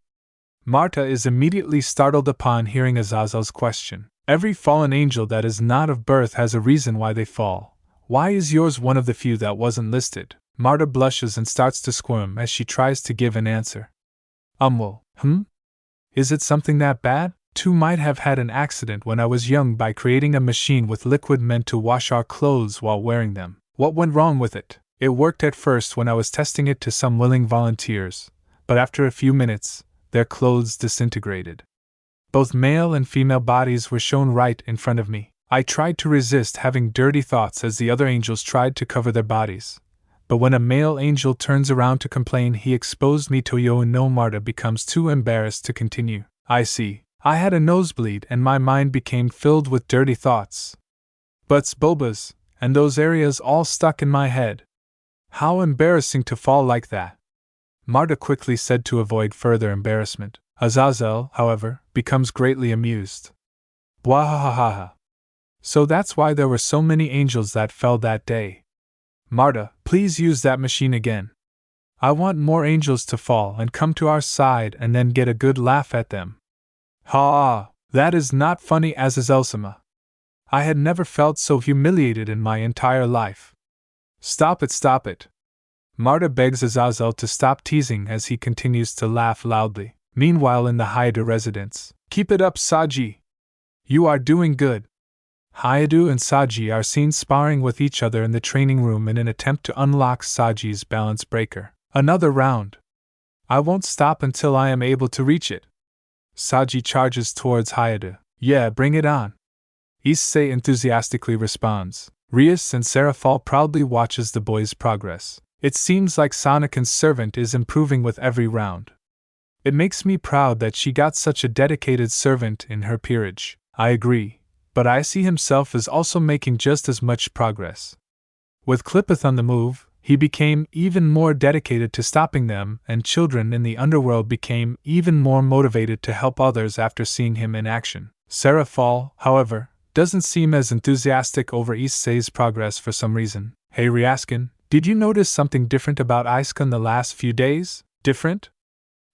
Marta is immediately startled upon hearing Azazel's question. Every fallen angel that is not of birth has a reason why they fall. Why is yours one of the few that wasn't listed? Marta blushes and starts to squirm as she tries to give an answer. Well, Is it something that bad? Two might have had an accident when I was young by creating a machine with liquid meant to wash our clothes while wearing them. What went wrong with it? It worked at first when I was testing it to some willing volunteers, but after a few minutes, their clothes disintegrated. Both male and female bodies were shown right in front of me. I tried to resist having dirty thoughts as the other angels tried to cover their bodies. But when a male angel turns around to complain, he exposed me to Yo, and no Marta becomes too embarrassed to continue. I see. I had a nosebleed and my mind became filled with dirty thoughts. Butts, bobas, and those areas all stuck in my head. How embarrassing to fall like that. Marta quickly said to avoid further embarrassment. Azazel, however, becomes greatly amused. Bwahahaha. So that's why there were so many angels that fell that day. Marta, please use that machine again. I want more angels to fall and come to our side and then get a good laugh at them. Ha! That is not funny, Azazelsima. I had never felt so humiliated in my entire life. Stop it. Marta begs Azazel to stop teasing as he continues to laugh loudly. Meanwhile, in the Hayadu residence, keep it up, Saji. You are doing good. Hayadu and Saji are seen sparring with each other in the training room in an attempt to unlock Saji's balance breaker. Another round. I won't stop until I am able to reach it. Saji charges towards Hayadu. Yeah, bring it on. Issei enthusiastically responds. Rias and serafall proudly watches the boy's progress. It seems like Sonakan's servant is improving with every round. It makes me proud that she got such a dedicated servant in her peerage. I agree, but I see himself as also making just as much progress. With Clipith on the move, he became even more dedicated to stopping them, and children in the Underworld became even more motivated to help others after seeing him in action. Serafall, however, doesn't seem as enthusiastic over Issei's progress for some reason. Hey Ryaskin, did you notice something different about Iska in the last few days? Different?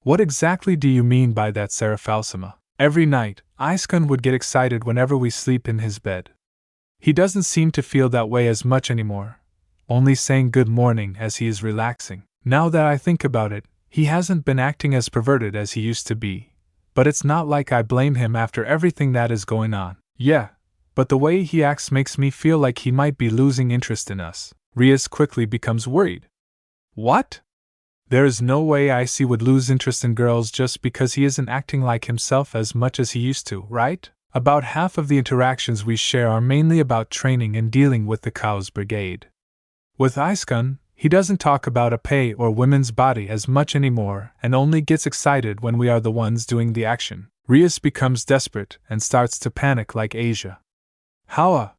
What exactly do you mean by that, Serafalsima? Every night, Iskun would get excited whenever we sleep in his bed. He doesn't seem to feel that way as much anymore, only saying good morning as he is relaxing. Now that I think about it, he hasn't been acting as perverted as he used to be, but it's not like I blame him after everything that is going on. Yeah, but the way he acts makes me feel like he might be losing interest in us. Rias quickly becomes worried. What? There is no way Issei would lose interest in girls just because he isn't acting like himself as much as he used to, right? About half of the interactions we share are mainly about training and dealing with the Kuoh's brigade. With Iskun, he doesn't talk about a pay or women's body as much anymore and only gets excited when we are the ones doing the action. Rias becomes desperate and starts to panic like Asia. Howa!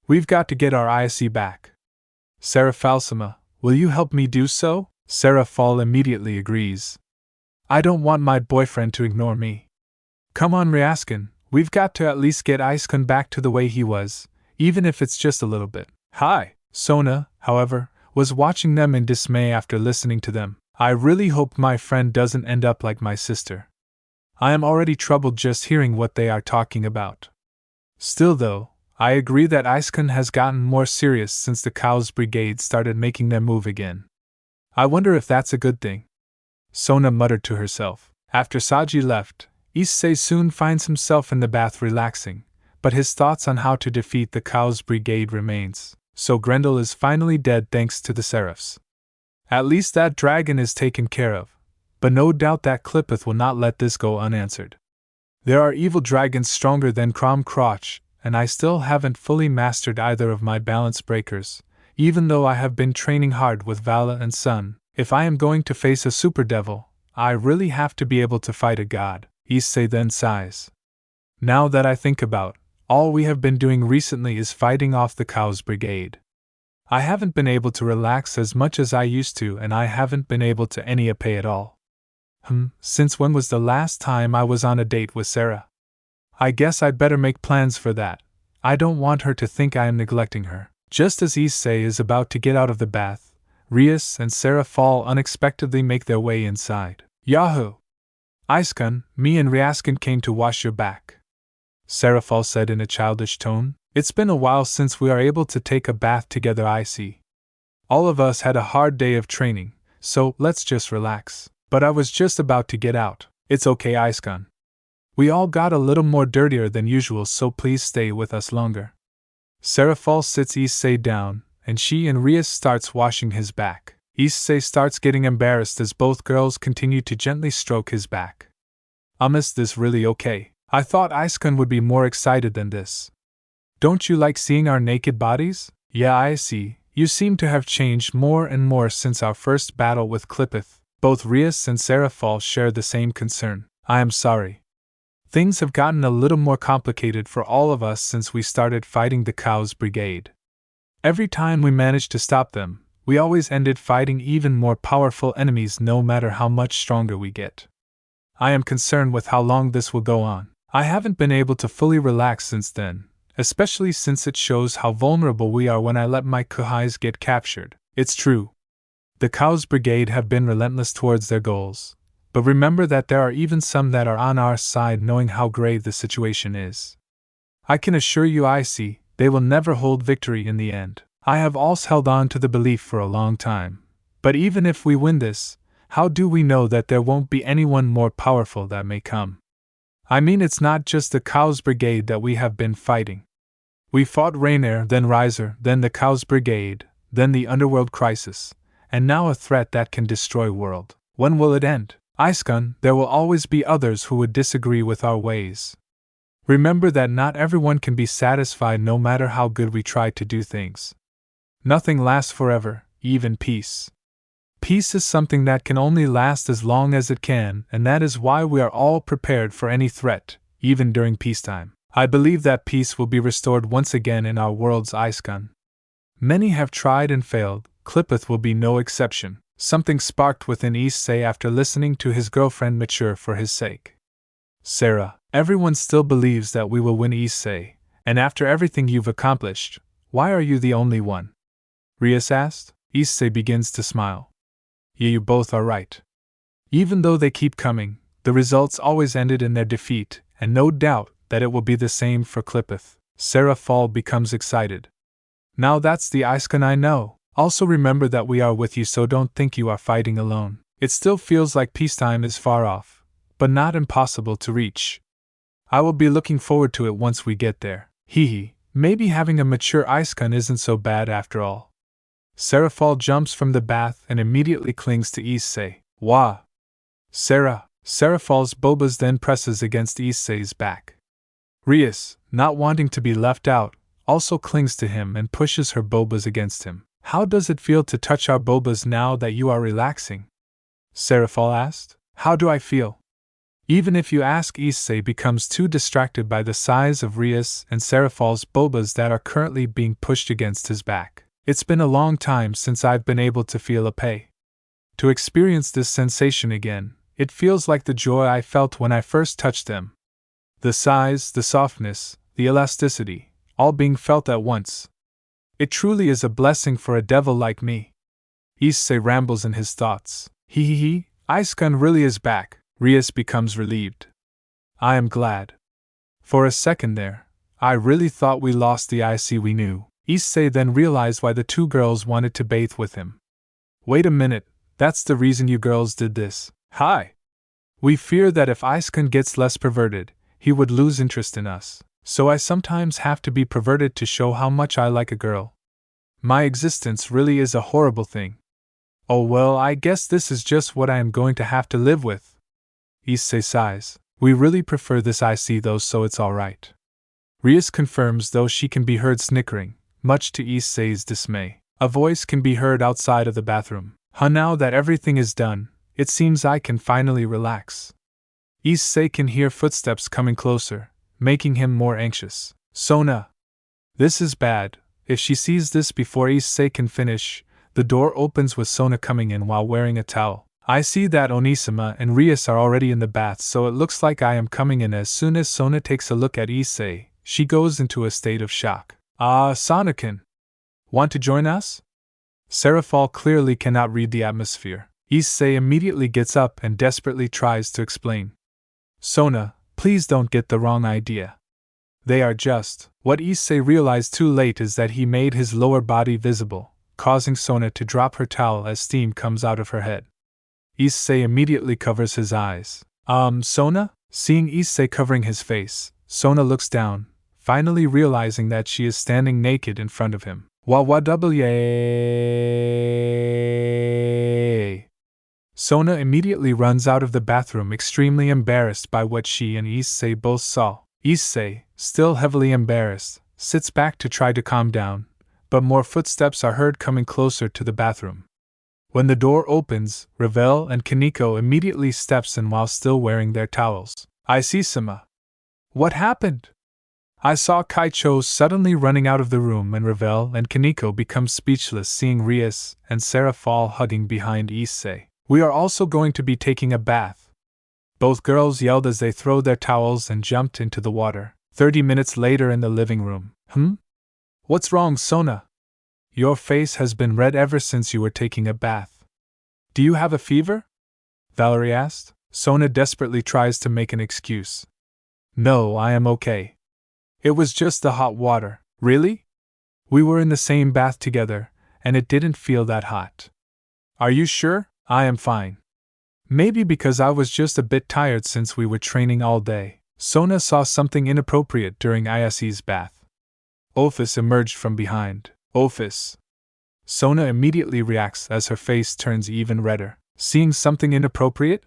We've got to get our issei back. Serafall, will you help me do so? Serafall immediately agrees. I don't want my boyfriend to ignore me. Come on, Ryaskin, we've got to at least get Iskun back to the way he was, even if it's just a little bit. Hi! Sona, however, was watching them in dismay after listening to them. I really hope my friend doesn't end up like my sister. I am already troubled just hearing what they are talking about. Still though, I agree that Iskun has gotten more serious since the Kuoh's brigade started making their move again. I wonder if that's a good thing. Sona muttered to herself. After Saji left, Issei soon finds himself in the bath relaxing, but his thoughts on how to defeat the Kuoh's brigade remains. So Grendel is finally dead thanks to the seraphs. At least that dragon is taken care of, but no doubt that Clipith will not let this go unanswered. There are evil dragons stronger than Crom Crotch, and I still haven't fully mastered either of my balance breakers, even though I have been training hard with Vala and Sun. If I am going to face a super devil, I really have to be able to fight a god. Issei then sighs. Now that I think about, all we have been doing recently is fighting off the Kuoh's brigade. I haven't been able to relax as much as I used to, and I haven't been able to any pay at all. Since when was the last time I was on a date with Sarah? I guess I'd better make plans for that. I don't want her to think I am neglecting her. Just as Issei is about to get out of the bath, Rias and Serafall unexpectedly make their way inside. Yahoo! Iskun, me and Ryaskin came to wash your back, Serafall said in a childish tone. It's been a while since we are able to take a bath together, I see. All of us had a hard day of training, so let's just relax. But I was just about to get out. It's okay, Iskun. We all got a little more dirtier than usual, so please stay with us longer. Serafall sits Issei down, and she and Rias starts washing his back. Issei starts getting embarrassed as both girls continue to gently stroke his back. Is this really okay? I thought Iskun would be more excited than this. Don't you like seeing our naked bodies? Yeah, I see. You seem to have changed more and more since our first battle with Clipith. Both Rias and Serafall share the same concern. I am sorry. Things have gotten a little more complicated for all of us since we started fighting the Kuoh's brigade. Every time we managed to stop them, we always ended fighting even more powerful enemies no matter how much stronger we get. I am concerned with how long this will go on. I haven't been able to fully relax since then, especially since it shows how vulnerable we are when I let my Kuohs get captured. It's true. The Kuoh's brigade have been relentless towards their goals, but remember that there are even some that are on our side, knowing how grave the situation is. I can assure you, Issei, they will never hold victory in the end. I have also held on to the belief for a long time. But even if we win this, how do we know that there won't be anyone more powerful that may come? I mean, it's not just the Kuoh's brigade that we have been fighting. We fought Rainier, then Riser, then the Kuoh's brigade, then the Underworld crisis, and now a threat that can destroy world. When will it end? Iskun, there will always be others who would disagree with our ways. Remember that not everyone can be satisfied no matter how good we try to do things. Nothing lasts forever, even peace. Peace is something that can only last as long as it can, and that is why we are all prepared for any threat, even during peacetime. I believe that peace will be restored once again in our world's Iskun. Many have tried and failed, Clipith will be no exception. Something sparked within Issei after listening to his girlfriend mature for his sake. Sarah, everyone still believes that we will win, Issei, and after everything you've accomplished, why are you the only one? Rias asked. Issei begins to smile. Yeah, you both are right. Even though they keep coming, the results always ended in their defeat, and no doubt that it will be the same for Clipith. Serafall becomes excited. Now that's the icon I know. Also remember that we are with you, so don't think you are fighting alone. It still feels like peacetime is far off, but not impossible to reach. I will be looking forward to it once we get there. Hee, maybe having a mature icon isn't so bad after all. Serafall jumps from the bath and immediately clings to issei. Wah! Serafall's bulbas then presses against issei's back. Rias, not wanting to be left out, also clings to him and pushes her bulbas against him. How does it feel to touch our bulbas now that you are relaxing? Serafall asked. How do I feel? Even if you ask, issei becomes too distracted by the size of Rias and Serafall's bulbas that are currently being pushed against his back. It's been a long time since I've been able to feel a plea. To experience this sensation again, it feels like the joy I felt when I first touched them. The size, the softness, the elasticity, all being felt at once. It truly is a blessing for a devil like me. Issei rambles in his thoughts. Icon really is back. Rias becomes relieved. I am glad. For a second there, I really thought we lost the issei we knew. Issei then realized why the two girls wanted to bathe with him. Wait a minute, that's the reason you girls did this. Hi! We fear that if icon gets less perverted, he would lose interest in us, so I sometimes have to be perverted to show how much I like a girl. My existence really is a horrible thing. Oh well, I guess this is just what I am going to have to live with. Issei sighs. We really prefer this issei though, so it's alright. Rias confirms, though she can be heard snickering, much to Issei's dismay. A voice can be heard outside of the bathroom. Now that everything is done, it seems I can finally relax. Issei can hear footsteps coming closer, making him more anxious. Sona! This is bad. If she sees this before Issei can finish, the door opens with Sona coming in while wearing a towel. I see that Onisima and Rias are already in the bath, so it looks like I am coming in. As soon as Sona takes a look at Issei, she goes into a state of shock. Sonakin! Want to join us? Serafall clearly cannot read the atmosphere. Issei immediately gets up and desperately tries to explain. Sona, please don't get the wrong idea. They are just. What Issei realized too late is that he made his lower body visible, causing Sona to drop her towel as steam comes out of her head. Issei immediately covers his eyes. Sona? Seeing Issei covering his face, Sona looks down, finally realizing that she is standing naked in front of him. Sona immediately runs out of the bathroom, extremely embarrassed by what she and Issei both saw. Issei, still heavily embarrassed, sits back to try to calm down, but more footsteps are heard coming closer to the bathroom. When the door opens, Ravel and Kaneko immediately steps in while still wearing their towels. I see Sima. What happened? I saw Kaicho suddenly running out of the room, and Ravel and Kaneko become speechless seeing Rias and Serafall hugging behind Issei. We are also going to be taking a bath. Both girls yelled as they threw their towels and jumped into the water. 30 minutes later in the living room. What's wrong, Sona? Your face has been red ever since you were taking a bath. Do you have a fever? Valerie asked. Sona desperately tries to make an excuse. No, I am okay. It was just the hot water. Really? We were in the same bath together, and it didn't feel that hot. Are you sure? I am fine. Maybe because I was just a bit tired since we were training all day. Sona saw something inappropriate during Isei's bath. Ophis emerged from behind. Ophis. Sona immediately reacts as her face turns even redder. Seeing something inappropriate?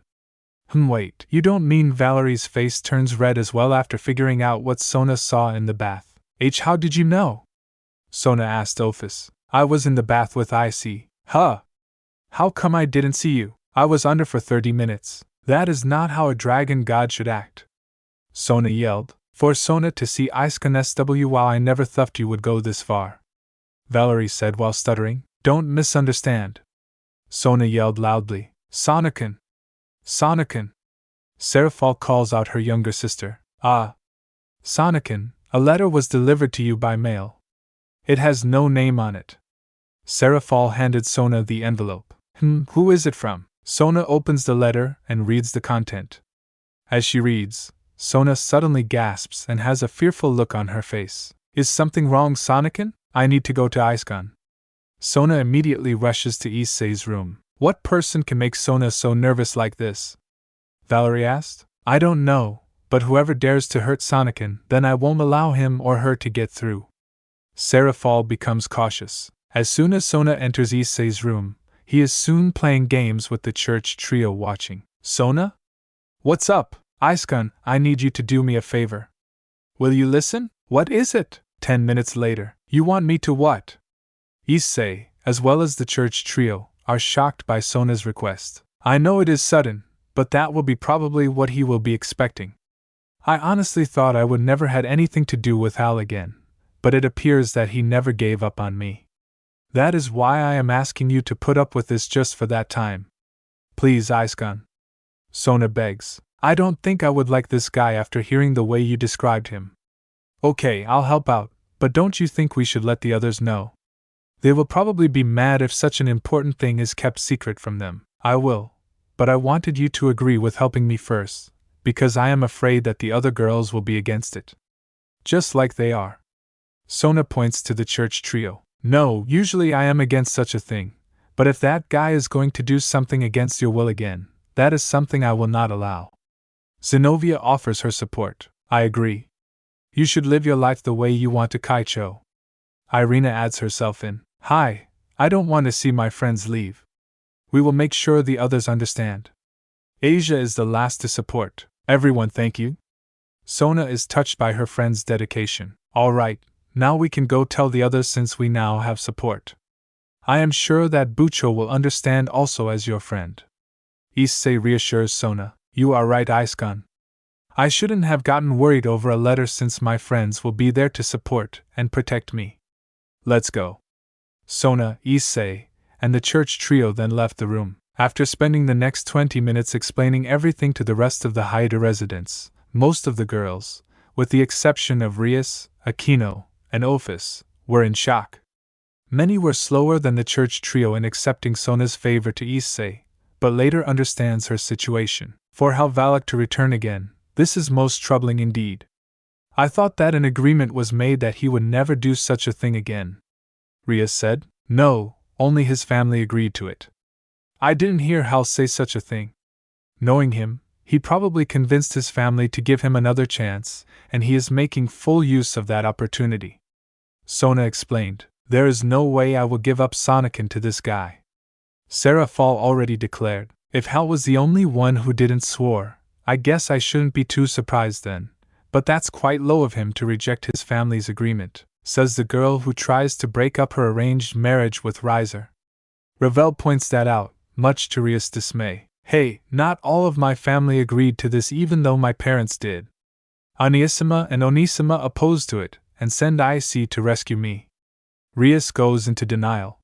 Wait, you don't mean Valerie's face turns red as well after figuring out what Sona saw in the bath? How did you know? Sona asked Ophis. I was in the bath with Issei. How come I didn't see you? I was under for 30 minutes. That is not how a dragon god should act. Sona yelled. For Sona to see Icon SW, while I never thought you would go this far. Valerie said while stuttering. Don't misunderstand. Sona yelled loudly. Sonakin! Sonakin! Serafall calls out her younger sister. Sonakin, a letter was delivered to you by mail. It has no name on it. Serafall handed Sona the envelope. Who is it from? Sona opens the letter and reads the content. As she reads, Sona suddenly gasps and has a fearful look on her face. Is something wrong, Sonakin? I need to go to Icegon. Sona immediately rushes to issei's room. What person can make Sona so nervous like this? Valerie asked. I don't know, but whoever dares to hurt Sonakin, then I won't allow him or her to get through. Serafall becomes cautious. As soon as Sona enters issei's room, he is soon playing games with the church trio watching. Sona? What's up? Icegon, I need you to do me a favor. Will you listen? What is it? 10 minutes later. You want me to what? Issei, as well as the church trio, are shocked by Sona's request. I know it is sudden, but that will be probably what he will be expecting. I honestly thought I would never had anything to do with Hal again, but it appears that he never gave up on me. That is why I am asking you to put up with this just for that time. Please, Icegon. Sona begs. I don't think I would like this guy after hearing the way you described him. Okay, I'll help out, but don't you think we should let the others know? They will probably be mad if such an important thing is kept secret from them. I will, but I wanted you to agree with helping me first, because I am afraid that the other girls will be against it. Just like they are. Sona points to the church trio. No, usually I am against such a thing, but if that guy is going to do something against your will again, that is something I will not allow. Zenobia offers her support. I agree. You should live your life the way you want to, Kaicho. Irina adds herself in. Hi, I don't want to see my friends leave. We will make sure the others understand. Asia is the last to support. Everyone, thank you. Sona is touched by her friend's dedication. All right, now we can go tell the others since we now have support. I am sure that Bucho will understand also as your friend. Issei reassures Sona. You are right, Icegon. I shouldn't have gotten worried over a letter since my friends will be there to support and protect me. Let's go. Sona, Issei, and the church trio then left the room. After spending the next 20 minutes explaining everything to the rest of the Haida residents, most of the girls, with the exception of Rias, Aquino, and Ophis, were in shock. Many were slower than the church trio in accepting Sona's favor to Issei, but later understands her situation. For Hal Valak to return again, this is most troubling indeed. I thought that an agreement was made that he would never do such a thing again. Rias said. No, only his family agreed to it. I didn't hear Hal say such a thing. Knowing him, he probably convinced his family to give him another chance, and he is making full use of that opportunity. Sona explained. There is no way I will give up Sonakin to this guy. Serafall already declared. If Hal was the only one who didn't swore, I guess I shouldn't be too surprised then, but that's quite low of him to reject his family's agreement, says the girl who tries to break up her arranged marriage with Riser. Ravel points that out, much to Ria's dismay. Hey, not all of my family agreed to this even though my parents did. Aniissima and Onissima opposed to it, and send IC to rescue me. Rias goes into denial.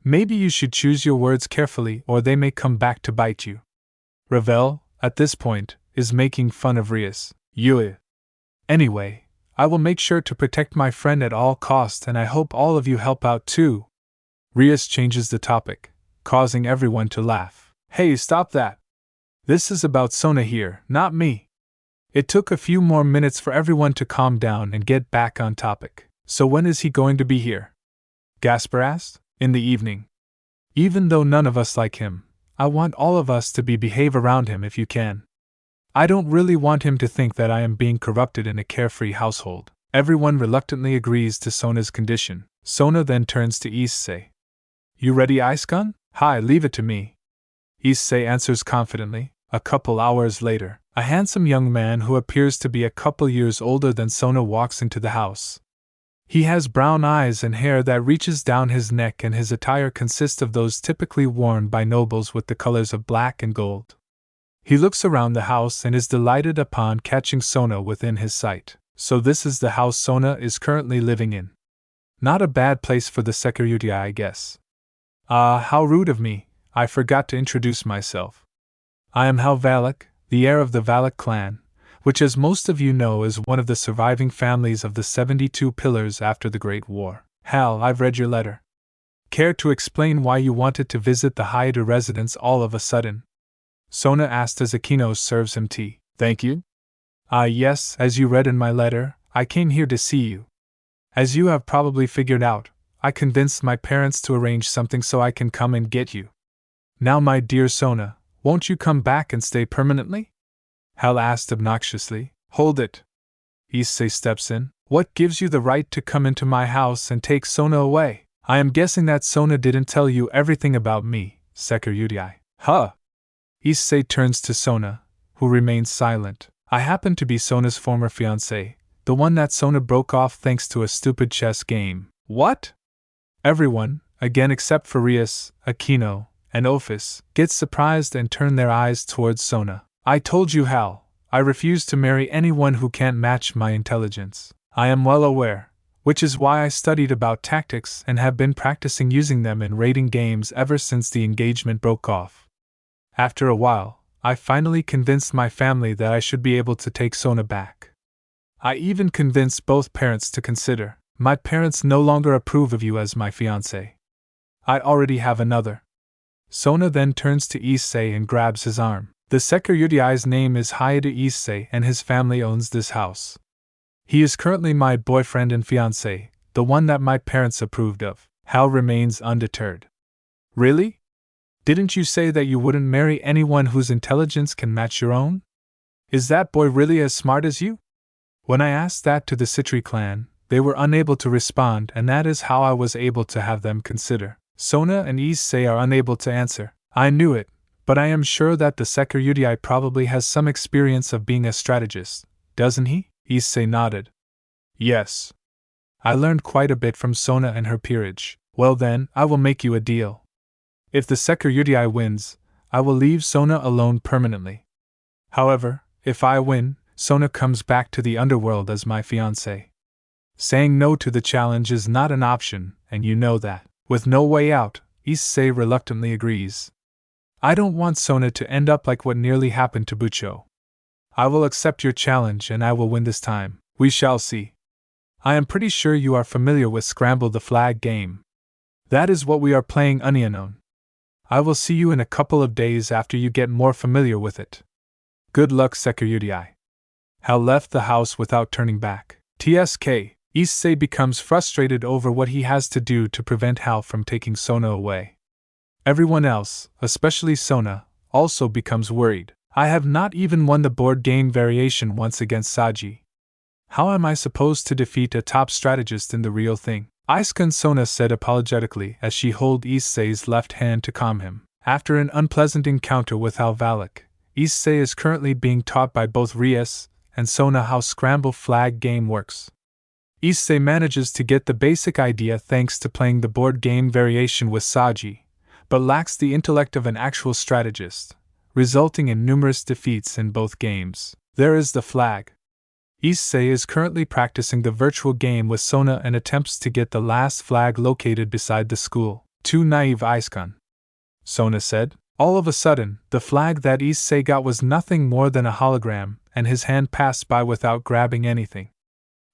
Maybe you should choose your words carefully or they may come back to bite you. Ravel, at this point, is making fun of Rias. Anyway, I will make sure to protect my friend at all costs and I hope all of you help out too. Rias changes the topic, causing everyone to laugh. Hey, stop that! This is about Sona here, not me. It took a few more minutes for everyone to calm down and get back on topic. So when is he going to be here? Gasper asked. In the evening. Even though none of us like him, I want all of us to behave around him if you can. I don't really want him to think that I am being corrupted in a carefree household. Everyone reluctantly agrees to Sona's condition. Sona then turns to Issei. You ready, Icegon? Hi, leave it to me. Issei answers confidently. A couple hours later, a handsome young man who appears to be a couple years older than Sona walks into the house. He has brown eyes and hair that reaches down his neck and his attire consists of those typically worn by nobles with the colors of black and gold. He looks around the house and is delighted upon catching Sona within his sight. So this is the house Sona is currently living in. Not a bad place for the security, I guess. How rude of me, I forgot to introduce myself. I am Hal Valak, the heir of the Valak clan, which as most of you know is one of the surviving families of the 72 Pillars after the Great War. Hal, I've read your letter. Care to explain why you wanted to visit the Haida residence all of a sudden? Sona asked as Aquino serves him tea. Thank you. Ah yes, as you read in my letter, I came here to see you. As you have probably figured out, I convinced my parents to arrange something so I can come and get you. Now my dear Sona, won't you come back and stay permanently? Hal asked obnoxiously. Hold it. Issei steps in. What gives you the right to come into my house and take Sona away? I am guessing that Sona didn't tell you everything about me, Security. Huh? Issei turns to Sona, who remains silent. I happen to be Sona's former fiancé, the one that Sona broke off thanks to a stupid chess game. What? Everyone, again except for Rias, Aquino, and Ophis, gets surprised and turn their eyes towards Sona. I told you, Hal, I refuse to marry anyone who can't match my intelligence. I am well aware, which is why I studied about tactics and have been practicing using them in raiding games ever since the engagement broke off. After a while, I finally convinced my family that I should be able to take Sona back. I even convinced both parents to consider. My parents no longer approve of you as my fiancé. I already have another. Sona then turns to Issei and grabs his arm. The Security's name is Hayato Issei and his family owns this house. He is currently my boyfriend and fiancé, the one that my parents approved of. Hal remains undeterred. Really? Didn't you say that you wouldn't marry anyone whose intelligence can match your own? Is that boy really as smart as you? When I asked that to the Treachery clan, they were unable to respond, and that is how I was able to have them consider. Sona and Issei are unable to answer. I knew it, but I am sure that the Security probably has some experience of being a strategist, doesn't he? Issei nodded. Yes. I learned quite a bit from Sona and her peerage. Well then, I will make you a deal. If the Security wins, I will leave Sona alone permanently. However, if I win, Sona comes back to the Underworld as my fiancé. Saying no to the challenge is not an option, and you know that. With no way out, Issei reluctantly agrees. I don't want Sona to end up like what nearly happened to Bucho. I will accept your challenge and I will win this time. We shall see. I am pretty sure you are familiar with Scramble the Flag game. That is what we are playing unknown. I will see you in a couple of days after you get more familiar with it. Good luck, Security. Hal left the house without turning back. TSK. Issei becomes frustrated over what he has to do to prevent Hal from taking Sona away. Everyone else, especially Sona, also becomes worried. I have not even won the board game variation once against Saji. How am I supposed to defeat a top strategist in the real thing? Aiskan, Sona said apologetically as she held Issei's left hand to calm him. After an unpleasant encounter with Valak, Issei is currently being taught by both Rias and Sona how Scramble Flag game works. Issei manages to get the basic idea thanks to playing the board game variation with Saji, but lacks the intellect of an actual strategist, resulting in numerous defeats in both games. There is the flag. Issei is currently practicing the virtual game with Sona and attempts to get the last flag located beside the school. Too naive, Aiskan, Sona said. All of a sudden, the flag that Issei got was nothing more than a hologram, and his hand passed by without grabbing anything.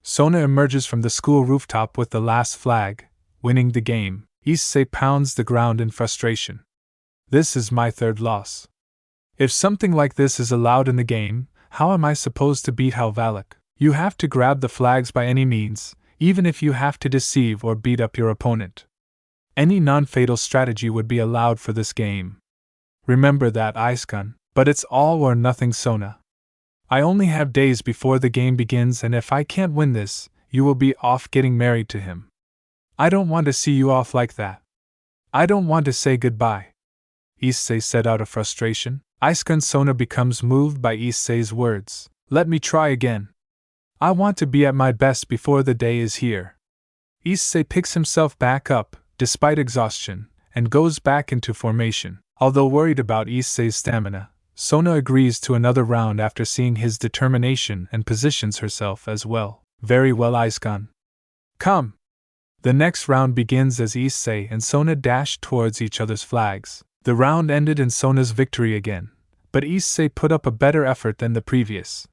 Sona emerges from the school rooftop with the last flag, winning the game. Issei pounds the ground in frustration. This is my third loss. If something like this is allowed in the game, how am I supposed to beat Valak? You have to grab the flags by any means, even if you have to deceive or beat up your opponent. Any non-fatal strategy would be allowed for this game. Remember that, Aiskan, but it's all or nothing, Sona. I only have days before the game begins, and if I can't win this, you will be off getting married to him. I don't want to see you off like that. I don't want to say goodbye. Issei said out of frustration. Aiskan, Sona becomes moved by Issei's words. Let me try again. I want to be at my best before the day is here. Issei picks himself back up, despite exhaustion, and goes back into formation. Although worried about Issei's stamina, Sona agrees to another round after seeing his determination and positions herself as well. Very well, Aiskan. Come! The next round begins as Issei and Sona dash towards each other's flags. The round ended in Sona's victory again, but Issei put up a better effort than the previous.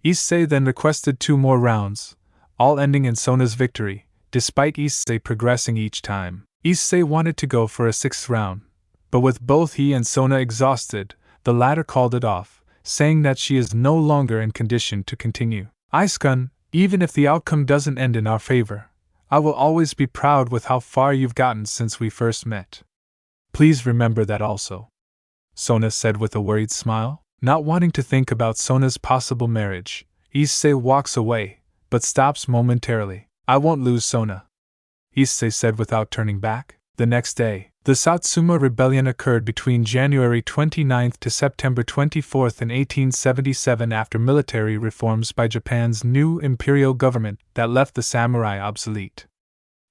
Issei then requested 2 more rounds, all ending in Sona's victory, despite Issei progressing each time. Issei wanted to go for a 6th round, but with both he and Sona exhausted, the latter called it off, saying that she is no longer in condition to continue. Iskun, even if the outcome doesn't end in our favor, I will always be proud with how far you've gotten since we first met. Please remember that also, Sona said with a worried smile. Not wanting to think about Sona's possible marriage, Issei walks away, but stops momentarily. I won't lose Sona, Issei said without turning back. The next day, the Satsuma Rebellion occurred between January 29 to September 24 in 1877 after military reforms by Japan's new imperial government that left the samurai obsolete.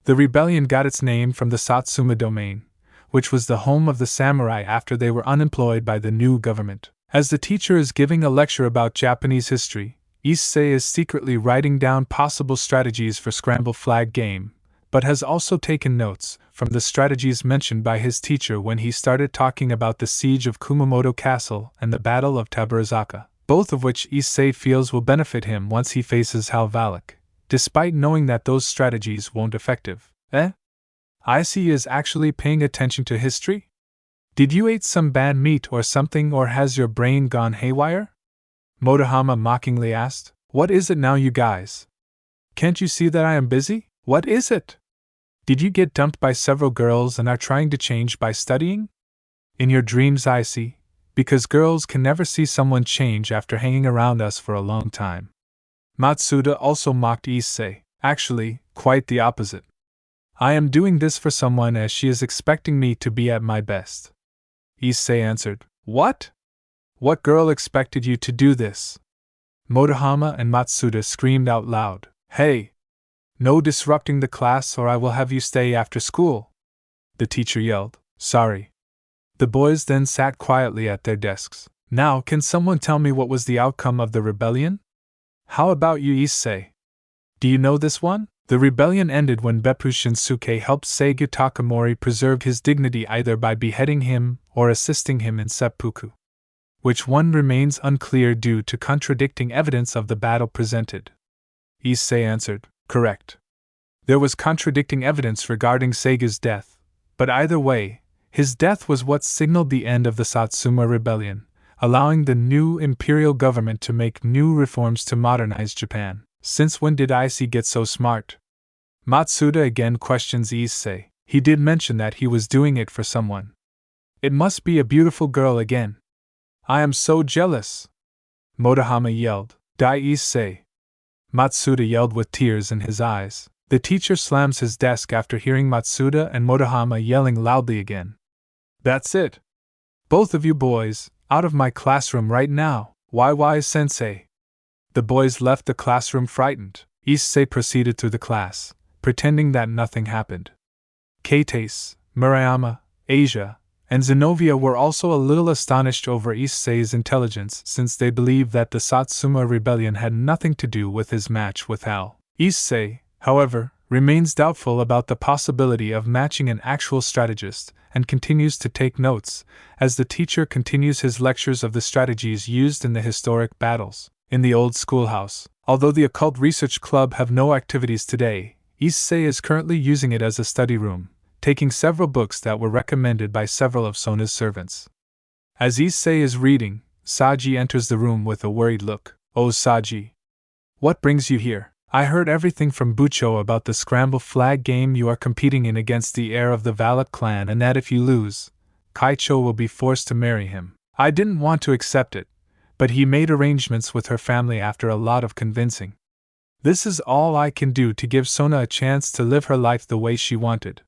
The rebellion got its name from the Satsuma domain, which was the home of the samurai after they were unemployed by the new government. As the teacher is giving a lecture about Japanese history, Issei is secretly writing down possible strategies for scramble flag game, but has also taken notes from the strategies mentioned by his teacher when he started talking about the siege of Kumamoto Castle and the Battle of Tabarazaka, both of which Issei feels will benefit him once he faces Hal Valak, despite knowing that those strategies won't effective. Issei is actually paying attention to history? Did you eat some bad meat or something, or has your brain gone haywire? Motohama mockingly asked. What is it now, you guys? Can't you see that I am busy? What is it? Did you get dumped by several girls and are trying to change by studying? In your dreams, I see, because girls can never see someone change after hanging around us for a long time. Matsuda also mocked Issei. Actually, quite the opposite. I am doing this for someone as she is expecting me to be at my best. Issei answered. What? What girl expected you to do this? Motohama and Matsuda screamed out loud. Hey! No disrupting the class or I will have you stay after school! The teacher yelled. Sorry. The boys then sat quietly at their desks. Now, can someone tell me what was the outcome of the rebellion? How about you, Issei? Do you know this one? The rebellion ended when Beppu Shinsuke helped Seigu Takamori preserve his dignity either by beheading him or assisting him in seppuku. Which one remains unclear due to contradicting evidence of the battle presented. Issei answered. Correct. There was contradicting evidence regarding Seigu's death, but either way, his death was what signaled the end of the Satsuma Rebellion, allowing the new imperial government to make new reforms to modernize Japan. Since when did Issei get so smart? Matsuda again questions Issei. He did mention that he was doing it for someone. It must be a beautiful girl again. I am so jealous! Motohama yelled. Dai Issei! Matsuda yelled with tears in his eyes. The teacher slams his desk after hearing Matsuda and Motohama yelling loudly again. That's it! Both of you boys, out of my classroom right now! Sensei! The boys left the classroom frightened. Issei proceeded through the class, pretending that nothing happened. Kates, Murayama, Asia, and Zenobia were also a little astonished over Issei's intelligence since they believed that the Satsuma Rebellion had nothing to do with his match with Hal. Issei, however, remains doubtful about the possibility of matching an actual strategist and continues to take notes as the teacher continues his lectures of the strategies used in the historic battles. In the old schoolhouse, although the Occult Research Club have no activities today, Issei is currently using it as a study room, taking several books that were recommended by several of Sona's servants. As Issei is reading, Saji enters the room with a worried look. Oh, Saji. What brings you here? I heard everything from Bucho about the scramble flag game you are competing in against the heir of the Valak clan and that if you lose, Kaicho will be forced to marry him. I didn't want to accept it, but he made arrangements with her family after a lot of convincing. This is all I can do to give Sona a chance to live her life the way she wanted.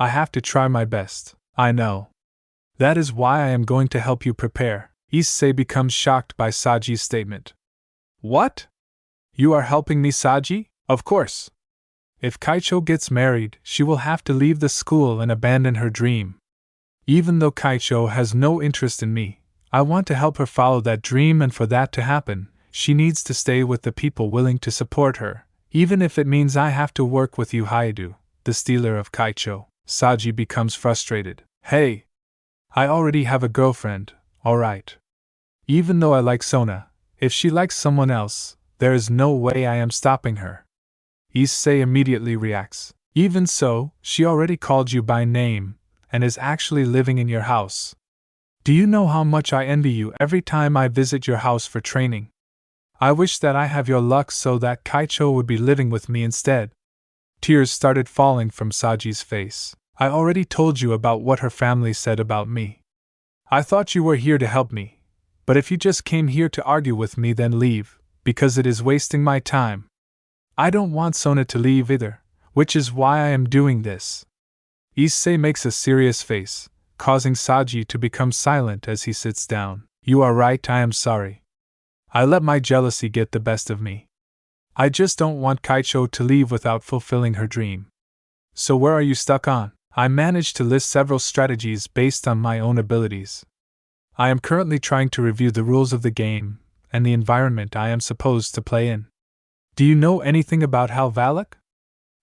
I have to try my best, I know. That is why I am going to help you prepare. Issei becomes shocked by Saji's statement. What? You are helping me, Saji? Of course. If Kaicho gets married, she will have to leave the school and abandon her dream. Even though Kaicho has no interest in me, I want to help her follow that dream, and for that to happen, she needs to stay with the people willing to support her, even if it means I have to work with you, Haidu, the stealer of Kaicho. Saji becomes frustrated. Hey! I already have a girlfriend, alright. Even though I like Sona, if she likes someone else, there is no way I am stopping her. Issei immediately reacts. Even so, she already called you by name, and is actually living in your house. Do you know how much I envy you every time I visit your house for training? I wish that I have your luck so that Kaicho would be living with me instead. Tears started falling from Saji's face. I already told you about what her family said about me. I thought you were here to help me, but if you just came here to argue with me, then leave, because it is wasting my time. I don't want Sona to leave either, which is why I am doing this. Issei makes a serious face, causing Saji to become silent as he sits down. You are right, I am sorry. I let my jealousy get the best of me. I just don't want Kaicho to leave without fulfilling her dream. So where are you stuck on? I managed to list several strategies based on my own abilities. I am currently trying to review the rules of the game and the environment I am supposed to play in. Do you know anything about Hal Valak?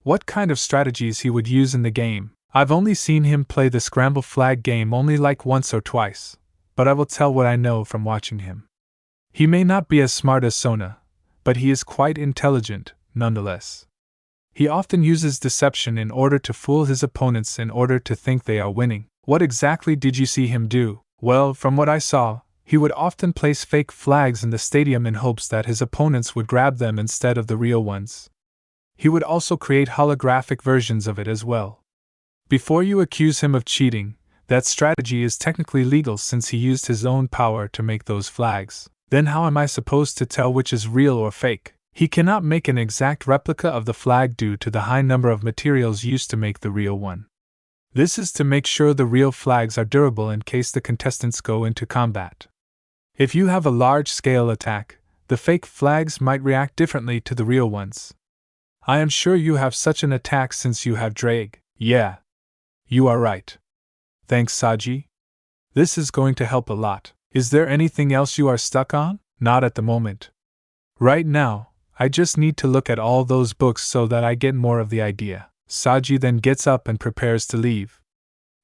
What kind of strategies he would use in the game? I've only seen him play the scramble flag game only like once or twice, but I will tell what I know from watching him. He may not be as smart as Sona, but he is quite intelligent, nonetheless. He often uses deception in order to fool his opponents in order to think they are winning. What exactly did you see him do? Well, from what I saw, he would often place fake flags in the stadium in hopes that his opponents would grab them instead of the real ones. He would also create holographic versions of it as well. Before you accuse him of cheating, that strategy is technically legal since he used his own power to make those flags. Then how am I supposed to tell which is real or fake? He cannot make an exact replica of the flag due to the high number of materials used to make the real one. This is to make sure the real flags are durable in case the contestants go into combat. If you have a large-scale attack, the fake flags might react differently to the real ones. I am sure you have such an attack since you have Drag. Yeah. You are right. Thanks, Saji. This is going to help a lot. Is there anything else you are stuck on? Not at the moment. Right now, I just need to look at all those books so that I get more of the idea. Saji then gets up and prepares to leave.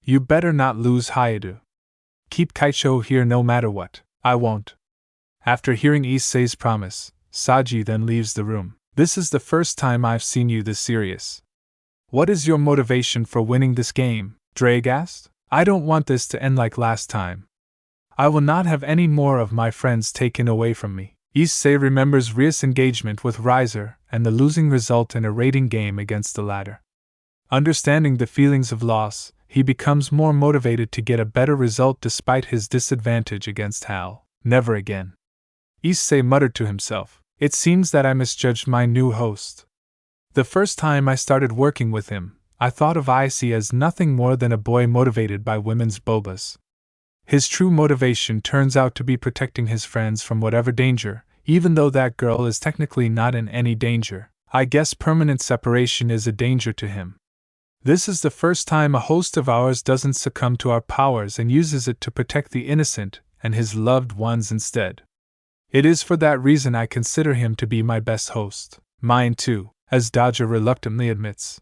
You better not lose Hayato. Keep Kaicho here no matter what. I won't. After hearing Issei's promise, Saji then leaves the room. This is the first time I've seen you this serious. What is your motivation for winning this game? Drag asked. I don't want this to end like last time. I will not have any more of my friends taken away from me. Issei remembers Ria's engagement with Riser and the losing result in a raiding game against the latter. Understanding the feelings of loss, he becomes more motivated to get a better result despite his disadvantage against Hal. Never again. Issei muttered to himself. It seems that I misjudged my new host. The first time I started working with him, I thought of Issei as nothing more than a boy motivated by women's bobas. His true motivation turns out to be protecting his friends from whatever danger, even though that girl is technically not in any danger. I guess permanent separation is a danger to him. This is the first time a host of ours doesn't succumb to our powers and uses it to protect the innocent and his loved ones instead. It is for that reason I consider him to be my best host. Mine too, as Dodger reluctantly admits.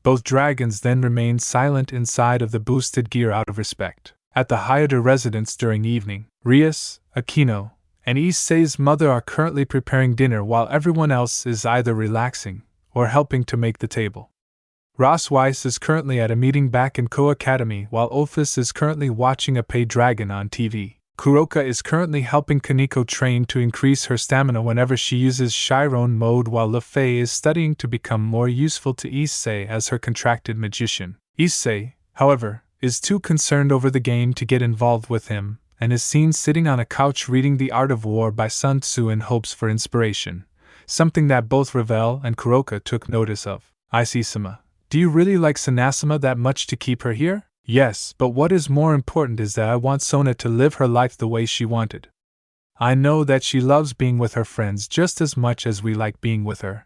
Both dragons then remain silent inside of the boosted gear out of respect. At the Hayato residence during evening, Rias, Akino, and Issei's mother are currently preparing dinner while everyone else is either relaxing or helping to make the table. Ross Weiss is currently at a meeting back in Kuoh Academy while Ophis is currently watching a paid dragon on TV. Kuroka is currently helping Kaneko train to increase her stamina whenever she uses Chiron mode while Lefei is studying to become more useful to Issei as her contracted magician. Issei, however, is too concerned over the game to get involved with him, and is seen sitting on a couch reading The Art of War by Sun Tzu in hopes for inspiration, something that both Ravel and Kuroka took notice of. Issei-sama, do you really like Sanasama that much to keep her here? Yes, but what is more important is that I want Sona to live her life the way she wanted. I know that she loves being with her friends just as much as we like being with her.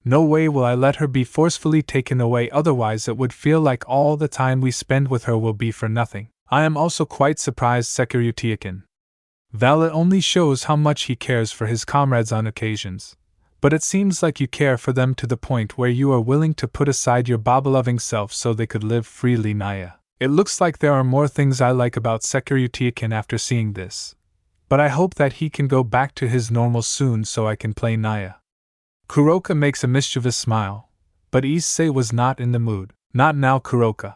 No way will I let her be forcefully taken away, otherwise it would feel like all the time we spend with her will be for nothing. I am also quite surprised Sekuritiakin. Vala only shows how much he cares for his comrades on occasions, but it seems like you care for them to the point where you are willing to put aside your Baba-loving self so they could live freely. Naya. It looks like there are more things I like about Sekuritiakin after seeing this, but I hope that he can go back to his normal soon so I can play Naya. Kuroka makes a mischievous smile, but Issei was not in the mood. Not now, Kuroka.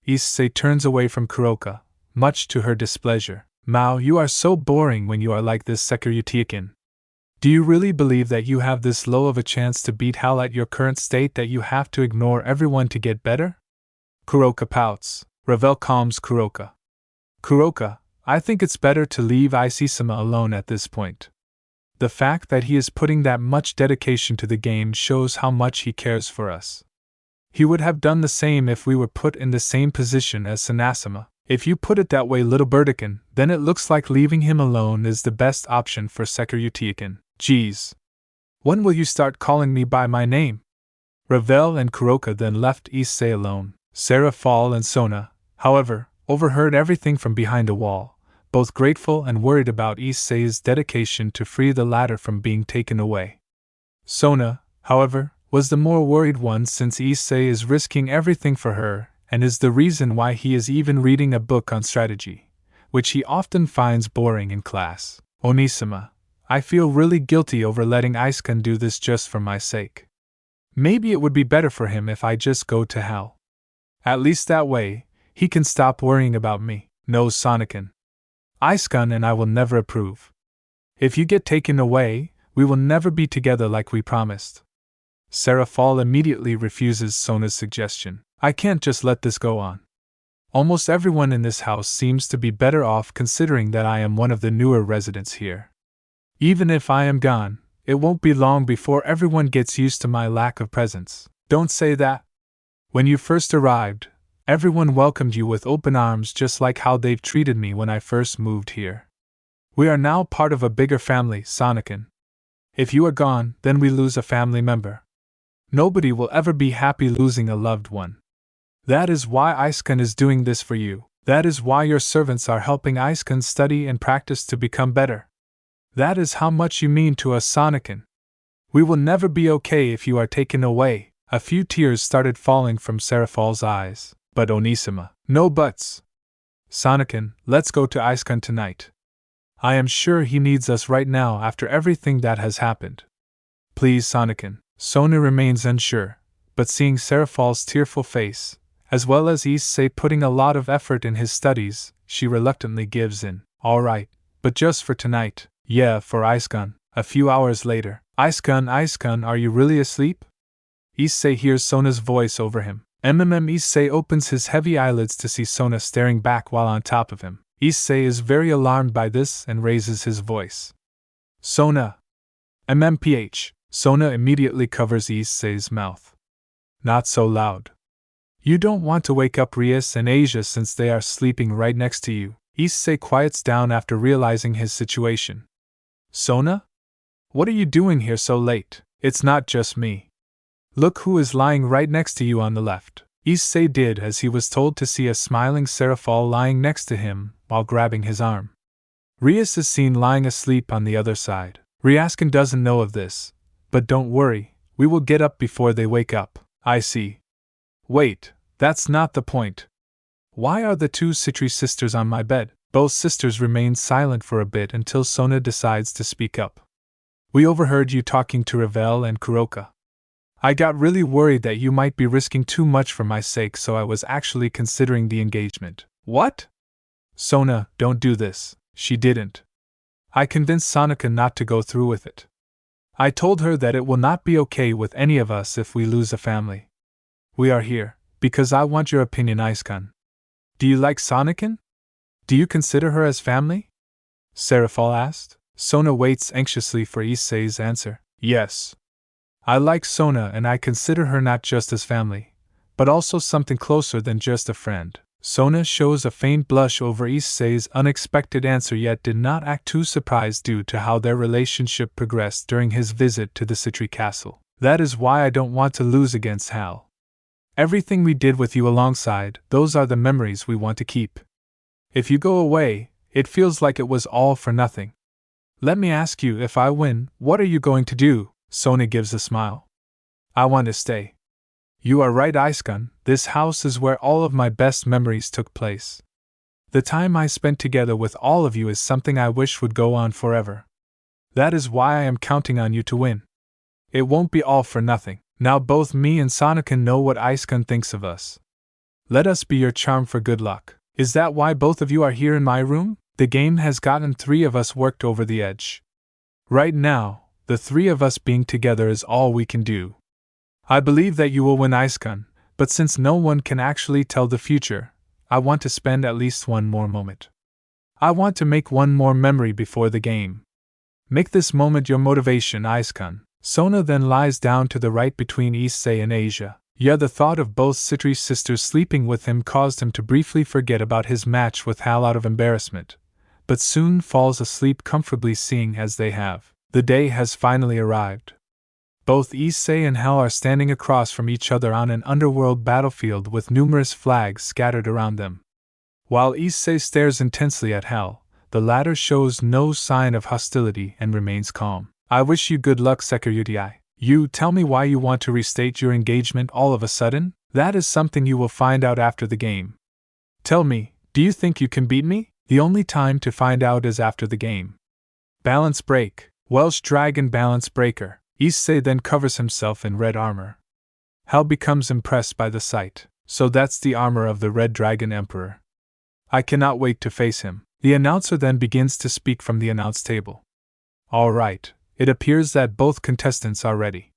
Issei turns away from Kuroka, much to her displeasure. Mao, you are so boring when you are like this, Securitiakin. Do you really believe that you have this low of a chance to beat Hal at your current state that you have to ignore everyone to get better? Kuroka pouts. Ravel calms Kuroka. Kuroka, I think it's better to leave Issei-sama alone at this point. The fact that he is putting that much dedication to the game shows how much he cares for us. He would have done the same if we were put in the same position as Sanasama. If you put it that way, little birdikin, then it looks like leaving him alone is the best option for Securitiakin. Geez. When will you start calling me by my name? Ravel and Kuroka then left Issei alone. Serafall and Sona, however, overheard everything from behind a wall, both grateful and worried about Issei's dedication to free the latter from being taken away. Sona, however, was the more worried one since Issei is risking everything for her and is the reason why he is even reading a book on strategy, which he often finds boring in class. Onisama, I feel really guilty over letting Issei do this just for my sake. Maybe it would be better for him if I just go to Hal. At least that way, he can stop worrying about me. No, Sonican. Issei and I will never approve. If you get taken away, we will never be together like we promised. Serafall immediately refuses Sona's suggestion. I can't just let this go on. Almost everyone in this house seems to be better off considering that I am one of the newer residents here. Even if I am gone, it won't be long before everyone gets used to my lack of presence. Don't say that. When you first arrived, everyone welcomed you with open arms just like how they've treated me when I first moved here. We are now part of a bigger family, Sonican. If you are gone, then we lose a family member. Nobody will ever be happy losing a loved one. That is why Issei is doing this for you. That is why your servants are helping Issei study and practice to become better. That is how much you mean to us, Sonican. We will never be okay if you are taken away. A few tears started falling from Serafall's eyes. But Onisama, no buts. Sonican, let's go to Issei tonight. I am sure he needs us right now after everything that has happened. Please, Sonican. Sona remains unsure, but seeing Serafall's tearful face, as well as Issei putting a lot of effort in his studies, she reluctantly gives in. All right, but just for tonight. Yeah, for Issei. A few hours later. Issei, are you really asleep? Issei hears Sona's voice over him. Issei opens his heavy eyelids to see Sona staring back while on top of him. Issei is very alarmed by this and raises his voice. Sona! MMPH. Sona immediately covers Issei's mouth. Not so loud. You don't want to wake up Rias and Asia since they are sleeping right next to you. Issei quiets down after realizing his situation. Sona? What are you doing here so late? It's not just me. Look who is lying right next to you on the left. Issei did as he was told to see a smiling Serafall lying next to him while grabbing his arm. Rias is seen lying asleep on the other side. Riaskin doesn't know of this, but don't worry, we will get up before they wake up. I see. Wait, that's not the point. Why are the two Citri sisters on my bed? Both sisters remain silent for a bit until Sona decides to speak up. We overheard you talking to Ravel and Kuroka. I got really worried that you might be risking too much for my sake, so I was actually considering the engagement. What? Sona, don't do this. She didn't. I convinced Sonika not to go through with it. I told her that it will not be okay with any of us if we lose a family. We are here because I want your opinion, Issei. Do you like Sonican? Do you consider her as family? Serafall asked. Sona waits anxiously for Issei's answer. Yes. I like Sona and I consider her not just as family, but also something closer than just a friend. Sona shows a faint blush over Issei's unexpected answer, yet did not act too surprised due to how their relationship progressed during his visit to the Citri castle. That is why I don't want to lose against Hal. Everything we did with you alongside, those are the memories we want to keep. If you go away, it feels like it was all for nothing. Let me ask you, if I win, what are you going to do? Sona gives a smile. I want to stay. You are right, Issei. This house is where all of my best memories took place. The time I spent together with all of you is something I wish would go on forever. That is why I am counting on you to win. It won't be all for nothing. Now both me and Sonican know what Issei thinks of us. Let us be your charm for good luck. Is that why both of you are here in my room? The game has gotten 3 of us worked over the edge. Right now, the 3 of us being together is all we can do. I believe that you will win Icekun, but since no one can actually tell the future, I want to spend at least one more moment. I want to make one more memory before the game. Make this moment your motivation, Icekun. Sona then lies down to the right between issei and Asia. Yeah, the thought of both Citri's sisters sleeping with him caused him to briefly forget about his match with Hal out of embarrassment, but soon falls asleep comfortably seeing as they have. The day has finally arrived. Both issei and Hal are standing across from each other on an underworld battlefield with numerous flags scattered around them. While issei stares intensely at Hal, the latter shows no sign of hostility and remains calm. I wish you good luck, Security. You tell me why you want to restate your engagement all of a sudden? That is something you will find out after the game. Tell me, do you think you can beat me? The only time to find out is after the game. Balance break. Welsh Dragon Balance Breaker. Issei then covers himself in red armor. Hal becomes impressed by the sight. So that's the armor of the Red Dragon Emperor. I cannot wait to face him. The announcer then begins to speak from the announce table. All right. It appears that both contestants are ready.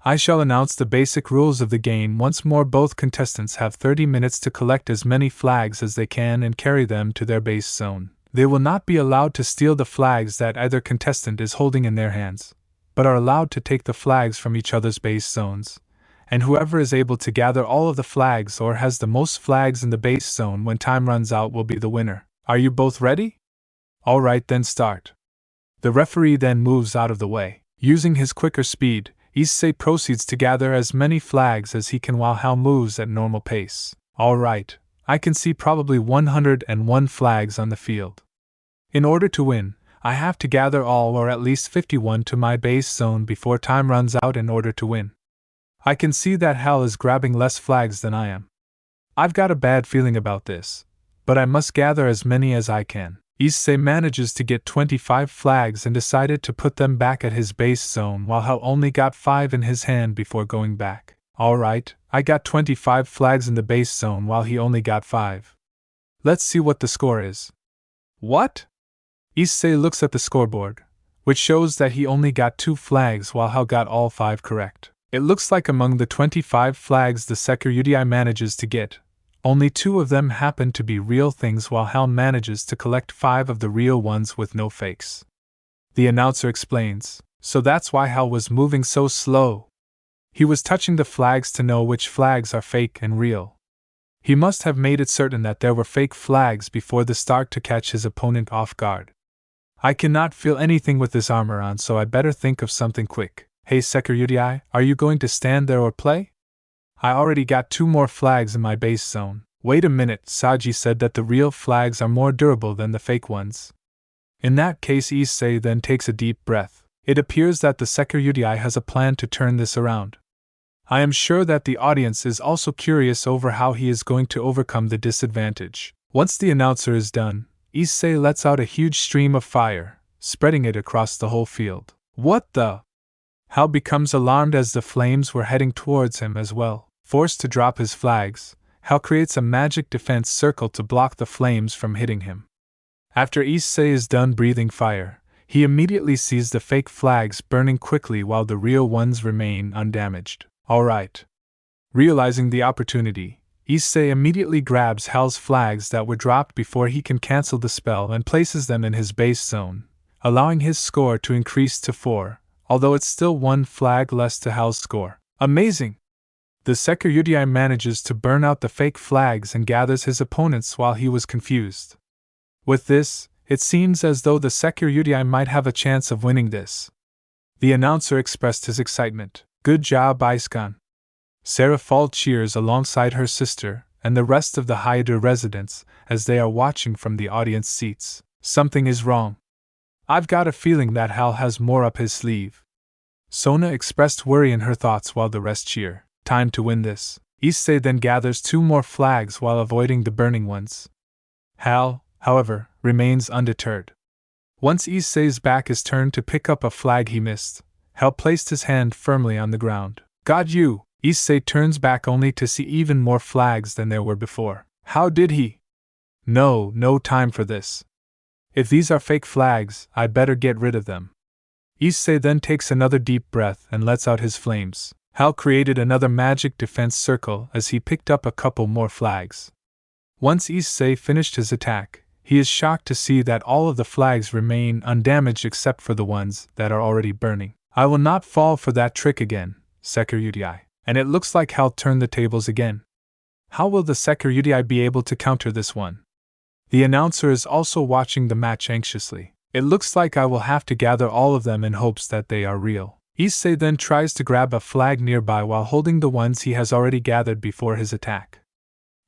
I shall announce the basic rules of the game once more. Both contestants have 30 minutes to collect as many flags as they can and carry them to their base zone. They will not be allowed to steal the flags that either contestant is holding in their hands, but are allowed to take the flags from each other's base zones, and whoever is able to gather all of the flags or has the most flags in the base zone when time runs out will be the winner. Are you both ready? All right, then start. The referee then moves out of the way. Using his quicker speed, Issei proceeds to gather as many flags as he can while Hal moves at normal pace. All right, I can see probably 101 flags on the field. In order to win, I have to gather all or at least 51 to my base zone before time runs out in order to win. I can see that Hal is grabbing less flags than I am. I've got a bad feeling about this, but I must gather as many as I can. Issei manages to get 25 flags and decided to put them back at his base zone while Hal only got 5 in his hand before going back. Alright, I got 25 flags in the base zone while he only got 5. Let's see what the score is. What? Issei looks at the scoreboard, which shows that he only got 2 flags while Hal got all 5 correct. It looks like among the 25 flags the Security manages to get, only 2 of them happen to be real things while Hal manages to collect 5 of the real ones with no fakes. The announcer explains, so that's why Hal was moving so slow. He was touching the flags to know which flags are fake and real. He must have made it certain that there were fake flags before the start to catch his opponent off guard. I cannot feel anything with this armor on, so I better think of something quick. Hey Security, are you going to stand there or play? I already got 2 more flags in my base zone. Wait a minute, Saji said that the real flags are more durable than the fake ones. In that case, Issei then takes a deep breath. It appears that the Security has a plan to turn this around. I am sure that the audience is also curious over how he is going to overcome the disadvantage. Once the announcer is done, Issei lets out a huge stream of fire, spreading it across the whole field. What the? Hal becomes alarmed as the flames were heading towards him as well. Forced to drop his flags, Hal creates a magic defense circle to block the flames from hitting him. After Issei is done breathing fire, he immediately sees the fake flags burning quickly while the real ones remain undamaged. Alright. Realizing the opportunity, Issei immediately grabs Hal's flags that were dropped before he can cancel the spell and places them in his base zone, allowing his score to increase to 4, although it's still 1 flag less to Hal's score. Amazing! The Security manages to burn out the fake flags and gathers his opponents while he was confused. With this, it seems as though the Security might have a chance of winning this. The announcer expressed his excitement. Good job, Icekun. Serafall cheers alongside her sister and the rest of the Hyder residents as they are watching from the audience seats. Something is wrong. I've got a feeling that Hal has more up his sleeve. Sona expressed worry in her thoughts while the rest cheer. Time to win this. Issei then gathers 2 more flags while avoiding the burning ones. Hal, however, remains undeterred. Once Issei's back is turned to pick up a flag he missed, Hal placed his hand firmly on the ground. Got you! Issei turns back only to see even more flags than there were before. How did he? No time for this. If these are fake flags, I'd better get rid of them. Issei then takes another deep breath and lets out his flames. Hal created another magic defense circle as he picked up a couple more flags. Once Issei finished his attack, he is shocked to see that all of the flags remain undamaged except for the ones that are already burning. I will not fall for that trick again, Security. And it looks like Hal turned the tables again. How will the Security be able to counter this one? The announcer is also watching the match anxiously. It looks like I will have to gather all of them in hopes that they are real. Issei then tries to grab a flag nearby while holding the ones he has already gathered before his attack.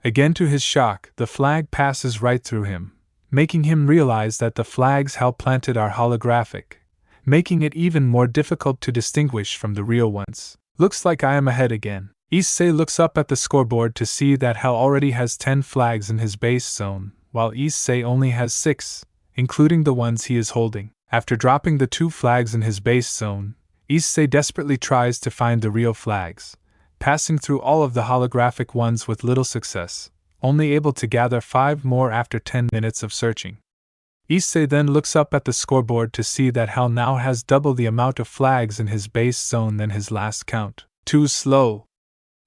Again to his shock, the flag passes right through him, making him realize that the flags Hal planted are holographic, making it even more difficult to distinguish from the real ones. Looks like I am ahead again. Issei looks up at the scoreboard to see that Hal already has 10 flags in his base zone, while Issei only has 6, including the ones he is holding. After dropping the 2 flags in his base zone, Issei desperately tries to find the real flags, passing through all of the holographic ones with little success, only able to gather 5 more after 10 minutes of searching. Issei then looks up at the scoreboard to see that Hal now has double the amount of flags in his base zone than his last count. Too slow.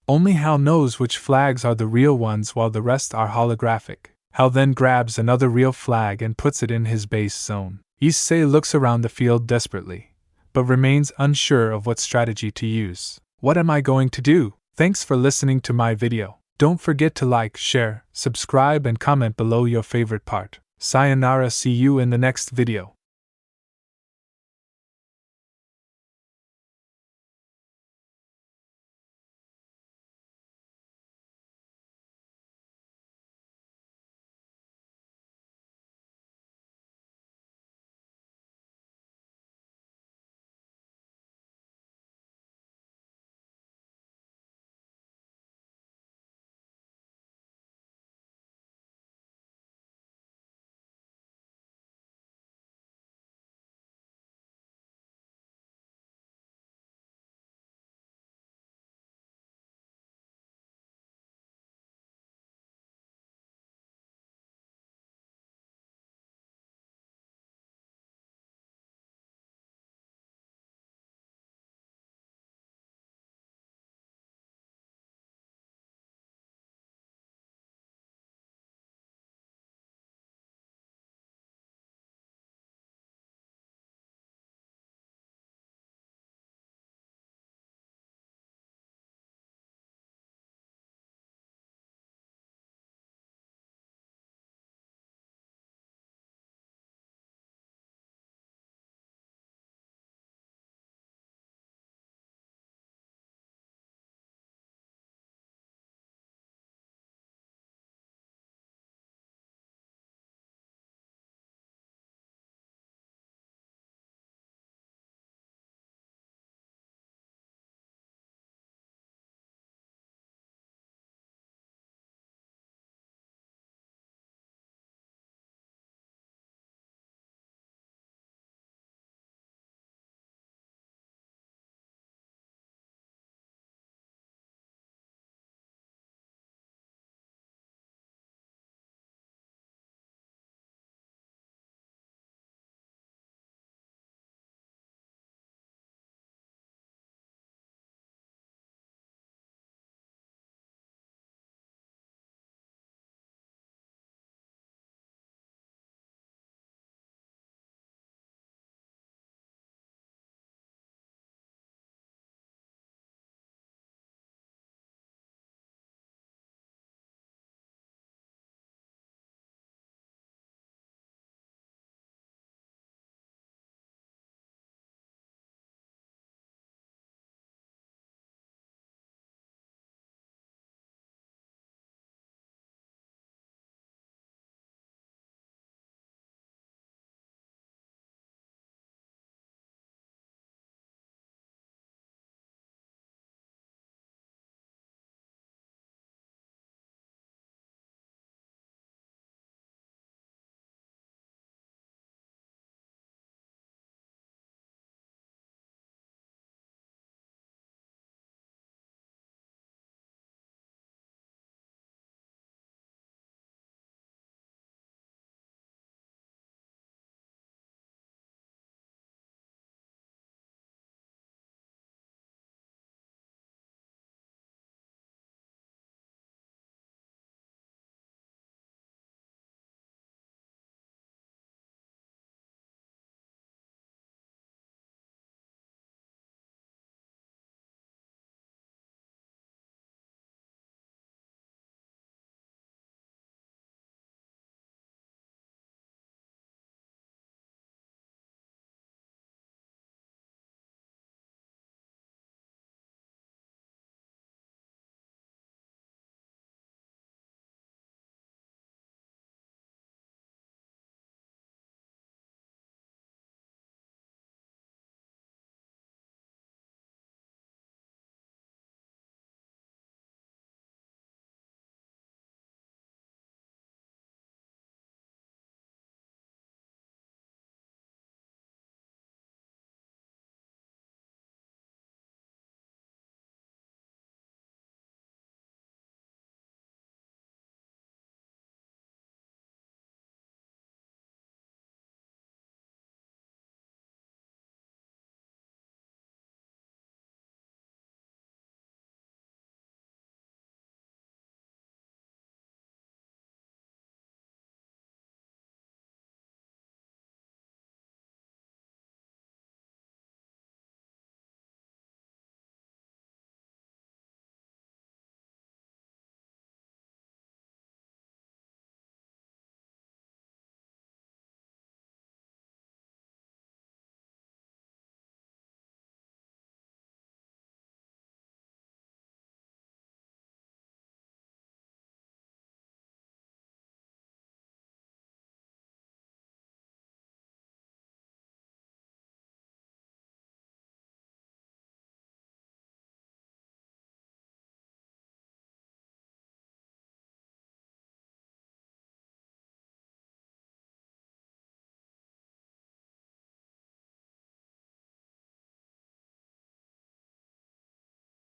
Only Hal knows which flags are the real ones while the rest are holographic. Hal then grabs another real flag and puts it in his base zone. Issei looks around the field desperately, but remains unsure of what strategy to use. What am I going to do? Thanks for listening to my video. Don't forget to like, share, subscribe and comment below your favorite part. Sayonara, see you in the next video.